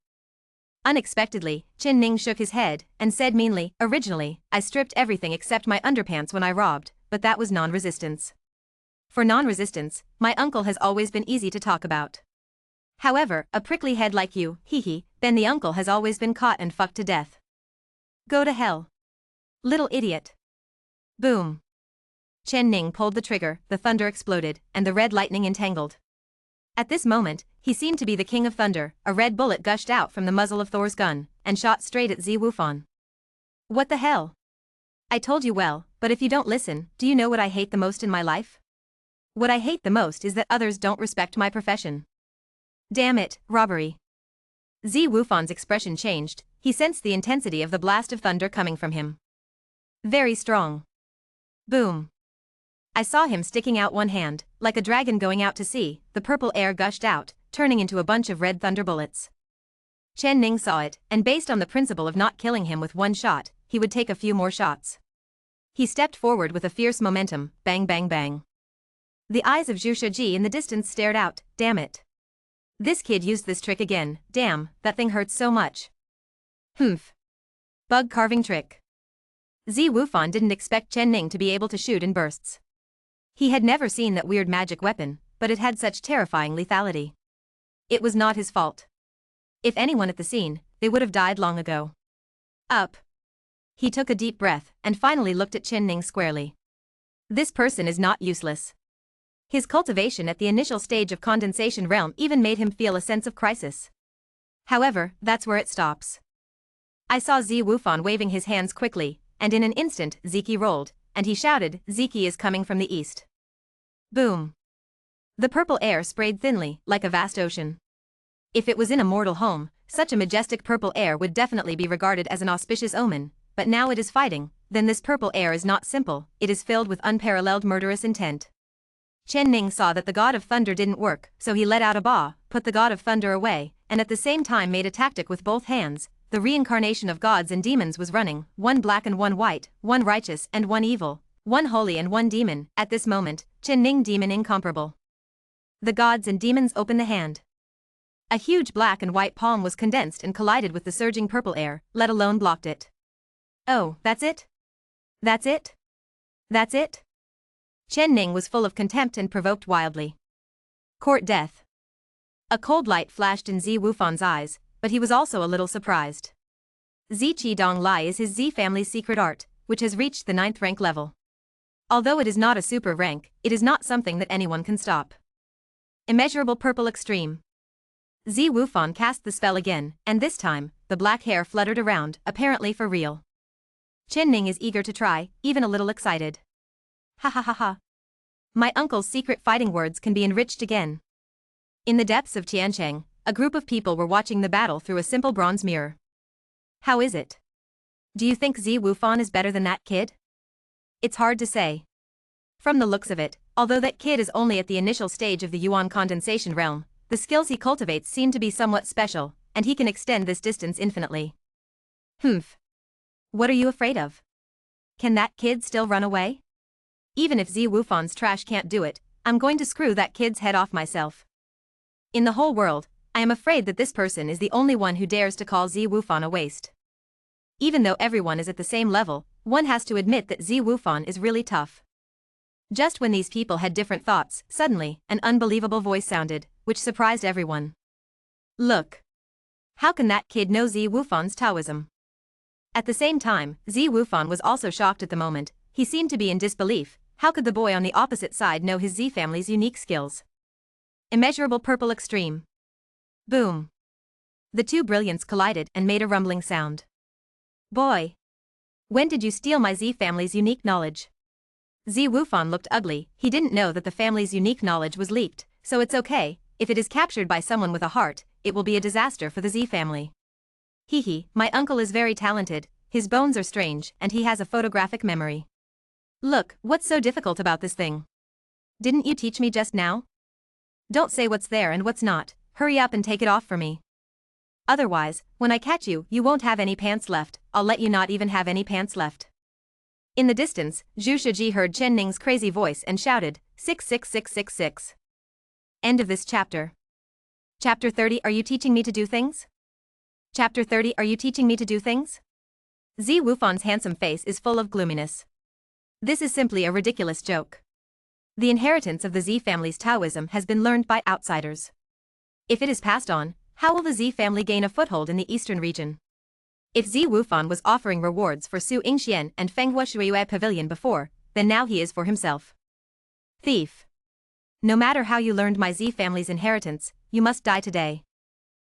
Unexpectedly, Qin Ning shook his head and said meanly, originally, I stripped everything except my underpants when I robbed, but that was non-resistance. For non-resistance, my uncle has always been easy to talk about. However, a prickly head like you, then the uncle has always been caught and fucked to death. Go to hell. Little idiot. Boom. Qin Ning pulled the trigger, the thunder exploded, and the red lightning entangled. At this moment, he seemed to be the king of thunder. A red bullet gushed out from the muzzle of Thor's gun, and shot straight at Zi Wufan. What the hell? I told you well, but if you don't listen, do you know what I hate the most in my life? What I hate the most is that others don't respect my profession. Damn it, robbery. Zi Wufan's expression changed, he sensed the intensity of the blast of thunder coming from him. Very strong. Boom. I saw him sticking out one hand, like a dragon going out to sea. The purple air gushed out, turning into a bunch of red thunder bullets. Chen Ning saw it, and based on the principle of not killing him with one shot, he would take a few more shots. He stepped forward with a fierce momentum, bang bang bang. The eyes of Zhu Shiji in the distance stared out, damn it. This kid used this trick again, damn, that thing hurts so much. Humph. Bug carving trick. Zi Wufan didn't expect Chen Ning to be able to shoot in bursts. He had never seen that weird magic weapon, but it had such terrifying lethality. It was not his fault. If anyone at the scene, they would have died long ago. Up. He took a deep breath, and finally looked at Chen Ning squarely. This person is not useless. His cultivation at the initial stage of condensation realm even made him feel a sense of crisis. However, that's where it stops. I saw Zi Wufan waving his hands quickly, and in an instant Ziki rolled, and he shouted, Ziki is coming from the east. Boom. The purple air sprayed thinly, like a vast ocean. If it was in a mortal home, such a majestic purple air would definitely be regarded as an auspicious omen, but now it is fighting, then this purple air is not simple, it is filled with unparalleled murderous intent. Chen Ning saw that the god of thunder didn't work, so he let out a bah, put the god of thunder away, and at the same time made a tactic with both hands. The reincarnation of gods and demons was running, one black and one white, one righteous and one evil, one holy and one demon. At this moment, Chen Ning demon incomparable. The gods and demons opened the hand. A huge black and white palm was condensed and collided with the surging purple air, let alone blocked it. Oh, that's it? That's it? That's it? Chen Ning was full of contempt and provoked wildly. Court death. A cold light flashed in Zi Wufan's eyes, but he was also a little surprised. Zi Qidong Lai is his Zi family's secret art, which has reached the 9th rank level. Although it is not a super rank, it is not something that anyone can stop. Immeasurable purple extreme. Zi Wufan cast the spell again, and this time, the black hair fluttered around, apparently for real. Chen Ning is eager to try, even a little excited. Ha ha ha ha. My uncle's secret fighting words can be enriched again. In the depths of Tiancheng, a group of people were watching the battle through a simple bronze mirror. How is it? Do you think Zi Wufan is better than that kid? It's hard to say. From the looks of it, although that kid is only at the initial stage of the Yuan condensation realm, the skills he cultivates seem to be somewhat special, and he can extend this distance infinitely. Humph. What are you afraid of? Can that kid still run away? Even if Zi Wufan's trash can't do it, I'm going to screw that kid's head off myself. In the whole world, I am afraid that this person is the only one who dares to call Zi Wufan a waste. Even though everyone is at the same level, one has to admit that Zi Wufan is really tough. Just when these people had different thoughts, suddenly, an unbelievable voice sounded, which surprised everyone. Look. How can that kid know Zi Wufan's Taoism? At the same time, Zi Wufan was also shocked at the moment. He seemed to be in disbelief. How could the boy on the opposite side know his Zi family's unique skills? Immeasurable purple extreme. Boom. The two brilliants collided and made a rumbling sound. Boy. When did you steal my Zi family's unique knowledge? Zi Wufan looked ugly. He didn't know that the family's unique knowledge was leaked, so it's okay. If it is captured by someone with a heart, it will be a disaster for the Zi family. Hee, my uncle is very talented, his bones are strange, and he has a photographic memory. Look, what's so difficult about this thing? Didn't you teach me just now? Don't say what's there and what's not, hurry up and take it off for me. Otherwise, when I catch you, you won't have any pants left, I'll let you not even have any pants left. In the distance, Zhu Shiji heard Chen Ning's crazy voice and shouted, 66666. End of this chapter. Chapter 30. Are you teaching me to do things? Chapter 30. Are you teaching me to do things? Zi Wufan's handsome face is full of gloominess. This is simply a ridiculous joke. The inheritance of the Zi family's Taoism has been learned by outsiders. If it is passed on, how will the Zi family gain a foothold in the eastern region? If Zi Wufan was offering rewards for Su Yingxian and Fenghua Shuiyue Pavilion before, then now he is for himself. Thief. No matter how you learned my Zi family's inheritance, you must die today.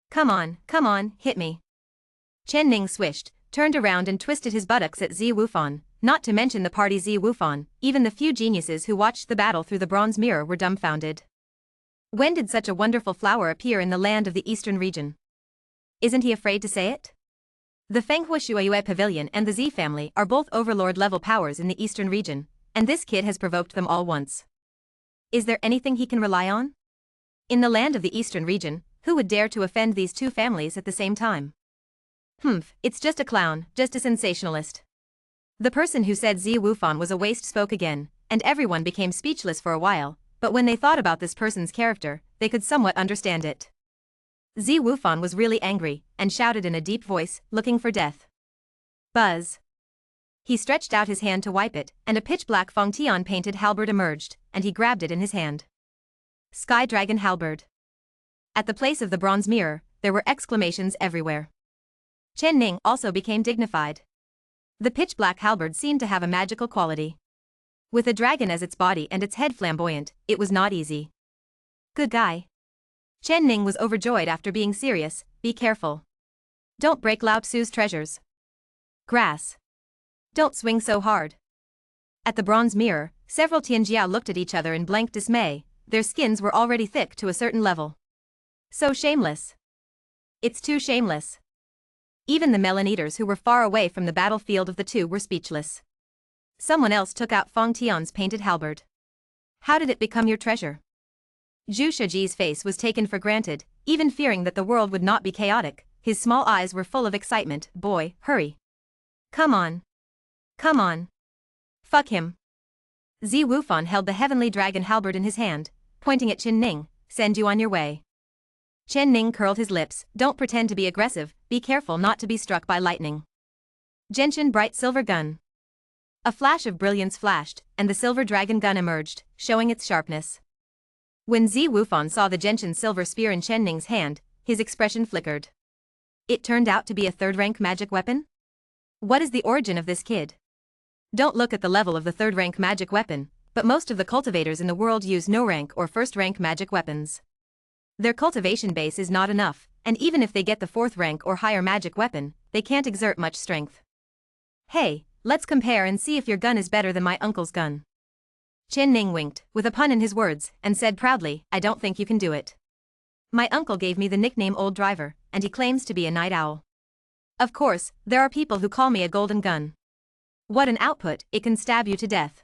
Come on, hit me. Chen Ning swished, turned around and twisted his buttocks at Zi Wufan, not to mention the party Zi Wufan. Even the few geniuses who watched the battle through the bronze mirror were dumbfounded. When did such a wonderful flower appear in the land of the eastern region? Isn't he afraid to say it? The Fenghua Shuayue Pavilion and the Z family are both overlord-level powers in the eastern region, and this kid has provoked them all once. Is there anything he can rely on? In the land of the eastern region, who would dare to offend these two families at the same time? It's just a clown, just a sensationalist. The person who said Zi Wufan was a waste spoke again, and everyone became speechless for a while, but when they thought about this person's character, they could somewhat understand it. Zi Wufan was really angry, and shouted in a deep voice, looking for death. Buzz. He stretched out his hand to wipe it, and a pitch-black Fengtian painted halberd emerged, and he grabbed it in his hand. Sky Dragon Halberd. At the place of the bronze mirror, there were exclamations everywhere. Chen Ning also became dignified. The pitch-black halberd seemed to have a magical quality. With a dragon as its body and its head flamboyant, it was not easy. Good guy. Chen Ning was overjoyed after being serious. Be careful. Don't break Lao Tzu's treasures. Grass. Don't swing so hard. At the bronze mirror, several Tianjia looked at each other in blank dismay. Their skins were already thick to a certain level. So shameless. It's too shameless. Even the melon eaters who were far away from the battlefield of the two were speechless. Someone else took out Feng Tian's painted halberd. How did it become your treasure? Zhu Shiji's face was taken for granted, even fearing that the world would not be chaotic. His small eyes were full of excitement. Boy, hurry. Come on. Come on. Fuck him. Zi Wufan held the heavenly dragon halberd in his hand, pointing at Chen Ning. Send you on your way. Chen Ning curled his lips. Don't pretend to be aggressive, be careful not to be struck by lightning. Genshin bright silver gun. A flash of brilliance flashed, and the silver dragon gun emerged, showing its sharpness. When Zi Wufan saw the Genshin silver spear in Chen Ning's hand, his expression flickered. It turned out to be a third-rank magic weapon? What is the origin of this kid? Don't look at the level of the third-rank magic weapon, but most of the cultivators in the world use no-rank or first-rank magic weapons. Their cultivation base is not enough, and even if they get the fourth-rank or higher magic weapon, they can't exert much strength. Hey, let's compare and see if your gun is better than my uncle's gun. Chen Ning winked, with a pun in his words, and said proudly, I don't think you can do it. My uncle gave me the nickname Old Driver, and he claims to be a night owl. Of course, there are people who call me a golden gun. What an output, it can stab you to death.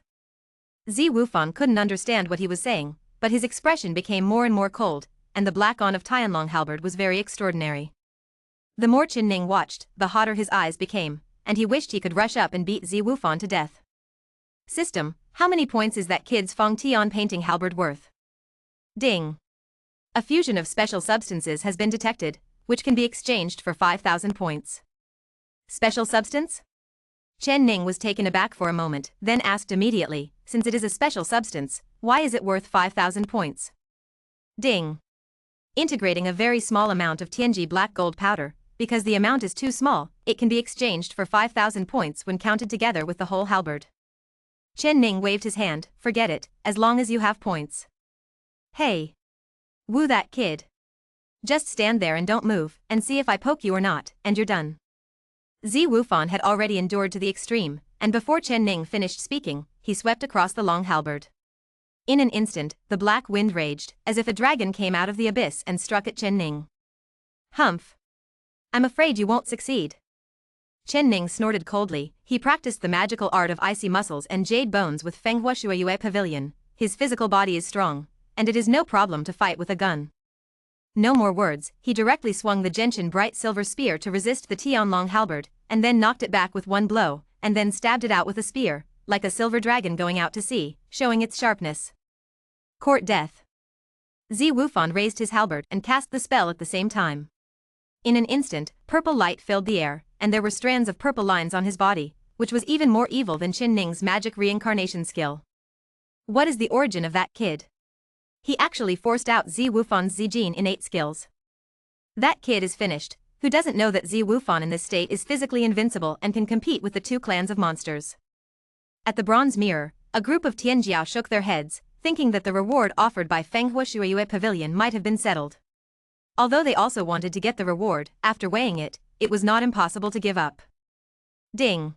Zi Wufan couldn't understand what he was saying, but his expression became more and more cold, and the black on of Tianlong halberd was very extraordinary. The more Chen Ning watched, the hotter his eyes became, and he wished he could rush up and beat Zi Wufan to death. System, how many points is that kid's Feng Tian painting halberd worth? Ding. A fusion of special substances has been detected, which can be exchanged for 5,000 points. Special substance? Chen Ning was taken aback for a moment, then asked immediately, since it is a special substance, why is it worth 5,000 points? Ding. Integrating a very small amount of Tianji black gold powder, because the amount is too small, it can be exchanged for 5,000 points when counted together with the whole halberd. Chen Ning waved his hand, forget it, as long as you have points. Hey. Woo that kid. Just stand there and don't move, and see if I poke you or not, and you're done. Zi Wufan had already endured to the extreme, and before Chen Ning finished speaking, he swept across the long halberd. In an instant, the black wind raged, as if a dragon came out of the abyss and struck at Chen Ning. Humph. I'm afraid you won't succeed. Chen Ning snorted coldly. He practiced the magical art of icy muscles and jade bones with Fenghua Shuayue Pavilion. His physical body is strong, and it is no problem to fight with a gun. No more words, he directly swung the Genshin bright silver spear to resist the Tianlong halberd, and then knocked it back with one blow, and then stabbed it out with a spear, like a silver dragon going out to sea, showing its sharpness. Court death. Zi Wufan raised his halberd and cast the spell at the same time. In an instant, purple light filled the air, and there were strands of purple lines on his body, which was even more evil than Chen Ning's magic reincarnation skill. What is the origin of that kid? He actually forced out Zi Wufan's Zijin innate skills. That kid is finished. Who doesn't know that Zi Wufan in this state is physically invincible and can compete with the two clans of monsters? At the bronze mirror, a group of Tianjiao shook their heads, thinking that the reward offered by Fenghua Shuayue Pavilion might have been settled. Although they also wanted to get the reward, after weighing it, it was not impossible to give up. Ding.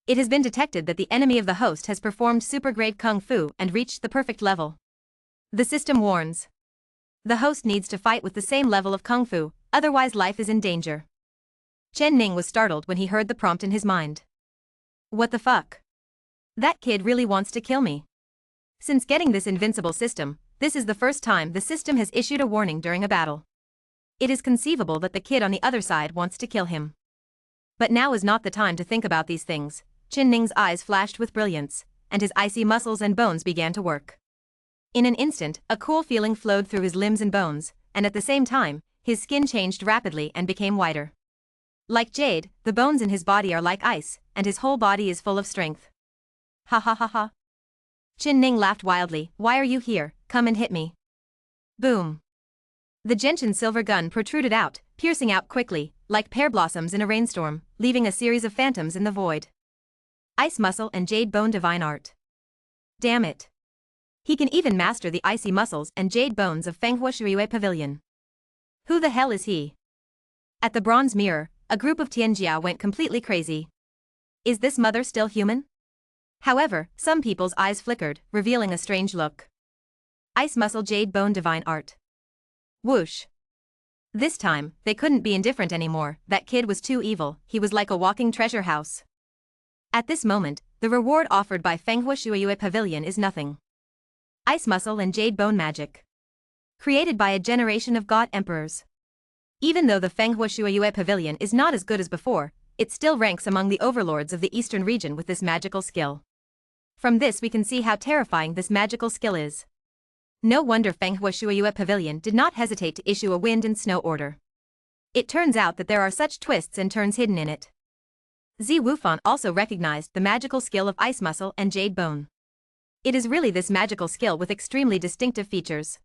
It has been detected that the enemy of the host has performed super-grade kung fu and reached the perfect level. The system warns. The host needs to fight with the same level of kung fu, otherwise life is in danger. Chen Ning was startled when he heard the prompt in his mind. What the fuck? That kid really wants to kill me. Since getting this invincible system, this is the first time the system has issued a warning during a battle. It is conceivable that the kid on the other side wants to kill him. But now is not the time to think about these things. Chen Ning's eyes flashed with brilliance, and his icy muscles and bones began to work. In an instant, a cool feeling flowed through his limbs and bones, and at the same time, his skin changed rapidly and became whiter. Like jade, the bones in his body are like ice, and his whole body is full of strength. Ha ha ha ha. Chen Ning laughed wildly. Why are you here? Come and hit me. Boom. The gentian silver gun protruded out, piercing out quickly, like pear blossoms in a rainstorm, leaving a series of phantoms in the void. Ice muscle and jade bone divine art. Damn it. He can even master the icy muscles and jade bones of Fenghua Shuiyue Pavilion. Who the hell is he? At the bronze mirror, a group of Tianjia went completely crazy. Is this mother still human? However, some people's eyes flickered, revealing a strange look. Ice muscle jade bone divine art. Whoosh. This time, they couldn't be indifferent anymore. That kid was too evil. He was like a walking treasure house. At this moment, the reward offered by Fenghua Shuiyue Pavilion is nothing. Ice muscle and jade bone magic. Created by a generation of god emperors. Even though the Fenghua Shuiyue Pavilion is not as good as before, it still ranks among the overlords of the eastern region with this magical skill. From this we can see how terrifying this magical skill is. No wonder Fenghua Shuiyue Pavilion did not hesitate to issue a wind and snow order. It turns out that there are such twists and turns hidden in it. Zi Wufan also recognized the magical skill of ice muscle and jade bone. It is really this magical skill with extremely distinctive features.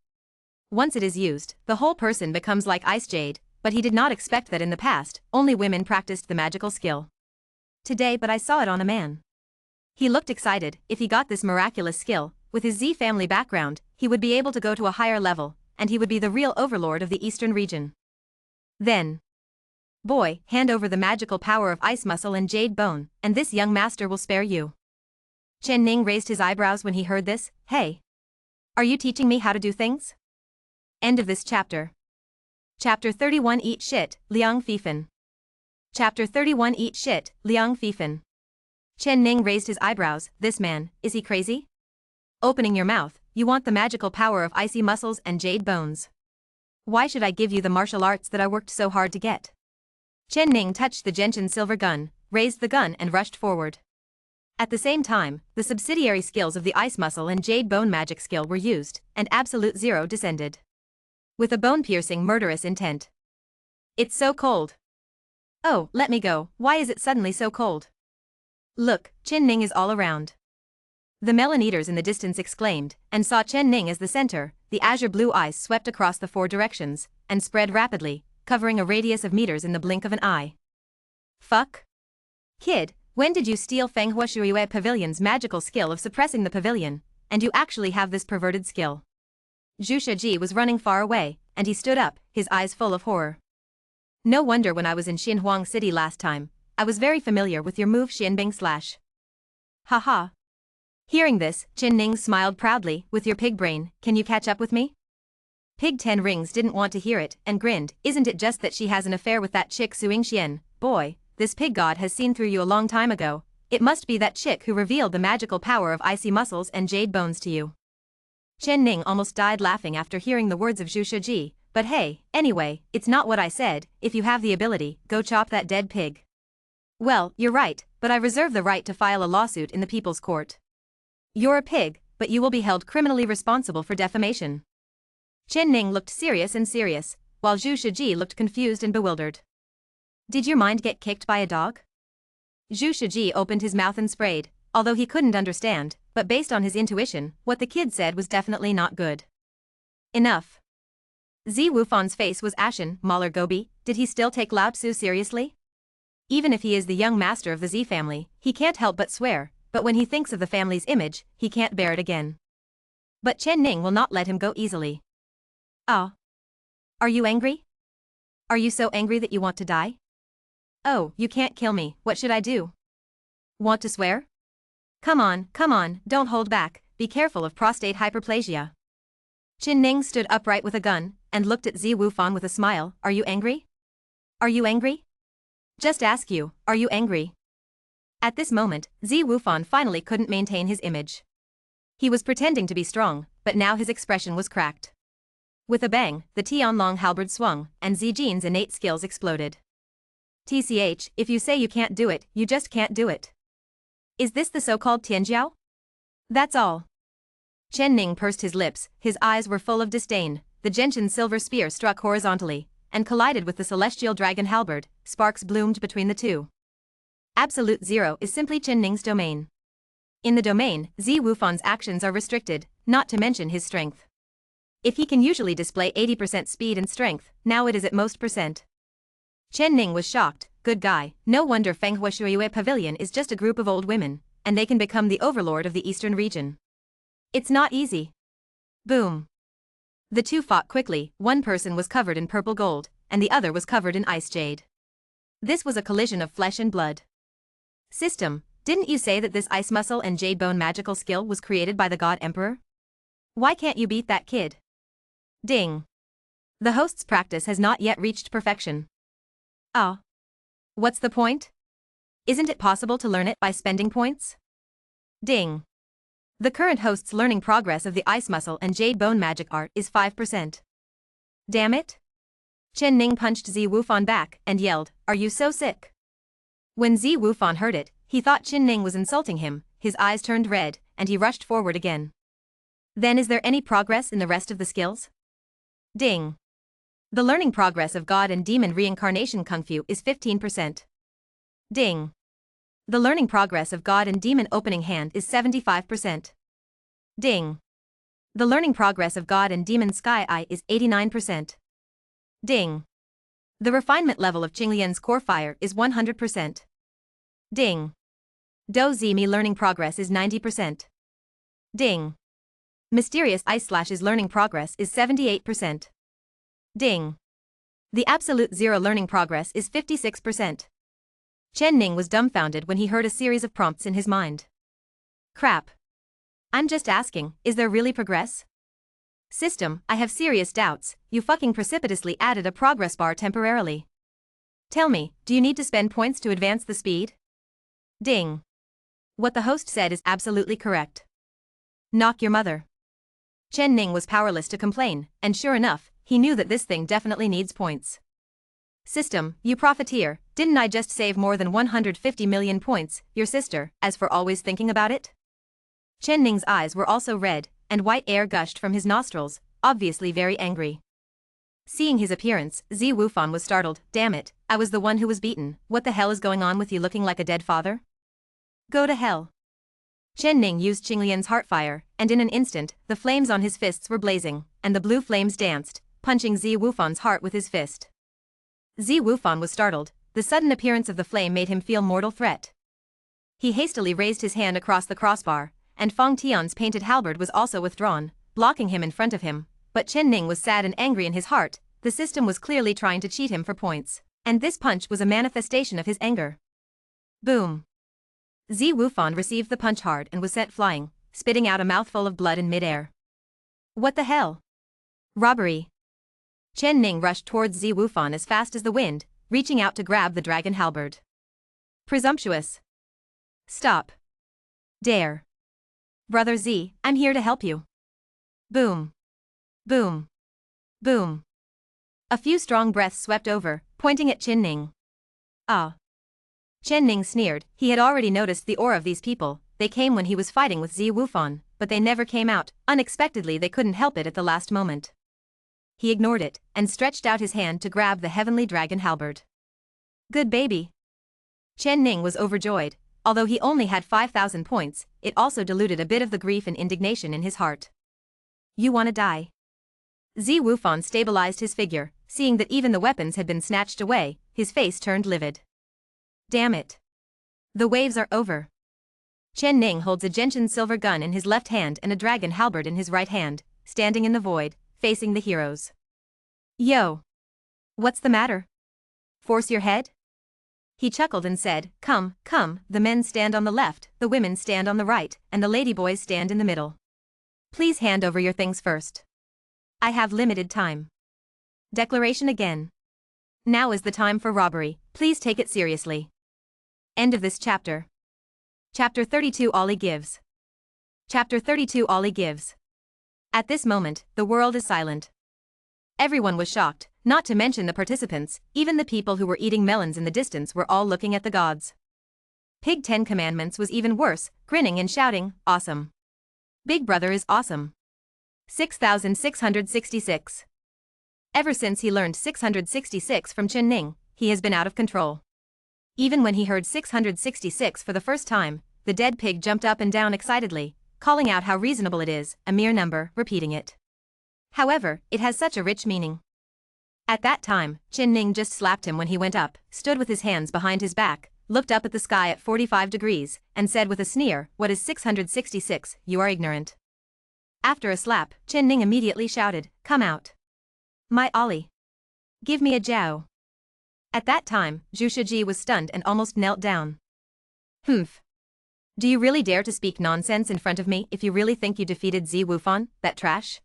Once it is used, the whole person becomes like ice jade, but he did not expect that in the past, only women practiced the magical skill. Today but I saw it on a man. He looked excited. If he got this miraculous skill, with his Z family background, he would be able to go to a higher level, and he would be the real overlord of the eastern region. Then, boy, hand over the magical power of ice muscle and jade bone, and this young master will spare you. Chen Ning raised his eyebrows when he heard this. Hey! Are you teaching me how to do things? End of this chapter. Chapter 31 Eat Shit, Liang Fifan. Chapter 31 Eat Shit, Liang Fifan. Chen Ning raised his eyebrows. This man, is he crazy? Opening your mouth, you want the magical power of icy muscles and jade bones. Why should I give you the martial arts that I worked so hard to get? Chen Ning touched the gentian silver gun, raised the gun and rushed forward. At the same time, the subsidiary skills of the ice muscle and jade bone magic skill were used, and absolute zero descended. With a bone-piercing murderous intent. It's so cold. Oh, let me go. Why is it suddenly so cold? Look, Chen Ning is all around. The melon eaters in the distance exclaimed, and saw Chen Ning as the center. The azure blue ice swept across the four directions, and spread rapidly, covering a radius of meters in the blink of an eye. Fuck? Kid, when did you steal Fenghua Shuiyue Pavilion's magical skill of suppressing the pavilion, and you actually have this perverted skill? Zhu Shiji was running far away, and he stood up, his eyes full of horror. No wonder when I was in Xinhuang City last time, I was very familiar with your move Xianbing slash. Haha. Hearing this, Chen Ning smiled proudly. With your pig brain, can you catch up with me? Pig 10 Rings didn't want to hear it, and grinned. Isn't it just that she has an affair with that chick Suing Xian? Boy, this pig god has seen through you a long time ago. It must be that chick who revealed the magical power of icy muscles and jade bones to you. Chen Ning almost died laughing after hearing the words of Zhu Shiji, but hey, anyway, it's not what I said. If you have the ability, go chop that dead pig. Well, you're right, but I reserve the right to file a lawsuit in the people's court. You're a pig, but you will be held criminally responsible for defamation. Chen Ning looked serious, while Zhu Shiji looked confused and bewildered. Did your mind get kicked by a dog? Zhu Shiji opened his mouth and sprayed, although he couldn't understand, but based on his intuition, what the kid said was definitely not good. Enough. Zi Wufan's face was ashen. Mahler Gobi, did he still take Lao Tzu seriously? Even if he is the young master of the Zi family, he can't help but swear, but when he thinks of the family's image, he can't bear it again. But Chen Ning will not let him go easily. Ah. Are you angry? Are you so angry that you want to die? Oh, you can't kill me, what should I do? Want to swear? Come on, don't hold back, be careful of prostate hyperplasia. Chen Ning stood upright with a gun, and looked at Zi Wufan with a smile. Are you angry? Are you angry? Just ask you, are you angry? At this moment, Zi Wufan finally couldn't maintain his image. He was pretending to be strong, but now his expression was cracked. With a bang, the Tianlong halberd swung, and Zi Jin's innate skills exploded. TCH, if you say you can't do it, you just can't do it. Is this the so-called Tianjiao? That's all. Chen Ning pursed his lips, his eyes were full of disdain. The gentian silver spear struck horizontally, and collided with the celestial dragon halberd. Sparks bloomed between the two. Absolute Zero is simply Chen Ning's domain. In the domain, Zi Wufan's actions are restricted, not to mention his strength. If he can usually display 80% speed and strength, now it is at most percent. Chen Ning was shocked. Good guy, no wonder Fenghua Shuiyue Pavilion is just a group of old women, and they can become the overlord of the eastern region. It's not easy. Boom. The two fought quickly. One person was covered in purple gold, and the other was covered in ice jade. This was a collision of flesh and blood. System, didn't you say that this ice muscle and jade bone magical skill was created by the God Emperor? Why can't you beat that kid? Ding. The host's practice has not yet reached perfection. Ah. What's the point? Isn't it possible to learn it by spending points? Ding. The current host's learning progress of the ice muscle and jade bone magic art is 5%. Damn it. Chen Ning punched Zi Wufan back and yelled, "Are you so sick?" When Zi Wufan heard it, he thought Chen Ning was insulting him, his eyes turned red, and he rushed forward again. Then is there any progress in the rest of the skills? Ding. The learning progress of God and Demon Reincarnation Kung Fu is 15%. Ding. The learning progress of God and Demon Opening Hand is 75%. Ding. The learning progress of God and Demon Sky Eye is 89%. Ding. The refinement level of Qinglian's Core Fire is 100%. Ding. Do Zimi learning progress is 90%. Ding. Mysterious Ice Slash's learning progress is 78%. Ding. The Absolute Zero learning progress is 56%. Chen Ning was dumbfounded when he heard a series of prompts in his mind. Crap. I'm just asking, is there really progress? System, I have serious doubts. You fucking precipitously added a progress bar temporarily. Tell me, do you need to spend points to advance the speed? Ding. What the host said is absolutely correct. Knock your mother. Chen Ning was powerless to complain, and sure enough, he knew that this thing definitely needs points. System, you profiteer, didn't I just save more than 150 million points, your sister, as for always thinking about it? Chen Ning's eyes were also red, and white air gushed from his nostrils, obviously very angry. Seeing his appearance, Zi Wufan was startled. Damn it, I was the one who was beaten. What the hell is going on with you looking like a dead father? Go to hell. Chen Ning used Qinglian's Heartfire, and in an instant, the flames on his fists were blazing, and the blue flames danced, punching Zi Wufan's heart with his fist. Zi Wufan was startled. The sudden appearance of the flame made him feel mortal threat. He hastily raised his hand across the crossbar, and Fang Tian's painted halberd was also withdrawn, blocking him in front of him. But Chen Ning was sad and angry in his heart. The system was clearly trying to cheat him for points, and this punch was a manifestation of his anger. Boom. Zi Wufan received the punch hard and was sent flying, spitting out a mouthful of blood in midair. What the hell? Robbery. Chen Ning rushed towards Zi Wufan as fast as the wind, reaching out to grab the dragon halberd. Presumptuous. Stop. Dare. Brother Z, I'm here to help you. Boom. Boom. Boom. A few strong breaths swept over, pointing at Chen Ning. Ah. Chen Ning sneered. He had already noticed the aura of these people. They came when he was fighting with Zi Wufan, but they never came out. Unexpectedly they couldn't help it at the last moment. He ignored it, and stretched out his hand to grab the heavenly dragon halberd. Good baby. Chen Ning was overjoyed. Although he only had 5,000 points, it also diluted a bit of the grief and indignation in his heart. You wanna die? Zi Wufan stabilized his figure, seeing that even the weapons had been snatched away, his face turned livid. Damn it. The waves are over. Chen Ning holds a gentian silver gun in his left hand and a dragon halberd in his right hand, standing in the void, facing the heroes. Yo. What's the matter? Force your head? He chuckled and said, come, come, the men stand on the left, the women stand on the right, and the ladyboys stand in the middle. Please hand over your things first. I have limited time. Declaration again. Now is the time for robbery, please take it seriously. End of this chapter. Chapter 32 Ollie gives. Chapter 32 Ollie gives. At this moment, the world is silent. Everyone was shocked, not to mention the participants, even the people who were eating melons in the distance were all looking at the gods. Pig 10 Commandments was even worse, grinning and shouting, awesome. Big Brother is awesome. 6,666. Ever since he learned 666 from Chen Ning, he has been out of control. Even when he heard 666 for the first time, the dead pig jumped up and down excitedly, calling out how reasonable it is, a mere number, repeating it. However, it has such a rich meaning. At that time, Chen Ning just slapped him when he went up, stood with his hands behind his back, looked up at the sky at 45 degrees, and said with a sneer, what is 666, you are ignorant. After a slap, Chen Ning immediately shouted, come out. My Ollie. Give me a jiao. At that time, Zhu Shiji was stunned and almost knelt down. Humph. Do you really dare to speak nonsense in front of me if you really think you defeated Zi Wufan, that trash?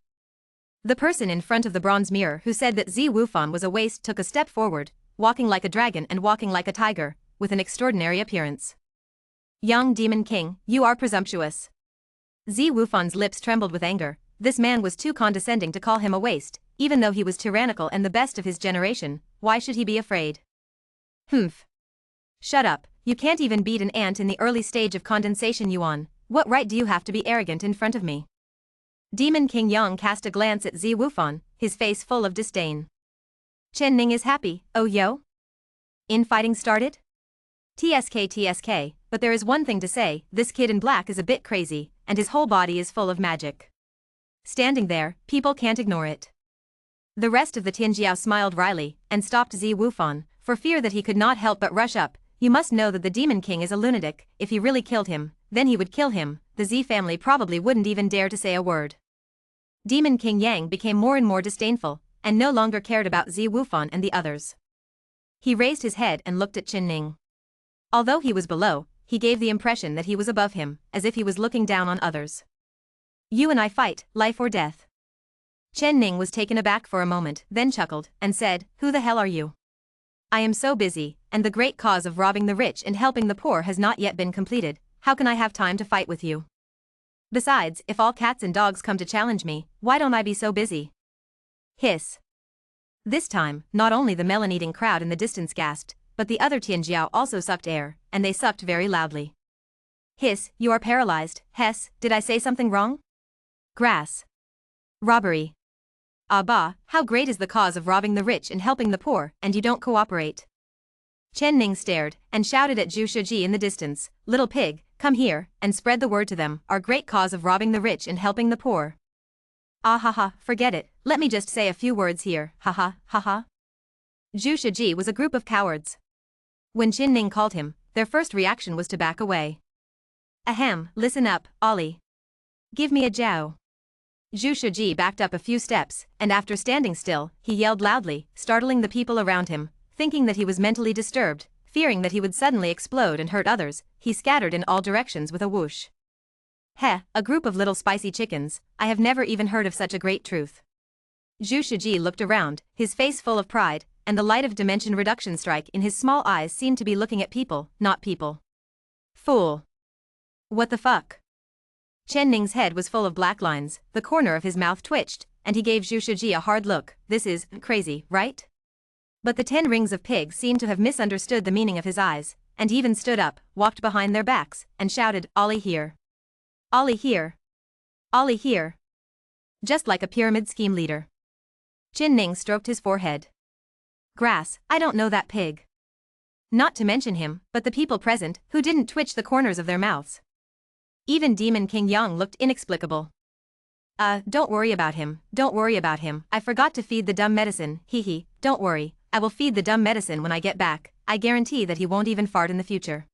The person in front of the bronze mirror who said that Zi Wufan was a waste took a step forward, walking like a dragon and walking like a tiger, with an extraordinary appearance. Young Demon King, you are presumptuous. Zi Wufan's lips trembled with anger. This man was too condescending to call him a waste, even though he was tyrannical and the best of his generation. Why should he be afraid? Humph. Shut up, you can't even beat an ant in the early stage of condensation Yuan. What right do you have to be arrogant in front of me? Demon King Yang cast a glance at Zi Wufan, his face full of disdain. Chen Ning is happy, oh yo? Infighting started? TSK, but there is one thing to say, this kid in black is a bit crazy, and his whole body is full of magic. Standing there, people can't ignore it. The rest of the Tianjiao smiled wryly, and stopped Zi Wufan, for fear that he could not help but rush up. You must know that the Demon King is a lunatic, if he really killed him, then he would kill him, the Zi family probably wouldn't even dare to say a word. Demon King Yang became more and more disdainful, and no longer cared about Zi Wufan and the others. He raised his head and looked at Chen Ning. Although he was below, he gave the impression that he was above him, as if he was looking down on others. You and I fight, life or death. Chen Ning was taken aback for a moment, then chuckled, and said, who the hell are you? I am so busy, and the great cause of robbing the rich and helping the poor has not yet been completed, how can I have time to fight with you? Besides, if all cats and dogs come to challenge me, why don't I be so busy? Hiss. This time, not only the melon-eating crowd in the distance gasped, but the other Tianjiao also sucked air, and they sucked very loudly. Hiss, you are paralyzed. Hess, did I say something wrong? Grass. Robbery. Ah bah, how great is the cause of robbing the rich and helping the poor, and you don't cooperate. Chen Ning stared, and shouted at Zhu Shiji in the distance, little pig, come here, and spread the word to them, our great cause of robbing the rich and helping the poor. Ah ha ha, forget it, let me just say a few words here, ha ha, ha ha. Zhu Shiji was a group of cowards. When Chen Ning called him, their first reaction was to back away. Ahem, listen up, Ollie. Give me a jiao. Zhu Shiji backed up a few steps, and after standing still, he yelled loudly, startling the people around him, thinking that he was mentally disturbed, fearing that he would suddenly explode and hurt others, he scattered in all directions with a whoosh. Heh, a group of little spicy chickens, I have never even heard of such a great truth. Zhu Shiji looked around, his face full of pride, and the light of dimension reduction strike in his small eyes seemed to be looking at people, not people. Fool. What the fuck? Chen Ning's head was full of black lines, the corner of his mouth twitched, and he gave Zhu Shiji a hard look, this is crazy, right? But the 10 rings of pigs seemed to have misunderstood the meaning of his eyes, and even stood up, walked behind their backs, and shouted, Ollie here. Ollie here. Ollie here. Just like a pyramid scheme leader. Chen Ning stroked his forehead. Grass, I don't know that pig. Not to mention him, but the people present, who didn't twitch the corners of their mouths. Even Demon King Yang looked inexplicable. Don't worry about him, don't worry about him, I forgot to feed the dumb medicine, hee, don't worry, I will feed the dumb medicine when I get back, I guarantee that he won't even fart in the future.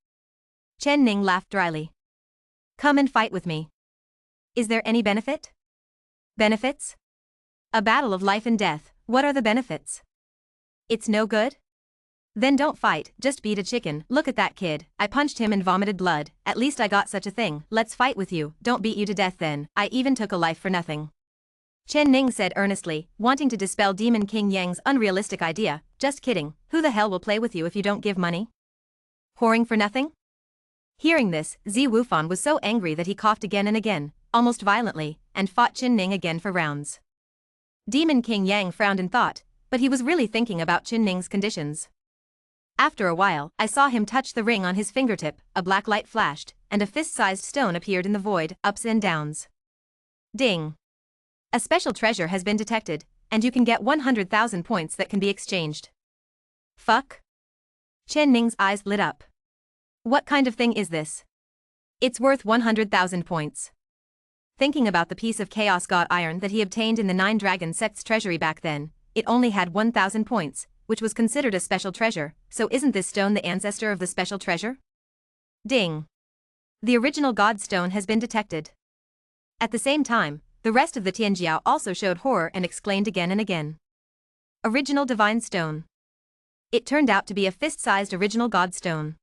Chen Ning laughed dryly. Come and fight with me. Is there any benefit? Benefits? A battle of life and death, what are the benefits? It's no good? Then don't fight, just beat a chicken, look at that kid, I punched him and vomited blood, at least I got such a thing, let's fight with you, don't beat you to death then, I even took a life for nothing. Chen Ning said earnestly, wanting to dispel Demon King Yang's unrealistic idea. Just kidding, who the hell will play with you if you don't give money? Whoring for nothing? Hearing this, Zi Wufan was so angry that he coughed again and again, almost violently, and fought Chen Ning again for rounds. Demon King Yang frowned in thought, but he was really thinking about Chen Ning's conditions. After a while, I saw him touch the ring on his fingertip, a black light flashed, and a fist-sized stone appeared in the void, ups and downs. Ding! A special treasure has been detected, and you can get 100,000 points that can be exchanged. Fuck? Chen Ning's eyes lit up. What kind of thing is this? It's worth 100,000 points. Thinking about the piece of Chaos God Iron that he obtained in the Nine Dragon Sect's treasury back then, it only had 1,000 points, which was considered a special treasure, so isn't this stone the ancestor of the special treasure? Ding! The original God Stone has been detected. At the same time, the rest of the Tianjiao also showed horror and exclaimed again and again. Original Divine Stone. It turned out to be a fist-sized original God Stone.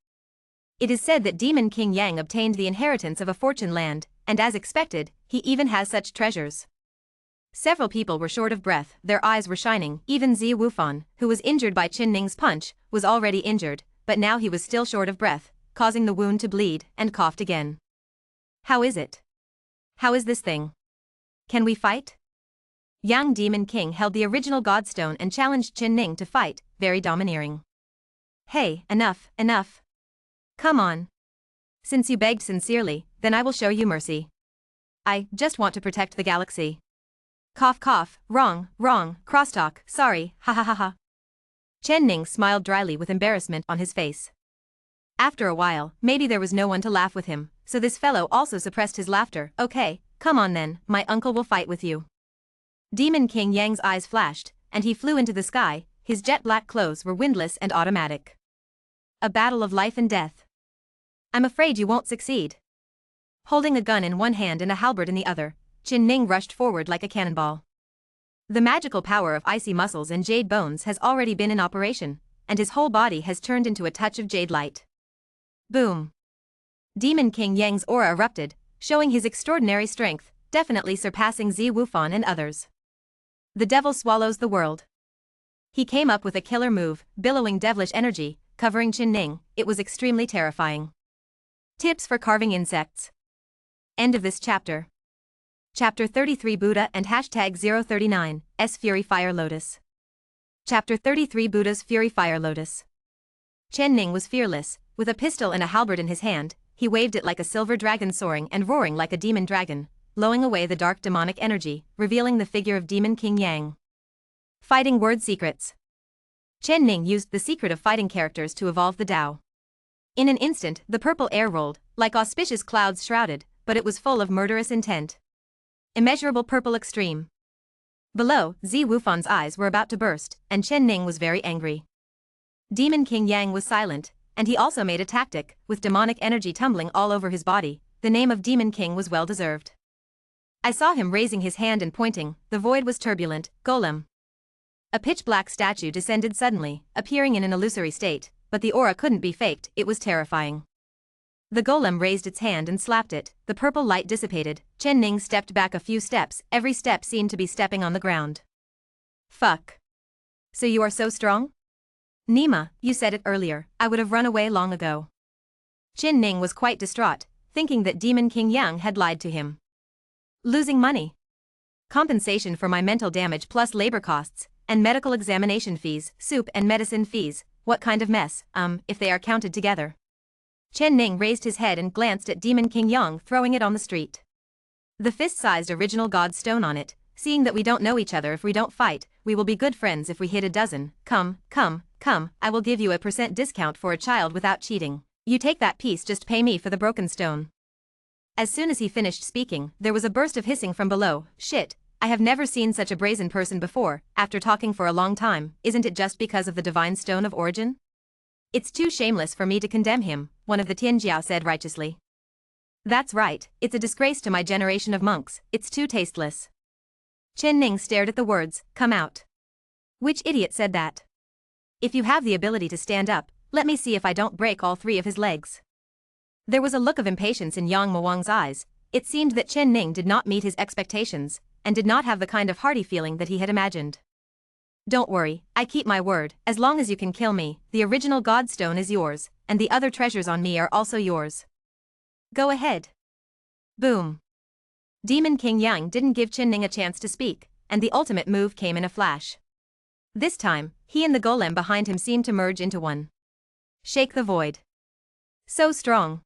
It is said that Demon King Yang obtained the inheritance of a fortune land, and as expected, he even has such treasures. Several people were short of breath, their eyes were shining, even Zi Wufan, who was injured by Chen Ning's punch, was already injured, but now he was still short of breath, causing the wound to bleed, and coughed again. How is it? How is this thing? Can we fight? Yang Demon King held the original Godstone and challenged Chen Ning to fight, very domineering. Hey, enough, enough. Come on. Since you begged sincerely, then I will show you mercy. I just want to protect the galaxy. Cough cough, wrong, crosstalk, sorry, ha ha ha ha. Chen Ning smiled dryly with embarrassment on his face. After a while, maybe there was no one to laugh with him, so this fellow also suppressed his laughter. Okay, come on then, my uncle will fight with you. Demon King Yang's eyes flashed, and he flew into the sky, his jet-black clothes were windless and automatic. A battle of life and death. I'm afraid you won't succeed. Holding a gun in one hand and a halberd in the other, Chen Ning rushed forward like a cannonball. The magical power of icy muscles and jade bones has already been in operation, and his whole body has turned into a touch of jade light. Boom! Demon King Yang's aura erupted, showing his extraordinary strength, definitely surpassing Zi Wufan and others. The devil swallows the world. He came up with a killer move, billowing devilish energy, covering Chen Ning. It was extremely terrifying. Tips for carving insects. End of this chapter. Chapter 33 Buddha and hashtag 039, S Fury Fire Lotus. Chapter 33 Buddha's Fury Fire Lotus. Chen Ning was fearless, with a pistol and a halberd in his hand, he waved it like a silver dragon soaring and roaring like a demon dragon, blowing away the dark demonic energy, revealing the figure of Demon King Yang. Fighting word secrets. Chen Ning used the secret of fighting characters to evolve the Tao. In an instant, the purple air rolled, like auspicious clouds shrouded, but it was full of murderous intent. Immeasurable purple extreme. Below, Zi Wufan's eyes were about to burst, and Chen Ning was very angry. Demon King Yang was silent, and he also made a tactic, with demonic energy tumbling all over his body. The name of Demon King was well deserved. I saw him raising his hand and pointing, the void was turbulent, golem. A pitch-black statue descended suddenly, appearing in an illusory state, but the aura couldn't be faked, it was terrifying. The golem raised its hand and slapped it, the purple light dissipated, Chen Ning stepped back a few steps, every step seemed to be stepping on the ground. Fuck. So you are so strong? Nima, you said it earlier, I would have run away long ago. Chen Ning was quite distraught, thinking that Demon King Yang had lied to him. Losing money. Compensation for my mental damage plus labor costs, and medical examination fees, soup and medicine fees, what kind of mess, if they are counted together. Chen Ning raised his head and glanced at Demon King Yang throwing it on the street. The fist-sized original god stone on it, seeing that we don't know each other if we don't fight, we will be good friends if we hit a dozen, come, I will give you a % discount for a child without cheating. You take that piece, just pay me for the broken stone. As soon as he finished speaking, there was a burst of hissing from below. Shit, I have never seen such a brazen person before, after talking for a long time, isn't it just because of the divine stone of origin? It's too shameless for me to condemn him, one of the Tianjiao said righteously. That's right, it's a disgrace to my generation of monks, it's too tasteless. Chen Ning stared at the words, come out. Which idiot said that? If you have the ability to stand up, let me see if I don't break all 3 of his legs. There was a look of impatience in Yang Muang's eyes, it seemed that Chen Ning did not meet his expectations, and did not have the kind of hearty feeling that he had imagined. Don't worry, I keep my word, as long as you can kill me, the original Godstone is yours, and the other treasures on me are also yours. Go ahead. Boom. Demon King Yang didn't give Qinning a chance to speak, and the ultimate move came in a flash. This time, he and the golem behind him seemed to merge into one. Shake the void. So strong.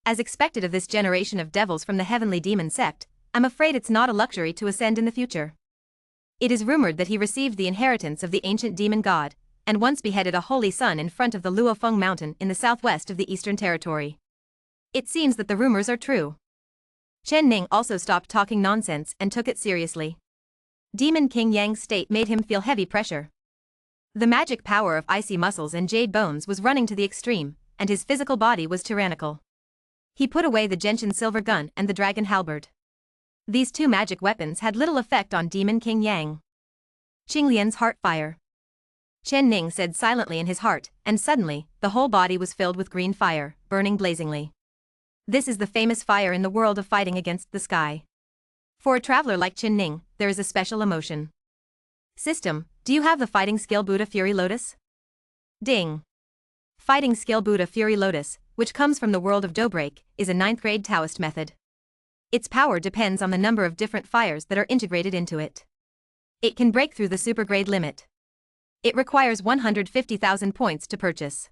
As expected of this generation of devils from the heavenly demon sect, I'm afraid it's not a luxury to ascend in the future. It is rumored that he received the inheritance of the ancient demon god, and once beheaded a holy son in front of the Luofeng mountain in the southwest of the Eastern Territory. It seems that the rumors are true. Chen Ning also stopped talking nonsense and took it seriously. Demon King Yang's state made him feel heavy pressure. The magic power of icy muscles and jade bones was running to the extreme, and his physical body was tyrannical. He put away the gentian silver gun and the dragon halberd. These two magic weapons had little effect on Demon King Yang. Qinglian's heart fire. Chen Ning said silently in his heart, and suddenly, the whole body was filled with green fire, burning blazingly. This is the famous fire in the world of fighting against the sky. For a traveler like Chen Ning, there is a special emotion. System, do you have the fighting skill Buddha Fury Lotus? Ding. Fighting skill Buddha Fury Lotus, which comes from the world of Dobreak, is a 9th grade Taoist method. Its power depends on the number of different fires that are integrated into it. It can break through the supergrade limit. It requires 150,000 points to purchase.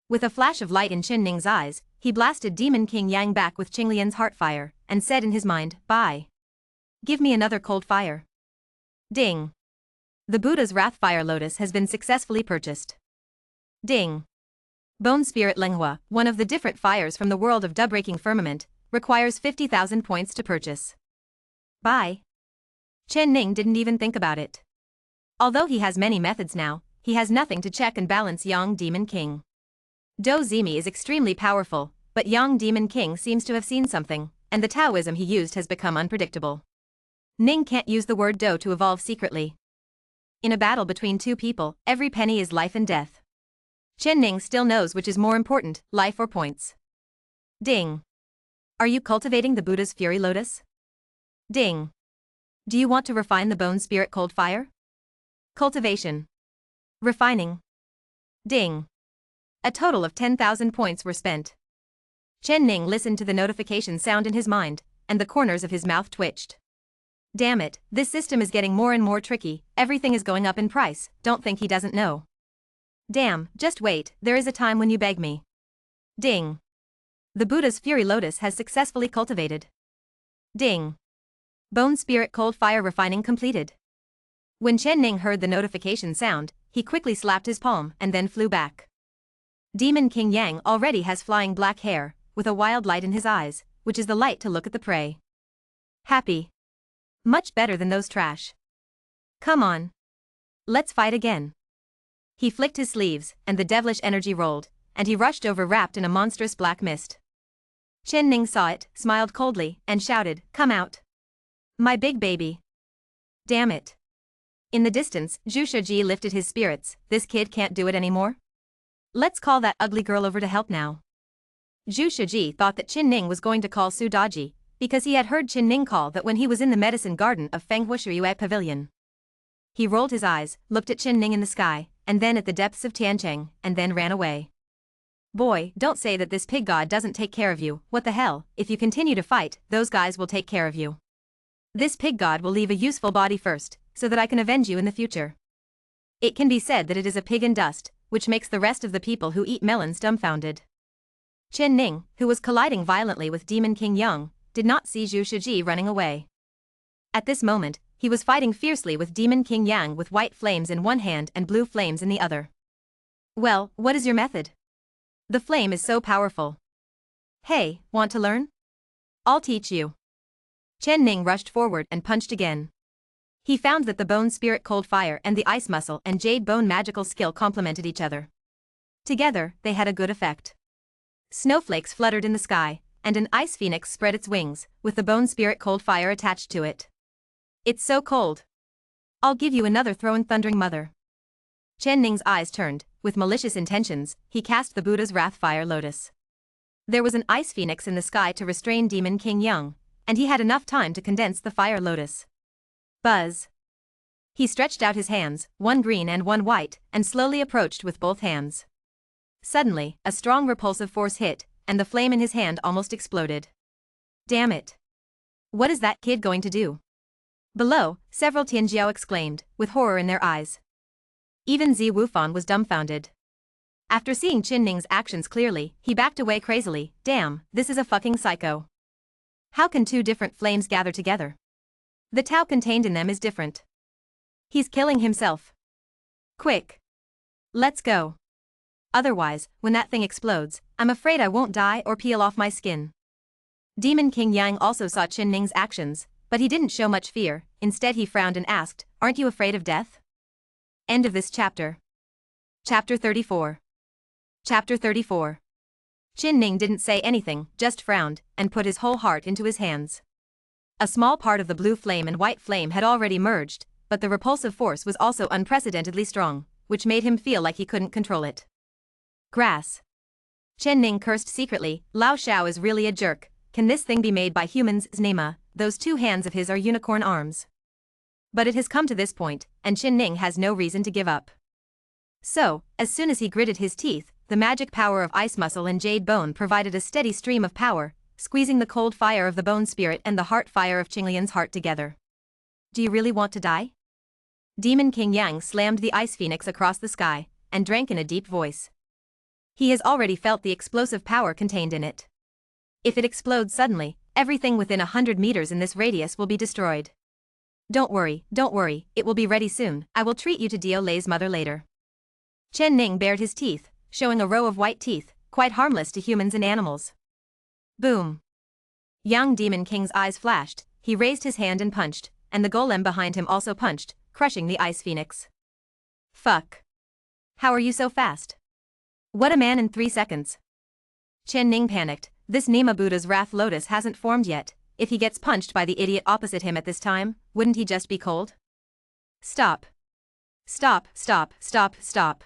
With a flash of light in Chen Ning's eyes, he blasted Demon King Yang back with Qinglian's heart fire, and said in his mind, "Bye. Give me another cold fire." Ding. The Buddha's Wrath Fire Lotus has been successfully purchased. Ding. Bone Spirit Lenghua, one of the different fires from the world of Dubbreaking Firmament, requires 50,000 points to purchase. Bye. Chen Ning didn't even think about it. Although he has many methods now, he has nothing to check and balance Yang Demon King. Do Zimi is extremely powerful, but Yang Demon King seems to have seen something, and the Taoism he used has become unpredictable. Ning can't use the word Do to evolve secretly. In a battle between two people, every penny is life and death. Chen Ning still knows which is more important, life or points. Ding. Are you cultivating the Buddha's Fury Lotus? Ding. Do you want to refine the Bone Spirit Cold Fire? Cultivation. Refining. Ding. A total of 10,000 points were spent. Chen Ning listened to the notification sound in his mind, and the corners of his mouth twitched. Damn it, this system is getting more and more tricky, everything is going up in price, don't think he doesn't know. Damn, just wait, there is a time when you beg me. Ding. The Buddha's Fury Lotus has successfully cultivated. Ding. Bone Spirit Cold Fire Refining completed. When Chen Ning heard the notification sound, he quickly slapped his palm and then flew back. Demon King Yang already has flying black hair, with a wild light in his eyes, which is the light to look at the prey. Happy. Much better than those trash. Come on. Let's fight again. He flicked his sleeves, and the devilish energy rolled, and he rushed over wrapped in a monstrous black mist. Chen Ning saw it, smiled coldly, and shouted, "Come out. My big baby." Damn it. In the distance, Zhu Shiji lifted his spirits, this kid can't do it anymore. Let's call that ugly girl over to help now. Zhu Shiji thought that Qin Ning was going to call Su Daji, because he had heard Qin Ning call that when he was in the medicine garden of Fenghuashuiyue Pavilion. He rolled his eyes, looked at Qin Ning in the sky, and then at the depths of Tiancheng, and then ran away. Boy, don't say that this pig god doesn't take care of you, what the hell, if you continue to fight, those guys will take care of you. This pig god will leave a useful body first, so that I can avenge you in the future. It can be said that it is a pig in dust, which makes the rest of the people who eat melons dumbfounded. Qin Ning, who was colliding violently with Demon King Yang, did not see Zhu Shiji running away. At this moment, he was fighting fiercely with Demon King Yang with white flames in one hand and blue flames in the other. Well, what is your method? The flame is so powerful. Hey, want to learn? I'll teach you. Chen Ning rushed forward and punched again. He found that the Bone Spirit Cold Fire and the Ice Muscle and Jade Bone magical skill complemented each other. Together, they had a good effect. Snowflakes fluttered in the sky, and an ice phoenix spread its wings, with the Bone Spirit Cold Fire attached to it. It's so cold. I'll give you another throwing thundering mother. Chen Ning's eyes turned, with malicious intentions, he cast the Buddha's Wrath Fire Lotus. There was an ice phoenix in the sky to restrain Demon King Yang, and he had enough time to condense the fire lotus. Buzz. He stretched out his hands, one green and one white, and slowly approached with both hands. Suddenly, a strong repulsive force hit, and the flame in his hand almost exploded. Damn it. What is that kid going to do? Below, several Tianjiao exclaimed, with horror in their eyes. Even Zi Wufan was dumbfounded. After seeing Qin Ning's actions clearly, he backed away crazily. Damn, this is a fucking psycho. How can two different flames gather together? The Tao contained in them is different. He's killing himself. Quick. Let's go. Otherwise, when that thing explodes, I'm afraid I won't die or peel off my skin. Demon King Yang also saw Qin Ning's actions, but he didn't show much fear. Instead he frowned and asked, "Aren't you afraid of death?" End of this chapter. Chapter 34. Chapter 34. Qin Ning didn't say anything, just frowned, and put his whole heart into his hands. A small part of the blue flame and white flame had already merged, but the repulsive force was also unprecedentedly strong, which made him feel like he couldn't control it. Grass. Qin Ning cursed secretly. Lao Shao is really a jerk. Can this thing be made by humans? Znema, those two hands of his are unicorn arms. But it has come to this point, and Qin Ning has no reason to give up. So, as soon as he gritted his teeth, the magic power of ice muscle and jade bone provided a steady stream of power, squeezing the cold fire of the bone spirit and the heart fire of Qinglian's heart together. Do you really want to die? Demon King Yang slammed the ice phoenix across the sky, and drank in a deep voice. He has already felt the explosive power contained in it. If it explodes suddenly, everything within 100 meters in this radius will be destroyed. Don't worry, it will be ready soon. I will treat you to Dio Lei's mother later. Qin Ning bared his teeth, showing a row of white teeth, quite harmless to humans and animals. Boom. Young Demon King's eyes flashed, he raised his hand and punched, and the golem behind him also punched, crushing the ice phoenix. Fuck. How are you so fast? What a man in 3 seconds. Qin Ning panicked. This Nema Buddha's Wrath Lotus hasn't formed yet. If he gets punched by the idiot opposite him at this time, wouldn't he just be cold? Stop. Stop, stop, stop, stop.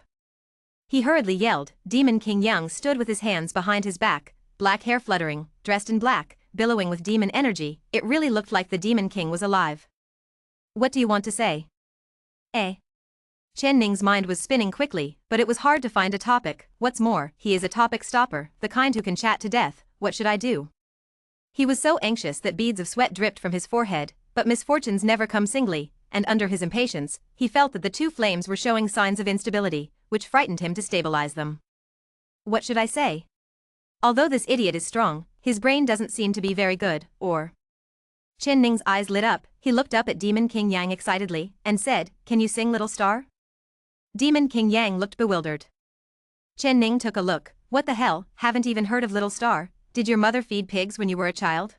He hurriedly yelled. Demon King Yang stood with his hands behind his back, black hair fluttering, dressed in black, billowing with demon energy. It really looked like the Demon King was alive. What do you want to say? Qin Ning's mind was spinning quickly, but it was hard to find a topic. What's more, he is a topic stopper, the kind who can chat to death. What should I do? He was so anxious that beads of sweat dripped from his forehead, but misfortunes never come singly, and under his impatience, he felt that the two flames were showing signs of instability, which frightened him to stabilize them. What should I say? Although this idiot is strong, his brain doesn't seem to be very good, or... Qin Ning's eyes lit up, he looked up at Demon King Yang excitedly, and said, "Can you sing, little star?" Demon King Yang looked bewildered. Qin Ning took a look. What the hell, haven't even heard of Little Star? Did your mother feed pigs when you were a child?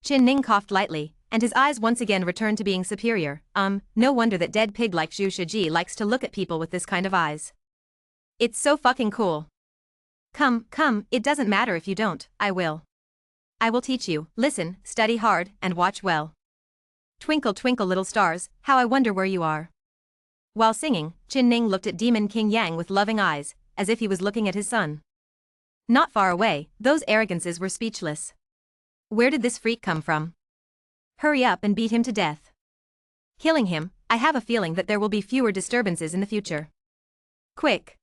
Qin Ning coughed lightly, and his eyes once again returned to being superior. No wonder that dead pig like Zhu Shiji likes to look at people with this kind of eyes. It's so fucking cool. Come, it doesn't matter if you don't, I will. I will teach you. Listen, study hard, and watch well. Twinkle twinkle little stars, how I wonder where you are. While singing, Qin Ning looked at Demon King Yang with loving eyes, as if he was looking at his son. Not far away, those arrogances were speechless. Where did this freak come from? Hurry up and beat him to death. Killing him, I have a feeling that there will be fewer disturbances in the future. Quick.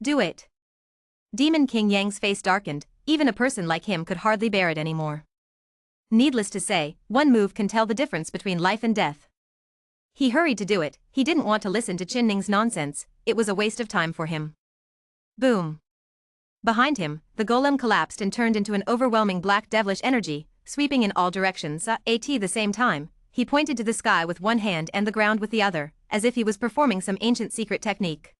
Do it. Demon King Yang's face darkened, even a person like him could hardly bear it anymore. Needless to say, one move can tell the difference between life and death. He hurried to do it, he didn't want to listen to Qin Ning's nonsense, it was a waste of time for him. Boom. Behind him, the golem collapsed and turned into an overwhelming black devilish energy, sweeping in all directions. At the same time, he pointed to the sky with one hand and the ground with the other, as if he was performing some ancient secret technique.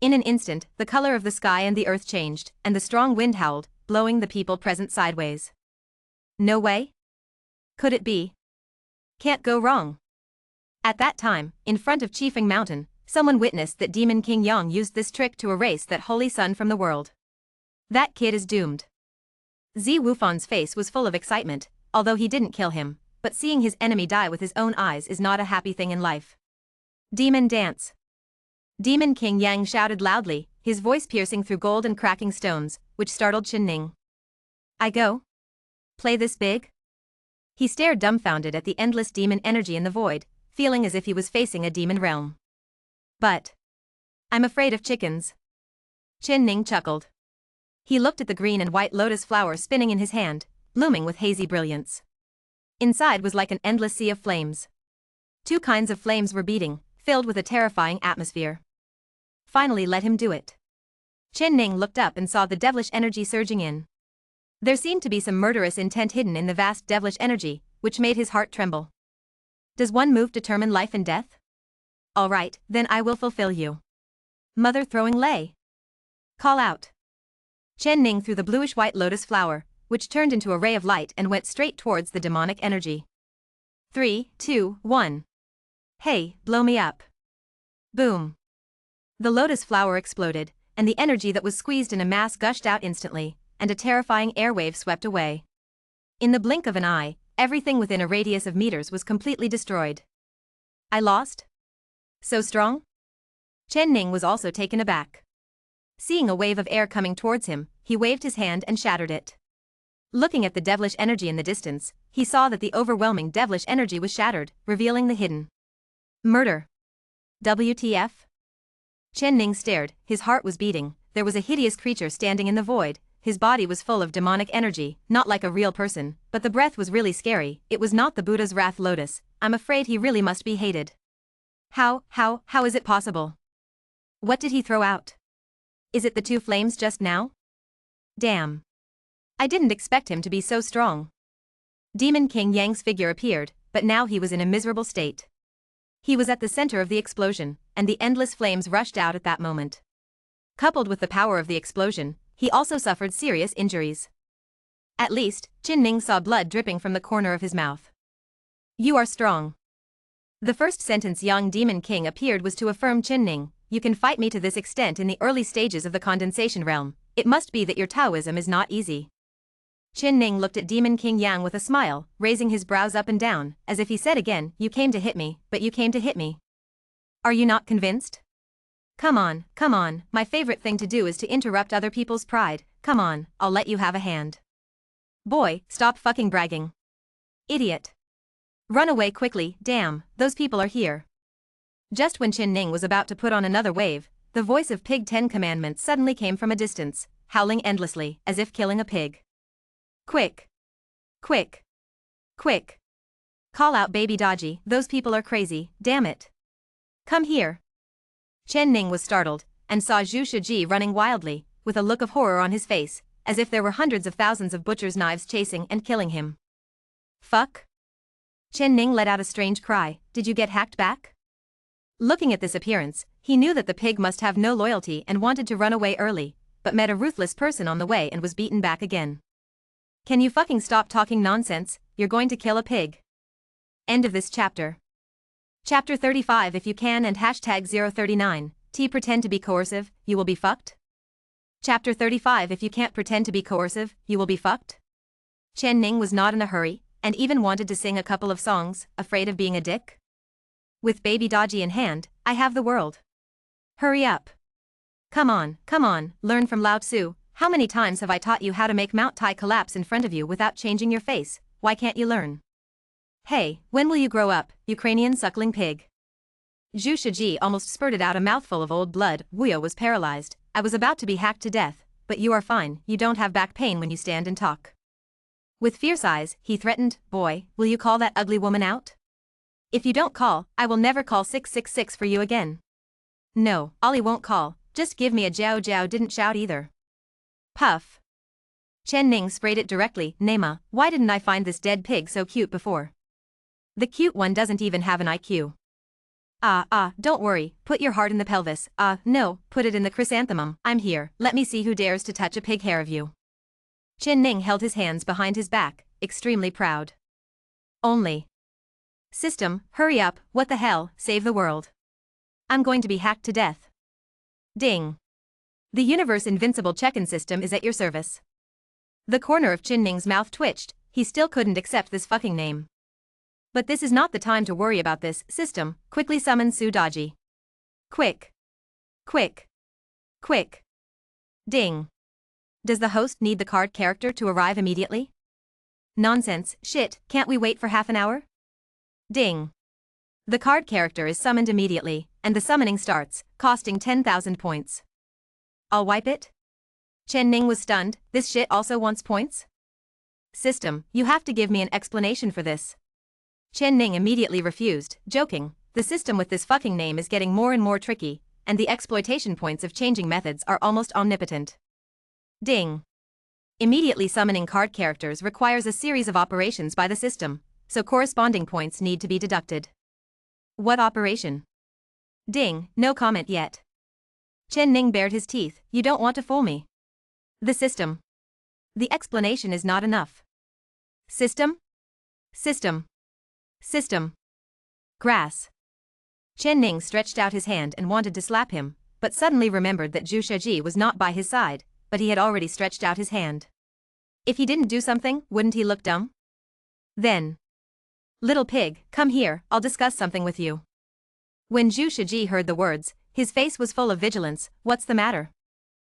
In an instant, the color of the sky and the earth changed, and the strong wind howled, blowing the people present sideways. No way? Could it be? Can't go wrong. At that time, in front of Qifeng Mountain, someone witnessed that Demon King Yang used this trick to erase that holy sun from the world. That kid is doomed. Zi Wufan's face was full of excitement, although he didn't kill him, but seeing his enemy die with his own eyes is not a happy thing in life. Demon dance. Demon King Yang shouted loudly, his voice piercing through gold and cracking stones, which startled Qin Ning. I go? Play this big? He stared dumbfounded at the endless demon energy in the void, feeling as if he was facing a demon realm. But I'm afraid of chickens. Chen Ning chuckled. He looked at the green and white lotus flower spinning in his hand, blooming with hazy brilliance. Inside was like an endless sea of flames. Two kinds of flames were beating, filled with a terrifying atmosphere. Finally let him do it. Chen Ning looked up and saw the devilish energy surging in. There seemed to be some murderous intent hidden in the vast devilish energy, which made his heart tremble. Does one move determine life and death? All right, then I will fulfill you. Mother throwing lay. Call out. Chen Ning threw the bluish-white lotus flower, which turned into a ray of light and went straight towards the demonic energy. 3, 2, 1. Hey, blow me up. Boom. The lotus flower exploded, and the energy that was squeezed in a mass gushed out instantly, and a terrifying airwave swept away. In the blink of an eye, everything within a radius of meters was completely destroyed. I lost? So strong? Chen Ning was also taken aback. Seeing a wave of air coming towards him, he waved his hand and shattered it. Looking at the devilish energy in the distance, he saw that the overwhelming devilish energy was shattered, revealing the hidden murder. WTF? Chen Ning stared, his heart was beating. There was a hideous creature standing in the void. His body was full of demonic energy, not like a real person, but the breath was really scary. It was not the Buddha's wrath lotus. I'm afraid he really must be hated. How is it possible? What did he throw out? Is it the two flames just now? Damn. I didn't expect him to be so strong. Demon King Yang's figure appeared, but now he was in a miserable state. He was at the center of the explosion, and the endless flames rushed out at that moment. Coupled with the power of the explosion, he also suffered serious injuries. At least, Chen Ning saw blood dripping from the corner of his mouth. You are strong. The first sentence young Demon King appeared was to affirm Chen Ning, you can fight me to this extent in the early stages of the condensation realm. It must be that your Taoism is not easy. Chen Ning looked at Demon King Yang with a smile, raising his brows up and down, as if he said again, you came to hit me, but you came to hit me. Are you not convinced? Come on, my favorite thing to do is to interrupt other people's pride. Come on, I'll let you have a hand. Boy, stop fucking bragging. Idiot. Run away quickly, damn, those people are here. Just when Chen Ning was about to put on another wave, the voice of Pig 10 Commandments suddenly came from a distance, howling endlessly, as if killing a pig. Quick. Quick. Quick. Call out Baby Dodgy, those people are crazy, damn it. Come here. Chen Ning was startled, and saw Zhu Shiji running wildly, with a look of horror on his face, as if there were hundreds of thousands of butcher's knives chasing and killing him. Fuck? Chen Ning let out a strange cry, did you get hacked back? Looking at this appearance, he knew that the pig must have no loyalty and wanted to run away early, but met a ruthless person on the way and was beaten back again. Can you fucking stop talking nonsense, you're going to kill a pig. End of this chapter. Chapter 35 If you can and hashtag 039, T pretend to be coercive, you will be fucked? Chapter 35 If you can't pretend to be coercive, you will be fucked? Chen Ning was not in a hurry, and even wanted to sing a couple of songs, afraid of being a dick. With Baby Dodgy in hand, I have the world. Hurry up. Come on, learn from Lao Tzu. How many times have I taught you how to make Mount Tai collapse in front of you without changing your face? Why can't you learn? Hey, when will you grow up, Ukrainian suckling pig? Zhu Shiji almost spurted out a mouthful of old blood. Wuyo was paralyzed. I was about to be hacked to death, but you are fine, you don't have back pain when you stand and talk. With fierce eyes, he threatened, boy, will you call that ugly woman out? If you don't call, I will never call 666 for you again. No, Ollie won't call, just give me a Jiao Jiao didn't shout either. Puff. Chen Ning sprayed it directly, Nema, why didn't I find this dead pig so cute before? The cute one doesn't even have an IQ. Don't worry, put your heart in the pelvis, no, put it in the chrysanthemum, I'm here, let me see who dares to touch a pig hair of you. Chen Ning held his hands behind his back, extremely proud. Only. System, hurry up, what the hell, save the world. I'm going to be hacked to death. Ding. The universe invincible check-in system is at your service. The corner of Chen Ning's mouth twitched, he still couldn't accept this fucking name. But this is not the time to worry about this, system, quickly summon Su Dodgy. Quick. Quick. Quick. Ding. Does the host need the card character to arrive immediately? Nonsense, shit, can't we wait for half an hour? Ding. The card character is summoned immediately, and the summoning starts, costing 10,000 points. I'll wipe it? Chen Ning was stunned. This shit also wants points? System, you have to give me an explanation for this. Chen Ning immediately refused, joking, the system with this fucking name is getting more and more tricky, and the exploitation points of changing methods are almost omnipotent. Ding. Immediately summoning card characters requires a series of operations by the system, so corresponding points need to be deducted. What operation? Ding, no comment yet. Chen Ning bared his teeth, you don't want to fool me. The system. The explanation is not enough. System? System. System. Grass. Chen Ning stretched out his hand and wanted to slap him, but suddenly remembered that Zhu Shiji was not by his side, but he had already stretched out his hand. If he didn't do something, wouldn't he look dumb? Then. Little pig, come here, I'll discuss something with you. When Zhu Shiji heard the words, his face was full of vigilance. What's the matter?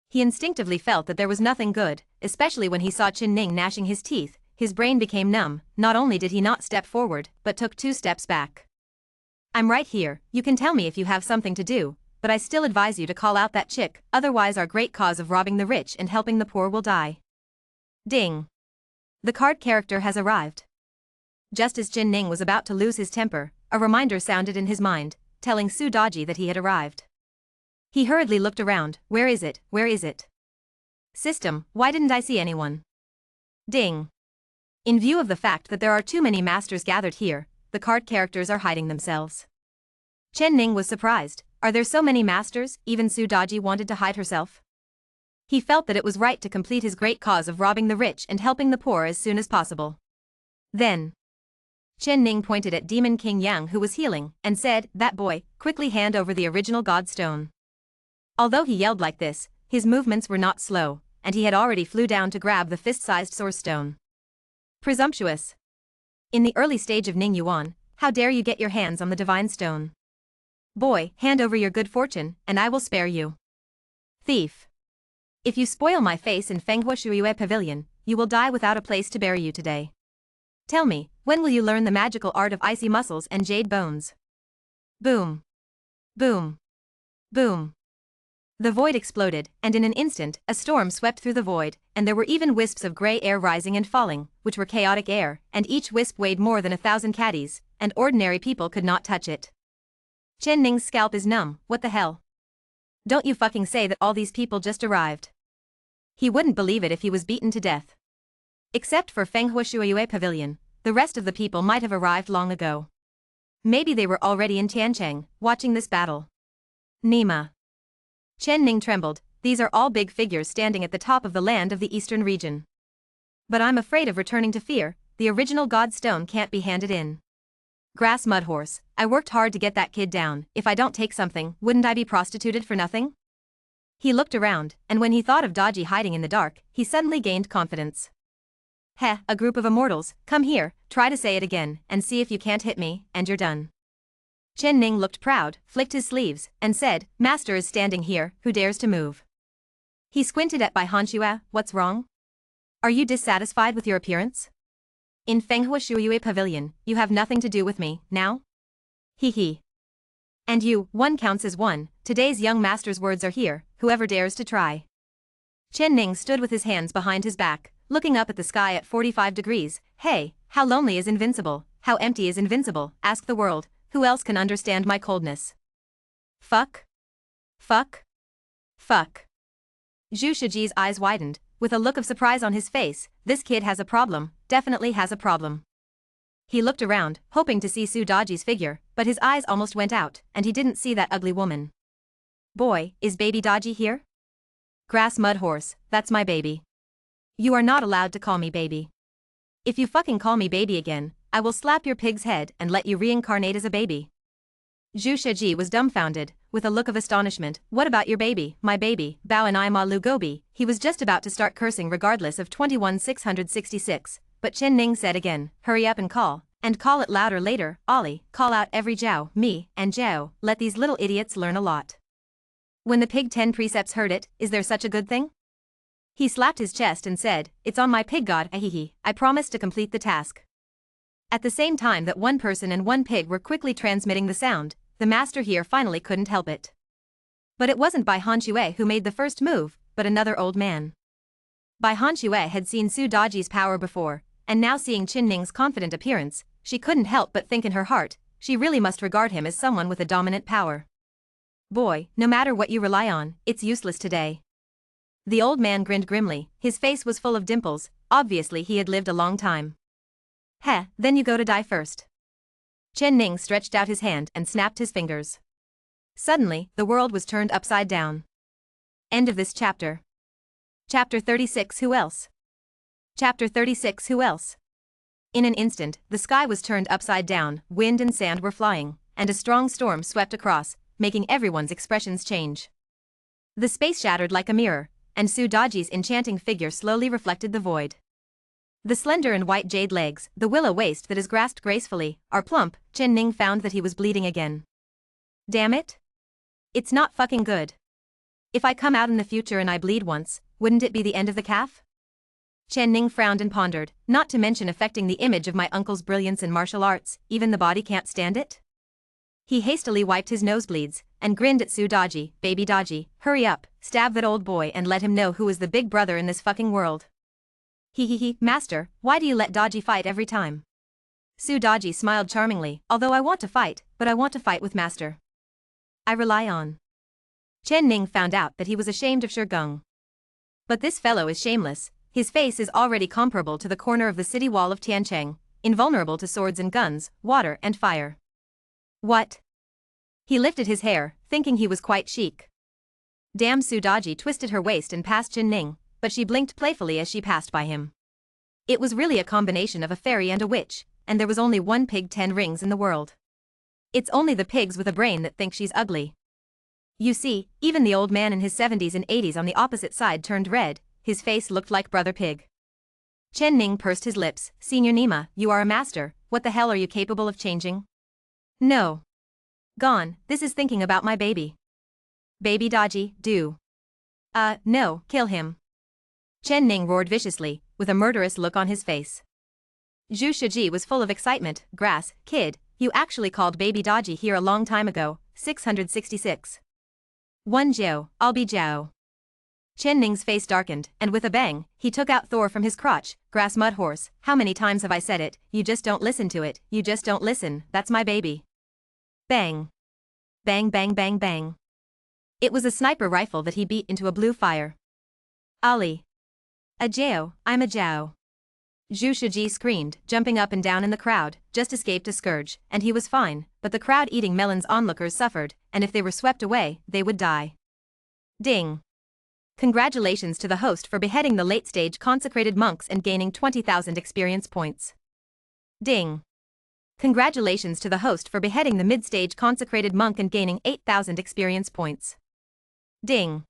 He instinctively felt that there was nothing good, especially when he saw Chen Ning gnashing his teeth. His brain became numb. Not only did he not step forward, but took 2 steps back. I'm right here, you can tell me if you have something to do, but I still advise you to call out that chick, otherwise our great cause of robbing the rich and helping the poor will die. Ding. The card character has arrived. Just as Chen Ning was about to lose his temper, a reminder sounded in his mind, telling Su Daji that he had arrived. He hurriedly looked around, where is it, where is it? System, why didn't I see anyone? Ding. In view of the fact that there are too many masters gathered here, the card characters are hiding themselves. Chen Ning was surprised, are there so many masters, even Su Daji wanted to hide herself? He felt that it was right to complete his great cause of robbing the rich and helping the poor as soon as possible. Then. Chen Ning pointed at Demon King Yang who was healing, and said, that boy, quickly hand over the original God Stone. Although he yelled like this, his movements were not slow, and he had already flew down to grab the fist-sized Source Stone. Presumptuous. In the early stage of Ning Yuan, how dare you get your hands on the Divine Stone? Boy, hand over your good fortune, and I will spare you. Thief. If you spoil my face in Fenghua Shuyue Pavilion, you will die without a place to bury you today. Tell me, when will you learn the magical art of icy muscles and jade bones? Boom. Boom. Boom. The void exploded, and in an instant, a storm swept through the void, and there were even wisps of grey air rising and falling, which were chaotic air, and each wisp weighed more than 1,000 caddies, and ordinary people could not touch it. Chen Ning's scalp is numb, what the hell? Don't you fucking say that all these people just arrived. He wouldn't believe it if he was beaten to death. Except for Fenghua Shuyue Pavilion, the rest of the people might have arrived long ago. Maybe they were already in Tiancheng, watching this battle. Nima. Chen Ning trembled, these are all big figures standing at the top of the land of the eastern region. But I'm afraid of returning to fear, the original God Stone can't be handed in. Grass Mudhorse, I worked hard to get that kid down, if I don't take something, wouldn't I be prostituted for nothing? He looked around, and when he thought of Daji hiding in the dark, he suddenly gained confidence. Heh, a group of immortals, come here, try to say it again, and see if you can't hit me, and you're done. Chen Ning looked proud, flicked his sleeves, and said, Master is standing here, who dares to move? He squinted at Bai Hanxue, what's wrong? Are you dissatisfied with your appearance? In Fenghua Shuyue Pavilion, you have nothing to do with me, now? Hee hee. And you, one counts as one, today's young master's words are here, whoever dares to try. Chen Ning stood with his hands behind his back, looking up at the sky at 45 degrees, hey, how lonely is invincible, how empty is invincible, ask the world, who else can understand my coldness? Fuck. Fuck. Fuck. Zhu Shiji's eyes widened, with a look of surprise on his face, this kid has a problem, definitely has a problem. He looked around, hoping to see Su Daji's figure, but his eyes almost went out, and he didn't see that ugly woman. Boy, is baby Daji here? Grass Mudhorse, that's my baby. You are not allowed to call me baby. If you fucking call me baby again, I will slap your pig's head and let you reincarnate as a baby. Zhu Shiji was dumbfounded, with a look of astonishment, what about your baby, my baby, Bao and I ma lu gobi, he was just about to start cursing regardless of 21,666, but Chen Ning said again, hurry up and call it louder later, Ollie, call out every Zhao, me, and Zhao, let these little idiots learn a lot. When the pig 10 precepts heard it, is there such a good thing? He slapped his chest and said, "It's on my pig god, ahihi, I promise to complete the task." At the same time that one person and one pig were quickly transmitting the sound, the master here finally couldn't help it. But it wasn't Bai Hanxue who made the first move, but another old man. Bai Hanxue had seen Su Daji's power before, and now seeing Qin Ning's confident appearance, she couldn't help but think in her heart, she really must regard him as someone with a dominant power. Boy, no matter what you rely on, it's useless today. The old man grinned grimly, his face was full of dimples, obviously he had lived a long time. Heh, then you go to die first. Qin Ning stretched out his hand and snapped his fingers. Suddenly, the world was turned upside down. End of this chapter. Chapter 36. Who else? Chapter 36. Who else? In an instant, the sky was turned upside down, wind and sand were flying, and a strong storm swept across, making everyone's expressions change. The space shattered like a mirror, and Su Daji's enchanting figure slowly reflected the void. The slender and white jade legs, the willow waist that is grasped gracefully, are plump. Qin Ning found that he was bleeding again. Damn it. It's not fucking good. If I come out in the future and I bleed once, wouldn't it be the end of the calf? Qin Ning frowned and pondered, not to mention affecting the image of my uncle's brilliance in martial arts, even the body can't stand it? He hastily wiped his nosebleeds, and grinned at Su Daji, "Baby Daji, hurry up, stab that old boy and let him know who is the big brother in this fucking world." He, master, why do you let Daji fight every time? Su Daji smiled charmingly, "Although I want to fight, but I want to fight with master. I rely on." Qin Ning found out that he was ashamed of Shurgung. But this fellow is shameless, his face is already comparable to the corner of the city wall of Tiancheng, invulnerable to swords and guns, water and fire. What? He lifted his hair, thinking he was quite chic. Damn. Su Daji twisted her waist and passed Qin Ning, but she blinked playfully as she passed by him. It was really a combination of a fairy and a witch, and there was only one pig 10 rings in the world. It's only the pigs with a brain that think she's ugly. You see, even the old man in his 70s and 80s on the opposite side turned red, his face looked like Brother Pig. Qin Ning pursed his lips, "Senior Nima, you are a master, what the hell are you capable of changing?" "No. Gone, this is thinking about my baby." "Baby Daji, do." No, kill him." Qin Ning roared viciously, with a murderous look on his face. Zhu Shiji was full of excitement. "Grass, kid, you actually called baby Daji here a long time ago, 666. One Jiao, I'll be Jiao." Qin Ning's face darkened, and with a bang, he took out Thor from his crotch. "Grass mud horse, how many times have I said it, you just don't listen to it, you just don't listen, that's my baby." Bang. Bang bang bang bang. It was a sniper rifle that he beat into a blue fire. "Ali. A Jiao, I'm a Jiao." Zhu Shiji screamed, jumping up and down in the crowd, just escaped a scourge, and he was fine, but the crowd-eating melons onlookers suffered, and if they were swept away, they would die. Ding. Congratulations to the host for beheading the late-stage consecrated monks and gaining 20,000 experience points. Ding. Congratulations to the host for beheading the mid-stage consecrated monk and gaining 8,000 experience points. Ding.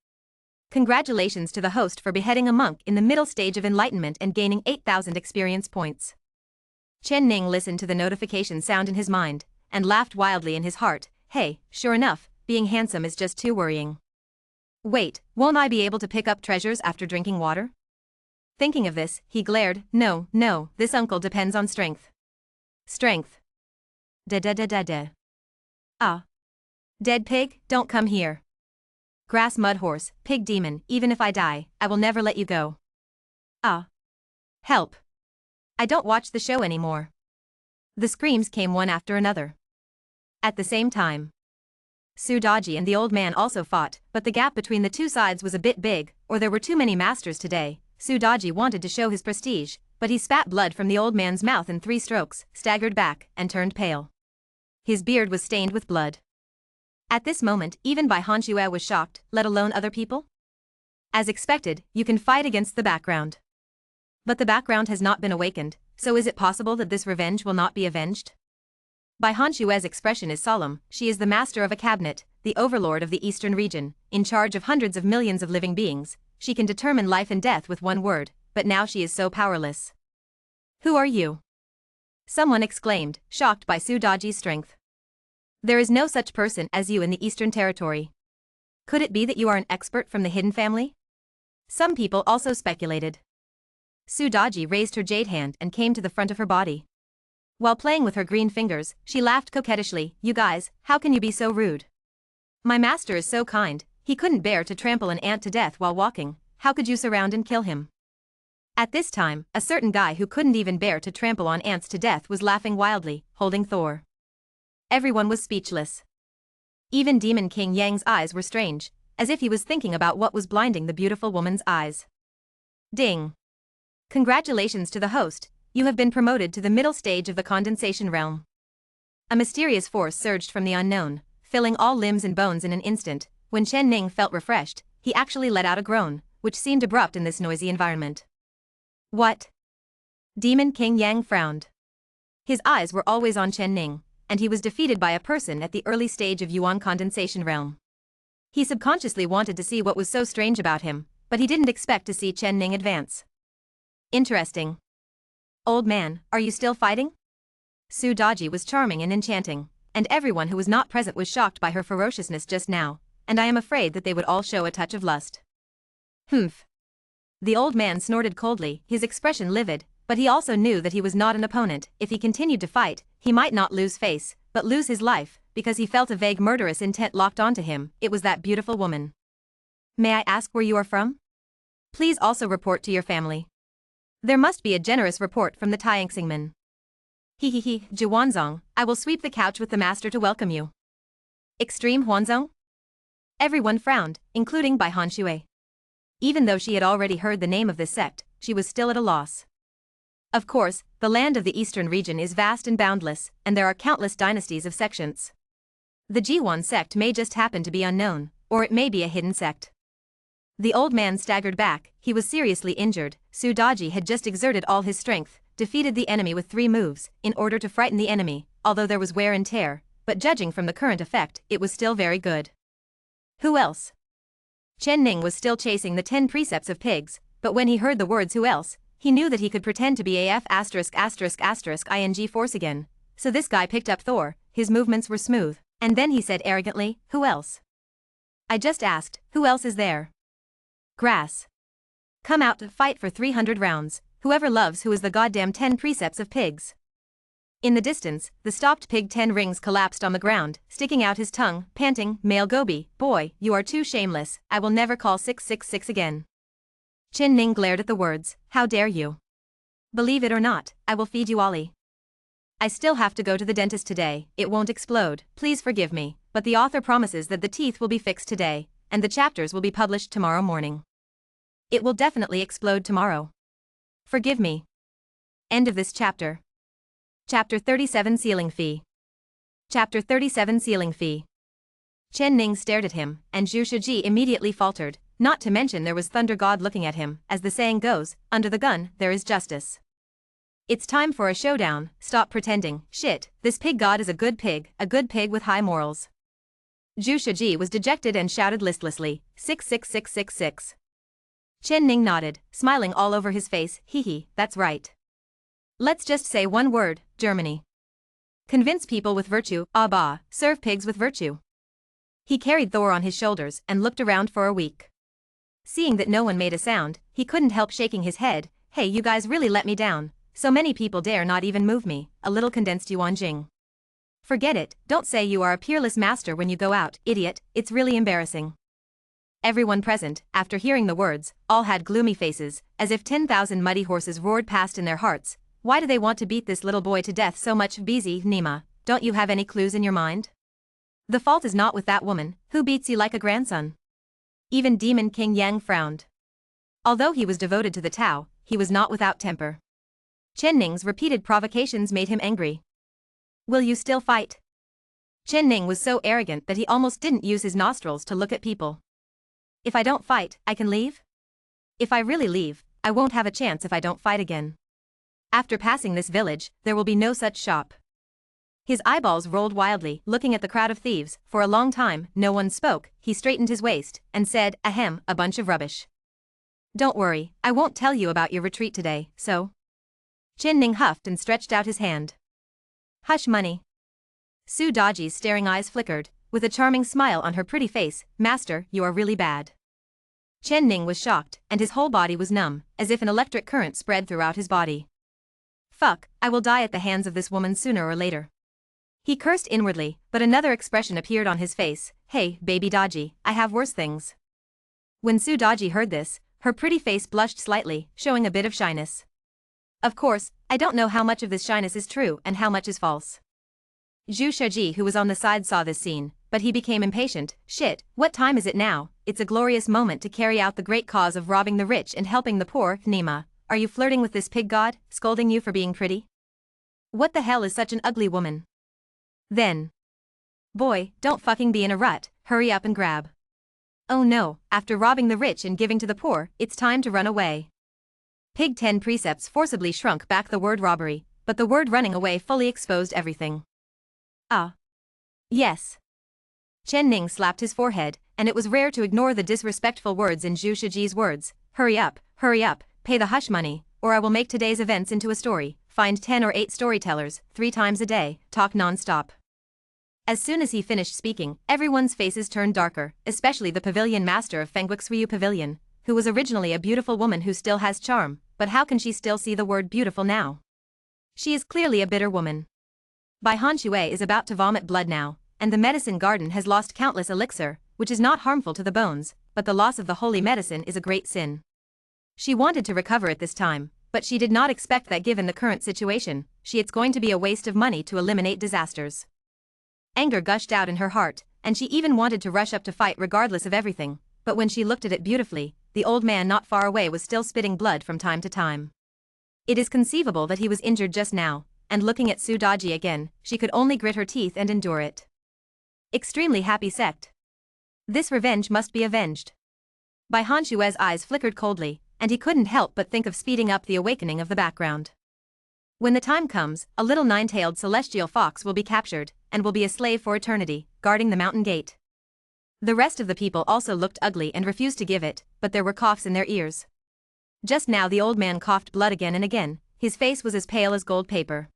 Congratulations to the host for beheading a monk in the middle stage of enlightenment and gaining 8,000 experience points. Qin Ning listened to the notification sound in his mind, and laughed wildly in his heart. Hey, sure enough, being handsome is just too worrying. Wait, won't I be able to pick up treasures after drinking water? Thinking of this, he glared. No, this uncle depends on strength. Strength. Da. Ah. Dead pig, don't come here. Grass mud horse, pig demon, even if I die, I will never let you go. Ah. Help. I don't watch the show anymore. The screams came one after another. At the same time, Su Daji and the old man also fought, but the gap between the two sides was a bit big, or there were too many masters today. Su Daji wanted to show his prestige, but he spat blood from the old man's mouth in 3 strokes, staggered back, and turned pale. His beard was stained with blood. At this moment, even Bai Hanxue was shocked, let alone other people. As expected, you can fight against the background. But the background has not been awakened, so is it possible that this revenge will not be avenged? Bai Hanxue's expression is solemn. She is the master of a cabinet, the overlord of the eastern region, in charge of hundreds of millions of living beings. She can determine life and death with one word, but now she is so powerless. Who are you? Someone exclaimed, shocked by Su Daji's strength. There is no such person as you in the Eastern Territory. Could it be that you are an expert from the Hidden family? Some people also speculated. Su Daji raised her jade hand and came to the front of her body. While playing with her green fingers, she laughed coquettishly. You guys, how can you be so rude? My master is so kind, he couldn't bear to trample an ant to death while walking, how could you surround and kill him? At this time, a certain guy who couldn't even bear to trample on ants to death was laughing wildly, holding Thor. Everyone was speechless. Even Demon King Yang's eyes were strange, as if he was thinking about what was blinding the beautiful woman's eyes. Ding! Congratulations to the host, you have been promoted to the middle stage of the condensation realm. A mysterious force surged from the unknown, filling all limbs and bones in an instant. When Chen Ning felt refreshed, he actually let out a groan, which seemed abrupt in this noisy environment. What? Demon King Yang frowned. His eyes were always on Chen Ning, and he was defeated by a person at the early stage of Yuan condensation realm. He subconsciously wanted to see what was so strange about him, but he didn't expect to see Chen Ning advance. Interesting. Old man, are you still fighting? Su Daji was charming and enchanting, and everyone who was not present was shocked by her ferociousness just now, and I am afraid that they would all show a touch of lust. Humph. The old man snorted coldly, his expression livid, but he also knew that he was not an opponent. If he continued to fight, he might not lose face, but lose his life, because he felt a vague murderous intent locked onto him. It was that beautiful woman. May I ask where you are from? Please also report to your family. There must be a generous report from the Taiangxingmen. He, Zhuanzong, I will sweep the couch with the master to welcome you. Extreme Huanzong? Everyone frowned, including Bai Hanshui. Even though she had already heard the name of this sect, she was still at a loss. Of course, the land of the eastern region is vast and boundless, and there are countless dynasties of sections. The Jiwan sect may just happen to be unknown, or it may be a hidden sect. The old man staggered back, he was seriously injured. Su Daji had just exerted all his strength, defeated the enemy with 3 moves, in order to frighten the enemy, although there was wear and tear, but judging from the current effect, it was still very good. Who else? Chen Ning was still chasing the 10 precepts of pigs, but when he heard the words who else, he knew that he could pretend to be ing force again, so this guy picked up Thor, his movements were smooth, and then he said arrogantly, who else? I just asked, who else is there? Grass. Come out to fight for 300 rounds, whoever loves who is the goddamn 10 precepts of pigs. In the distance, the stopped pig 10 rings collapsed on the ground, sticking out his tongue, panting, male Gobi, boy, you are too shameless, I will never call 666 again. Chen Ning glared at the words, how dare you? Believe it or not, I will feed you Ollie. I still have to go to the dentist today, it won't explode, please forgive me, but the author promises that the teeth will be fixed today, and the chapters will be published tomorrow morning. It will definitely explode tomorrow. Forgive me. End of this chapter. Chapter 37 Sealing Fee. Chapter 37 Sealing Fee. Chen Ning stared at him, and Zhu Shiji immediately faltered, not to mention there was Thunder God looking at him, as the saying goes, under the gun, there is justice. It's time for a showdown, stop pretending, shit, this pig god is a good pig with high morals. Zhu Shiji was dejected and shouted listlessly, 66666. Chen Ning nodded, smiling all over his face, hee, that's right. Let's just say one word, Germany. Convince people with virtue, bah, serve pigs with virtue. He carried Thor on his shoulders and looked around for a week. Seeing that no one made a sound, he couldn't help shaking his head, hey you guys really let me down, so many people dare not even move me, a little condensed Yuan Jing. Forget it, don't say you are a peerless master when you go out, idiot, it's really embarrassing. Everyone present, after hearing the words, all had gloomy faces, as if 10,000 muddy horses roared past in their hearts. Why do they want to beat this little boy to death so much? Bizi, Nima, don't you have any clues in your mind? The fault is not with that woman, who beats you like a grandson. Even Demon King Yang frowned. Although he was devoted to the Tao, he was not without temper. Chen Ning's repeated provocations made him angry. Will you still fight? Chen Ning was so arrogant that he almost didn't use his nostrils to look at people. If I don't fight, I can leave? If I really leave, I won't have a chance if I don't fight again. After passing this village, there will be no such shop. His eyeballs rolled wildly, looking at the crowd of thieves. For a long time, no one spoke. He straightened his waist and said, ahem, a bunch of rubbish. Don't worry, I won't tell you about your retreat today, so? Chen Ning huffed and stretched out his hand. Hush money. Su Daji's staring eyes flickered, with a charming smile on her pretty face, Master, you are really bad. Chen Ning was shocked, and his whole body was numb, as if an electric current spread throughout his body. Fuck, I will die at the hands of this woman sooner or later. He cursed inwardly, but another expression appeared on his face. Hey, baby Daji, I have worse things. When Su Daji heard this, her pretty face blushed slightly, showing a bit of shyness. Of course, I don't know how much of this shyness is true and how much is false. Zhu Shiji, who was on the side, saw this scene, but he became impatient. Shit, what time is it now? It's a glorious moment to carry out the great cause of robbing the rich and helping the poor. Nima, are you flirting with this pig god, scolding you for being pretty? What the hell is such an ugly woman? Then. Boy, don't fucking be in a rut, hurry up and grab. Oh no, after robbing the rich and giving to the poor, it's time to run away. Pig 10 precepts forcibly shrunk back the word robbery, but the word running away fully exposed everything. Ah. Yes. Chen Ning slapped his forehead, and it was rare to ignore the disrespectful words in Zhu Shiji's words. Hurry up, pay the hush money, or I will make today's events into a story, find 10 or 8 storytellers, 3 times a day, talk non-stop. As soon as he finished speaking, everyone's faces turned darker, especially the pavilion master of Fengwix Ryu Pavilion, who was originally a beautiful woman who still has charm, but how can she still see the word beautiful now? She is clearly a bitter woman. Bai Han Shui is about to vomit blood now, and the medicine garden has lost countless elixir, which is not harmful to the bones, but the loss of the holy medicine is a great sin. She wanted to recover it this time, but she did not expect that given the current situation, it's going to be a waste of money to eliminate disasters. Anger gushed out in her heart, and she even wanted to rush up to fight regardless of everything, but when she looked at it beautifully, the old man not far away was still spitting blood from time to time. It is conceivable that he was injured just now, and looking at Su Daji again, she could only grit her teeth and endure it. Extremely happy sect. This revenge must be avenged. Bai Han Shui's eyes flickered coldly, and he couldn't help but think of speeding up the awakening of the background. When the time comes, a little 9-tailed celestial fox will be captured, and will be a slave for eternity, guarding the mountain gate. The rest of the people also looked ugly and refused to give it, but there were coughs in their ears. Just now the old man coughed blood again and again, his face was as pale as gold paper.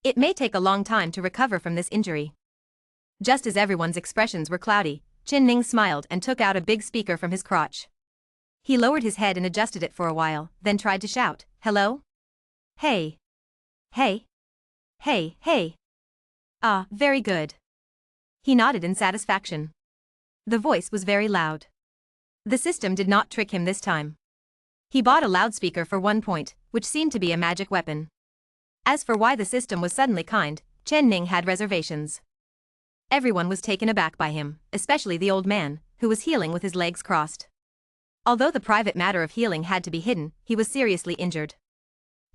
It may take a long time to recover from this injury. Just as everyone's expressions were cloudy, Chen Ning smiled and took out a big speaker from his crotch. He lowered his head and adjusted it for a while, then tried to shout, "Hello? Hey. Hey. Hey, hey. Ah, very good." He nodded in satisfaction. The voice was very loud. The system did not trick him this time. He bought a loudspeaker for 1 point, which seemed to be a magic weapon. As for why the system was suddenly kind, Chen Ning had reservations. Everyone was taken aback by him, especially the old man, who was healing with his legs crossed. Although the private matter of healing had to be hidden, he was seriously injured.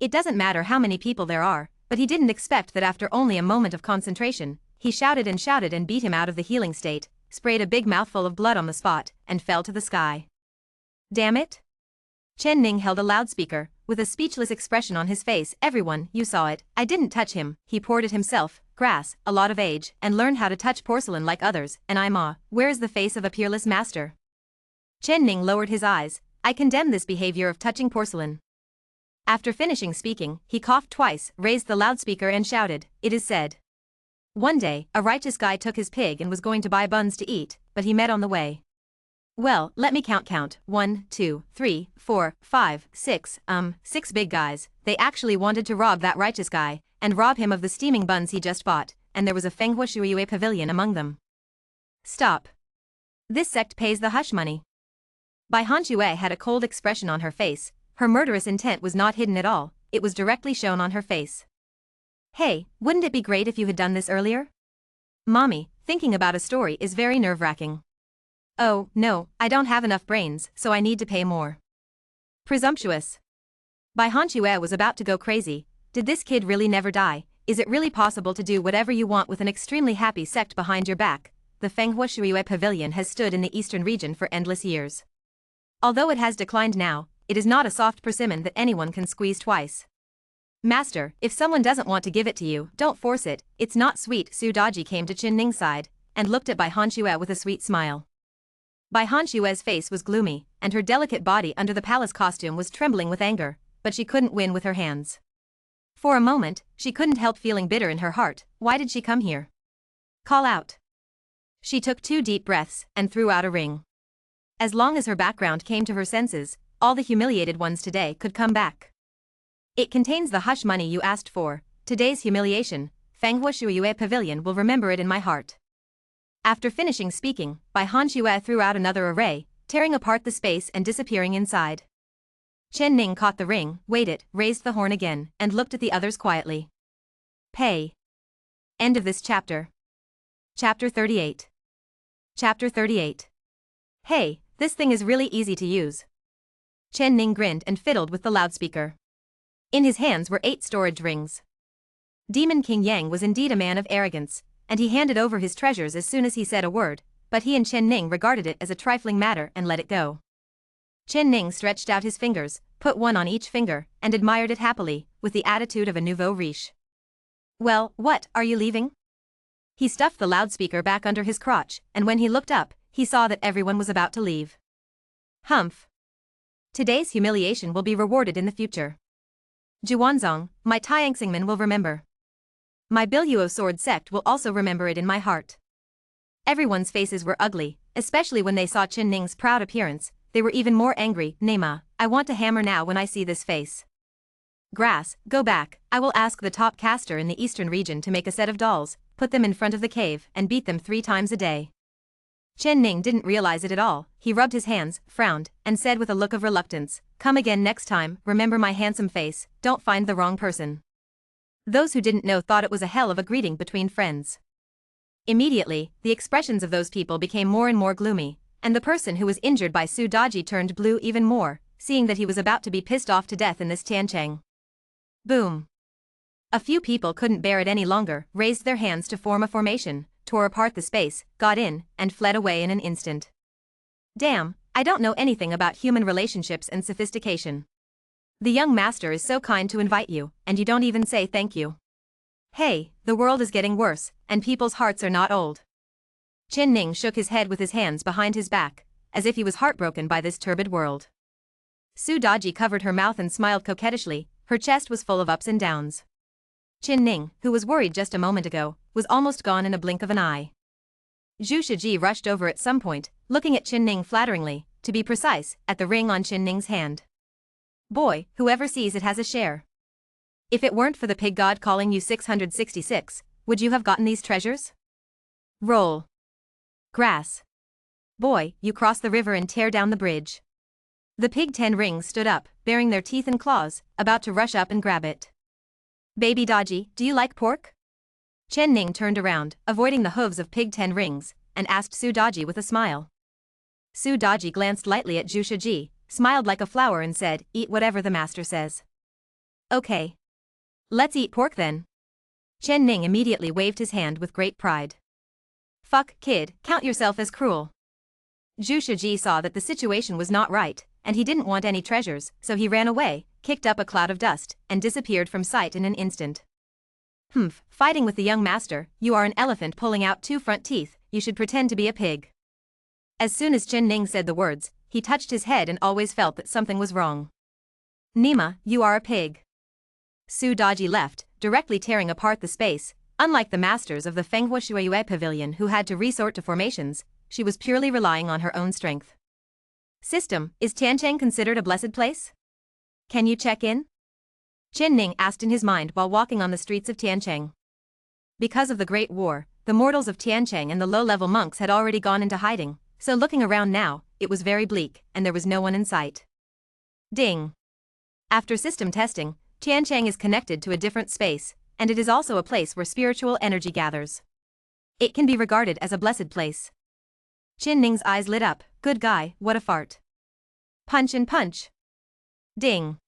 It doesn't matter how many people there are, but he didn't expect that after only a moment of concentration, he shouted and beat him out of the healing state, sprayed a big mouthful of blood on the spot, and fell to the sky. Damn it! Chen Ning held a loudspeaker, with a speechless expression on his face. Everyone, you saw it, I didn't touch him, he poured it himself, grass, a lot of age, and learned how to touch porcelain like others, and where is the face of a peerless master? Chen Ning lowered his eyes, I condemn this behavior of touching porcelain. After finishing speaking, he coughed twice, raised the loudspeaker and shouted, it is said. One day, a righteous guy took his pig and was going to buy buns to eat, but he met on the way. Well, let me count, 1, 2, 3, 4, 5, 6, 6 big guys. They actually wanted to rob that righteous guy, and rob him of the steaming buns he just bought, and there was a Fenghua Shuiyue pavilion among them. Stop. This sect pays the hush money. Bai Han Shui had a cold expression on her face, her murderous intent was not hidden at all, it was directly shown on her face. Hey, wouldn't it be great if you had done this earlier? Mommy, thinking about a story is very nerve-wracking. Oh, no, I don't have enough brains, so I need to pay more. Presumptuous. Bai Han Shui was about to go crazy. Did this kid really never die? Is it really possible to do whatever you want with an extremely happy sect behind your back? The Fenghua Shuiyue Pavilion has stood in the eastern region for endless years. Although it has declined now, it is not a soft persimmon that anyone can squeeze twice. Master, if someone doesn't want to give it to you, don't force it, it's not sweet. Su Daji came to Chen Ning's side, and looked at Bai Han Shui with a sweet smile. Bai Han Shui's face was gloomy, and her delicate body under the palace costume was trembling with anger, but she couldn't win with her hands. For a moment, she couldn't help feeling bitter in her heart. Why did she come here? Call out. She took 2 deep breaths, and threw out a ring. As long as her background came to her senses, all the humiliated ones today could come back. It contains the hush money you asked for. Today's humiliation, Fanghua Shuiyue Pavilion will remember it in my heart. After finishing speaking, Bai Han Xue threw out another array, tearing apart the space and disappearing inside. Chen Ning caught the ring, weighed it, raised the horn again, and looked at the others quietly. Pay. End of this chapter. Chapter 38. Chapter 38. Hey, this thing is really easy to use. Chen Ning grinned and fiddled with the loudspeaker. In his hands were 8 storage rings. Demon King Yang was indeed a man of arrogance, and he handed over his treasures as soon as he said a word, but he and Chen Ning regarded it as a trifling matter and let it go. Chen Ning stretched out his fingers, put one on each finger, and admired it happily, with the attitude of a nouveau riche. Well, what, are you leaving? He stuffed the loudspeaker back under his crotch, and when he looked up, he saw that everyone was about to leave. Humph. Today's humiliation will be rewarded in the future. Juanzong, my Tianxingmen will remember. My Biluo sword sect will also remember it in my heart. Everyone's faces were ugly, especially when they saw Chen Ning's proud appearance. They were even more angry. Nema, I want to hammer now when I see this face. Grass, go back. I will ask the top caster in the eastern region to make a set of dolls, put them in front of the cave, and beat them 3 times a day. Chen Ning didn't realize it at all. He rubbed his hands, frowned, and said with a look of reluctance, come again next time, remember my handsome face, don't find the wrong person. Those who didn't know thought it was a hell of a greeting between friends. Immediately, the expressions of those people became more and more gloomy, and the person who was injured by Su Daji turned blue even more, seeing that he was about to be pissed off to death in this Tiancheng. Boom. A few people couldn't bear it any longer, raised their hands to form a formation, tore apart the space, got in, and fled away in an instant. Damn, I don't know anything about human relationships and sophistication. The young master is so kind to invite you, and you don't even say thank you. Hey, the world is getting worse, and people's hearts are not old. Chen Ning shook his head with his hands behind his back, as if he was heartbroken by this turbid world. Su Daji covered her mouth and smiled coquettishly, her chest was full of ups and downs. Chen Ning, who was worried just a moment ago, was almost gone in a blink of an eye. Zhu Shiji rushed over at some point, looking at Chen Ning flatteringly, to be precise, at the ring on Chen Ning's hand. Boy, whoever sees it has a share. If it weren't for the pig god calling you 666, would you have gotten these treasures? Roll. Grass. Boy, you cross the river and tear down the bridge. The pig 10 rings stood up, baring their teeth and claws, about to rush up and grab it. Baby Daji, do you like pork? Chen Ning turned around, avoiding the hooves of pig 10 rings, and asked Su Daji with a smile. Su Daji glanced lightly at Zhu Shiji, smiled like a flower and said, eat whatever the master says. Okay. Let's eat pork then. Chen Ning immediately waved his hand with great pride. Fuck, kid, count yourself as cruel. Zhu Shiji saw that the situation was not right, and he didn't want any treasures, so he ran away, kicked up a cloud of dust, and disappeared from sight in an instant. Humph, fighting with the young master, you are an elephant pulling out 2 front teeth, you should pretend to be a pig. As soon as Chen Ning said the words, he touched his head and always felt that something was wrong. Nima, you are a pig. Su Daji left, directly tearing apart the space. Unlike the masters of the Fanghua Shuiyue Pavilion who had to resort to formations, she was purely relying on her own strength. System, is Tiancheng considered a blessed place? Can you check in? Chen Ning asked in his mind while walking on the streets of Tiancheng. Because of the Great War, the mortals of Tiancheng and the low-level monks had already gone into hiding, so looking around now, it was very bleak, and there was no one in sight. Ding. After system testing, Tiancheng is connected to a different space, and it is also a place where spiritual energy gathers. It can be regarded as a blessed place. Chen Ning's eyes lit up, good guy, what a fart. Punch and punch. Ding.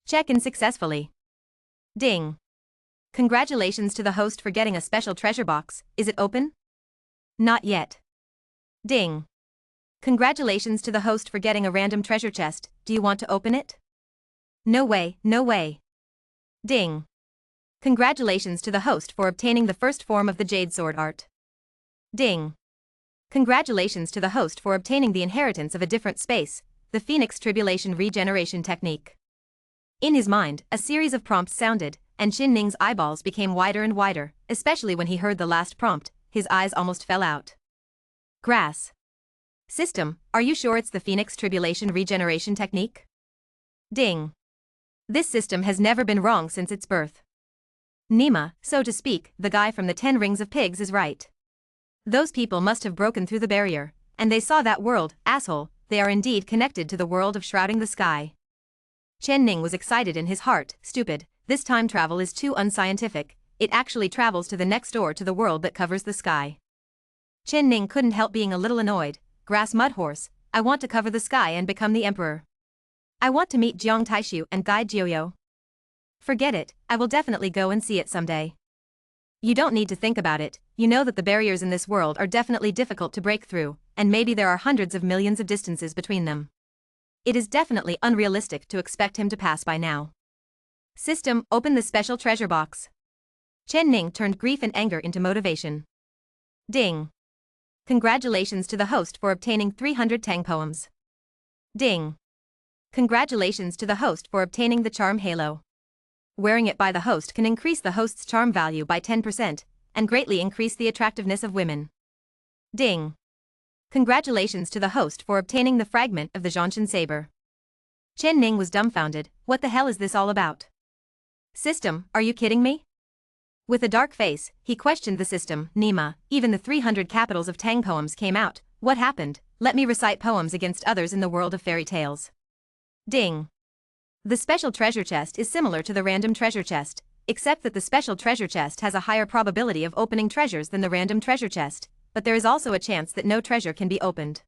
Check in successfully. Ding. Congratulations to the host for getting a special treasure box, is it open? Not yet. Ding. Congratulations to the host for getting a random treasure chest, do you want to open it? No way, no way. Ding. Congratulations to the host for obtaining the first form of the Jade Sword art. Ding. Congratulations to the host for obtaining the inheritance of a different space, the Phoenix Tribulation Regeneration Technique. In his mind, a series of prompts sounded, and Chen Ning's eyeballs became wider and wider, especially when he heard the last prompt, his eyes almost fell out. Grass. System, are you sure it's the Phoenix Tribulation Regeneration Technique? Ding. This system has never been wrong since its birth. Nima, so to speak, the guy from the 10 Rings of Pigs is right. Those people must have broken through the barrier, and they saw that world, asshole, they are indeed connected to the world of shrouding the sky. Chen Ning was excited in his heart. Stupid, this time travel is too unscientific, it actually travels to the next door to the world that covers the sky. Chen Ning couldn't help being a little annoyed. Grass mud horse, I want to cover the sky and become the emperor. I want to meet Jiang Taishu and guide Jiuyo. Forget it, I will definitely go and see it someday. You don't need to think about it, you know that the barriers in this world are definitely difficult to break through, and maybe there are hundreds of millions of distances between them. It is definitely unrealistic to expect him to pass by now. System, open the special treasure box. Chen Ning turned grief and anger into motivation. Ding. Congratulations to the host for obtaining 300 Tang poems. Ding. Congratulations to the host for obtaining the charm halo. Wearing it by the host can increase the host's charm value by 10%, and greatly increase the attractiveness of women. Ding. Congratulations to the host for obtaining the fragment of the Zhanshan saber. Chen Ning was dumbfounded, what the hell is this all about? System, are you kidding me? With a dark face, he questioned the system. Nima, even the 300 capitals of Tang poems came out, what happened? Let me recite poems against others in the world of fairy tales. Ding. The special treasure chest is similar to the random treasure chest, except that the special treasure chest has a higher probability of opening treasures than the random treasure chest, but there is also a chance that no treasure can be opened.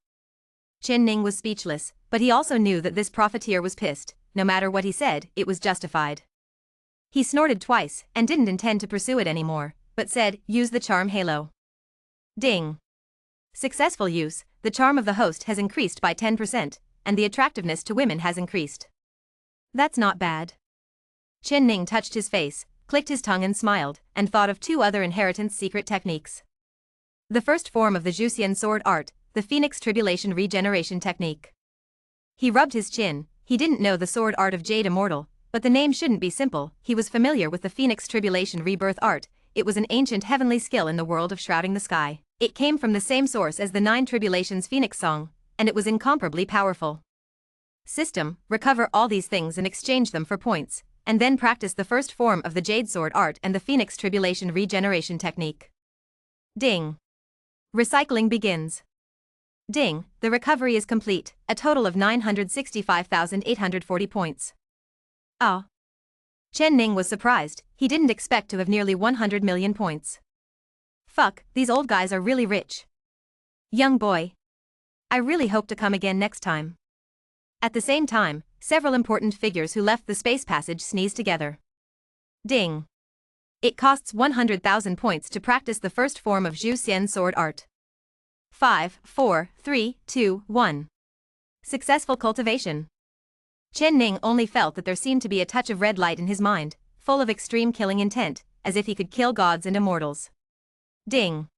Chen Ning was speechless, but he also knew that this profiteer was pissed. No matter what he said, it was justified. He snorted twice and didn't intend to pursue it anymore, but said, use the charm halo. Ding. Successful use, the charm of the host has increased by 10%, and the attractiveness to women has increased. That's not bad. Chen Ning touched his face, clicked his tongue and smiled, and thought of 2 other inheritance secret techniques. The first form of the Zhuxian sword art, the Phoenix Tribulation Regeneration Technique. He rubbed his chin, he didn't know the sword art of Jade Immortal, but the name shouldn't be simple, he was familiar with the Phoenix Tribulation Rebirth art, it was an ancient heavenly skill in the world of shrouding the sky. It came from the same source as the 9 Tribulations Phoenix song, and it was incomparably powerful. System, recover all these things and exchange them for points, and then practice the first form of the Jade Sword art and the Phoenix Tribulation Regeneration Technique. Ding. Recycling begins. Ding, the recovery is complete, a total of 965,840 points. Ah. Chen Ning was surprised, he didn't expect to have nearly 100 million points. Fuck, these old guys are really rich. Young boy. I really hope to come again next time. At the same time, several important figures who left the space passage sneezed together. Ding. It costs 100,000 points to practice the first form of Zhu Xian sword art. 5, 4, 3, 2, 1. Successful cultivation. Chen Ning only felt that there seemed to be a touch of red light in his mind, full of extreme killing intent, as if he could kill gods and immortals. Ding.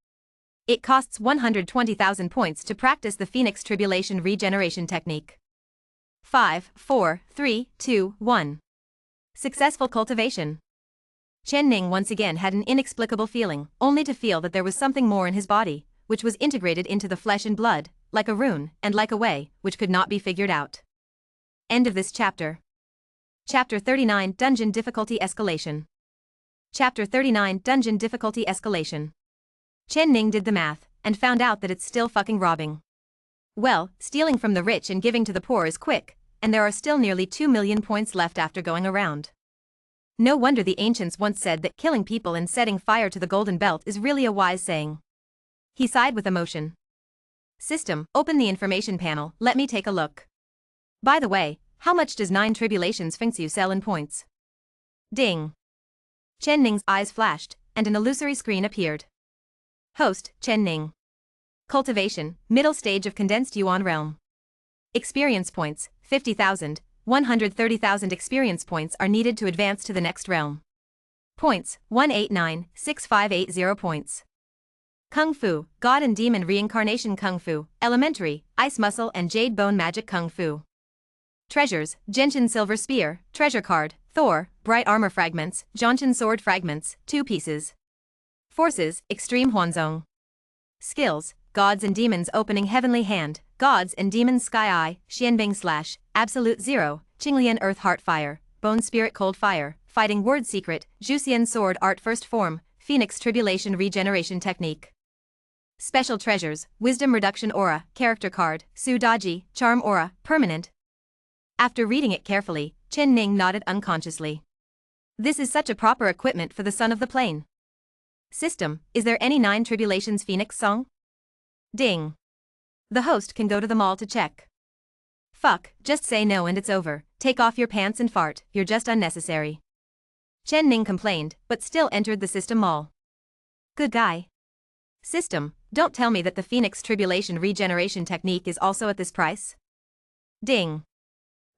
It costs 120,000 points to practice the Phoenix Tribulation Regeneration Technique. 5, 4, 3, 2, 1. Successful cultivation. Chen Ning once again had an inexplicable feeling, only to feel that there was something more in his body, which was integrated into the flesh and blood, like a rune, and like a way, which could not be figured out. End of this chapter. Chapter 39 Dungeon Difficulty Escalation. Chapter 39 Dungeon Difficulty Escalation. Chen Ning did the math, and found out that it's still fucking robbing. Well, stealing from the rich and giving to the poor is quick, and there are still nearly 2 million points left after going around. No wonder the ancients once said that killing people and setting fire to the golden belt is really a wise saying. He sighed with emotion. System, open the information panel, let me take a look. By the way, how much does 9 Tribulations Finxu sell in points? Ding. Chen Ning's eyes flashed, and an illusory screen appeared. Host, Chen Ning. Cultivation, middle stage of condensed Yuan realm. Experience points, 50,000, 130,000 experience points are needed to advance to the next realm. Points, 189,6580 points. Kung Fu, God and Demon Reincarnation Kung Fu, Elementary, Ice Muscle and Jade Bone Magic Kung Fu. Treasures, Genshin Silver Spear, Treasure Card, Thor, Bright Armor Fragments, Zhanshan Sword Fragments, 2 pieces. Forces, Extreme Huanzong. Skills, Gods and Demons Opening Heavenly Hand, Gods and Demons Sky Eye, Xianbing Slash, Absolute Zero, Qinglian Earth Heart Fire, Bone Spirit Cold Fire, Fighting Word Secret, Juxian Sword Art First Form, Phoenix Tribulation Regeneration Technique. Special Treasures, Wisdom Reduction Aura, Character Card, Su Daji, Charm Aura, Permanent. After reading it carefully, Chen Ning nodded unconsciously. This is such a proper equipment for the son of the plane. System, is there any 9 Tribulations Phoenix song? Ding. The host can go to the mall to check. Fuck, just say no and it's over, take off your pants and fart, you're just unnecessary. Chen Ning complained, but still entered the system mall. Good guy. System, don't tell me that the Phoenix Tribulation Regeneration Technique is also at this price? Ding.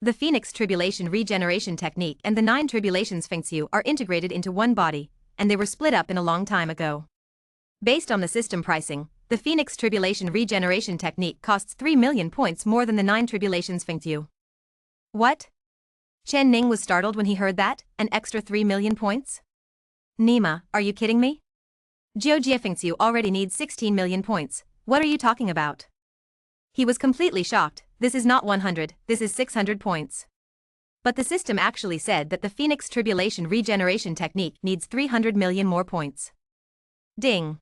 The Phoenix Tribulation Regeneration Technique and the 9 Tribulations Fengxiu are integrated into one body, and they were split up in a long time ago. Based on the system pricing, the Phoenix Tribulation Regeneration Technique costs 3 million points more than the 9 Tribulations Fengxiu. What? Chen Ning was startled when he heard that, an extra 3 million points? Nima, are you kidding me? Jiujie Fengxiu already needs 16 million points, what are you talking about? He was completely shocked, this is not 100, this is 600 points. But the system actually said that the Phoenix Tribulation Regeneration Technique needs 300 million more points. Ding.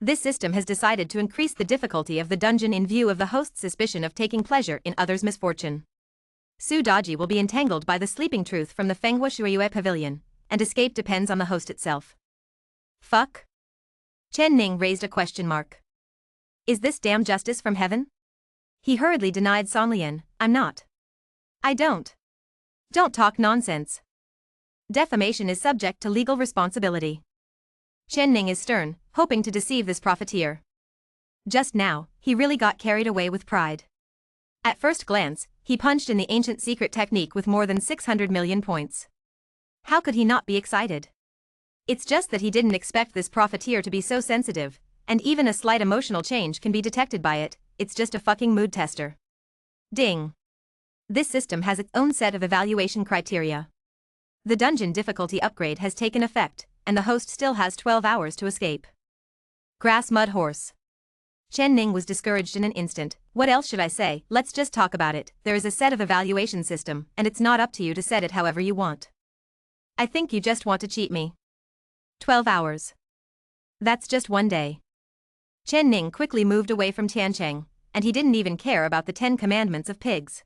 This system has decided to increase the difficulty of the dungeon in view of the host's suspicion of taking pleasure in others' misfortune. Su Daji will be entangled by the sleeping truth from the Fenghua Shuiyue Pavilion, and escape depends on the host itself. Fuck? Chen Ning raised a question mark. Is this damn justice from heaven? He hurriedly denied Sonlian, I'm not. I don't. Don't talk nonsense. Defamation is subject to legal responsibility. Chen Ning is stern, hoping to deceive this profiteer. Just now, he really got carried away with pride. At first glance, he punched in the ancient secret technique with more than 600 million points. How could he not be excited? It's just that he didn't expect this profiteer to be so sensitive, and even a slight emotional change can be detected by it, it's just a fucking mood tester. Ding. This system has its own set of evaluation criteria. The dungeon difficulty upgrade has taken effect, and the host still has 12 hours to escape. Grass Mud Horse. Chen Ning was discouraged in an instant, what else should I say, let's just talk about it, there is a set of evaluation system, and it's not up to you to set it however you want. I think you just want to cheat me. 12 hours. That's just one day. Chen Ning quickly moved away from Tiancheng, and he didn't even care about the 10 commandments of pigs.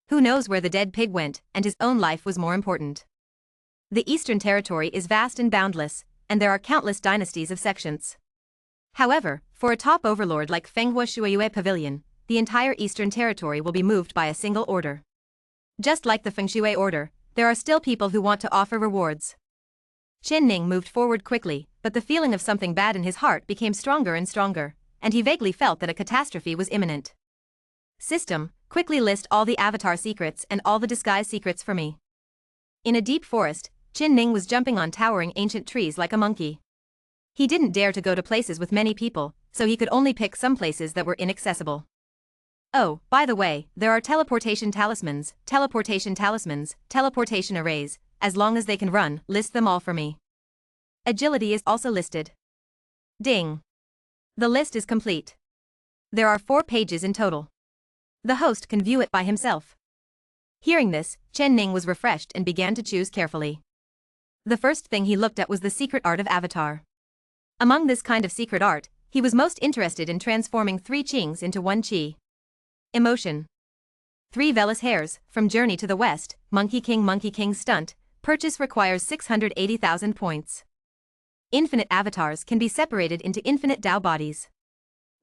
Who knows where the dead pig went, and his own life was more important. The Eastern Territory is vast and boundless, and there are countless dynasties of sections. However, for a top overlord like Fenghua Shuiyue Pavilion, the entire Eastern Territory will be moved by a single order. Just like the Fengshui order, there are still people who want to offer rewards. Chen Ning moved forward quickly, but the feeling of something bad in his heart became stronger and stronger, and he vaguely felt that a catastrophe was imminent. System, quickly list all the avatar secrets and all the disguise secrets for me. In a deep forest, Chen Ning was jumping on towering ancient trees like a monkey. He didn't dare to go to places with many people, so he could only pick some places that were inaccessible. Oh, by the way, there are teleportation talismans, teleportation arrays, as long as they can run, list them all for me. Agility is also listed. Ding. The list is complete. There are 4 pages in total. The host can view it by himself. Hearing this, Chen Ning was refreshed and began to choose carefully. The first thing he looked at was the secret art of avatar. Among this kind of secret art, he was most interested in transforming 3 qings into 1 qi. Emotion. 3 Velas hairs, from Journey to the West, Monkey King stunt, purchase requires 680,000 points. Infinite avatars can be separated into infinite Dao bodies.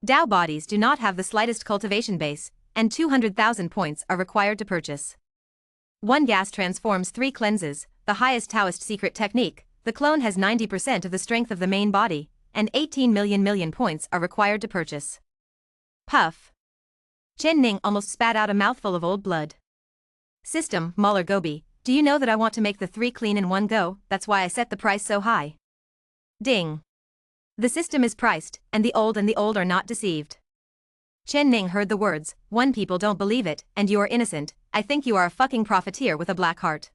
Dao bodies do not have the slightest cultivation base, and 200,000 points are required to purchase. 1 gas transforms 3 cleanses, the highest Taoist secret technique, the clone has 90% of the strength of the main body, and 18 million points are required to purchase. Puff. Chen Ning almost spat out a mouthful of old blood. System, Mahler Gobi, do you know that I want to make the 3 clean in one go, that's why I set the price so high. Ding. The system is priced, and the old are not deceived. Chen Ning heard the words, 1 people don't believe it, and you are innocent, I think you are a fucking profiteer with a black heart.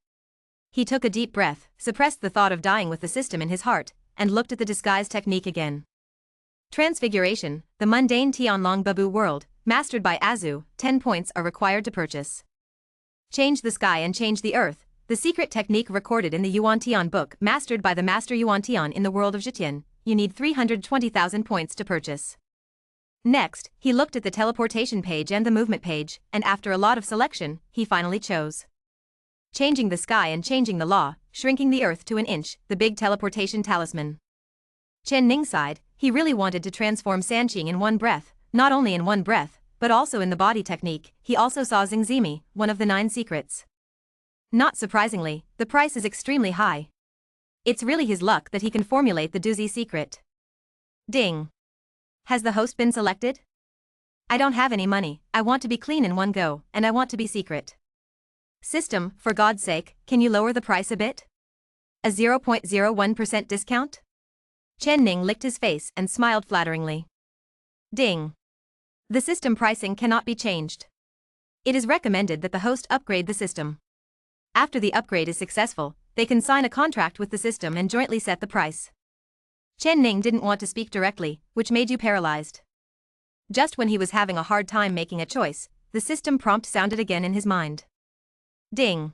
He took a deep breath, suppressed the thought of dying with the system in his heart, and looked at the disguise technique again. Transfiguration, the mundane Tianlong Babu world, mastered by Azu, 10 points are required to purchase. Change the sky and change the earth, the secret technique recorded in the Yuan-Tian book mastered by the master Yuan-Tian in the world of Zhiqian. You need 320,000 points to purchase. Next, he looked at the teleportation page and the movement page, and after a lot of selection, he finally chose changing the sky and changing the law, shrinking the earth to an inch, the big teleportation talisman. Chen Ning sighed. He really wanted to transform Sanqing in one breath, not only in one breath, but also in the body technique. He also saw Xingzimi, one of the 9 secrets. Not surprisingly, the price is extremely high. It's really his luck that he can formulate the Duzi secret. Ding. Has the host been selected? I don't have any money, I want to be clean in one go, and I want to be secret. System, for God's sake, can you lower the price a bit? A 0.01% discount? Chen Ning licked his face and smiled flatteringly. Ding. The system pricing cannot be changed. It is recommended that the host upgrade the system. After the upgrade is successful, they can sign a contract with the system and jointly set the price. Chen Ning didn't want to speak directly, which made you paralyzed. Just when he was having a hard time making a choice, the system prompt sounded again in his mind. Ding.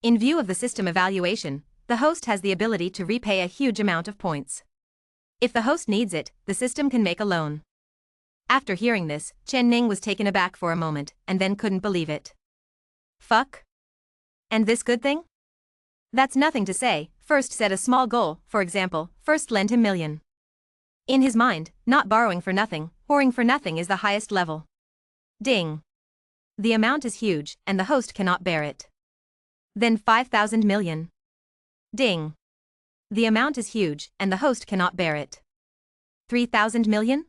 In view of the system evaluation, the host has the ability to repay a huge amount of points. If the host needs it, the system can make a loan. After hearing this, Chen Ning was taken aback for a moment, and then couldn't believe it. Fuck? And this good thing? That's nothing to say. First set a small goal, for example, first lend him million. In his mind, not borrowing for nothing, whoring for nothing is the highest level. Ding. The amount is huge, and the host cannot bear it. Then 5,000 million. Ding. The amount is huge, and the host cannot bear it. 3,000 million?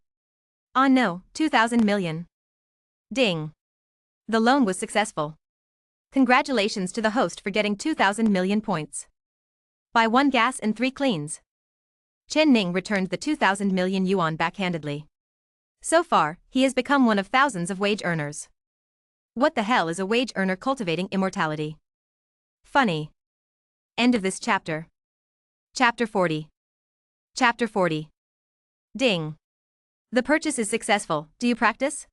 Ah no, 2,000 million. Ding. The loan was successful. Congratulations to the host for getting 2,000 million points. Buy 1 gas and 3 cleans. Chen Ning returned the 2,000 million yuan backhandedly. So far, he has become one of thousands of wage earners. What the hell is a wage earner cultivating immortality? Funny. End of this chapter. Chapter 40. Chapter 40. Ding. The purchase is successful. Do you practice?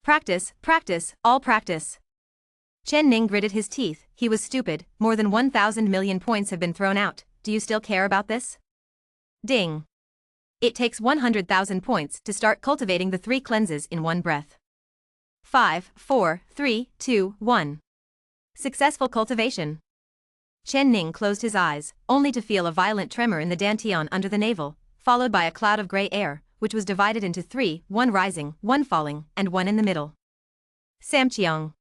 Practice, practice, all practice. Chen Ning gritted his teeth. He was stupid. More than 1,000 million points have been thrown out. Do you still care about this? Ding. It takes 100,000 points to start cultivating the 3 cleanses in one breath. 5, 4, 3, 2, 1. Successful cultivation. Chen Ning closed his eyes, only to feel a violent tremor in the dantian under the navel, followed by a cloud of grey air, which was divided into 3, 1 rising, 1 falling, and 1 in the middle. Samqiang.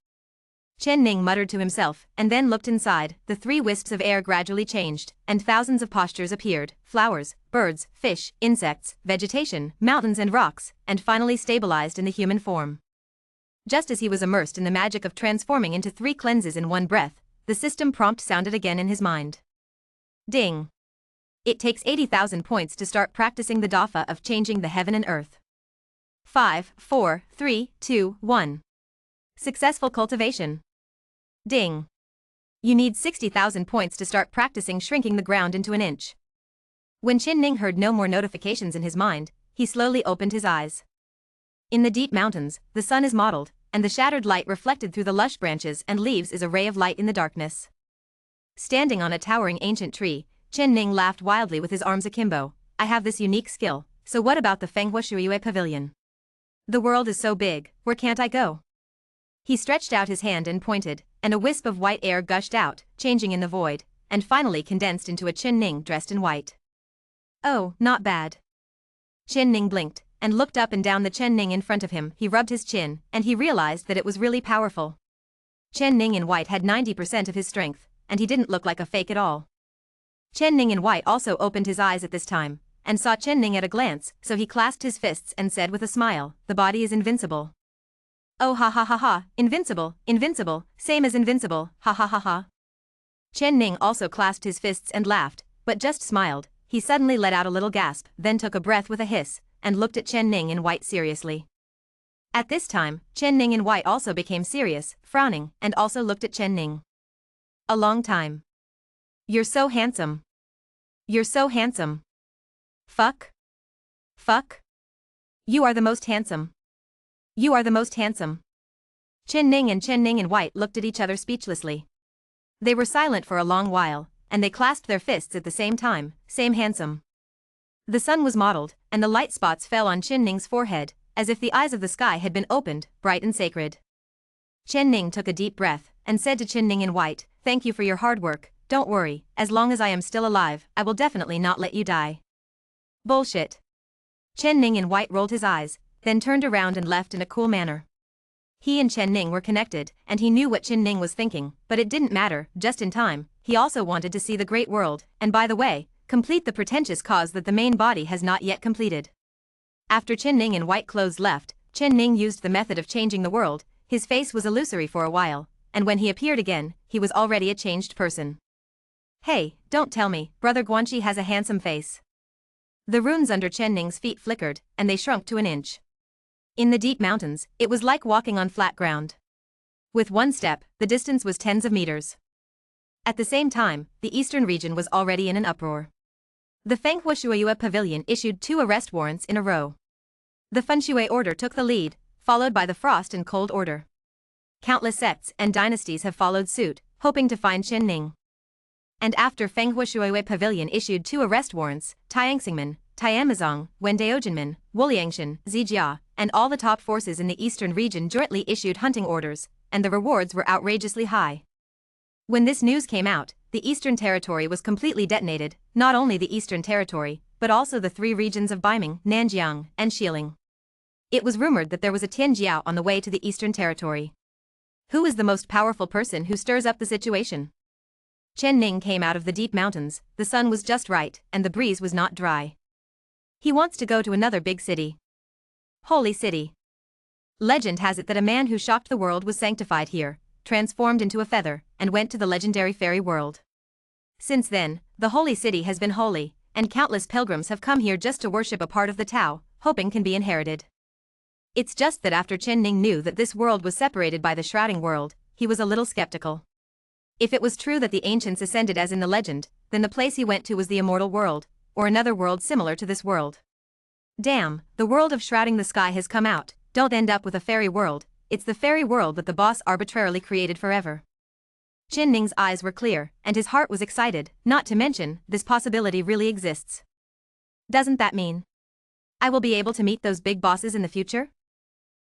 Chen Ning muttered to himself, and then looked inside. The 3 wisps of air gradually changed, and thousands of postures appeared, flowers, birds, fish, insects, vegetation, mountains and rocks, and finally stabilized in the human form. Just as he was immersed in the magic of transforming into 3 cleanses in one breath, the system prompt sounded again in his mind. Ding. It takes 80,000 points to start practicing the dafa of changing the heaven and earth. 5, 4, 3, 2, 1. Successful cultivation. Ding. You need 60,000 points to start practicing shrinking the ground into an inch. When Chen Ning heard no more notifications in his mind, he slowly opened his eyes. In the deep mountains, the sun is mottled, and the shattered light reflected through the lush branches and leaves is a ray of light in the darkness. Standing on a towering ancient tree, Chen Ning laughed wildly with his arms akimbo. I have this unique skill, so what about the Fenghua Shuiyue Pavilion? The world is so big, where can't I go? He stretched out his hand and pointed, and a wisp of white air gushed out, changing in the void, and finally condensed into a Chen Ning dressed in white. Oh, not bad. Chen Ning blinked, and looked up and down the Chen Ning in front of him. He rubbed his chin, and he realized that it was really powerful. Chen Ning in white had 90% of his strength, and he didn't look like a fake at all. Chen Ning in white also opened his eyes at this time, and saw Chen Ning at a glance, so he clasped his fists and said with a smile, the body is invincible. Oh ha ha ha ha, invincible, invincible, same as invincible, ha ha ha ha. Chen Ning also clasped his fists and laughed, but just smiled. He suddenly let out a little gasp, then took a breath with a hiss, and looked at Chen Ning in white seriously. At this time, Chen Ning in white also became serious, frowning, and also looked at Chen Ning. A long time. You're so handsome. You're so handsome. Fuck. Fuck. You are the most handsome. You are the most handsome. Chen Ning and White looked at each other speechlessly. They were silent for a long while, and they clasped their fists at the same time, same handsome. The sun was mottled, and the light spots fell on Chen Ning's forehead, as if the eyes of the sky had been opened, bright and sacred. Chen Ning took a deep breath, and said to Chen Ning in White, "Thank you for your hard work, don't worry, as long as I am still alive, I will definitely not let you die." Bullshit. Chen Ning in White rolled his eyes, then turned around and left in a cool manner. He and Chen Ning were connected, and he knew what Chen Ning was thinking, but it didn't matter, just in time, he also wanted to see the great world, and by the way, complete the pretentious cause that the main body has not yet completed. After Chen Ning in White clothes left, Chen Ning used the method of changing the world. His face was illusory for a while, and when he appeared again, he was already a changed person. Hey, don't tell me, Brother Guanxi has a handsome face. The runes under Chen Ning's feet flickered, and they shrunk to an inch. In the deep mountains, it was like walking on flat ground. With one step, the distance was tens of meters. At the same time, the eastern region was already in an uproar. The Fenghua Shuiyue Pavilion issued 2 arrest warrants in a row. The Fenshui Order took the lead, followed by the Frost and Cold Order. Countless sects and dynasties have followed suit, hoping to find Chen Ning. And after Fenghua Shuiyue Pavilion issued 2 arrest warrants, Tianxingmen, Tianmazong, Wendaojinmen, Wuliangshan, Zijia, and all the top forces in the eastern region jointly issued hunting orders, and the rewards were outrageously high. When this news came out, the Eastern Territory was completely detonated, not only the Eastern Territory, but also the 3 regions of Baiming, Nanjiang, and Xiling. It was rumored that there was a Tianjiao on the way to the Eastern Territory. Who is the most powerful person who stirs up the situation? Chen Ning came out of the deep mountains, the sun was just right, and the breeze was not dry. He wants to go to another big city. Holy City. Legend has it that a man who shocked the world was sanctified here, transformed into a feather, and went to the legendary fairy world. Since then, the Holy City has been holy, and countless pilgrims have come here just to worship a part of the Tao, hoping can be inherited. It's just that after Chen Ning knew that this world was separated by the shrouding world, he was a little skeptical. If it was true that the ancients ascended as in the legend, then the place he went to was the immortal world, or another world similar to this world. Damn, the world of shrouding the sky has come out, don't end up with a fairy world, it's the fairy world that the boss arbitrarily created forever. Chen Ning's eyes were clear, and his heart was excited, not to mention, this possibility really exists. Doesn't that mean I will be able to meet those big bosses in the future?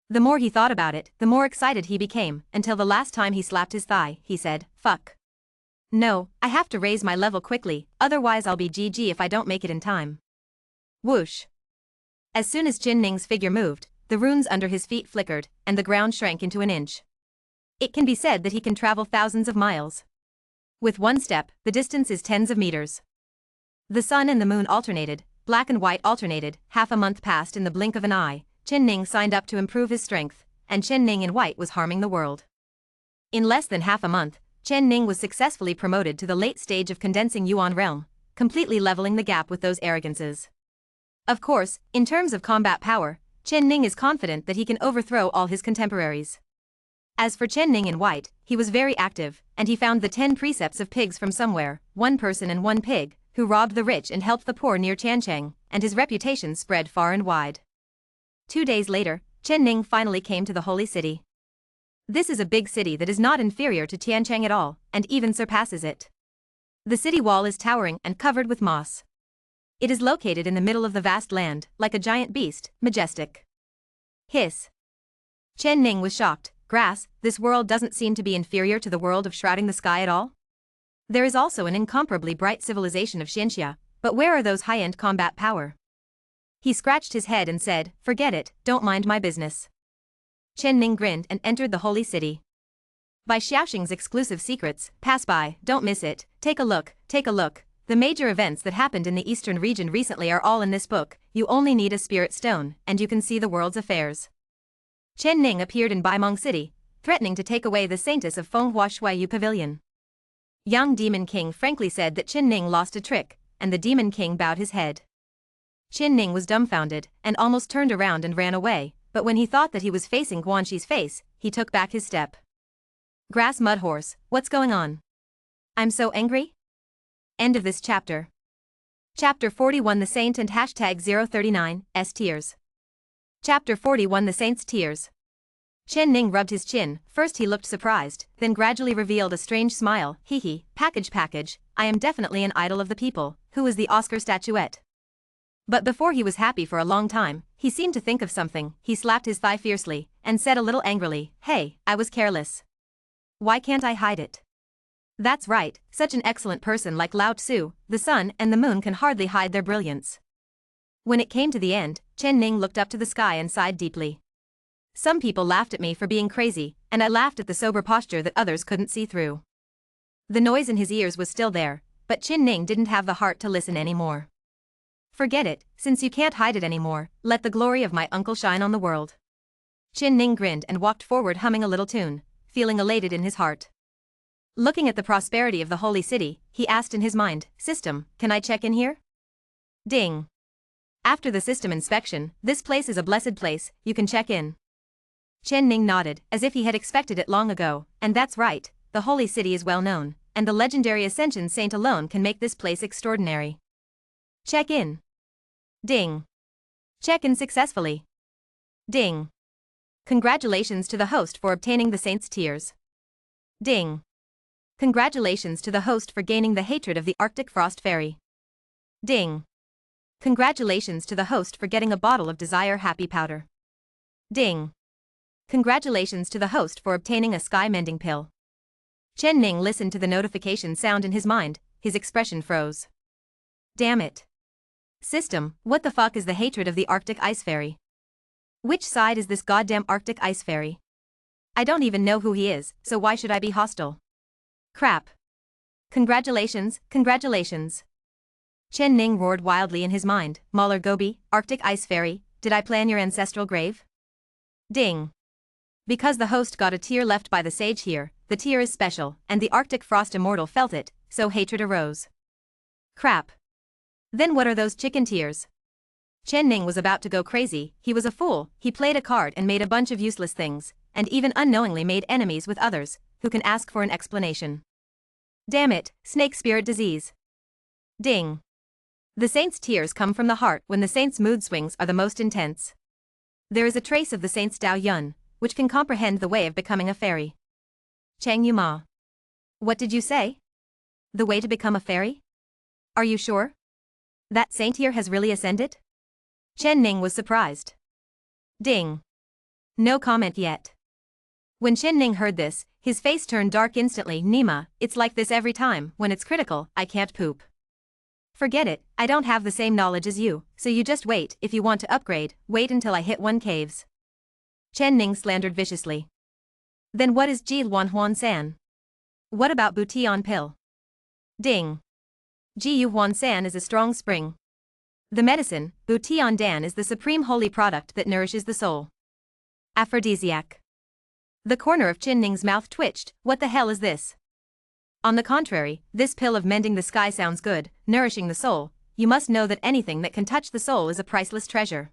The more he thought about it, the more excited he became, until the last time he slapped his thigh, he said, "Fuck. No, I have to raise my level quickly, otherwise I'll be GG if I don't make it in time." Whoosh. As soon as Chen Ning's figure moved, the runes under his feet flickered, and the ground shrank into an inch. It can be said that he can travel thousands of miles. With one step, the distance is tens of meters. The sun and the moon alternated, black and white alternated, half a month passed in the blink of an eye. Chen Ning signed up to improve his strength, and Chen Ning in White was harming the world. In less than half a month, Chen Ning was successfully promoted to the late stage of condensing Yuan realm, completely leveling the gap with those arrogances. Of course, in terms of combat power, Chen Ning is confident that he can overthrow all his contemporaries. As for Chen Ning in White, he was very active, and he found the 10 precepts of pigs from somewhere, 1 person and 1 pig, who robbed the rich and helped the poor near Tiancheng, and his reputation spread far and wide. 2 days later, Chen Ning finally came to the Holy City. This is a big city that is not inferior to Tiancheng at all, and even surpasses it. The city wall is towering and covered with moss. It is located in the middle of the vast land, like a giant beast, majestic. Hiss. Chen Ning was shocked. Grass, this world doesn't seem to be inferior to the world of shrouding the sky at all. There is also an incomparably bright civilization of Xianxia, but where are those high-end combat power? He scratched his head and said, "Forget it, don't mind my business." Chen Ning grinned and entered the holy city. By Xiaoxing's exclusive secrets, pass by, don't miss it, take a look, take a look. The major events that happened in the eastern region recently are all in this book, you only need a spirit stone, and you can see the world's affairs. Chen Ning appeared in Baimong City, threatening to take away the saintess of Fenghua Shuiyue Pavilion. Young Demon King frankly said that Chen Ning lost a trick, and the Demon King bowed his head. Chen Ning was dumbfounded, and almost turned around and ran away, but when he thought that he was facing Guanxi's face, he took back his step. Grass Mud Horse, what's going on? I'm so angry? End of this chapter. Chapter 41 The Saint and #039, S Tears. Chapter 41 The Saint's Tears. Chen Ning rubbed his chin. First he looked surprised, then gradually revealed a strange smile. Hee hee, package, I am definitely an idol of the people. Who is the Oscar statuette? But before he was happy for a long time, he seemed to think of something. He slapped his thigh fiercely, and said a little angrily, hey, I was careless. Why can't I hide it? That's right, such an excellent person like Lao Tzu, the sun and the moon can hardly hide their brilliance. When it came to the end, Chen Ning looked up to the sky and sighed deeply. Some people laughed at me for being crazy, and I laughed at the sober posture that others couldn't see through. The noise in his ears was still there, but Chen Ning didn't have the heart to listen anymore. Forget it, since you can't hide it anymore, let the glory of my uncle shine on the world. Chen Ning grinned and walked forward humming a little tune, feeling elated in his heart. Looking at the prosperity of the holy city, he asked in his mind, System, can I check in here? Ding. After the system inspection, this place is a blessed place, you can check in. Chen Ning nodded, as if he had expected it long ago, and that's right, the holy city is well known, and the legendary Ascension Saint alone can make this place extraordinary. Check in. Ding. Check in successfully. Ding. Congratulations to the host for obtaining the saint's tears. Ding. Congratulations to the host for gaining the hatred of the Arctic Frost Fairy. Ding. Congratulations to the host for getting a bottle of Desire Happy Powder. Ding. Congratulations to the host for obtaining a sky mending pill. Chen Ning listened to the notification sound in his mind, his expression froze. Damn it. System, what the fuck is the hatred of the Arctic Ice Fairy? Which side is this goddamn Arctic Ice Fairy? I don't even know who he is, so why should I be hostile? Crap. Congratulations, congratulations. Chen Ning roared wildly in his mind, Mauler Gobi, Arctic Ice Fairy, did I plan your ancestral grave? Ding. Because the host got a tear left by the sage here, the tear is special, and the Arctic Frost Immortal felt it, so hatred arose. Crap. Then what are those chicken tears? Chen Ning was about to go crazy, he was a fool, he played a card and made a bunch of useless things, and even unknowingly made enemies with others, who can ask for an explanation. Damn it, snake spirit disease. Ding. The saint's tears come from the heart when the saint's mood swings are the most intense. There is a trace of the saint's Dao Yun, which can comprehend the way of becoming a fairy. Chang Yuma. What did you say? The way to become a fairy? Are you sure? That saint here has really ascended? Chen Ning was surprised. Ding. No comment yet. When Chen Ning heard this, his face turned dark instantly. Nima, it's like this every time, when it's critical, I can't poop. Forget it, I don't have the same knowledge as you, so you just wait, if you want to upgrade, wait until I hit 1 caves. Chen Ning slandered viciously. Then what is Ji Luan Huan San? What about Butian pill? Ding. Ji Yu Huan San is a strong spring. The medicine, Butian Dan is the supreme holy product that nourishes the soul. Aphrodisiac. The corner of Chen Ning's mouth twitched, what the hell is this? On the contrary, this pill of mending the sky sounds good, nourishing the soul, you must know that anything that can touch the soul is a priceless treasure.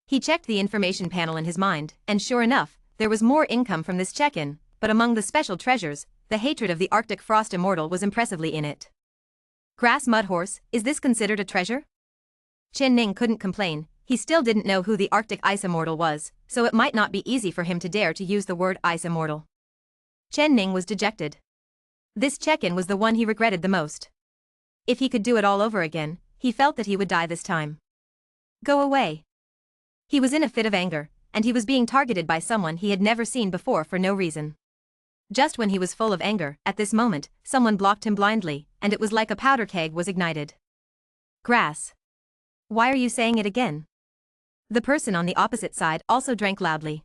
He checked the information panel in his mind, and sure enough, there was more income from this check-in, but among the special treasures, the hatred of the Arctic Frost Immortal was impressively in it. Grass Mud Horse, is this considered a treasure? Chen Ning couldn't complain, he still didn't know who the Arctic Ice Immortal was, so it might not be easy for him to dare to use the word Ice Immortal. Chen Ning was dejected. This check-in was the one he regretted the most. If he could do it all over again, he felt that he would die this time. Go away. He was in a fit of anger, and he was being targeted by someone he had never seen before for no reason. Just when he was full of anger, at this moment, someone blocked him blindly, and it was like a powder keg was ignited. Grass. Why are you saying it again? The person on the opposite side also drank loudly.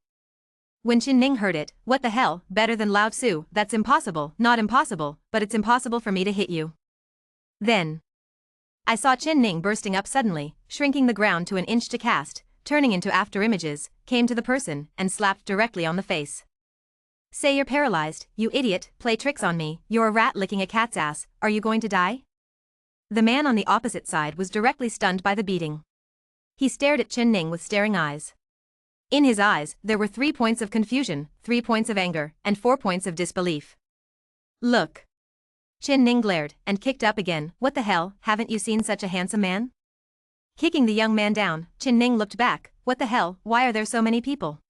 When Chen Ning heard it, what the hell, better than Lao Tzu, that's impossible, not impossible, but it's impossible for me to hit you. Then. I saw Chen Ning bursting up suddenly, shrinking the ground to an inch to cast, turning into afterimages, came to the person, and slapped directly on the face. Say you're paralyzed, you idiot, play tricks on me, you're a rat licking a cat's ass, are you going to die? The man on the opposite side was directly stunned by the beating. He stared at Chen Ning with staring eyes. In his eyes, there were 3 points of confusion, 3 points of anger, and 4 points of disbelief. Look. Chen Ning glared, and kicked up again, what the hell, haven't you seen such a handsome man? Kicking the young man down, Chen Ning looked back, what the hell, why are there so many people?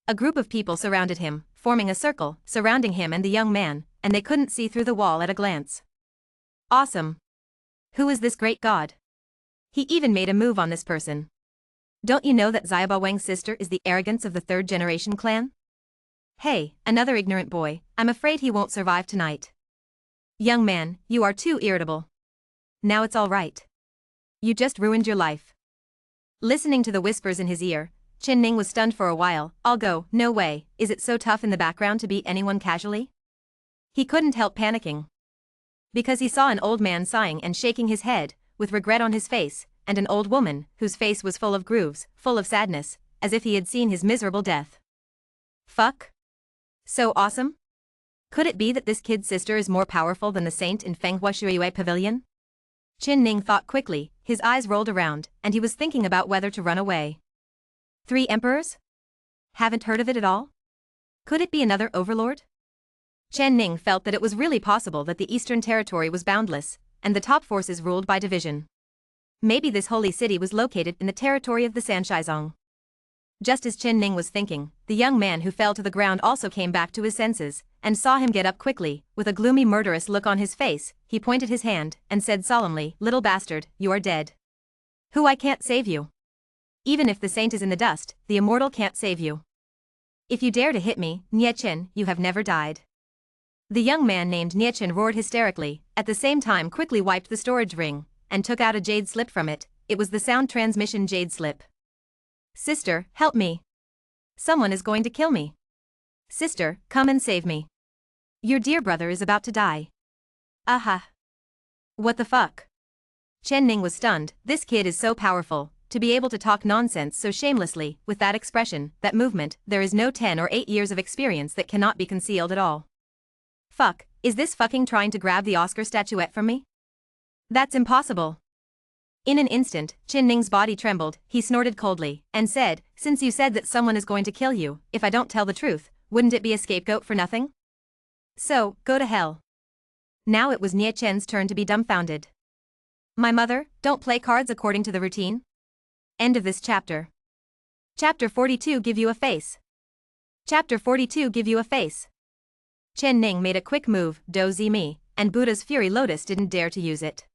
A group of people surrounded him, forming a circle, surrounding him and the young man, and they couldn't see through the wall at a glance. Awesome. Who is this great god? He even made a move on this person. Don't you know that Xiaoba Wang's sister is the arrogance of the third-generation clan? Hey, another ignorant boy, I'm afraid he won't survive tonight. Young man, you are too irritable. Now it's all right. You just ruined your life. Listening to the whispers in his ear, Chen Ning was stunned for a while. I'll go, no way, is it so tough in the background to beat anyone casually? He couldn't help panicking. Because he saw an old man sighing and shaking his head, with regret on his face, and an old woman, whose face was full of grooves, full of sadness, as if he had seen his miserable death. Fuck? So awesome? Could it be that this kid's sister is more powerful than the saint in Fenghua Shuiyue Pavilion? Chen Ning thought quickly, his eyes rolled around, and he was thinking about whether to run away. 3 emperors? Haven't heard of it at all? Could it be another overlord? Chen Ning felt that it was really possible that the Eastern Territory was boundless, and the top forces ruled by division. Maybe this holy city was located in the territory of the Sanshaizong. Just as Chen Ning was thinking, the young man who fell to the ground also came back to his senses, and saw him get up quickly. With a gloomy murderous look on his face, he pointed his hand, and said solemnly, "Little bastard, you are dead. Who I can't save you. Even if the saint is in the dust, the immortal can't save you. If you dare to hit me, Niechen, you have never died." The young man named Niechen roared hysterically, at the same time quickly wiped the storage ring, and took out a jade slip from it. It was the sound transmission jade slip. "Sister, help me. Someone is going to kill me. Sister, come and save me. Your dear brother is about to die." Aha. What the fuck? Chen Ning was stunned. This kid is so powerful, to be able to talk nonsense so shamelessly, with that expression, that movement. There is no 10 or 8 years of experience that cannot be concealed at all. Fuck, is this fucking trying to grab the Oscar statuette from me? That's impossible. In an instant, Chen Ning's body trembled. He snorted coldly, and said, "Since you said that someone is going to kill you, if I don't tell the truth, wouldn't it be a scapegoat for nothing? So, go to hell." Now it was Nie Chen's turn to be dumbfounded. My mother, don't play cards according to the routine? End of this chapter. Chapter 42 Give you a face. Chapter 42 Give you a face. Chen Ning made a quick move, Do Zi Mi, and Buddha's Fury Lotus didn't dare to use it.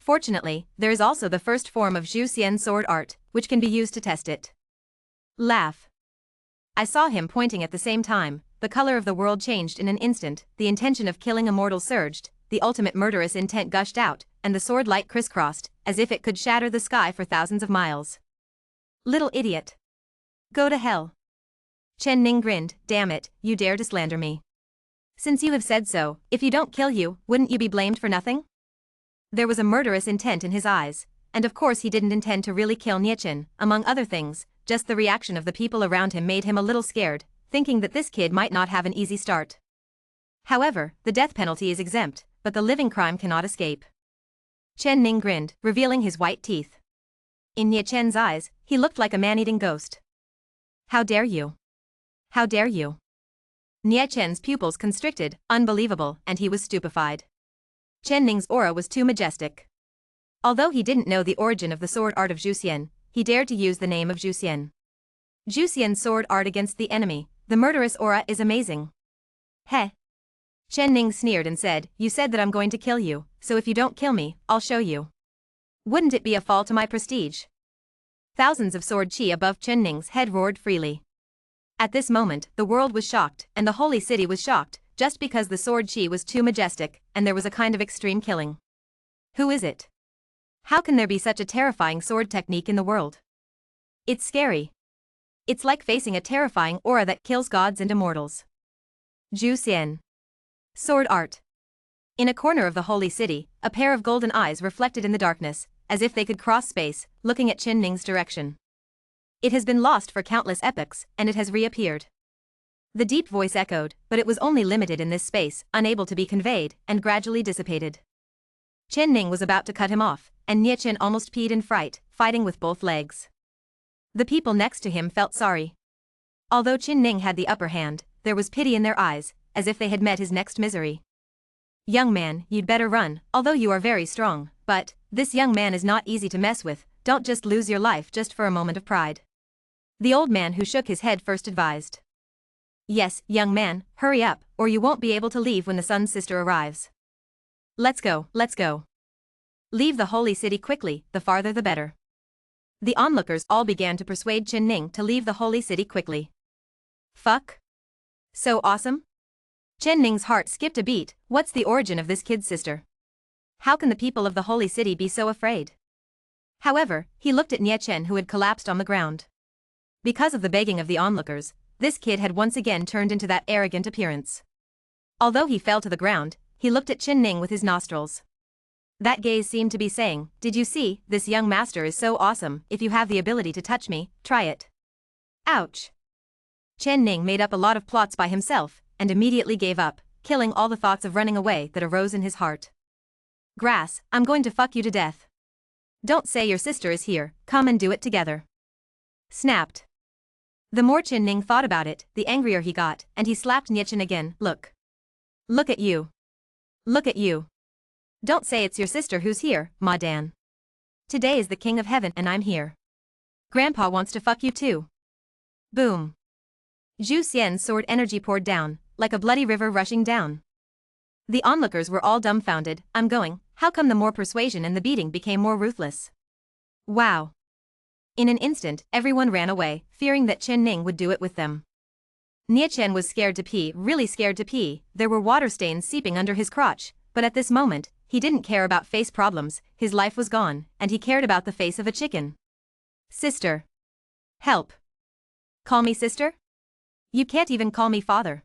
Fortunately, there is also the first form of Zhu Xian's sword art, which can be used to test it. Laugh. I saw him pointing at the same time. The color of the world changed in an instant, the intention of killing a mortal surged, the ultimate murderous intent gushed out, and the sword light crisscrossed, as if it could shatter the sky for thousands of miles. Little idiot. Go to hell. Chen Ning grinned, damn it, you dare to slander me. Since you have said so, if you don't kill you, wouldn't you be blamed for nothing? There was a murderous intent in his eyes, and of course he didn't intend to really kill Niechen, among other things, just the reaction of the people around him made him a little scared, thinking that this kid might not have an easy start. However, the death penalty is exempt, but the living crime cannot escape. Chen Ning grinned, revealing his white teeth. In Nie Chen's eyes, he looked like a man-eating ghost. How dare you? How dare you? Nie Chen's pupils constricted, unbelievable, and he was stupefied. Chen Ning's aura was too majestic. Although he didn't know the origin of the sword art of Zhu Xian, he dared to use the name of Zhu Xian. Zhu Xian's sword art against the enemy, the murderous aura is amazing. Heh. Chen Ning sneered and said, "You said that I'm going to kill you, so if you don't kill me, I'll show you. Wouldn't it be a fall to my prestige?" Thousands of sword chi above Chen Ning's head roared freely. At this moment, the world was shocked, and the holy city was shocked, just because the sword chi was too majestic, and there was a kind of extreme killing. Who is it? How can there be such a terrifying sword technique in the world? It's scary. It's like facing a terrifying aura that kills gods and immortals. Zhu Xian. Sword art. In a corner of the holy city, a pair of golden eyes reflected in the darkness, as if they could cross space, looking at Chen Ning's direction. It has been lost for countless epochs, and it has reappeared. The deep voice echoed, but it was only limited in this space, unable to be conveyed, and gradually dissipated. Chen Ning was about to cut him off, and Nie Chen almost peed in fright, fighting with both legs. The people next to him felt sorry. Although Chen Ning had the upper hand, there was pity in their eyes, as if they had met his next misery. Young man, you'd better run, although you are very strong, but, this young man is not easy to mess with, don't just lose your life just for a moment of pride. The old man who shook his head first advised. Yes, young man, hurry up, or you won't be able to leave when the sun's sister arrives. Let's go, let's go. Leave the holy city quickly, the farther the better. The onlookers all began to persuade Chen Ning to leave the holy city quickly. Fuck? So awesome? Chen Ning's heart skipped a beat. What's the origin of this kid's sister? How can the people of the holy city be so afraid? However, he looked at Nie Chen who had collapsed on the ground. Because of the begging of the onlookers, this kid had once again turned into that arrogant appearance. Although he fell to the ground, he looked at Chen Ning with his nostrils. That gaze seemed to be saying, did you see, this young master is so awesome, if you have the ability to touch me, try it. Ouch. Chen Ning made up a lot of plots by himself, and immediately gave up, killing all the thoughts of running away that arose in his heart. Grass, I'm going to fuck you to death. Don't say your sister is here, come and do it together. Snapped. The more Chen Ning thought about it, the angrier he got, and he slapped Nie Chen again. Look. Look at you. Look at you. Don't say it's your sister who's here, Ma Dan. Today is the king of heaven and I'm here. Grandpa wants to fuck you too. Boom. Zhu Xian's sword energy poured down, like a bloody river rushing down. The onlookers were all dumbfounded. I'm going, how come the more persuasion and the beating became more ruthless? Wow. In an instant, everyone ran away, fearing that Chen Ning would do it with them. Nie Chen was scared to pee, really scared to pee. There were water stains seeping under his crotch, but at this moment, he didn't care about face problems, his life was gone, and he cared about the face of a chicken. Sister. Help. Call me sister? You can't even call me father.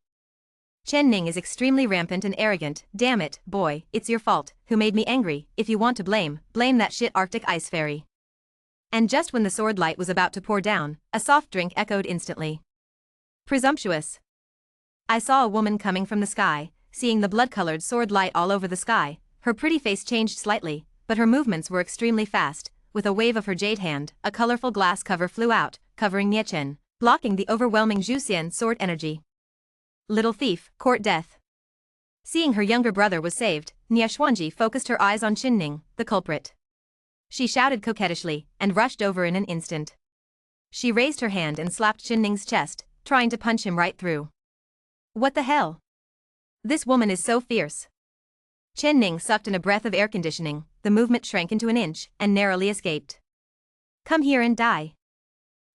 Chen Ning is extremely rampant and arrogant. Damn it, boy, it's your fault, who made me angry. If you want to blame that shit Arctic ice fairy. And just when the sword light was about to pour down, a soft drink echoed instantly. Presumptuous. I saw a woman coming from the sky, seeing the blood-colored sword light all over the sky. Her pretty face changed slightly, but her movements were extremely fast. With a wave of her jade hand, a colorful glass cover flew out, covering Nie Chen, blocking the overwhelming Zhu Xian sword energy. Little thief, court death. Seeing her younger brother was saved, Nie Xuanji focused her eyes on Chen Ning, the culprit. She shouted coquettishly, and rushed over in an instant. She raised her hand and slapped Chen Ning's chest, trying to punch him right through. What the hell? This woman is so fierce. Chen Ning sucked in a breath of air conditioning, the movement shrank into an inch, and narrowly escaped. Come here and die.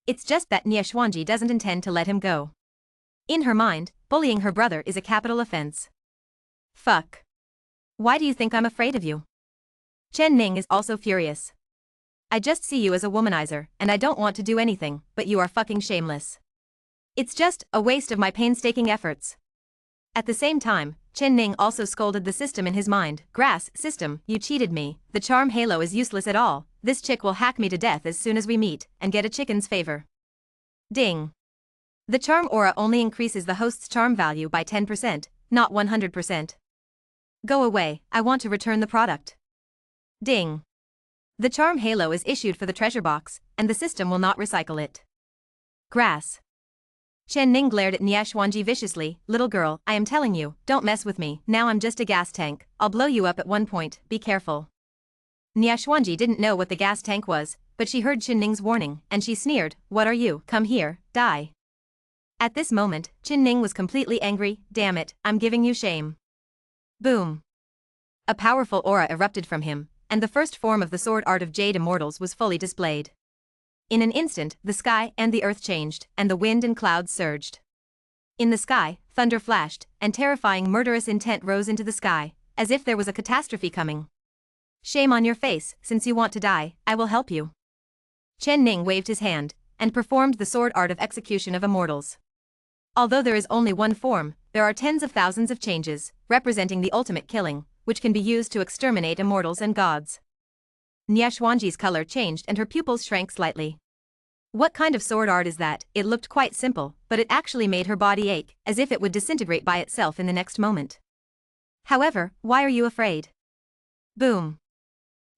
It's just that Nie Xuanji doesn't intend to let him go. In her mind, bullying her brother is a capital offense. Fuck. Why do you think I'm afraid of you? Chen Ning is also furious. I just see you as a womanizer, and I don't want to do anything, but you are fucking shameless. It's just a waste of my painstaking efforts. At the same time, Chen Ning also scolded the system in his mind. Grass, system, you cheated me, the charm halo is useless at all, this chick will hack me to death as soon as we meet, and get a chicken's favor. Ding. The charm aura only increases the host's charm value by 10%, not 100%. Go away, I want to return the product. Ding. The charm halo is issued for the treasure box, and the system will not recycle it. Grass. Chen Ning glared at Nie Xuanji viciously. Little girl, I am telling you, don't mess with me, now I'm just a gas tank, I'll blow you up at one point, be careful. Nie Xuanji didn't know what the gas tank was, but she heard Chen Ning's warning, and she sneered, what are you, come here, die. At this moment, Chen Ning was completely angry, damn it, I'm giving you shame. Boom. A powerful aura erupted from him, and the first form of the sword art of Jade Immortals was fully displayed. In an instant, the sky and the earth changed, and the wind and clouds surged. In the sky, thunder flashed, and terrifying murderous intent rose into the sky, as if there was a catastrophe coming. Shame on your face, since you want to die, I will help you. Chen Ning waved his hand, and performed the sword art of execution of immortals. Although there is only one form, there are tens of thousands of changes, representing the ultimate killing, which can be used to exterminate immortals and gods. Nie Xuanji's color changed and her pupils shrank slightly. What kind of sword art is that? It looked quite simple, but it actually made her body ache, as if it would disintegrate by itself in the next moment. However, why are you afraid? Boom.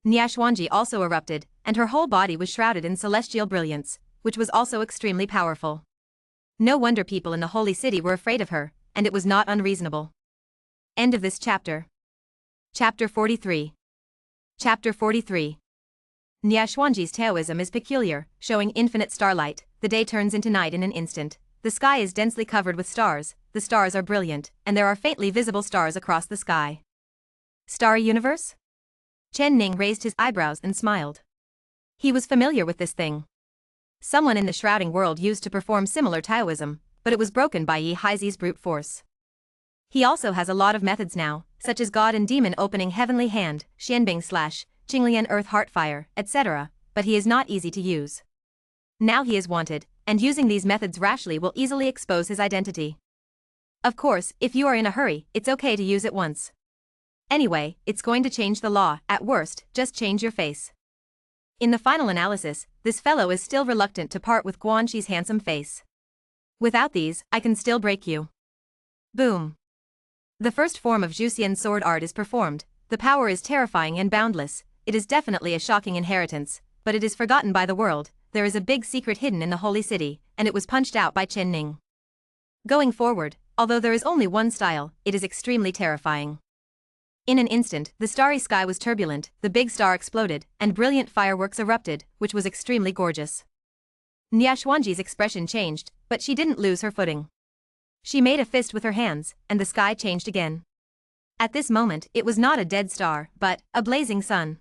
Nie Xuanji also erupted, and her whole body was shrouded in celestial brilliance, which was also extremely powerful. No wonder people in the holy city were afraid of her, and it was not unreasonable. End of this chapter. Chapter 43. Chapter 43. Xuanji's Taoism is peculiar, showing infinite starlight. The day turns into night in an instant. The sky is densely covered with stars, the stars are brilliant, and there are faintly visible stars across the sky. Starry universe? Chen Ning raised his eyebrows and smiled. He was familiar with this thing. Someone in the shrouding world used to perform similar Taoism, but it was broken by Yi Haizi's brute force. He also has a lot of methods now, such as God and Demon opening heavenly hand, Xianbing slash, Qinglian earth heart fire, etc., but he is not easy to use. Now he is wanted, and using these methods rashly will easily expose his identity. Of course, if you are in a hurry, it's okay to use it once. Anyway, it's going to change the law, at worst, just change your face. In the final analysis, this fellow is still reluctant to part with Guanxi's handsome face. Without these, I can still break you. Boom. The first form of Zhuxian's sword art is performed. The power is terrifying and boundless. It is definitely a shocking inheritance, but it is forgotten by the world. There is a big secret hidden in the holy city, and it was punched out by Chen Ning. Going forward, although there is only one style, it is extremely terrifying. In an instant, the starry sky was turbulent, the big star exploded, and brilliant fireworks erupted, which was extremely gorgeous. Xuanji's expression changed, but she didn't lose her footing. She made a fist with her hands, and the sky changed again. At this moment, it was not a dead star, but a blazing sun.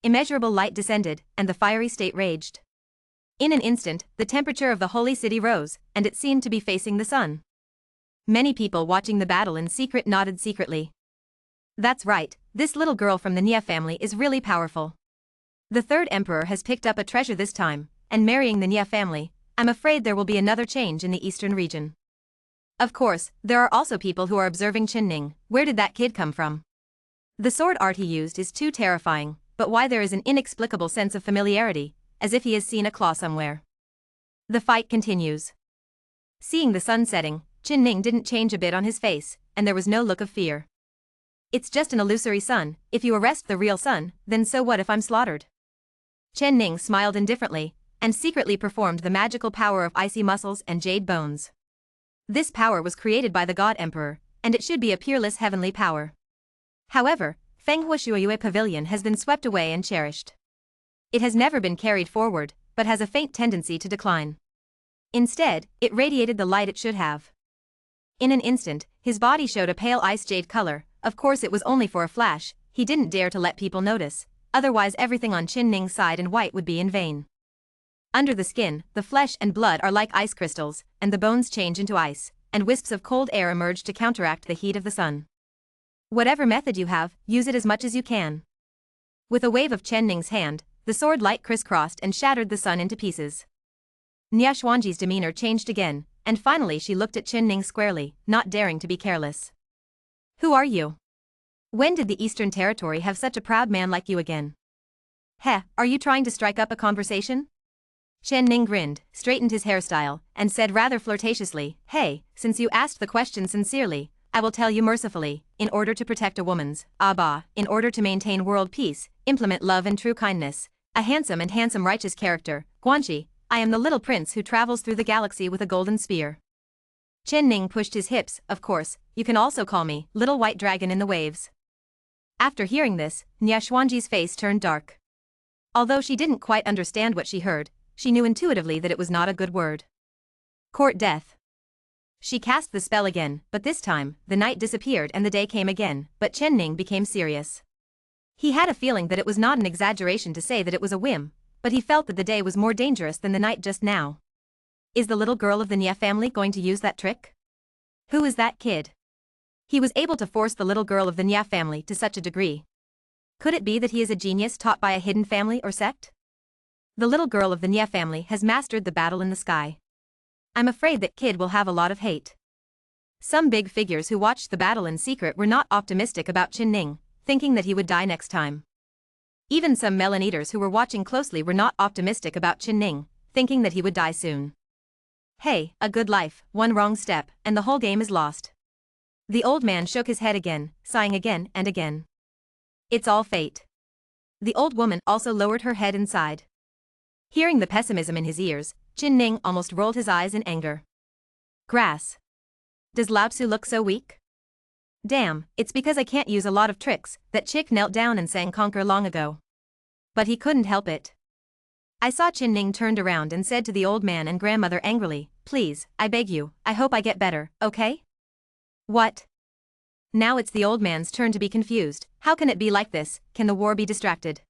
Immeasurable light descended, and the fiery state raged. In an instant, the temperature of the holy city rose, and it seemed to be facing the sun. Many people watching the battle in secret nodded secretly. That's right, this little girl from the Nia family is really powerful. The third emperor has picked up a treasure this time, and marrying the Nia family, I'm afraid there will be another change in the eastern region. Of course, there are also people who are observing Chen Ning. Where did that kid come from? The sword art he used is too terrifying, but why there is an inexplicable sense of familiarity, as if he has seen a claw somewhere. The fight continues. Seeing the sun setting, Chen Ning didn't change a bit on his face, and there was no look of fear. It's just an illusory sun. If you arrest the real sun, then so what if I'm slaughtered? Chen Ning smiled indifferently, and secretly performed the magical power of icy muscles and jade bones. This power was created by the God Emperor, and it should be a peerless heavenly power. However, Fenghua Shuoyue Pavilion has been swept away and cherished. It has never been carried forward, but has a faint tendency to decline. Instead, it radiated the light it should have. In an instant, his body showed a pale ice jade color. Of course it was only for a flash, he didn't dare to let people notice, otherwise everything on Chen Ning's side and white would be in vain. Under the skin, the flesh and blood are like ice crystals, and the bones change into ice, and wisps of cold air emerge to counteract the heat of the sun. Whatever method you have, use it as much as you can. With a wave of Chen Ning's hand, the sword light crisscrossed and shattered the sun into pieces. Xuanji's demeanor changed again, and finally she looked at Chen Ning squarely, not daring to be careless. Who are you? When did the Eastern Territory have such a proud man like you again? Heh, are you trying to strike up a conversation? Chen Ning grinned, straightened his hairstyle, and said rather flirtatiously, hey, since you asked the question sincerely, I will tell you mercifully, in order to protect a woman's, in order to maintain world peace, implement love and true kindness, a handsome righteous character, Guanxi, I am the little prince who travels through the galaxy with a golden spear. Chen Ning pushed his hips. Of course, you can also call me Little White Dragon in the Waves. After hearing this, Xuanji's face turned dark. Although she didn't quite understand what she heard, she knew intuitively that it was not a good word. Court death. She cast the spell again, but this time, the night disappeared and the day came again, but Chen Ning became serious. He had a feeling that it was not an exaggeration to say that it was a whim, but he felt that the day was more dangerous than the night just now. Is the little girl of the Nia family going to use that trick? Who is that kid? He was able to force the little girl of the Nia family to such a degree. Could it be that he is a genius taught by a hidden family or sect? The little girl of the Nia family has mastered the battle in the sky. I'm afraid that kid will have a lot of hate. Some big figures who watched the battle in secret were not optimistic about Chen Ning, thinking that he would die next time. Even some melon eaters who were watching closely were not optimistic about Chen Ning, thinking that he would die soon. Hey, a good life, one wrong step, and the whole game is lost. The old man shook his head again, sighing again and again. It's all fate. The old woman also lowered her head and sighed. Hearing the pessimism in his ears, Chen Ning almost rolled his eyes in anger. Grass. Does Lao Tzu look so weak? Damn, it's because I can't use a lot of tricks, that chick knelt down and sang Conquer long ago. But he couldn't help it. I saw Chin Ning turned around and said to the old man and grandmother angrily, "Please, I beg you, I hope I get better, okay?" What? Now it's the old man's turn to be confused. How can it be like this? Can the war be distracted?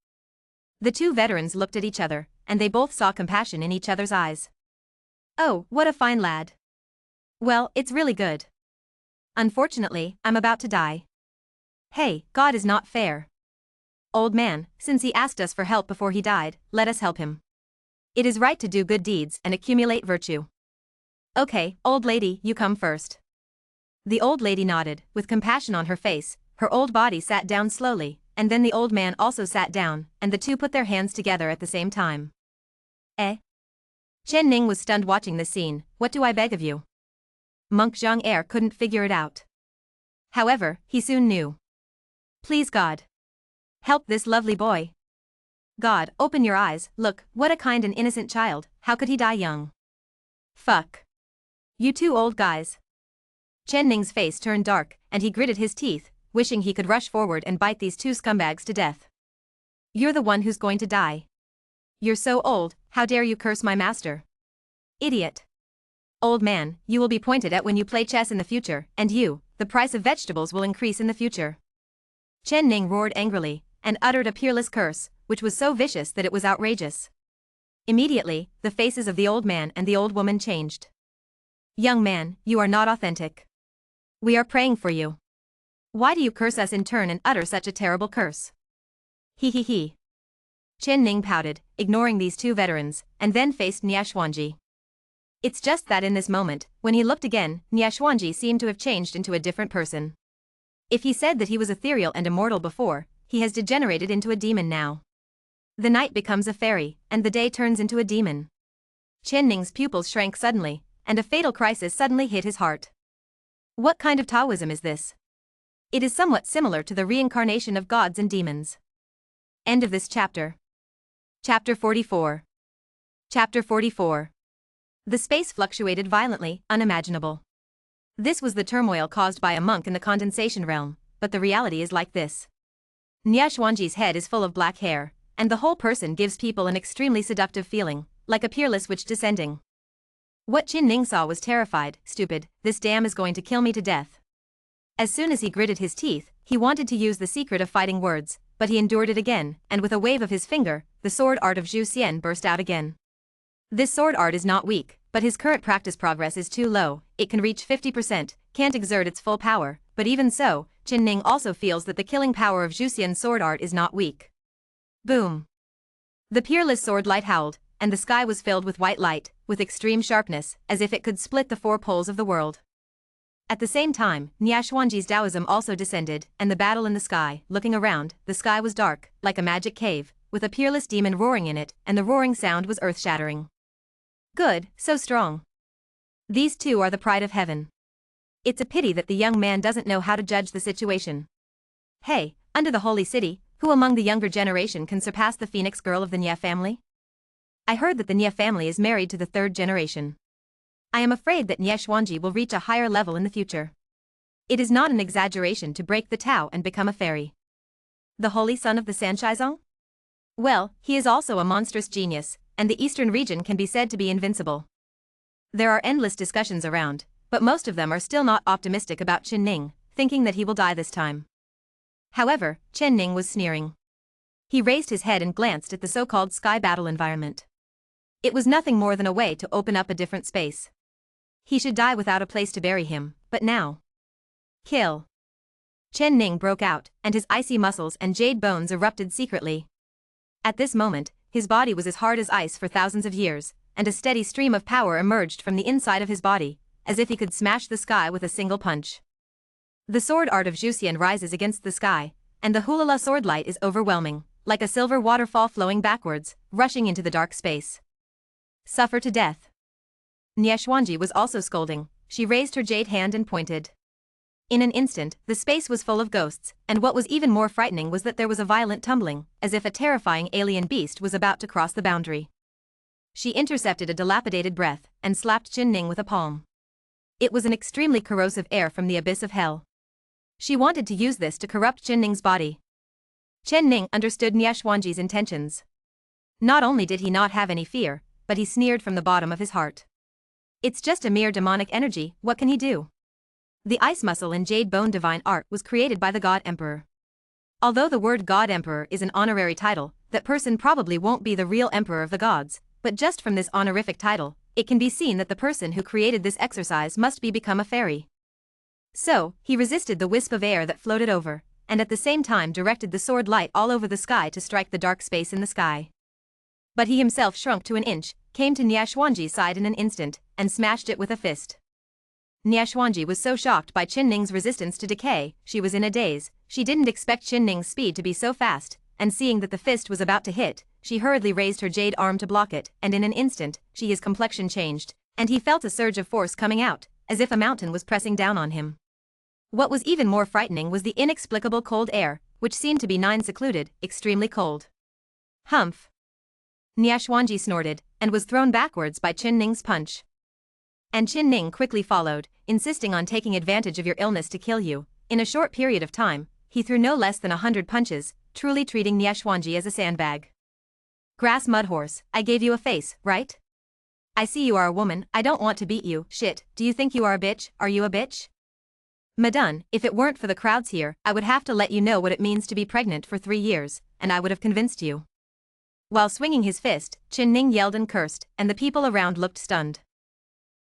The two veterans looked at each other, and they both saw compassion in each other's eyes. Oh, what a fine lad. Well, it's really good. Unfortunately, I'm about to die. Hey, God is not fair. Old man, since he asked us for help before he died, let us help him. It is right to do good deeds and accumulate virtue. Okay, old lady, you come first. The old lady nodded, with compassion on her face. Her old body sat down slowly, and then the old man also sat down, and the two put their hands together at the same time. Eh? Chen Ning was stunned watching this scene. What do I beg of you? Monk Zhang Er couldn't figure it out. However, he soon knew. Please God. Help this lovely boy. God, open your eyes. Look, what a kind and innocent child. How could he die young? Fuck. You two old guys. Chen Ning's face turned dark, and he gritted his teeth, wishing he could rush forward and bite these two scumbags to death. You're the one who's going to die. You're so old, how dare you curse my master? Idiot. Old man, you will be pointed at when you play chess in the future, and you, the price of vegetables will increase in the future. Chen Ning roared angrily, and uttered a peerless curse, which was so vicious that it was outrageous. Immediately, the faces of the old man and the old woman changed. Young man, you are not authentic. We are praying for you. Why do you curse us in turn and utter such a terrible curse? He. Chen Ning pouted, ignoring these two veterans, and then faced Niashwanji. It's just that in this moment, when he looked again, Niashwanji seemed to have changed into a different person. If he said that he was ethereal and immortal before, he has degenerated into a demon now. The night becomes a fairy, and the day turns into a demon. Chen Ning's pupils shrank suddenly, and a fatal crisis suddenly hit his heart. What kind of Taoism is this? It is somewhat similar to the reincarnation of gods and demons. End of this chapter. Chapter 44. Chapter 44. The space fluctuated violently, unimaginable. This was the turmoil caused by a monk in the condensation realm, but the reality is like this. Niashwanji's head is full of black hair, and the whole person gives people an extremely seductive feeling, like a peerless witch descending. What Chin Ning saw was terrified. Stupid, this dam is going to kill me to death. As soon as he gritted his teeth, he wanted to use the secret of fighting words, but he endured it again, and with a wave of his finger, the sword art of Zhu Xian burst out again. This sword art is not weak, but his current practice progress is too low. It can reach 50%, can't exert its full power, but even so, Chin Ning also feels that the killing power of Zhu Xian's sword art is not weak. Boom. The peerless sword light howled, and the sky was filled with white light, with extreme sharpness, as if it could split the four poles of the world. At the same time, Niashwanji's Taoism also descended, and the battle in the sky. Looking around, the sky was dark, like a magic cave, with a peerless demon roaring in it, and the roaring sound was earth-shattering. Good, so strong. These two are the pride of heaven. It's a pity that the young man doesn't know how to judge the situation. Hey, under the holy city, who among the younger generation can surpass the phoenix girl of the Nya family? I heard that the Nya family is married to the third generation. I am afraid that Niashwanji will reach a higher level in the future. It is not an exaggeration to break the Tao and become a fairy. The holy son of the Sanshaizong? Well, he is also a monstrous genius, and the eastern region can be said to be invincible. There are endless discussions around, but most of them are still not optimistic about Chen Ning, thinking that he will die this time. However, Chen Ning was sneering. He raised his head and glanced at the so-called sky battle environment. It was nothing more than a way to open up a different space. He should die without a place to bury him, but now. Kill. Chen Ning broke out, and his icy muscles and jade bones erupted secretly. At this moment, his body was as hard as ice for thousands of years, and a steady stream of power emerged from the inside of his body, as if he could smash the sky with a single punch. The sword art of Zhu Xian rises against the sky, and the Hulala sword light is overwhelming, like a silver waterfall flowing backwards, rushing into the dark space. Suffer to death. Niashwanji was also scolding. She raised her jade hand and pointed. In an instant, the space was full of ghosts, and what was even more frightening was that there was a violent tumbling, as if a terrifying alien beast was about to cross the boundary. She intercepted a dilapidated breath, and slapped Chen Ning with a palm. It was an extremely corrosive air from the abyss of hell. She wanted to use this to corrupt Chen Ning's body. Chen Ning understood Nie Xuanji's intentions. Not only did he not have any fear, but he sneered from the bottom of his heart. It's just a mere demonic energy, what can he do? The ice muscle in Jade Bone divine art was created by the God Emperor. Although the word God Emperor is an honorary title, that person probably won't be the real Emperor of the gods, but just from this honorific title, it can be seen that the person who created this exercise must be become a fairy. So, he resisted the wisp of air that floated over, and at the same time directed the sword light all over the sky to strike the dark space in the sky. But he himself shrunk to an inch, came to Nie Xuanji's side in an instant, and smashed it with a fist. Nie Xuanji was so shocked by Chen Ning's resistance to decay, she was in a daze. She didn't expect Chen Ning's speed to be so fast, and seeing that the fist was about to hit, she hurriedly raised her jade arm to block it, and in an instant, his complexion changed, and he felt a surge of force coming out, as if a mountain was pressing down on him. What was even more frightening was the inexplicable cold air, which seemed to be secluded, extremely cold. Humph! Nie Xuanji snorted, and was thrown backwards by Chen Ning's punch. And Chen Ning quickly followed, insisting on taking advantage of your illness to kill you. In a short period of time, he threw no less than 100 punches, truly treating Nie Xuanji as a sandbag. Grass mud horse, I gave you a face, right? I see you are a woman, I don't want to beat you, shit, do you think you are a bitch, are you a bitch? Madun, if it weren't for the crowds here, I would have to let you know what it means to be pregnant for 3 years, and I would have convinced you. While swinging his fist, Chen Ning yelled and cursed, and the people around looked stunned.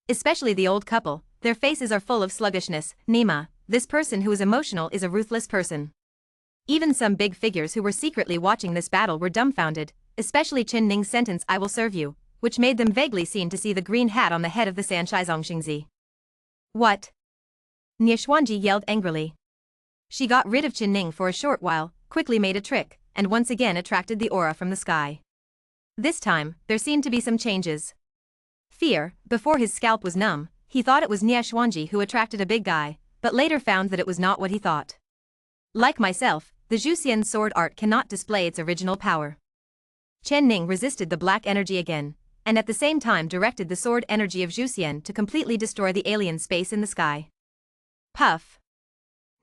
Especially the old couple, their faces are full of sluggishness. Nima, this person who is emotional is a ruthless person. Even some big figures who were secretly watching this battle were dumbfounded, especially Chen Ning's sentence I will serve you, which made them vaguely seen to see the green hat on the head of the Sanshizongxingzi. What? Nie Xuanji yelled angrily. She got rid of Chen Ning for a short while, quickly made a trick, and once again attracted the aura from the sky. This time, there seemed to be some changes. Fear, before his scalp was numb, he thought it was Nie Xuanji who attracted a big guy, but later found that it was not what he thought. Like myself, the Zhuxian sword art cannot display its original power. Chen Ning resisted the black energy again, and at the same time directed the sword energy of Zhuxian to completely destroy the alien space in the sky. Puff!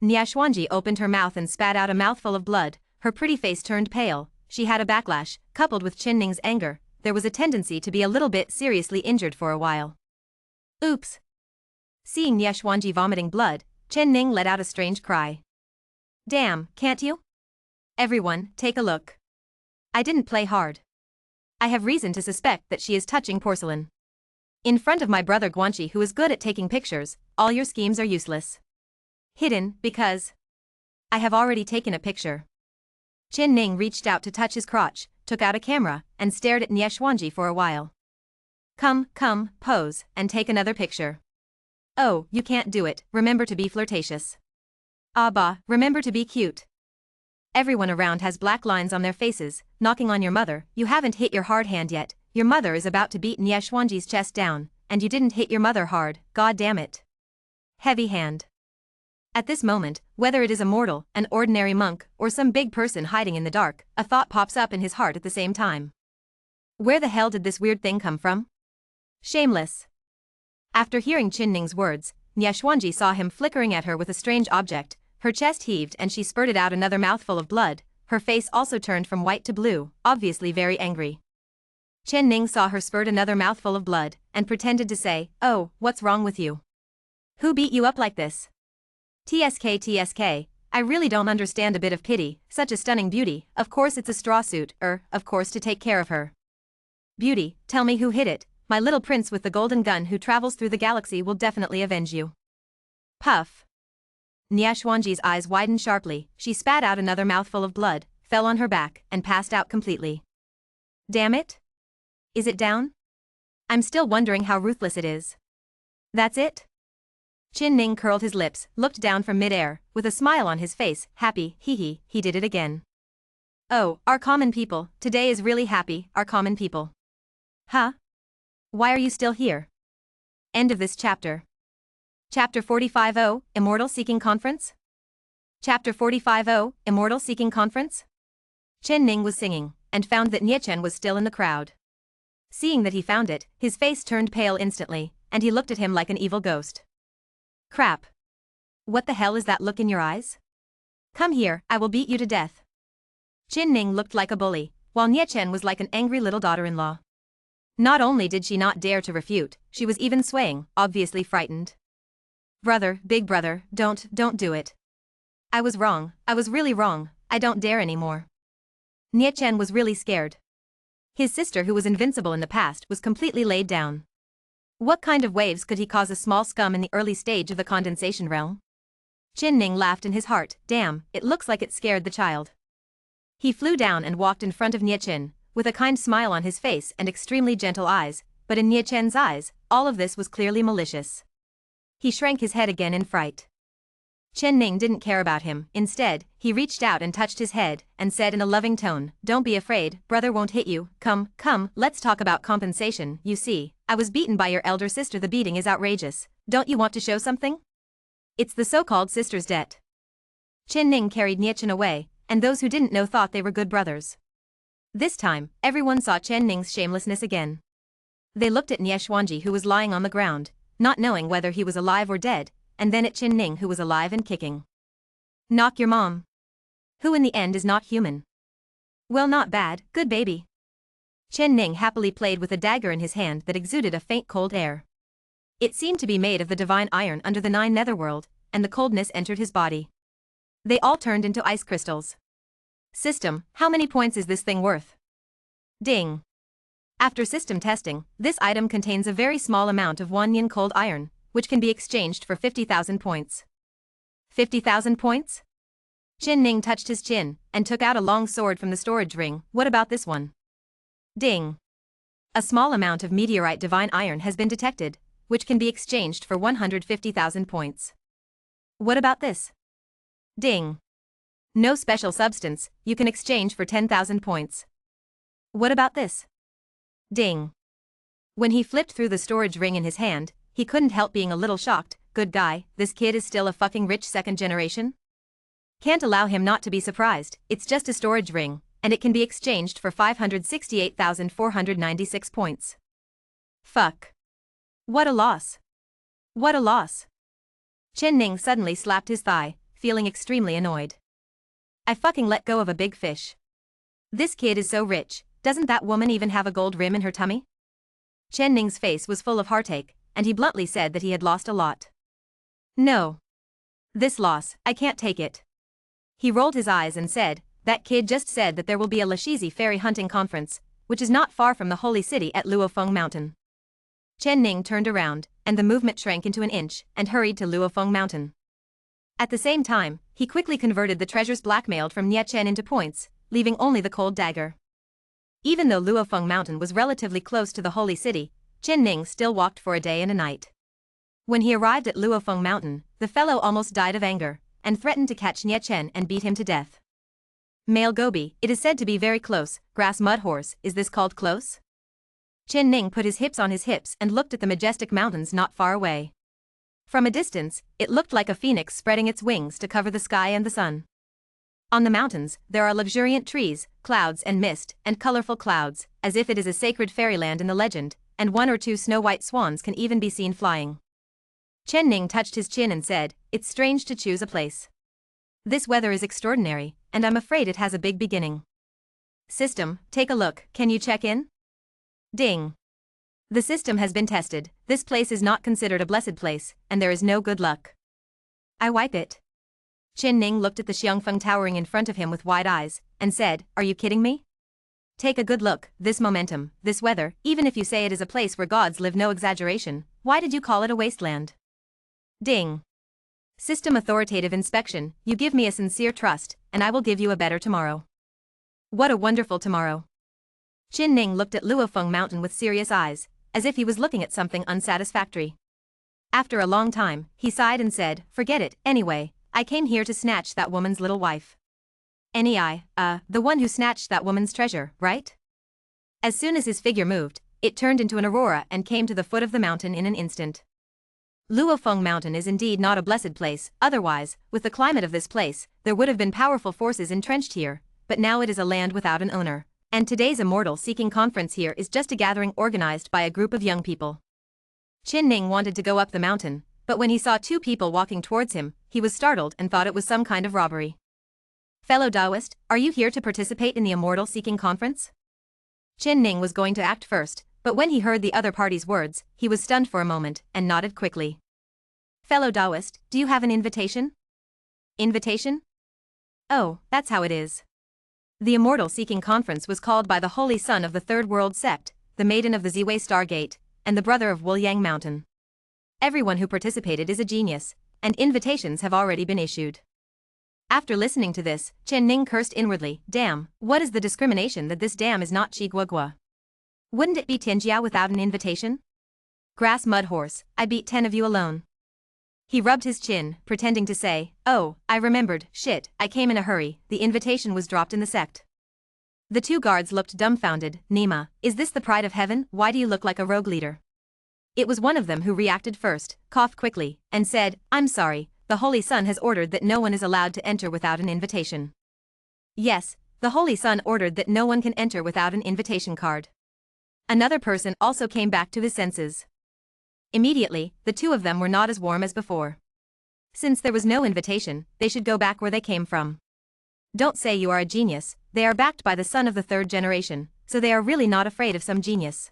Nie Xuanji opened her mouth and spat out a mouthful of blood, her pretty face turned pale, she had a backlash, coupled with Chen Ning's anger. There was a tendency to be a little bit seriously injured for a while. Oops! Seeing Nie Xuanji vomiting blood, Chen Ning let out a strange cry. Damn, can't you? Everyone, take a look. I didn't play hard. I have reason to suspect that she is touching porcelain. In front of my brother Guanxi who is good at taking pictures, all your schemes are useless. Hidden, because I have already taken a picture. Chen Ning reached out to touch his crotch, took out a camera, and stared at Nie Xuanji for a while. Come, pose, and take another picture. Oh, you can't do it, remember to be flirtatious. Ah bah, remember to be cute. Everyone around has black lines on their faces, knocking on your mother, you haven't hit your hard hand yet, your mother is about to beat Nie Xuanji's chest down, and you didn't hit your mother hard, god damn it. Heavy hand. At this moment, whether it is a mortal, an ordinary monk, or some big person hiding in the dark, a thought pops up in his heart at the same time. Where the hell did this weird thing come from? Shameless. After hearing Chen Ning's words, Nie Xuanji saw him flickering at her with a strange object, her chest heaved and she spurted out another mouthful of blood, her face also turned from white to blue, obviously very angry. Chen Ning saw her spurt another mouthful of blood, and pretended to say, oh, what's wrong with you? Who beat you up like this? TSK, I really don't understand a bit of pity, such a stunning beauty, of course it's a straw suit, of course to take care of her. Beauty, tell me who hit it, my little prince with the golden gun who travels through the galaxy will definitely avenge you. Puff. Nie Xuanji's eyes widened sharply, she spat out another mouthful of blood, fell on her back, and passed out completely. Damn it? Is it down? I'm still wondering how ruthless it is. That's it? Chen Ning curled his lips, looked down from mid-air, with a smile on his face, happy, he did it again. Oh, our common people, today is really happy, our common people. Huh? Why are you still here? End of this chapter. Chapter 45-0, Immortal Seeking Conference? Chapter 45-0, Immortal Seeking Conference? Chen Ning was singing, and found that Nie Chen was still in the crowd. Seeing that he found it, his face turned pale instantly, and he looked at him like an evil ghost. Crap. What the hell is that look in your eyes? Come here, I will beat you to death. Chin Ning looked like a bully, while Nie Chen was like an angry little daughter-in-law. Not only did she not dare to refute, she was even swaying, obviously frightened. Brother, big brother, don't do it. I was wrong, I was really wrong, I don't dare anymore. Nie Chen was really scared. His sister, who was invincible in the past, was completely laid down. What kind of waves could he cause a small scum in the early stage of the condensation realm? Chin Ning laughed in his heart. Damn, it looks like it scared the child. He flew down and walked in front of Nie Chen, with a kind smile on his face and extremely gentle eyes, but in Nie Chen's eyes, all of this was clearly malicious. He shrank his head again in fright. Chen Ning didn't care about him. Instead, he reached out and touched his head, and said in a loving tone, "Don't be afraid, brother won't hit you, come, let's talk about compensation. You see, I was beaten by your elder sister. The beating is outrageous. Don't you want to show something? It's the so-called sister's debt." Chen Ning carried Nie Chen away, and those who didn't know thought they were good brothers. This time, everyone saw Chen Ning's shamelessness again. They looked at Nie Xuanji, who was lying on the ground, not knowing whether he was alive or dead, and then at Chen Ning, who was alive and kicking. Knock your mom. Who in the end is not human. Well, not bad, good baby. Chen Ning happily played with a dagger in his hand that exuded a faint cold air. It seemed to be made of the divine iron under the 9 netherworld, and the coldness entered his body. They all turned into ice crystals. System, how many points is this thing worth? Ding. After system testing, this item contains a very small amount of Wanyan cold iron, which can be exchanged for 50,000 points. 50,000 points? Chin Ning touched his chin, and took out a long sword from the storage ring. What about this one? Ding. A small amount of meteorite divine iron has been detected, which can be exchanged for 150,000 points. What about this? Ding. No special substance, you can exchange for 10,000 points. What about this? Ding. When he flipped through the storage ring in his hand, he couldn't help being a little shocked. Good guy, this kid is still a fucking rich second generation? Can't allow him not to be surprised. It's just a storage ring, and it can be exchanged for 568,496 points. Fuck. What a loss. What a loss. Chen Ning suddenly slapped his thigh, feeling extremely annoyed. I fucking let go of a big fish. This kid is so rich, doesn't that woman even have a gold rim in her tummy? Chen Ning's face was full of heartache, and he bluntly said that he had lost a lot. No. This loss, I can't take it. He rolled his eyes and said, that kid just said that there will be a Lashizi fairy hunting conference, which is not far from the holy city at Luofeng Mountain. Chen Ning turned around, and the movement shrank into an inch, and hurried to Luofeng Mountain. At the same time, he quickly converted the treasures blackmailed from Nie Chen into points, leaving only the cold dagger. Even though Luofeng Mountain was relatively close to the holy city, Chen Ning still walked for a day and a night. When he arrived at Luofeng Mountain, the fellow almost died of anger, and threatened to catch Nie Chen and beat him to death. Male Gobi, it is said to be very close. Grass mud horse, is this called close? Chen Ning put his hips on his hips and looked at the majestic mountains not far away. From a distance, it looked like a phoenix spreading its wings to cover the sky and the sun. On the mountains, there are luxuriant trees, clouds and mist, and colorful clouds, as if it is a sacred fairyland in the legend, and 1 or 2 snow-white swans can even be seen flying. Chen Ning touched his chin and said, it's strange to choose a place. This weather is extraordinary, and I'm afraid it has a big beginning. System, take a look, can you check in? Ding. The system has been tested, this place is not considered a blessed place, and there is no good luck. I wipe it. Chen Ning looked at the Xiangfeng towering in front of him with wide eyes, and said, are you kidding me? Take a good look, this momentum, this weather, even if you say it is a place where gods live, no exaggeration, why did you call it a wasteland? Ding. System authoritative inspection, you give me a sincere trust, and I will give you a better tomorrow. What a wonderful tomorrow. Chen Ning looked at Luofeng Mountain with serious eyes, as if he was looking at something unsatisfactory. After a long time, he sighed and said, forget it, anyway, I came here to snatch that woman's little wife. The one who snatched that woman's treasure, right? As soon as his figure moved, it turned into an aurora and came to the foot of the mountain in an instant. Luofeng Mountain is indeed not a blessed place, otherwise, with the climate of this place, there would have been powerful forces entrenched here, but now it is a land without an owner, and today's immortal-seeking conference here is just a gathering organized by a group of young people. Chen Ning wanted to go up the mountain, but when he saw 2 people walking towards him, he was startled and thought it was some kind of robbery. Fellow Taoist, are you here to participate in the Immortal Seeking Conference? Chen Ning was going to act first, but when he heard the other party's words, he was stunned for a moment and nodded quickly. Fellow Taoist, do you have an invitation? Invitation? Oh, that's how it is. The Immortal Seeking Conference was called by the Holy Son of the Third World Sept, the Maiden of the Ziwei Stargate, and the brother of Wuliang Mountain. Everyone who participated is a genius, and invitations have already been issued. After listening to this, Chen Ning cursed inwardly, damn, what is the discrimination that this dam is not Chiguagua? Wouldn't it be Tianjia without an invitation? Grass mud horse, I beat 10 of you alone. He rubbed his chin, pretending to say, oh, I remembered, shit, I came in a hurry, the invitation was dropped in the sect. The two guards looked dumbfounded. Nima, is this the pride of heaven? Why do you look like a rogue leader? It was one of them who reacted first, coughed quickly, and said, I'm sorry, the Holy Son has ordered that no one is allowed to enter without an invitation. Yes, the Holy Son ordered that no one can enter without an invitation card. Another person also came back to his senses. Immediately, the two of them were not as warm as before. Since there was no invitation, they should go back where they came from. Don't say you are a genius, they are backed by the son of the third generation, so they are really not afraid of some genius.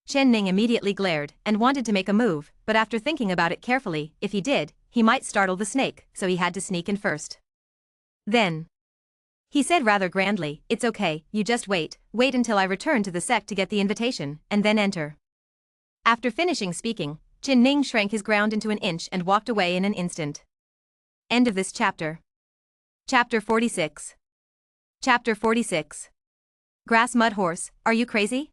Chen Ning immediately glared and wanted to make a move, but after thinking about it carefully, if he did, he might startle the snake, so he had to sneak in first. Then he said rather grandly, it's okay, you just wait until I return to the sect to get the invitation, and then enter. After finishing speaking, Chen Ning shrank his ground into an inch and walked away in an instant. End of this chapter. Chapter 46. Chapter 46. Grass mud horse, are you crazy?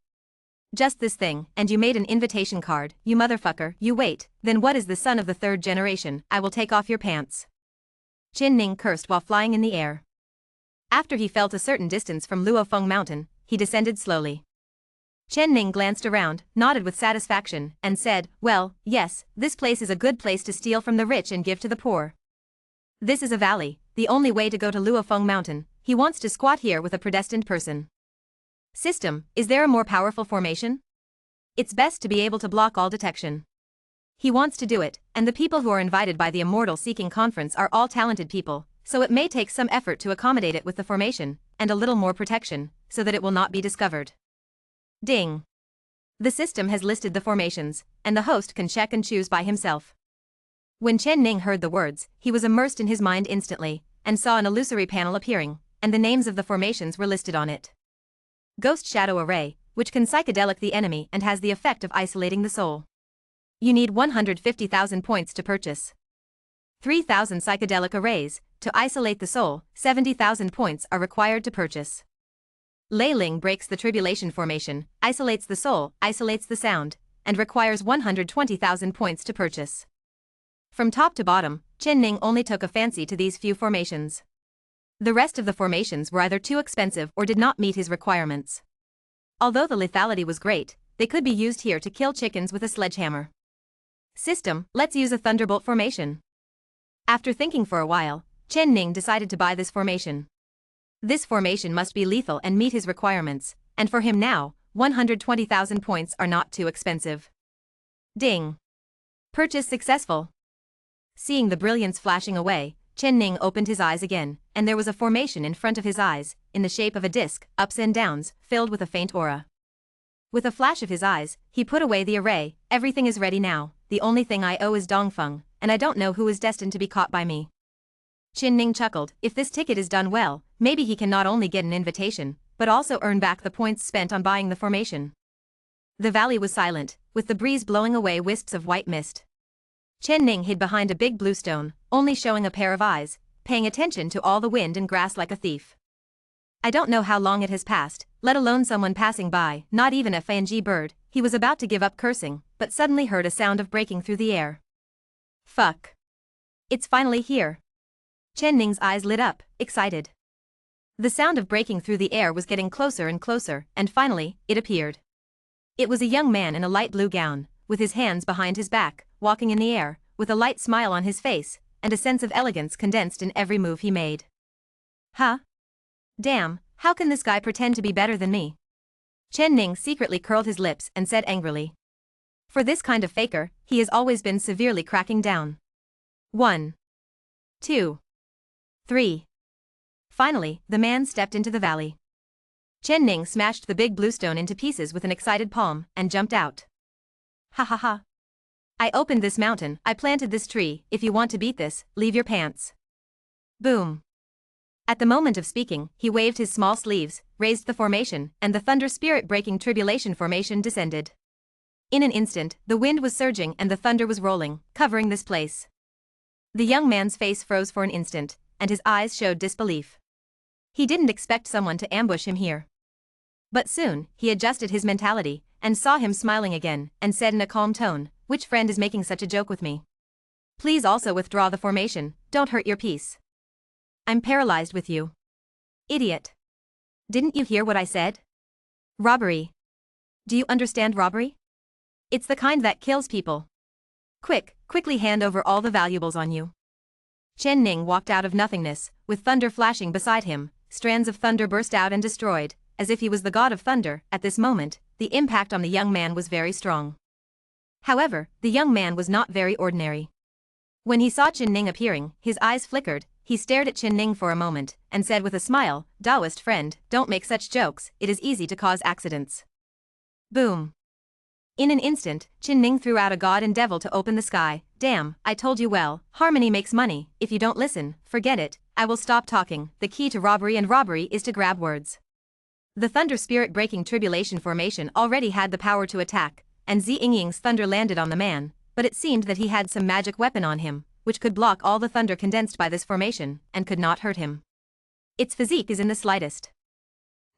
Just this thing, and you made an invitation card, you motherfucker, you wait, then what is the son of the third generation, I will take off your pants. Chen Ning cursed while flying in the air. After he felt a certain distance from Luofeng Mountain, he descended slowly. Chen Ning glanced around, nodded with satisfaction, and said, well, yes, this place is a good place to steal from the rich and give to the poor. This is a valley, the only way to go to Luofeng Mountain, he wants to squat here with a predestined person. System, is there a more powerful formation? It's best to be able to block all detection. He wants to do it, and the people who are invited by the Immortal Seeking Conference are all talented people, so it may take some effort to accommodate it with the formation, and a little more protection, so that it will not be discovered. Ding. The system has listed the formations, and the host can check and choose by himself. When Chen Ning heard the words, he was immersed in his mind instantly, and saw an illusory panel appearing, and the names of the formations were listed on it. Ghost Shadow Array, which can psychedelic the enemy and has the effect of isolating the soul. You need 150,000 points to purchase. 3,000 psychedelic arrays, to isolate the soul, 70,000 points are required to purchase. Lei Ling breaks the tribulation formation, isolates the soul, isolates the sound, and requires 120,000 points to purchase. From top to bottom, Chen Ning only took a fancy to these few formations. The rest of the formations were either too expensive or did not meet his requirements. Although the lethality was great, they could be used here to kill chickens with a sledgehammer. System, let's use a thunderbolt formation. After thinking for a while, Chen Ning decided to buy this formation. This formation must be lethal and meet his requirements, and for him now, 120,000 points are not too expensive. Ding. Purchase successful. Seeing the brilliance flashing away, Chen Ning opened his eyes again, and there was a formation in front of his eyes, in the shape of a disc, ups and downs, filled with a faint aura. With a flash of his eyes, he put away the array, everything is ready now, the only thing I owe is Dongfeng, and I don't know who is destined to be caught by me. Chen Ning chuckled, if this ticket is done well, maybe he can not only get an invitation, but also earn back the points spent on buying the formation. The valley was silent, with the breeze blowing away wisps of white mist. Chen Ning hid behind a big blue stone, only showing a pair of eyes, paying attention to all the wind and grass like a thief. I don't know how long it has passed, let alone someone passing by, not even a Fanji bird, he was about to give up cursing, but suddenly heard a sound of breaking through the air. Fuck. It's finally here. Chen Ning's eyes lit up, excited. The sound of breaking through the air was getting closer and closer, and finally, it appeared. It was a young man in a light blue gown, with his hands behind his back, walking in the air, with a light smile on his face, and a sense of elegance condensed in every move he made. Huh? Damn, how can this guy pretend to be better than me? Chen Ning secretly curled his lips and said angrily. For this kind of faker, he has always been severely cracking down. 1, 2, 3, Finally, the man stepped into the valley. Chen Ning smashed the big blue stone into pieces with an excited palm and jumped out. Ha ha ha. I opened this mountain, I planted this tree, if you want to beat this, leave your pants. Boom. At the moment of speaking, he waved his small sleeves, raised the formation, and the thunder spirit breaking tribulation formation descended. In an instant, the wind was surging and the thunder was rolling, covering this place. The young man's face froze for an instant, and his eyes showed disbelief. He didn't expect someone to ambush him here. But soon, he adjusted his mentality, and saw him smiling again, and said in a calm tone, "Which friend is making such a joke with me? Please also withdraw the formation, don't hurt your peace. I'm paralyzed with you. Idiot. Didn't you hear what I said? Robbery. Do you understand robbery? It's the kind that kills people. Quickly hand over all the valuables on you." Chen Ning walked out of nothingness, with thunder flashing beside him, strands of thunder burst out and destroyed, as if he was the god of thunder. At this moment, the impact on the young man was very strong. However, the young man was not very ordinary. When he saw Chen Ning appearing, his eyes flickered, he stared at Chen Ning for a moment, and said with a smile, "Taoist friend, don't make such jokes, it is easy to cause accidents." Boom. In an instant, Chen Ning threw out a god and devil to open the sky. "Damn, I told you well, harmony makes money, if you don't listen, forget it, I will stop talking, the key to robbery and robbery is to grab words." The thunder spirit breaking tribulation formation already had the power to attack, and Zi Yingying's thunder landed on the man, but it seemed that he had some magic weapon on him, which could block all the thunder condensed by this formation, and could not hurt him. Its physique is in the slightest.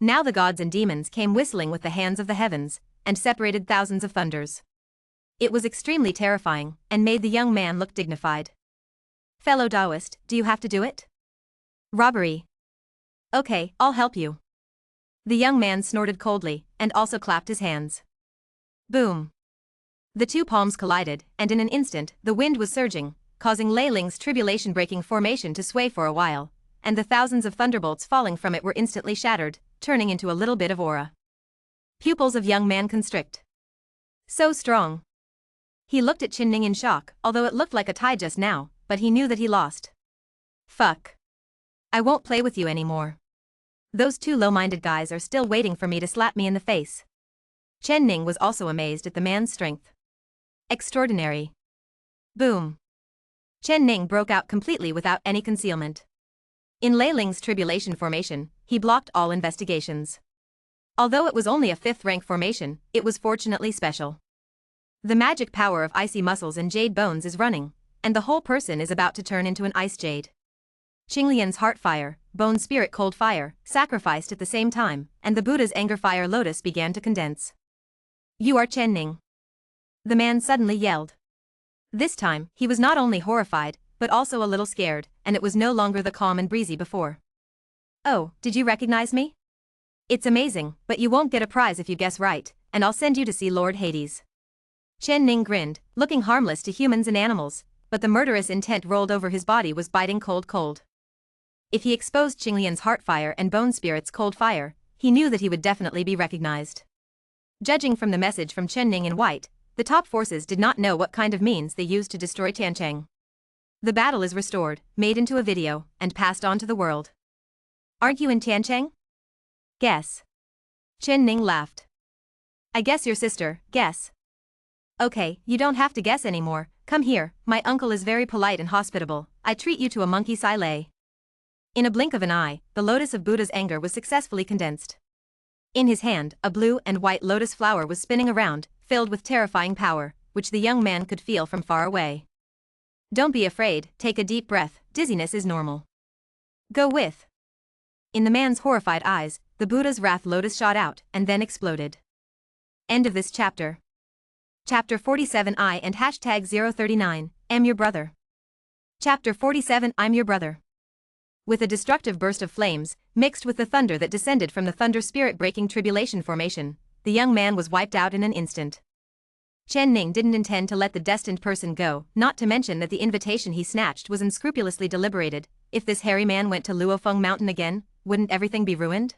Now the gods and demons came whistling with the hands of the heavens, and separated thousands of thunders. It was extremely terrifying, and made the young man look dignified. "Fellow Taoist, do you have to do it? Robbery. Okay, I'll help you." The young man snorted coldly, and also clapped his hands. Boom. The two palms collided, and in an instant, the wind was surging, causing Lei Ling's tribulation-breaking formation to sway for a while, and the thousands of thunderbolts falling from it were instantly shattered, turning into a little bit of aura. Pupils of young man constrict. So strong. He looked at Chen Ning in shock, although it looked like a tie just now, but he knew that he lost. Fuck. I won't play with you anymore. Those two low-minded guys are still waiting for me to slap me in the face. Chen Ning was also amazed at the man's strength. Extraordinary. Boom. Chen Ning broke out completely without any concealment. In Lei Ling's tribulation formation, he blocked all investigations. Although it was only a 5th rank formation, it was fortunately special. The magic power of icy muscles and jade bones is running, and the whole person is about to turn into an ice jade. Qinglian's heart fire, bone spirit cold fire, sacrificed at the same time, and the Buddha's anger fire lotus began to condense. "You are Chen Ning." The man suddenly yelled. This time, he was not only horrified, but also a little scared, and it was no longer the calm and breezy before. "Oh, did you recognize me? It's amazing, but you won't get a prize if you guess right, and I'll send you to see Lord Hades." Chen Ning grinned, looking harmless to humans and animals, but the murderous intent rolled over his body was biting cold. If he exposed Qinglian's heart fire and bone spirit's cold fire, he knew that he would definitely be recognized. Judging from the message from Chen Ning in white, the top forces did not know what kind of means they used to destroy Tiancheng. The battle is restored, made into a video, and passed on to the world. "Aren't you in Tiancheng? Guess." Chen Ning laughed. "I guess your sister, guess." "Okay, you don't have to guess anymore, come here, my uncle is very polite and hospitable, I treat you to a monkey silay." In a blink of an eye, the lotus of Buddha's anger was successfully condensed. In his hand, a blue and white lotus flower was spinning around, filled with terrifying power, which the young man could feel from far away. "Don't be afraid, take a deep breath, dizziness is normal. Go with." In the man's horrified eyes, the Buddha's wrath lotus shot out, and then exploded. End of this chapter. Chapter 47 I and hashtag 039, am your brother. Chapter 47 I'm your brother. With a destructive burst of flames, mixed with the thunder that descended from the thunder spirit breaking tribulation formation, the young man was wiped out in an instant. Chen Ning didn't intend to let the destined person go, not to mention that the invitation he snatched was unscrupulously deliberated. If this hairy man went to Luofeng Mountain again, wouldn't everything be ruined?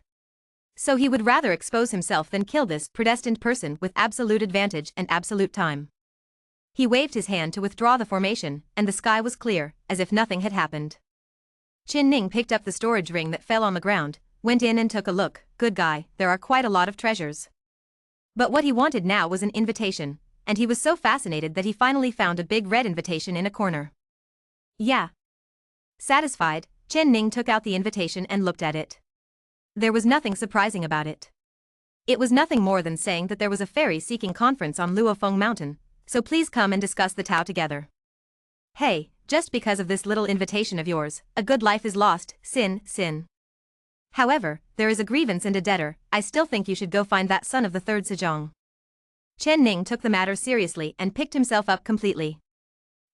So he would rather expose himself than kill this predestined person with absolute advantage and absolute time. He waved his hand to withdraw the formation, and the sky was clear, as if nothing had happened. Qin Ning picked up the storage ring that fell on the ground, went in and took a look. Good guy, there are quite a lot of treasures. But what he wanted now was an invitation, and he was so fascinated that he finally found a big red invitation in a corner. Yeah. Satisfied, Qin Ning took out the invitation and looked at it. There was nothing surprising about it. It was nothing more than saying that there was a fairy-seeking conference on Luofeng Mountain, so please come and discuss the Tao together. Hey, just because of this little invitation of yours, a good life is lost, sin. However, there is a grievance and a debtor. I still think you should go find that son of the third Sejong. Qin Ning took the matter seriously and picked himself up completely.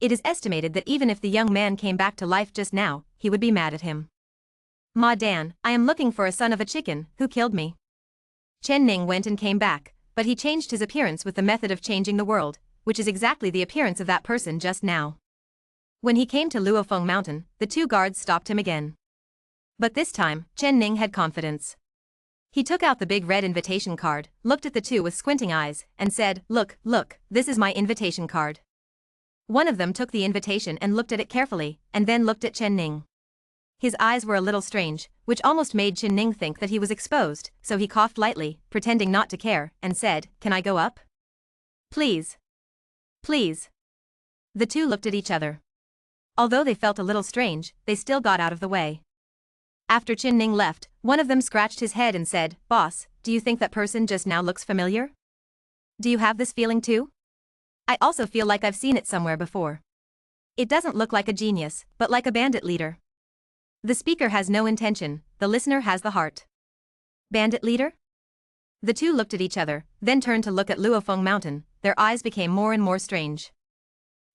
It is estimated that even if the young man came back to life just now, he would be mad at him. Ma Dan, I am looking for a son of a chicken, who killed me. Qin Ning went and came back, but he changed his appearance with the method of changing the world, which is exactly the appearance of that person just now. When he came to Luofeng Mountain, the two guards stopped him again. But this time, Qin Ning had confidence. He took out the big red invitation card, looked at the two with squinting eyes, and said, Look, this is my invitation card. One of them took the invitation and looked at it carefully, and then looked at Qin Ning. His eyes were a little strange, which almost made Qin Ning think that he was exposed, so he coughed lightly, pretending not to care, and said, Can I go up? Please. Please. The two looked at each other. Although they felt a little strange, they still got out of the way. After Qin Ning left, one of them scratched his head and said, Boss, do you think that person just now looks familiar? Do you have this feeling too? I also feel like I've seen it somewhere before. It doesn't look like a genius, but like a bandit leader. The speaker has no intention, the listener has the heart. Bandit leader? The two looked at each other, then turned to look at Luofeng Mountain. Their eyes became more and more strange.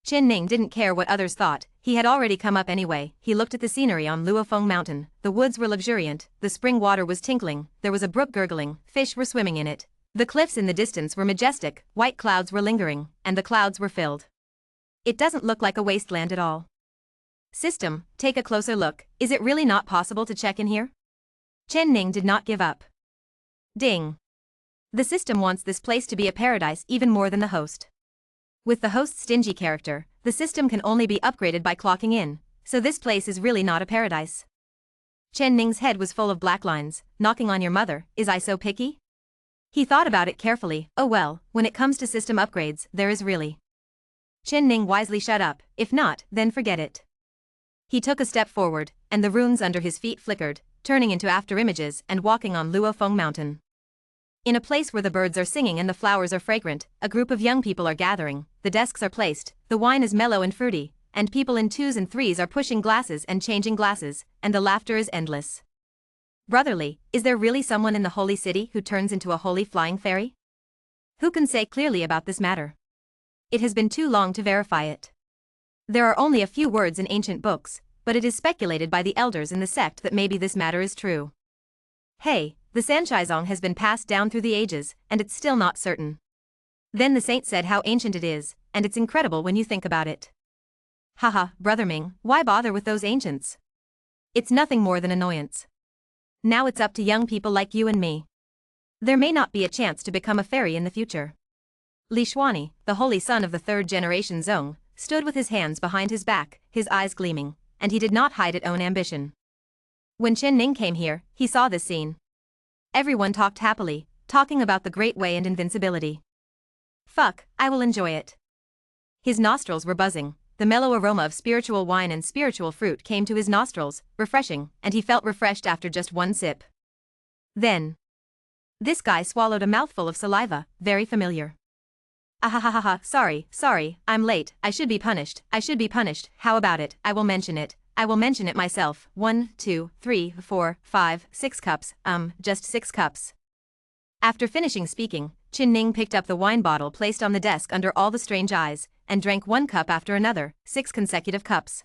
Qin Ning didn't care what others thought, he had already come up anyway. He looked at the scenery on Luofeng Mountain. The woods were luxuriant, the spring water was tinkling, there was a brook gurgling, fish were swimming in it. The cliffs in the distance were majestic, white clouds were lingering, and the clouds were filled. It doesn't look like a wasteland at all. System, take a closer look. Is it really not possible to check in here? Qin Ning did not give up. Ding. The system wants this place to be a paradise even more than the host. With the host's stingy character, the system can only be upgraded by clocking in, so this place is really not a paradise. Qin Ning's head was full of black lines. Knocking on your mother, is I so picky? He thought about it carefully. Oh well, when it comes to system upgrades, there is really. Qin Ning wisely shut up, if not, then forget it. He took a step forward, and the runes under his feet flickered, turning into afterimages and walking on Luofeng Mountain. In a place where the birds are singing and the flowers are fragrant, a group of young people are gathering, the desks are placed, the wine is mellow and fruity, and people in twos and threes are pushing glasses and changing glasses, and the laughter is endless. Brotherly, is there really someone in the holy city who turns into a holy flying fairy? Who can say clearly about this matter? It has been too long to verify it. There are only a few words in ancient books, but it is speculated by the elders in the sect that maybe this matter is true. Hey, the Sanshizong has been passed down through the ages, and it's still not certain. Then the saint said how ancient it is, and it's incredible when you think about it. Haha, Brother Ming, why bother with those ancients? It's nothing more than annoyance. Now it's up to young people like you and me. There may not be a chance to become a fairy in the future. Li Xuani, the holy son of the third generation Zong, stood with his hands behind his back, his eyes gleaming, and he did not hide his own ambition. When Qin Ning came here, he saw this scene. Everyone talked happily, talking about the Great Way and invincibility. Fuck, I will enjoy it. His nostrils were buzzing, the mellow aroma of spiritual wine and spiritual fruit came to his nostrils, refreshing, and he felt refreshed after just one sip. Then. This guy swallowed a mouthful of saliva, very familiar. Ahahaha, sorry, I'm late, I should be punished, how about it, I will mention it myself, 1, 2, 3, 4, 5, 6 cups, just 6 cups. After finishing speaking, Qin Ning picked up the wine bottle placed on the desk under all the strange eyes, and drank 1 cup after another, 6 consecutive cups.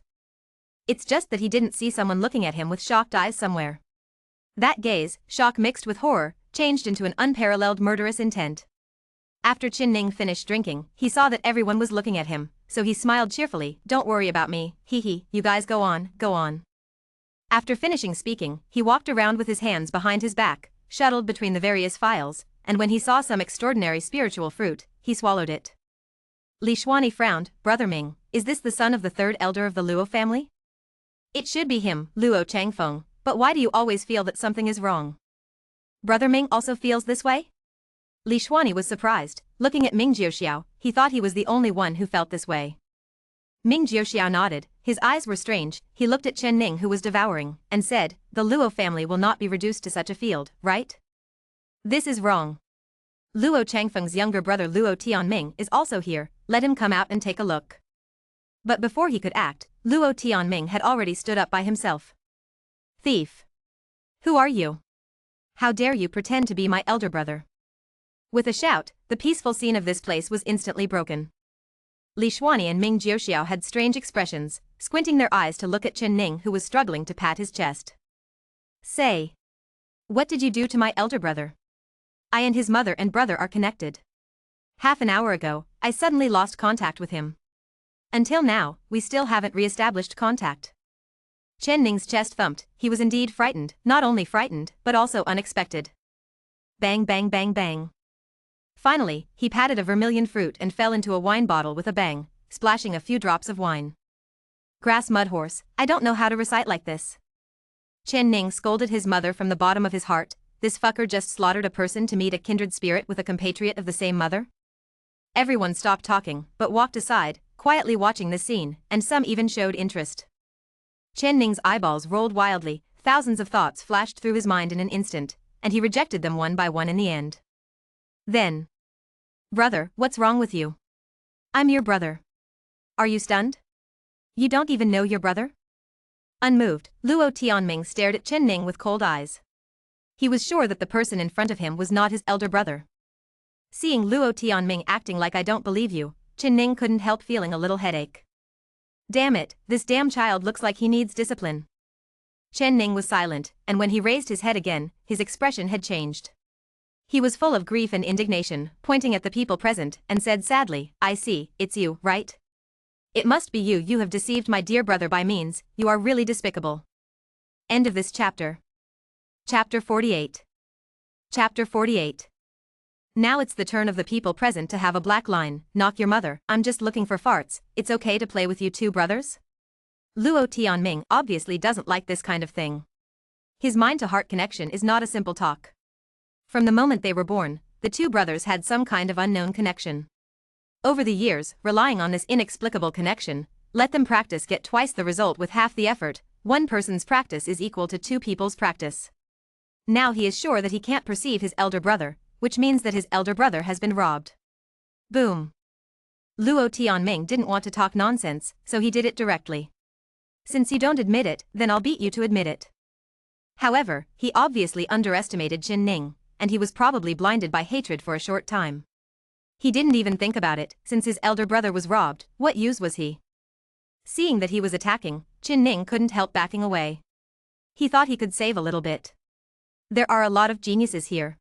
It's just that he didn't see someone looking at him with shocked eyes somewhere. That gaze, shock mixed with horror, changed into an unparalleled murderous intent. After Qin Ning finished drinking, he saw that everyone was looking at him, so he smiled cheerfully, don't worry about me, hee, you guys go on. After finishing speaking, he walked around with his hands behind his back, shuttled between the various files, and when he saw some extraordinary spiritual fruit, he swallowed it. Li Xuani frowned, Brother Ming, is this the son of the third elder of the Luo family? It should be him, Luo Changfeng, but why do you always feel that something is wrong? Brother Ming also feels this way? Li Xuanyi was surprised. Looking at Ming Jiuxiao, he thought he was the only one who felt this way. Ming Jiuxiao nodded, his eyes were strange. He looked at Chen Ning who was devouring, and said, the Luo family will not be reduced to such a field, right? This is wrong. Luo Changfeng's younger brother Luo Tianming is also here, let him come out and take a look. But before he could act, Luo Tianming had already stood up by himself. Thief! Who are you? How dare you pretend to be my elder brother? With a shout, the peaceful scene of this place was instantly broken. Li Xuanyi and Ming Jiuxiao had strange expressions, squinting their eyes to look at Chen Ning who was struggling to pat his chest. Say. What did you do to my elder brother? I and his mother and brother are connected. Half an hour ago, I suddenly lost contact with him. Until now, we still haven't re-established contact. Chen Ning's chest thumped, he was indeed frightened, not only frightened, but also unexpected. Bang bang bang bang. Finally, he patted a vermilion fruit and fell into a wine bottle with a bang, splashing a few drops of wine. Grass mud horse, I don't know how to recite like this. Chen Ning scolded his mother from the bottom of his heart, this fucker just slaughtered a person to meet a kindred spirit with a compatriot of the same mother? Everyone stopped talking, but walked aside, quietly watching the scene, and some even showed interest. Chen Ning's eyeballs rolled wildly, thousands of thoughts flashed through his mind in an instant, and he rejected them one by one in the end. Then. Brother, what's wrong with you? I'm your brother. Are you stunned? You don't even know your brother? Unmoved, Luo Tianming stared at Chen Ning with cold eyes. He was sure that the person in front of him was not his elder brother. Seeing Luo Tianming acting like I don't believe you, Chen Ning couldn't help feeling a little headache. Damn it, this damn child looks like he needs discipline. Chen Ning was silent, and when he raised his head again, his expression had changed. He was full of grief and indignation, pointing at the people present, and said sadly, I see, it's you, right? It must be you. You have deceived my dear brother by means, you are really despicable. End of this chapter. Chapter 48. Chapter 48. Now it's the turn of the people present to have a black line, knock your mother, I'm just looking for farts, it's okay to play with you two brothers? Luo Tianming obviously doesn't like this kind of thing. His mind-to-heart connection is not a simple talk. From the moment they were born, the two brothers had some kind of unknown connection. Over the years, relying on this inexplicable connection, let them practice get twice the result with half the effort. One person's practice is equal to two people's practice. Now he is sure that he can't perceive his elder brother, which means that his elder brother has been robbed. Boom. Luo Tianming didn't want to talk nonsense, so he did it directly. Since you don't admit it, then I'll beat you to admit it. However, he obviously underestimated Chen Ning, and he was probably blinded by hatred for a short time. He didn't even think about it, since his elder brother was robbed, what use was he? Seeing that he was attacking, Chen Ning couldn't help backing away. He thought he could save a little bit. There are a lot of geniuses here.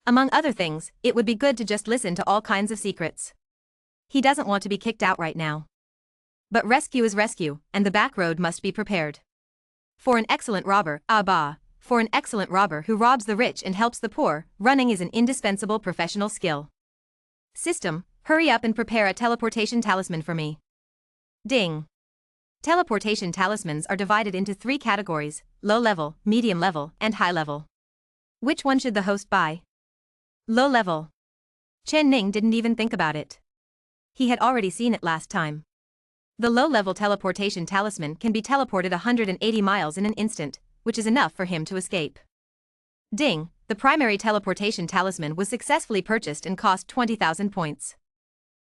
Among other things, it would be good to just listen to all kinds of secrets. He doesn't want to be kicked out right now. But rescue is rescue, and the back road must be prepared. For an excellent robber, for an excellent robber who robs the rich and helps the poor, running is an indispensable professional skill. System, hurry up and prepare a teleportation talisman for me. Ding. Teleportation talismans are divided into 3 categories, low level, medium level, and high level. Which one should the host buy? Low level. Chen Ning didn't even think about it. He had already seen it last time. The low-level teleportation talisman can be teleported 180 miles in an instant, which is enough for him to escape. Ding, the primary teleportation talisman was successfully purchased and cost 20,000 points.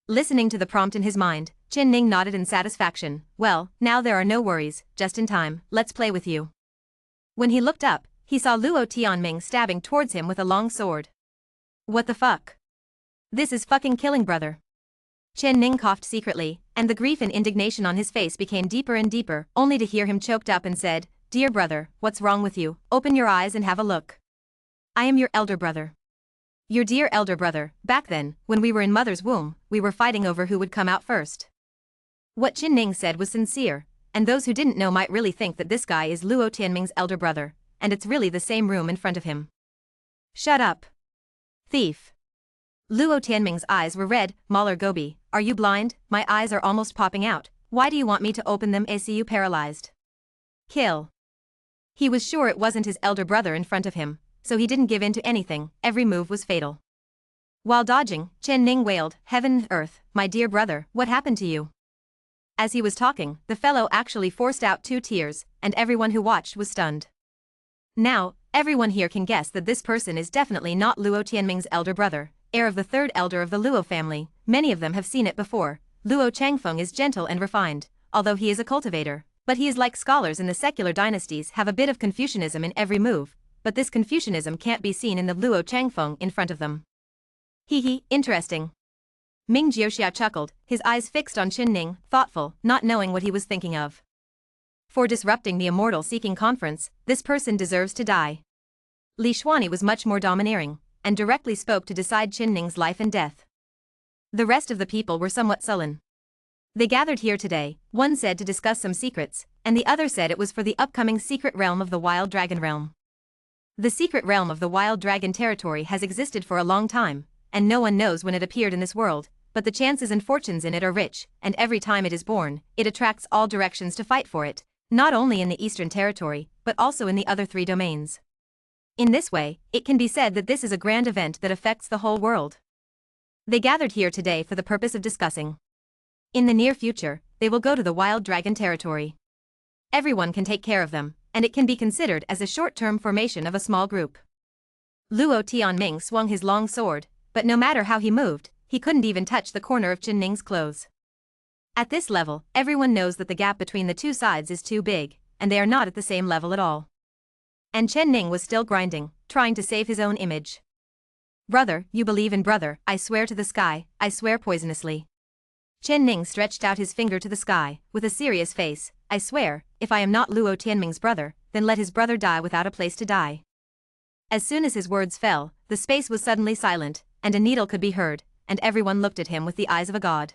Listening to the prompt in his mind, Chen Ning nodded in satisfaction. Well, now there are no worries, just in time, let's play with you. When he looked up, he saw Luo Tianming stabbing towards him with a long sword. What the fuck? This is fucking killing, brother. Chen Ning coughed secretly, and the grief and indignation on his face became deeper and deeper, only to hear him choked up and said, Dear brother, what's wrong with you? Open your eyes and have a look. I am your elder brother. Your dear elder brother. Back then, when we were in mother's womb, we were fighting over who would come out first. What Chen Ning said was sincere, and those who didn't know might really think that this guy is Luo Tianming's elder brother, and it's really the same room in front of him. Shut up. Thief. Luo Tianming's eyes were red. Mahler Gobi, are you blind? My eyes are almost popping out. Why do you want me to open them? I see you paralyzed. Kill. He was sure it wasn't his elder brother in front of him, so he didn't give in to anything. Every move was fatal. While dodging, Chen Ning wailed, "Heaven and earth, my dear brother, what happened to you?" As he was talking, the fellow actually forced out 2 tears, and everyone who watched was stunned. Now, everyone here can guess that this person is definitely not Luo Tianming's elder brother, heir of the 3rd elder of the Luo family. Many of them have seen it before. Luo Changfeng is gentle and refined, although he is a cultivator, but he is like scholars in the secular dynasties have a bit of Confucianism in every move, but this Confucianism can't be seen in the Luo Changfeng in front of them. Hee, interesting. Ming Jiuxia chuckled, his eyes fixed on Qin Ning, thoughtful, not knowing what he was thinking of. For disrupting the immortal-seeking conference, this person deserves to die. Li Xuanyi was much more domineering, and directly spoke to decide Qin Ning's life and death. The rest of the people were somewhat sullen. They gathered here today, one said to discuss some secrets, and the other said it was for the upcoming secret realm of the Wild Dragon Realm. The secret realm of the Wild Dragon territory has existed for a long time, and no one knows when it appeared in this world, but the chances and fortunes in it are rich, and every time it is born, it attracts all directions to fight for it, not only in the Eastern Territory, but also in the other 3 domains. In this way, it can be said that this is a grand event that affects the whole world. They gathered here today for the purpose of discussing. In the near future, they will go to the Wild Dragon territory. Everyone can take care of them, and it can be considered as a short-term formation of a small group. Luo Tianming swung his long sword, but no matter how he moved, he couldn't even touch the corner of Qin Ning's clothes. At this level, everyone knows that the gap between the 2 sides is too big, and they are not at the same level at all. And Chen Ning was still grinding, trying to save his own image. "Brother, you believe in brother, I swear to the sky, I swear poisonously." Chen Ning stretched out his finger to the sky, with a serious face, "I swear, if I am not Luo Tianming's brother, then let his brother die without a place to die." As soon as his words fell, the space was suddenly silent, and a needle could be heard, and everyone looked at him with the eyes of a god.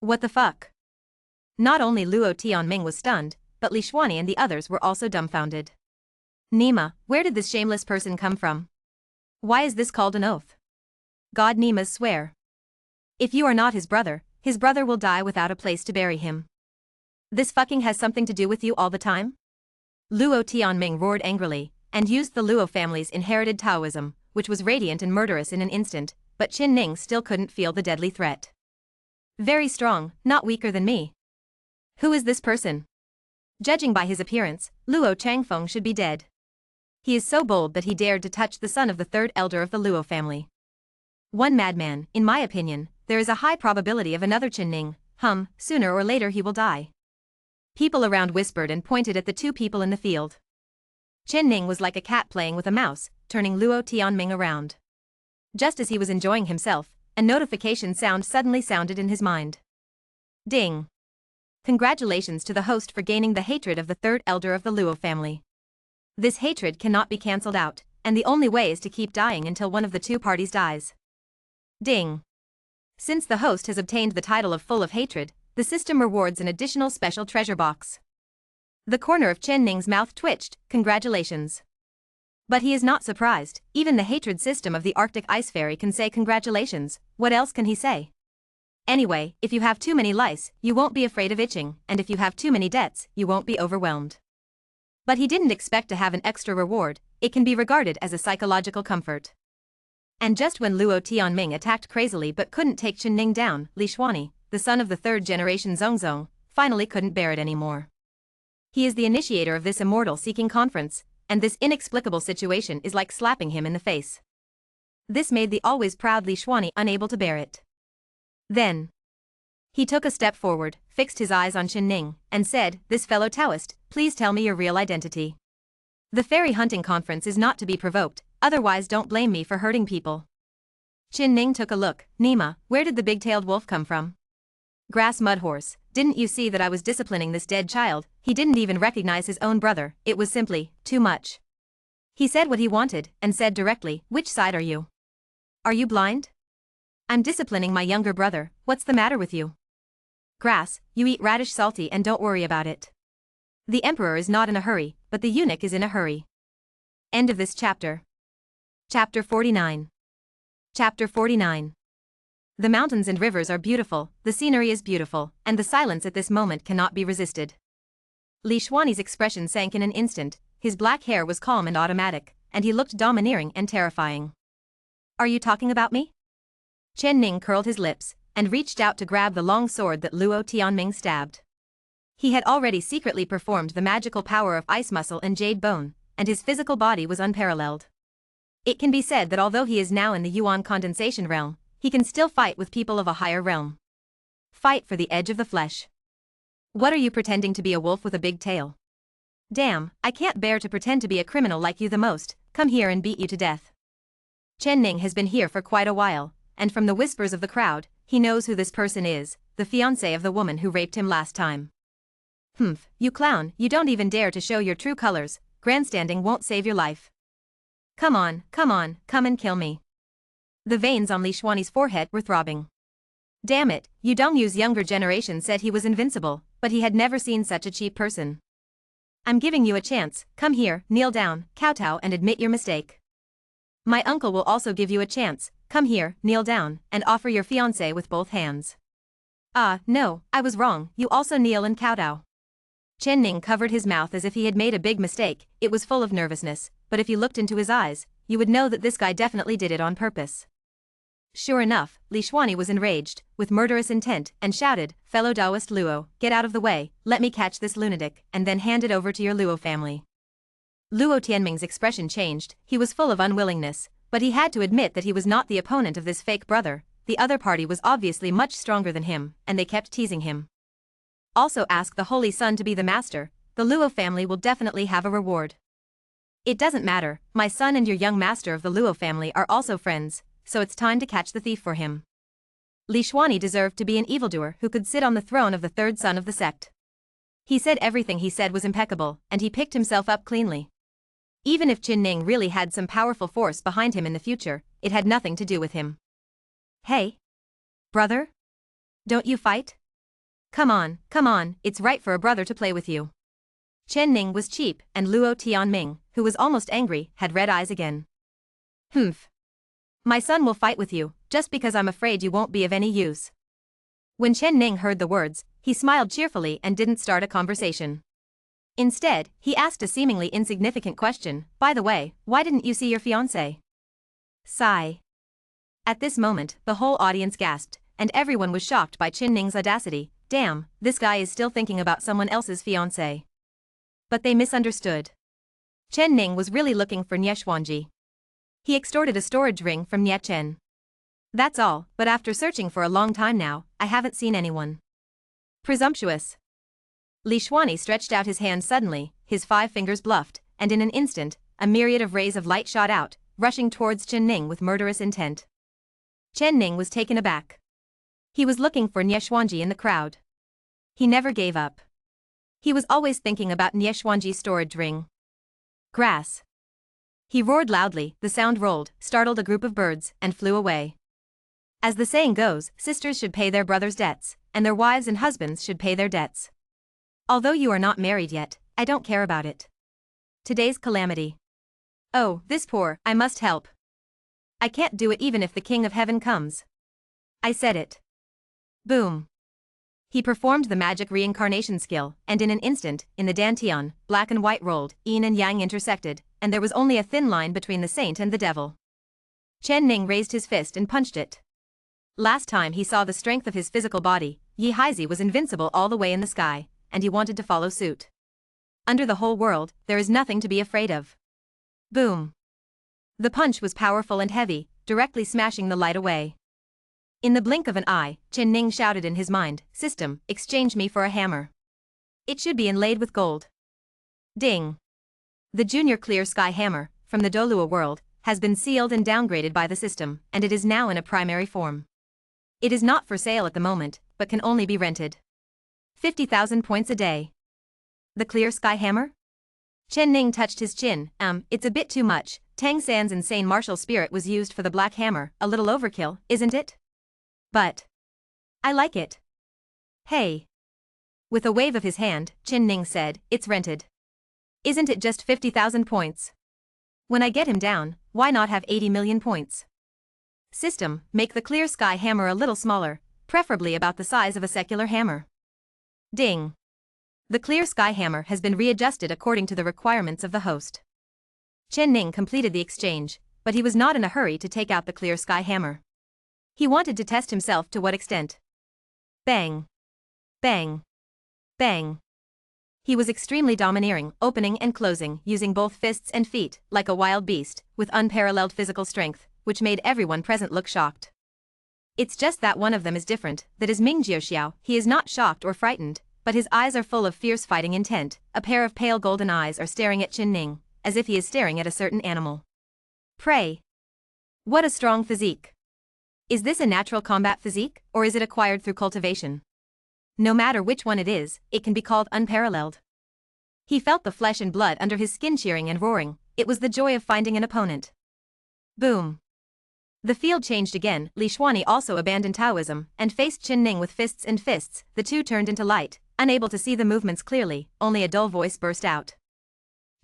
What the fuck? Not only Luo Tianming was stunned, but Li Xuanyi and the others were also dumbfounded. Nima, where did this shameless person come from? Why is this called an oath? God Nima's swear. If you are not his brother will die without a place to bury him. This fucking has something to do with you all the time? Luo Tianming roared angrily, and used the Luo family's inherited Taoism, which was radiant and murderous in an instant, but Qin Ning still couldn't feel the deadly threat. Very strong, not weaker than me. Who is this person? Judging by his appearance, Luo Changfeng should be dead. He is so bold that he dared to touch the son of the 3rd elder of the Luo family. One madman, in my opinion, there is a high probability of another Qin Ning, sooner or later he will die. People around whispered and pointed at the 2 people in the field. Qin Ning was like a cat playing with a mouse, turning Luo Tianming around. Just as he was enjoying himself, a notification sound suddenly sounded in his mind. Ding! Congratulations to the host for gaining the hatred of the 3rd elder of the Luo family. This hatred cannot be cancelled out, and the only way is to keep dying until one of the 2 parties dies. Ding! Since the host has obtained the title of Full of Hatred, the system rewards an additional special treasure box. The corner of Chen Ning's mouth twitched, congratulations. But he is not surprised, even the hatred system of the Arctic Ice Fairy can say congratulations, what else can he say? Anyway, if you have too many lice, you won't be afraid of itching, and if you have too many debts, you won't be overwhelmed. But he didn't expect to have an extra reward, it can be regarded as a psychological comfort. And just when Luo Tianming attacked crazily but couldn't take Qin Ning down, Li Xuanyi, the son of the 3rd generation Zongzong, finally couldn't bear it anymore. He is the initiator of this immortal-seeking conference, and this inexplicable situation is like slapping him in the face. This made the always proud Li Xuanyi unable to bear it. Then he took a step forward, fixed his eyes on Qin Ning, and said, "This fellow Taoist, please tell me your real identity. The fairy hunting conference is not to be provoked, otherwise don't blame me for hurting people." Qin Ning took a look. "Nima, where did the big-tailed wolf come from?" "Grass mud horse, didn't you see that I was disciplining this dead child?" He didn't even recognize his own brother, it was simply too much. He said what he wanted, and said directly, "Which side are you? Are you blind? I'm disciplining my younger brother, what's the matter with you? Grass, you eat radish salty and don't worry about it. The emperor is not in a hurry, but the eunuch is in a hurry." End of this chapter. Chapter 49. Chapter 49. The mountains and rivers are beautiful, the scenery is beautiful, and the silence at this moment cannot be resisted. Li Xuanyi's expression sank in an instant, his black hair was calm and automatic, and he looked domineering and terrifying. Are you talking about me? Chen Ning curled his lips, and reached out to grab the long sword that Luo Tianming stabbed. He had already secretly performed the magical power of ice muscle and jade bone, and his physical body was unparalleled. It can be said that although he is now in the Yuan condensation realm, he can still fight with people of a higher realm. Fight for the edge of the flesh. What are you pretending to be, a wolf with a big tail? Damn, I can't bear to pretend to be a criminal like you the most, come here and beat you to death. Chen Ning has been here for quite a while, and from the whispers of the crowd, he knows who this person is, the fiancé of the woman who raped him last time. Humph, you clown, you don't even dare to show your true colors, grandstanding won't save your life. Come on, come and kill me. The veins on Li Xuanyi's forehead were throbbing. Damn it, Yu Dongyu's younger generation said he was invincible, but he had never seen such a cheap person. I'm giving you a chance, come here, kneel down, kowtow and admit your mistake. My uncle will also give you a chance, come here, kneel down, and offer your fiancé with both hands. Ah, no, I was wrong, you also kneel and kowtow. Chen Ning covered his mouth as if he had made a big mistake, it was full of nervousness, but if you looked into his eyes, you would know that this guy definitely did it on purpose. Sure enough, Li Xuanyi was enraged, with murderous intent, and shouted, fellow Taoist Luo, get out of the way, let me catch this lunatic, and then hand it over to your Luo family. Luo Tianming's expression changed, he was full of unwillingness, but he had to admit that he was not the opponent of this fake brother, the other party was obviously much stronger than him, and they kept teasing him. Also ask the Holy Son to be the master, the Luo family will definitely have a reward. It doesn't matter, my son and your young master of the Luo family are also friends, so it's time to catch the thief for him. Li Xuanyi deserved to be an evildoer who could sit on the throne of the third son of the sect. He said everything he said was impeccable, and he picked himself up cleanly. Even if Chen Ning really had some powerful force behind him in the future, it had nothing to do with him. Hey? Brother? Don't you fight? Come on, it's right for a brother to play with you. Chen Ning was cheap, and Luo Tianming, who was almost angry, had red eyes again. Humph. My son will fight with you, just because I'm afraid you won't be of any use. When Chen Ning heard the words, he smiled cheerfully and didn't start a conversation. Instead, he asked a seemingly insignificant question, by the way, why didn't you see your fiancé? Sigh. At this moment, the whole audience gasped, and everyone was shocked by Chen Ning's audacity. Damn, this guy is still thinking about someone else's fiancé. But they misunderstood. Chen Ning was really looking for Nie Xuanji. He extorted a storage ring from Nie Chen. That's all, but after searching for a long time now, I haven't seen anyone. Presumptuous. Li Xuanyi stretched out his hand suddenly, his 5 fingers bluffed, and in an instant, a myriad of rays of light shot out, rushing towards Chen Ning with murderous intent. Chen Ning was taken aback. He was looking for Nie Xuanji in the crowd. He never gave up. He was always thinking about Nie Xuanji's storage ring. Grass. He roared loudly, the sound rolled, startled a group of birds, and flew away. As the saying goes, sisters should pay their brothers' debts, and their wives and husbands should pay their debts. Although you are not married yet, I don't care about it. Today's calamity. Oh, this poor, I must help. I can't do it even if the King of Heaven comes. I said it. Boom. He performed the magic reincarnation skill, and in an instant, in the dantian, black and white rolled, yin and yang intersected, and there was only a thin line between the saint and the devil. Chen Ning raised his fist and punched it. Last time he saw the strength of his physical body, Yi Haizi was invincible all the way in the sky, and he wanted to follow suit. Under the whole world, there is nothing to be afraid of. Boom. The punch was powerful and heavy, directly smashing the light away. In the blink of an eye, Chen Ning shouted in his mind, "System, exchange me for a hammer. It should be inlaid with gold." Ding. The Junior Clear Sky Hammer, from the Dolua world, has been sealed and downgraded by the system, and it is now in a primary form. It is not for sale at the moment, but can only be rented. 50,000 points a day. The Clear Sky Hammer? Chen Ning touched his chin, it's a bit too much. Tang San's insane martial spirit was used for the Black Hammer, a little overkill, isn't it? But I like it. Hey. With a wave of his hand, Chen Ning said, it's rented. Isn't it just 50,000 points? When I get him down, why not have 80 million points? System, make the Clear Sky Hammer a little smaller, preferably about the size of a secular hammer. Ding. The clear sky hammer has been readjusted according to the requirements of the host. Chen Ning completed the exchange, but he was not in a hurry to take out the clear sky hammer. He wanted to test himself to what extent. Bang. Bang. Bang. He was extremely domineering, opening and closing, using both fists and feet, like a wild beast, with unparalleled physical strength, which made everyone present look shocked. It's just that one of them is different, that is Ming Jiuxiao. He is not shocked or frightened, but his eyes are full of fierce fighting intent. A pair of pale golden eyes are staring at Chen Ning, as if he is staring at a certain animal. Pray. What a strong physique. Is this a natural combat physique, or is it acquired through cultivation? No matter which one it is, it can be called unparalleled. He felt the flesh and blood under his skin cheering and roaring. It was the joy of finding an opponent. Boom. The field changed again. Li Xuanyi also abandoned Taoism and faced Chen Ning with fists and fists. The two turned into light, unable to see the movements clearly, only a dull voice burst out.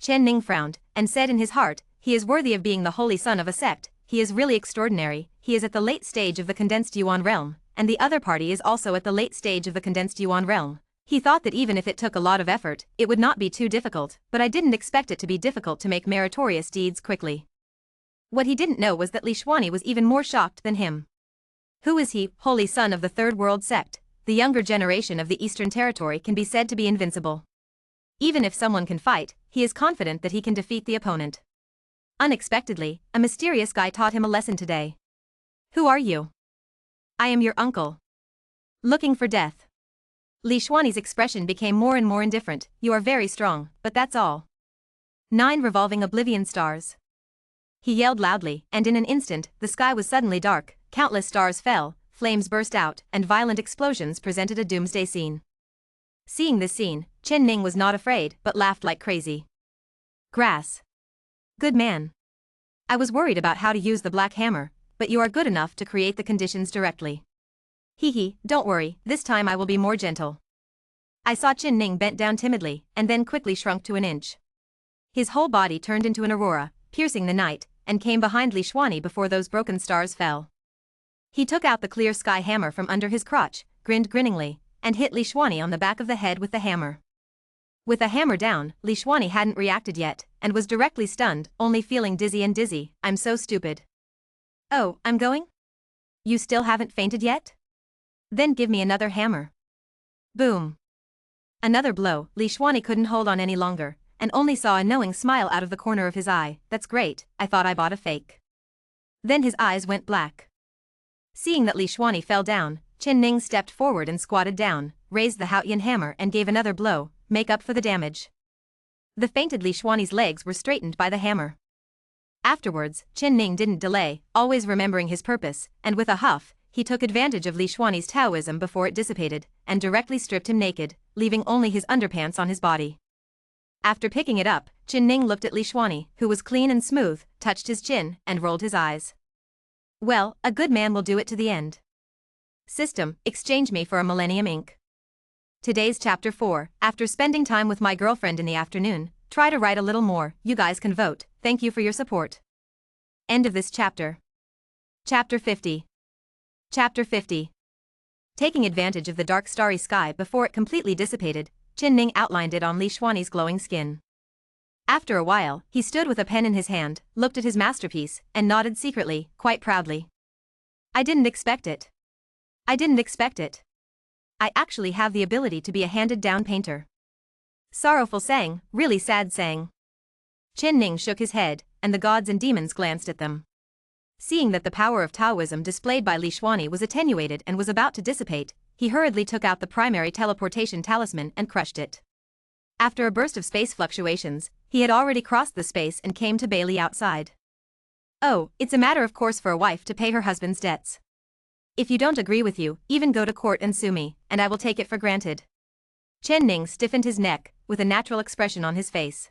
Chen Ning frowned and said in his heart, he is worthy of being the holy son of a sect. He is really extraordinary. He is at the late stage of the condensed Yuan realm, and the other party is also at the late stage of the condensed Yuan realm. He thought that even if it took a lot of effort, it would not be too difficult, but I didn't expect it to be difficult to make meritorious deeds quickly. What he didn't know was that Li Xuanyi was even more shocked than him. Who is he, holy son of the Third World sect? The younger generation of the Eastern Territory can be said to be invincible. Even if someone can fight, he is confident that he can defeat the opponent. Unexpectedly, a mysterious guy taught him a lesson today. Who are you? I am your uncle. Looking for death. Li Xuanyi's expression became more and more indifferent. You are very strong, but that's all. 9 revolving oblivion stars. He yelled loudly, and in an instant, the sky was suddenly dark, countless stars fell, flames burst out, and violent explosions presented a doomsday scene. Seeing this scene, Chen Ning was not afraid, but laughed like crazy. Grass. Good man. I was worried about how to use the black hammer, but you are good enough to create the conditions directly. Hee, don't worry, this time I will be more gentle. I saw Chen Ning bent down timidly, and then quickly shrunk to an inch. His whole body turned into an aurora, piercing the night, and came behind Li Xuanyi before those broken stars fell. He took out the clear sky hammer from under his crotch, grinned grinningly, and hit Li Xuanyi on the back of the head with the hammer. With the hammer down, Li Xuanyi hadn't reacted yet, and was directly stunned, only feeling dizzy and dizzy. I'm so stupid. Oh, I'm going? You still haven't fainted yet? Then give me another hammer. Boom. Another blow. Li Xuanyi couldn't hold on any longer, and only saw a knowing smile out of the corner of his eye. That's great, I thought I bought a fake. Then his eyes went black. Seeing that Li Xuanyi fell down, Chen Ning stepped forward and squatted down, raised the Haotian hammer and gave another blow, make up for the damage. The fainted Li Xuanyi's legs were straightened by the hammer. Afterwards, Chen Ning didn't delay, always remembering his purpose, and with a huff, he took advantage of Li Xuanyi's Taoism before it dissipated, and directly stripped him naked, leaving only his underpants on his body. After picking it up, Chen Ning looked at Li Xuanyi, who was clean and smooth, touched his chin, and rolled his eyes. Well, a good man will do it to the end. System, exchange me for a Millennium Ink. Today's Chapter 4, after spending time with my girlfriend in the afternoon, try to write a little more, you guys can vote, thank you for your support. End of this chapter. Chapter 50. Chapter 50. Taking advantage of the dark starry sky before it completely dissipated, Chen Ning outlined it on Li Xuanyi's glowing skin. After a while, he stood with a pen in his hand, looked at his masterpiece, and nodded secretly, quite proudly. I didn't expect it. I didn't expect it. I actually have the ability to be a handed-down painter. Sorrowful saying, really sad saying. Chen Ning shook his head, and the gods and demons glanced at them. Seeing that the power of Taoism displayed by Li Xuanyi was attenuated and was about to dissipate, he hurriedly took out the primary teleportation talisman and crushed it. After a burst of space fluctuations, he had already crossed the space and came to Bailey outside. Oh, it's a matter of course for a wife to pay her husband's debts. If you don't agree with you, even go to court and sue me, and I will take it for granted. Chen Ning stiffened his neck, with a natural expression on his face.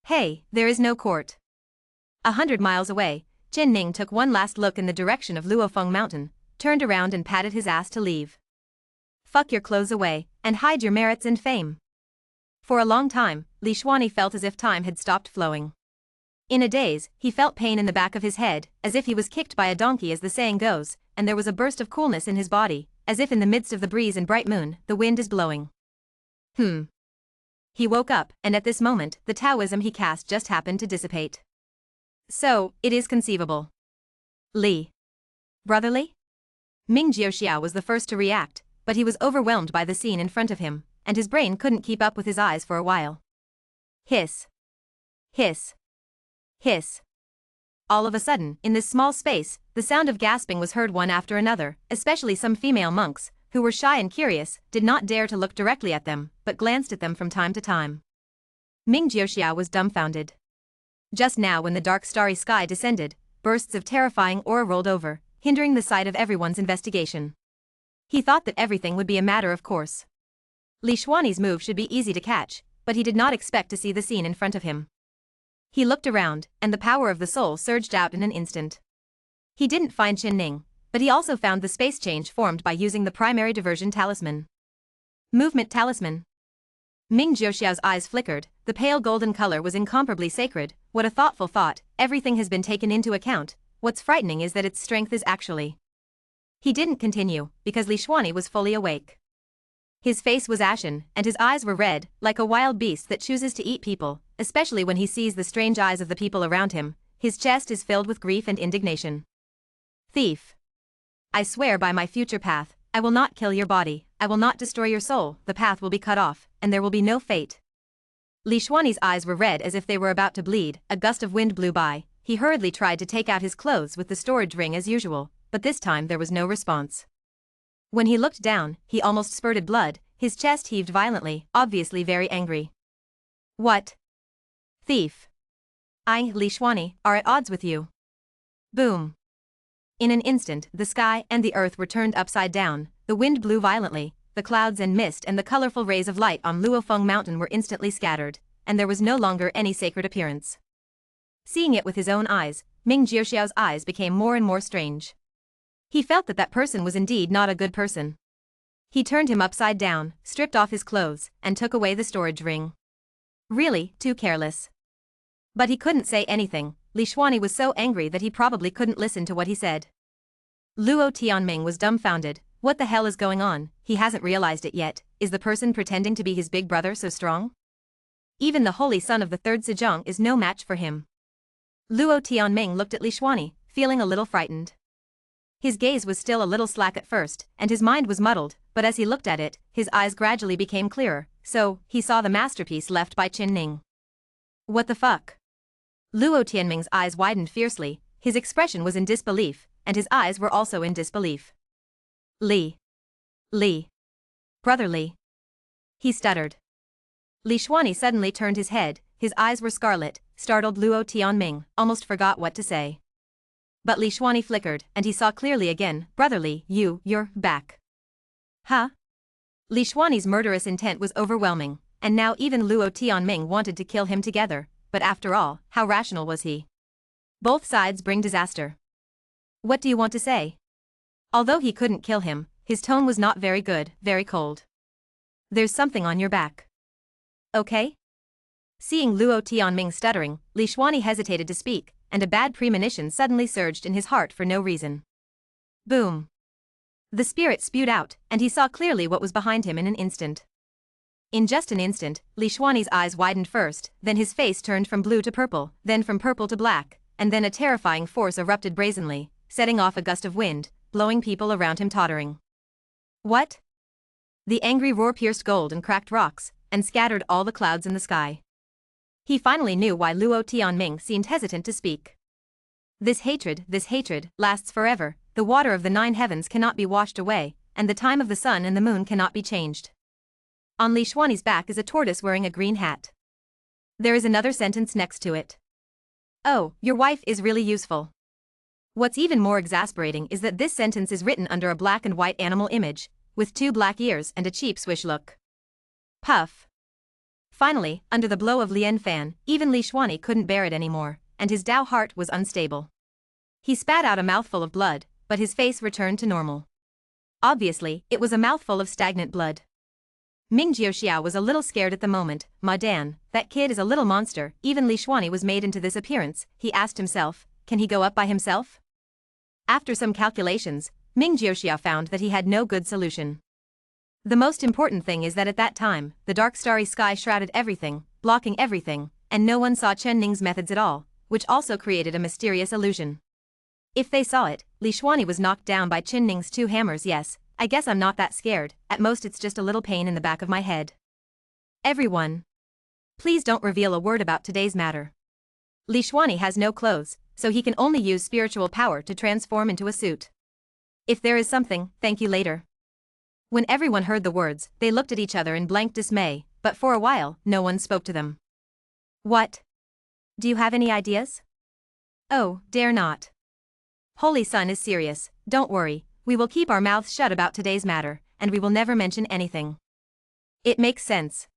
Hey, there is no court. 100 miles away, Chen Ning took one last look in the direction of Luofeng Mountain, turned around and patted his ass to leave. Fuck your clothes away, and hide your merits and fame. For a long time, Li Xuanyi felt as if time had stopped flowing. In a daze, he felt pain in the back of his head, as if he was kicked by a donkey as the saying goes, and there was a burst of coolness in his body, as if in the midst of the breeze and bright moon, the wind is blowing. He woke up, and at this moment, the Taoism he cast just happened to dissipate. So, it is conceivable. Li. Brotherly? Ming Jiuxiao was the first to react, but he was overwhelmed by the scene in front of him, and his brain couldn't keep up with his eyes for a while. Hiss. Hiss. Hiss. All of a sudden, in this small space, the sound of gasping was heard one after another, especially some female monks, who were shy and curious, did not dare to look directly at them, but glanced at them from time to time. Ming Jiuxiao was dumbfounded. Just now when the dark starry sky descended, bursts of terrifying aura rolled over, hindering the sight of everyone's investigation. He thought that everything would be a matter of course. Li Xuanyi's move should be easy to catch, but he did not expect to see the scene in front of him. He looked around, and the power of the soul surged out in an instant. He didn't find Qin Ning, but he also found the space change formed by using the primary diversion talisman. Movement talisman. Ming Jiuxiao's eyes flickered, the pale golden color was incomparably sacred. What a thoughtful thought, everything has been taken into account, what's frightening is that its strength is actually. He didn't continue, because Li Xuanyi was fully awake. His face was ashen, and his eyes were red, like a wild beast that chooses to eat people, especially when he sees the strange eyes of the people around him. His chest is filled with grief and indignation. Thief. I swear by my future path, I will not kill your body, I will not destroy your soul, the path will be cut off, and there will be no fate. Li Xuanyi's eyes were red as if they were about to bleed, a gust of wind blew by, he hurriedly tried to take out his clothes with the storage ring as usual, but this time there was no response. When he looked down, he almost spurted blood, his chest heaved violently, obviously very angry. What? Thief. I, Li Xuanyi, are at odds with you. Boom. In an instant, the sky and the earth were turned upside down, the wind blew violently, the clouds and mist and the colorful rays of light on Luofeng Mountain were instantly scattered, and there was no longer any sacred appearance. Seeing it with his own eyes, Ming Jiuxiao's eyes became more and more strange. He felt that that person was indeed not a good person. He turned him upside down, stripped off his clothes, and took away the storage ring. Really, too careless. But he couldn't say anything. Li Xuanyi was so angry that he probably couldn't listen to what he said. Luo Tianming was dumbfounded. What the hell is going on? He hasn't realized it yet. Is the person pretending to be his big brother so strong? Even the holy son of the third Sejong is no match for him. Luo Tianming looked at Li Xuanyi, feeling a little frightened. His gaze was still a little slack at first, and his mind was muddled, but as he looked at it, his eyes gradually became clearer, so, he saw the masterpiece left by Qin Ning. What the fuck? Luo Tianming's eyes widened fiercely, his expression was in disbelief, and his eyes were also in disbelief. Li. Brother Li. He stuttered. Li Xuanyi suddenly turned his head, his eyes were scarlet, startled Luo Tianming, almost forgot what to say. But Li Xuanyi flickered, and he saw clearly again, Brother Li, you're back. Huh? Li Xuanyi's murderous intent was overwhelming, and now even Luo Tianming wanted to kill him together, but after all, how rational was he? Both sides bring disaster. What do you want to say? Although he couldn't kill him, his tone was not very good, very cold. There's something on your back. Okay? Seeing Luo Tianming stuttering, Li Xuanyi hesitated to speak, and a bad premonition suddenly surged in his heart for no reason. Boom. The spirit spewed out, and he saw clearly what was behind him in an instant. In just an instant, Li Xuanyi's eyes widened first, then his face turned from blue to purple, then from purple to black, and then a terrifying force erupted brazenly, setting off a gust of wind, blowing people around him tottering. What? The angry roar pierced gold and cracked rocks, and scattered all the clouds in the sky. He finally knew why Luo Tianming seemed hesitant to speak. This hatred, lasts forever, the water of the 9 heavens cannot be washed away, and the time of the sun and the moon cannot be changed. On Li Xuanyi's back is a tortoise wearing a green hat. There is another sentence next to it. Oh, your wife is really useful. What's even more exasperating is that this sentence is written under a black and white animal image, with 2 black ears and a cheap swish look. Puff. Finally, under the blow of Lian Fan, even Li Xuanyi couldn't bear it anymore, and his Dao heart was unstable. He spat out a mouthful of blood, but his face returned to normal. Obviously, it was a mouthful of stagnant blood. Ming Jiuxiao was a little scared at the moment. Madan, that kid is a little monster, even Li Xuanyi was made into this appearance, he asked himself, can he go up by himself? After some calculations, Ming Jiuxiao found that he had no good solution. The most important thing is that at that time, the dark starry sky shrouded everything, blocking everything, and no one saw Chen Ning's methods at all, which also created a mysterious illusion. If they saw it, Li Xuanyi was knocked down by Chen Ning's 2 hammers. Yes, I guess I'm not that scared, at most it's just a little pain in the back of my head. Everyone. Please don't reveal a word about today's matter. Li Xuanyi has no clothes, so he can only use spiritual power to transform into a suit. If there is something, thank you later. When everyone heard the words, they looked at each other in blank dismay, but for a while, no one spoke to them. What? Do you have any ideas? Oh, dare not. Holy Sun is serious, don't worry, we will keep our mouths shut about today's matter, and we will never mention anything. It makes sense.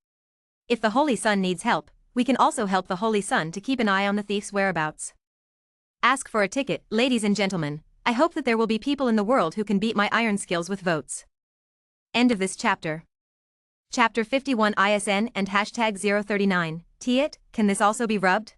If the Holy Sun needs help, we can also help the Holy Sun to keep an eye on the thief's whereabouts. Ask for a ticket, ladies and gentlemen. I hope that there will be people in the world who can beat my iron skills with votes. End of this chapter. Chapter 51 ISN and #039. T it, can this also be rubbed?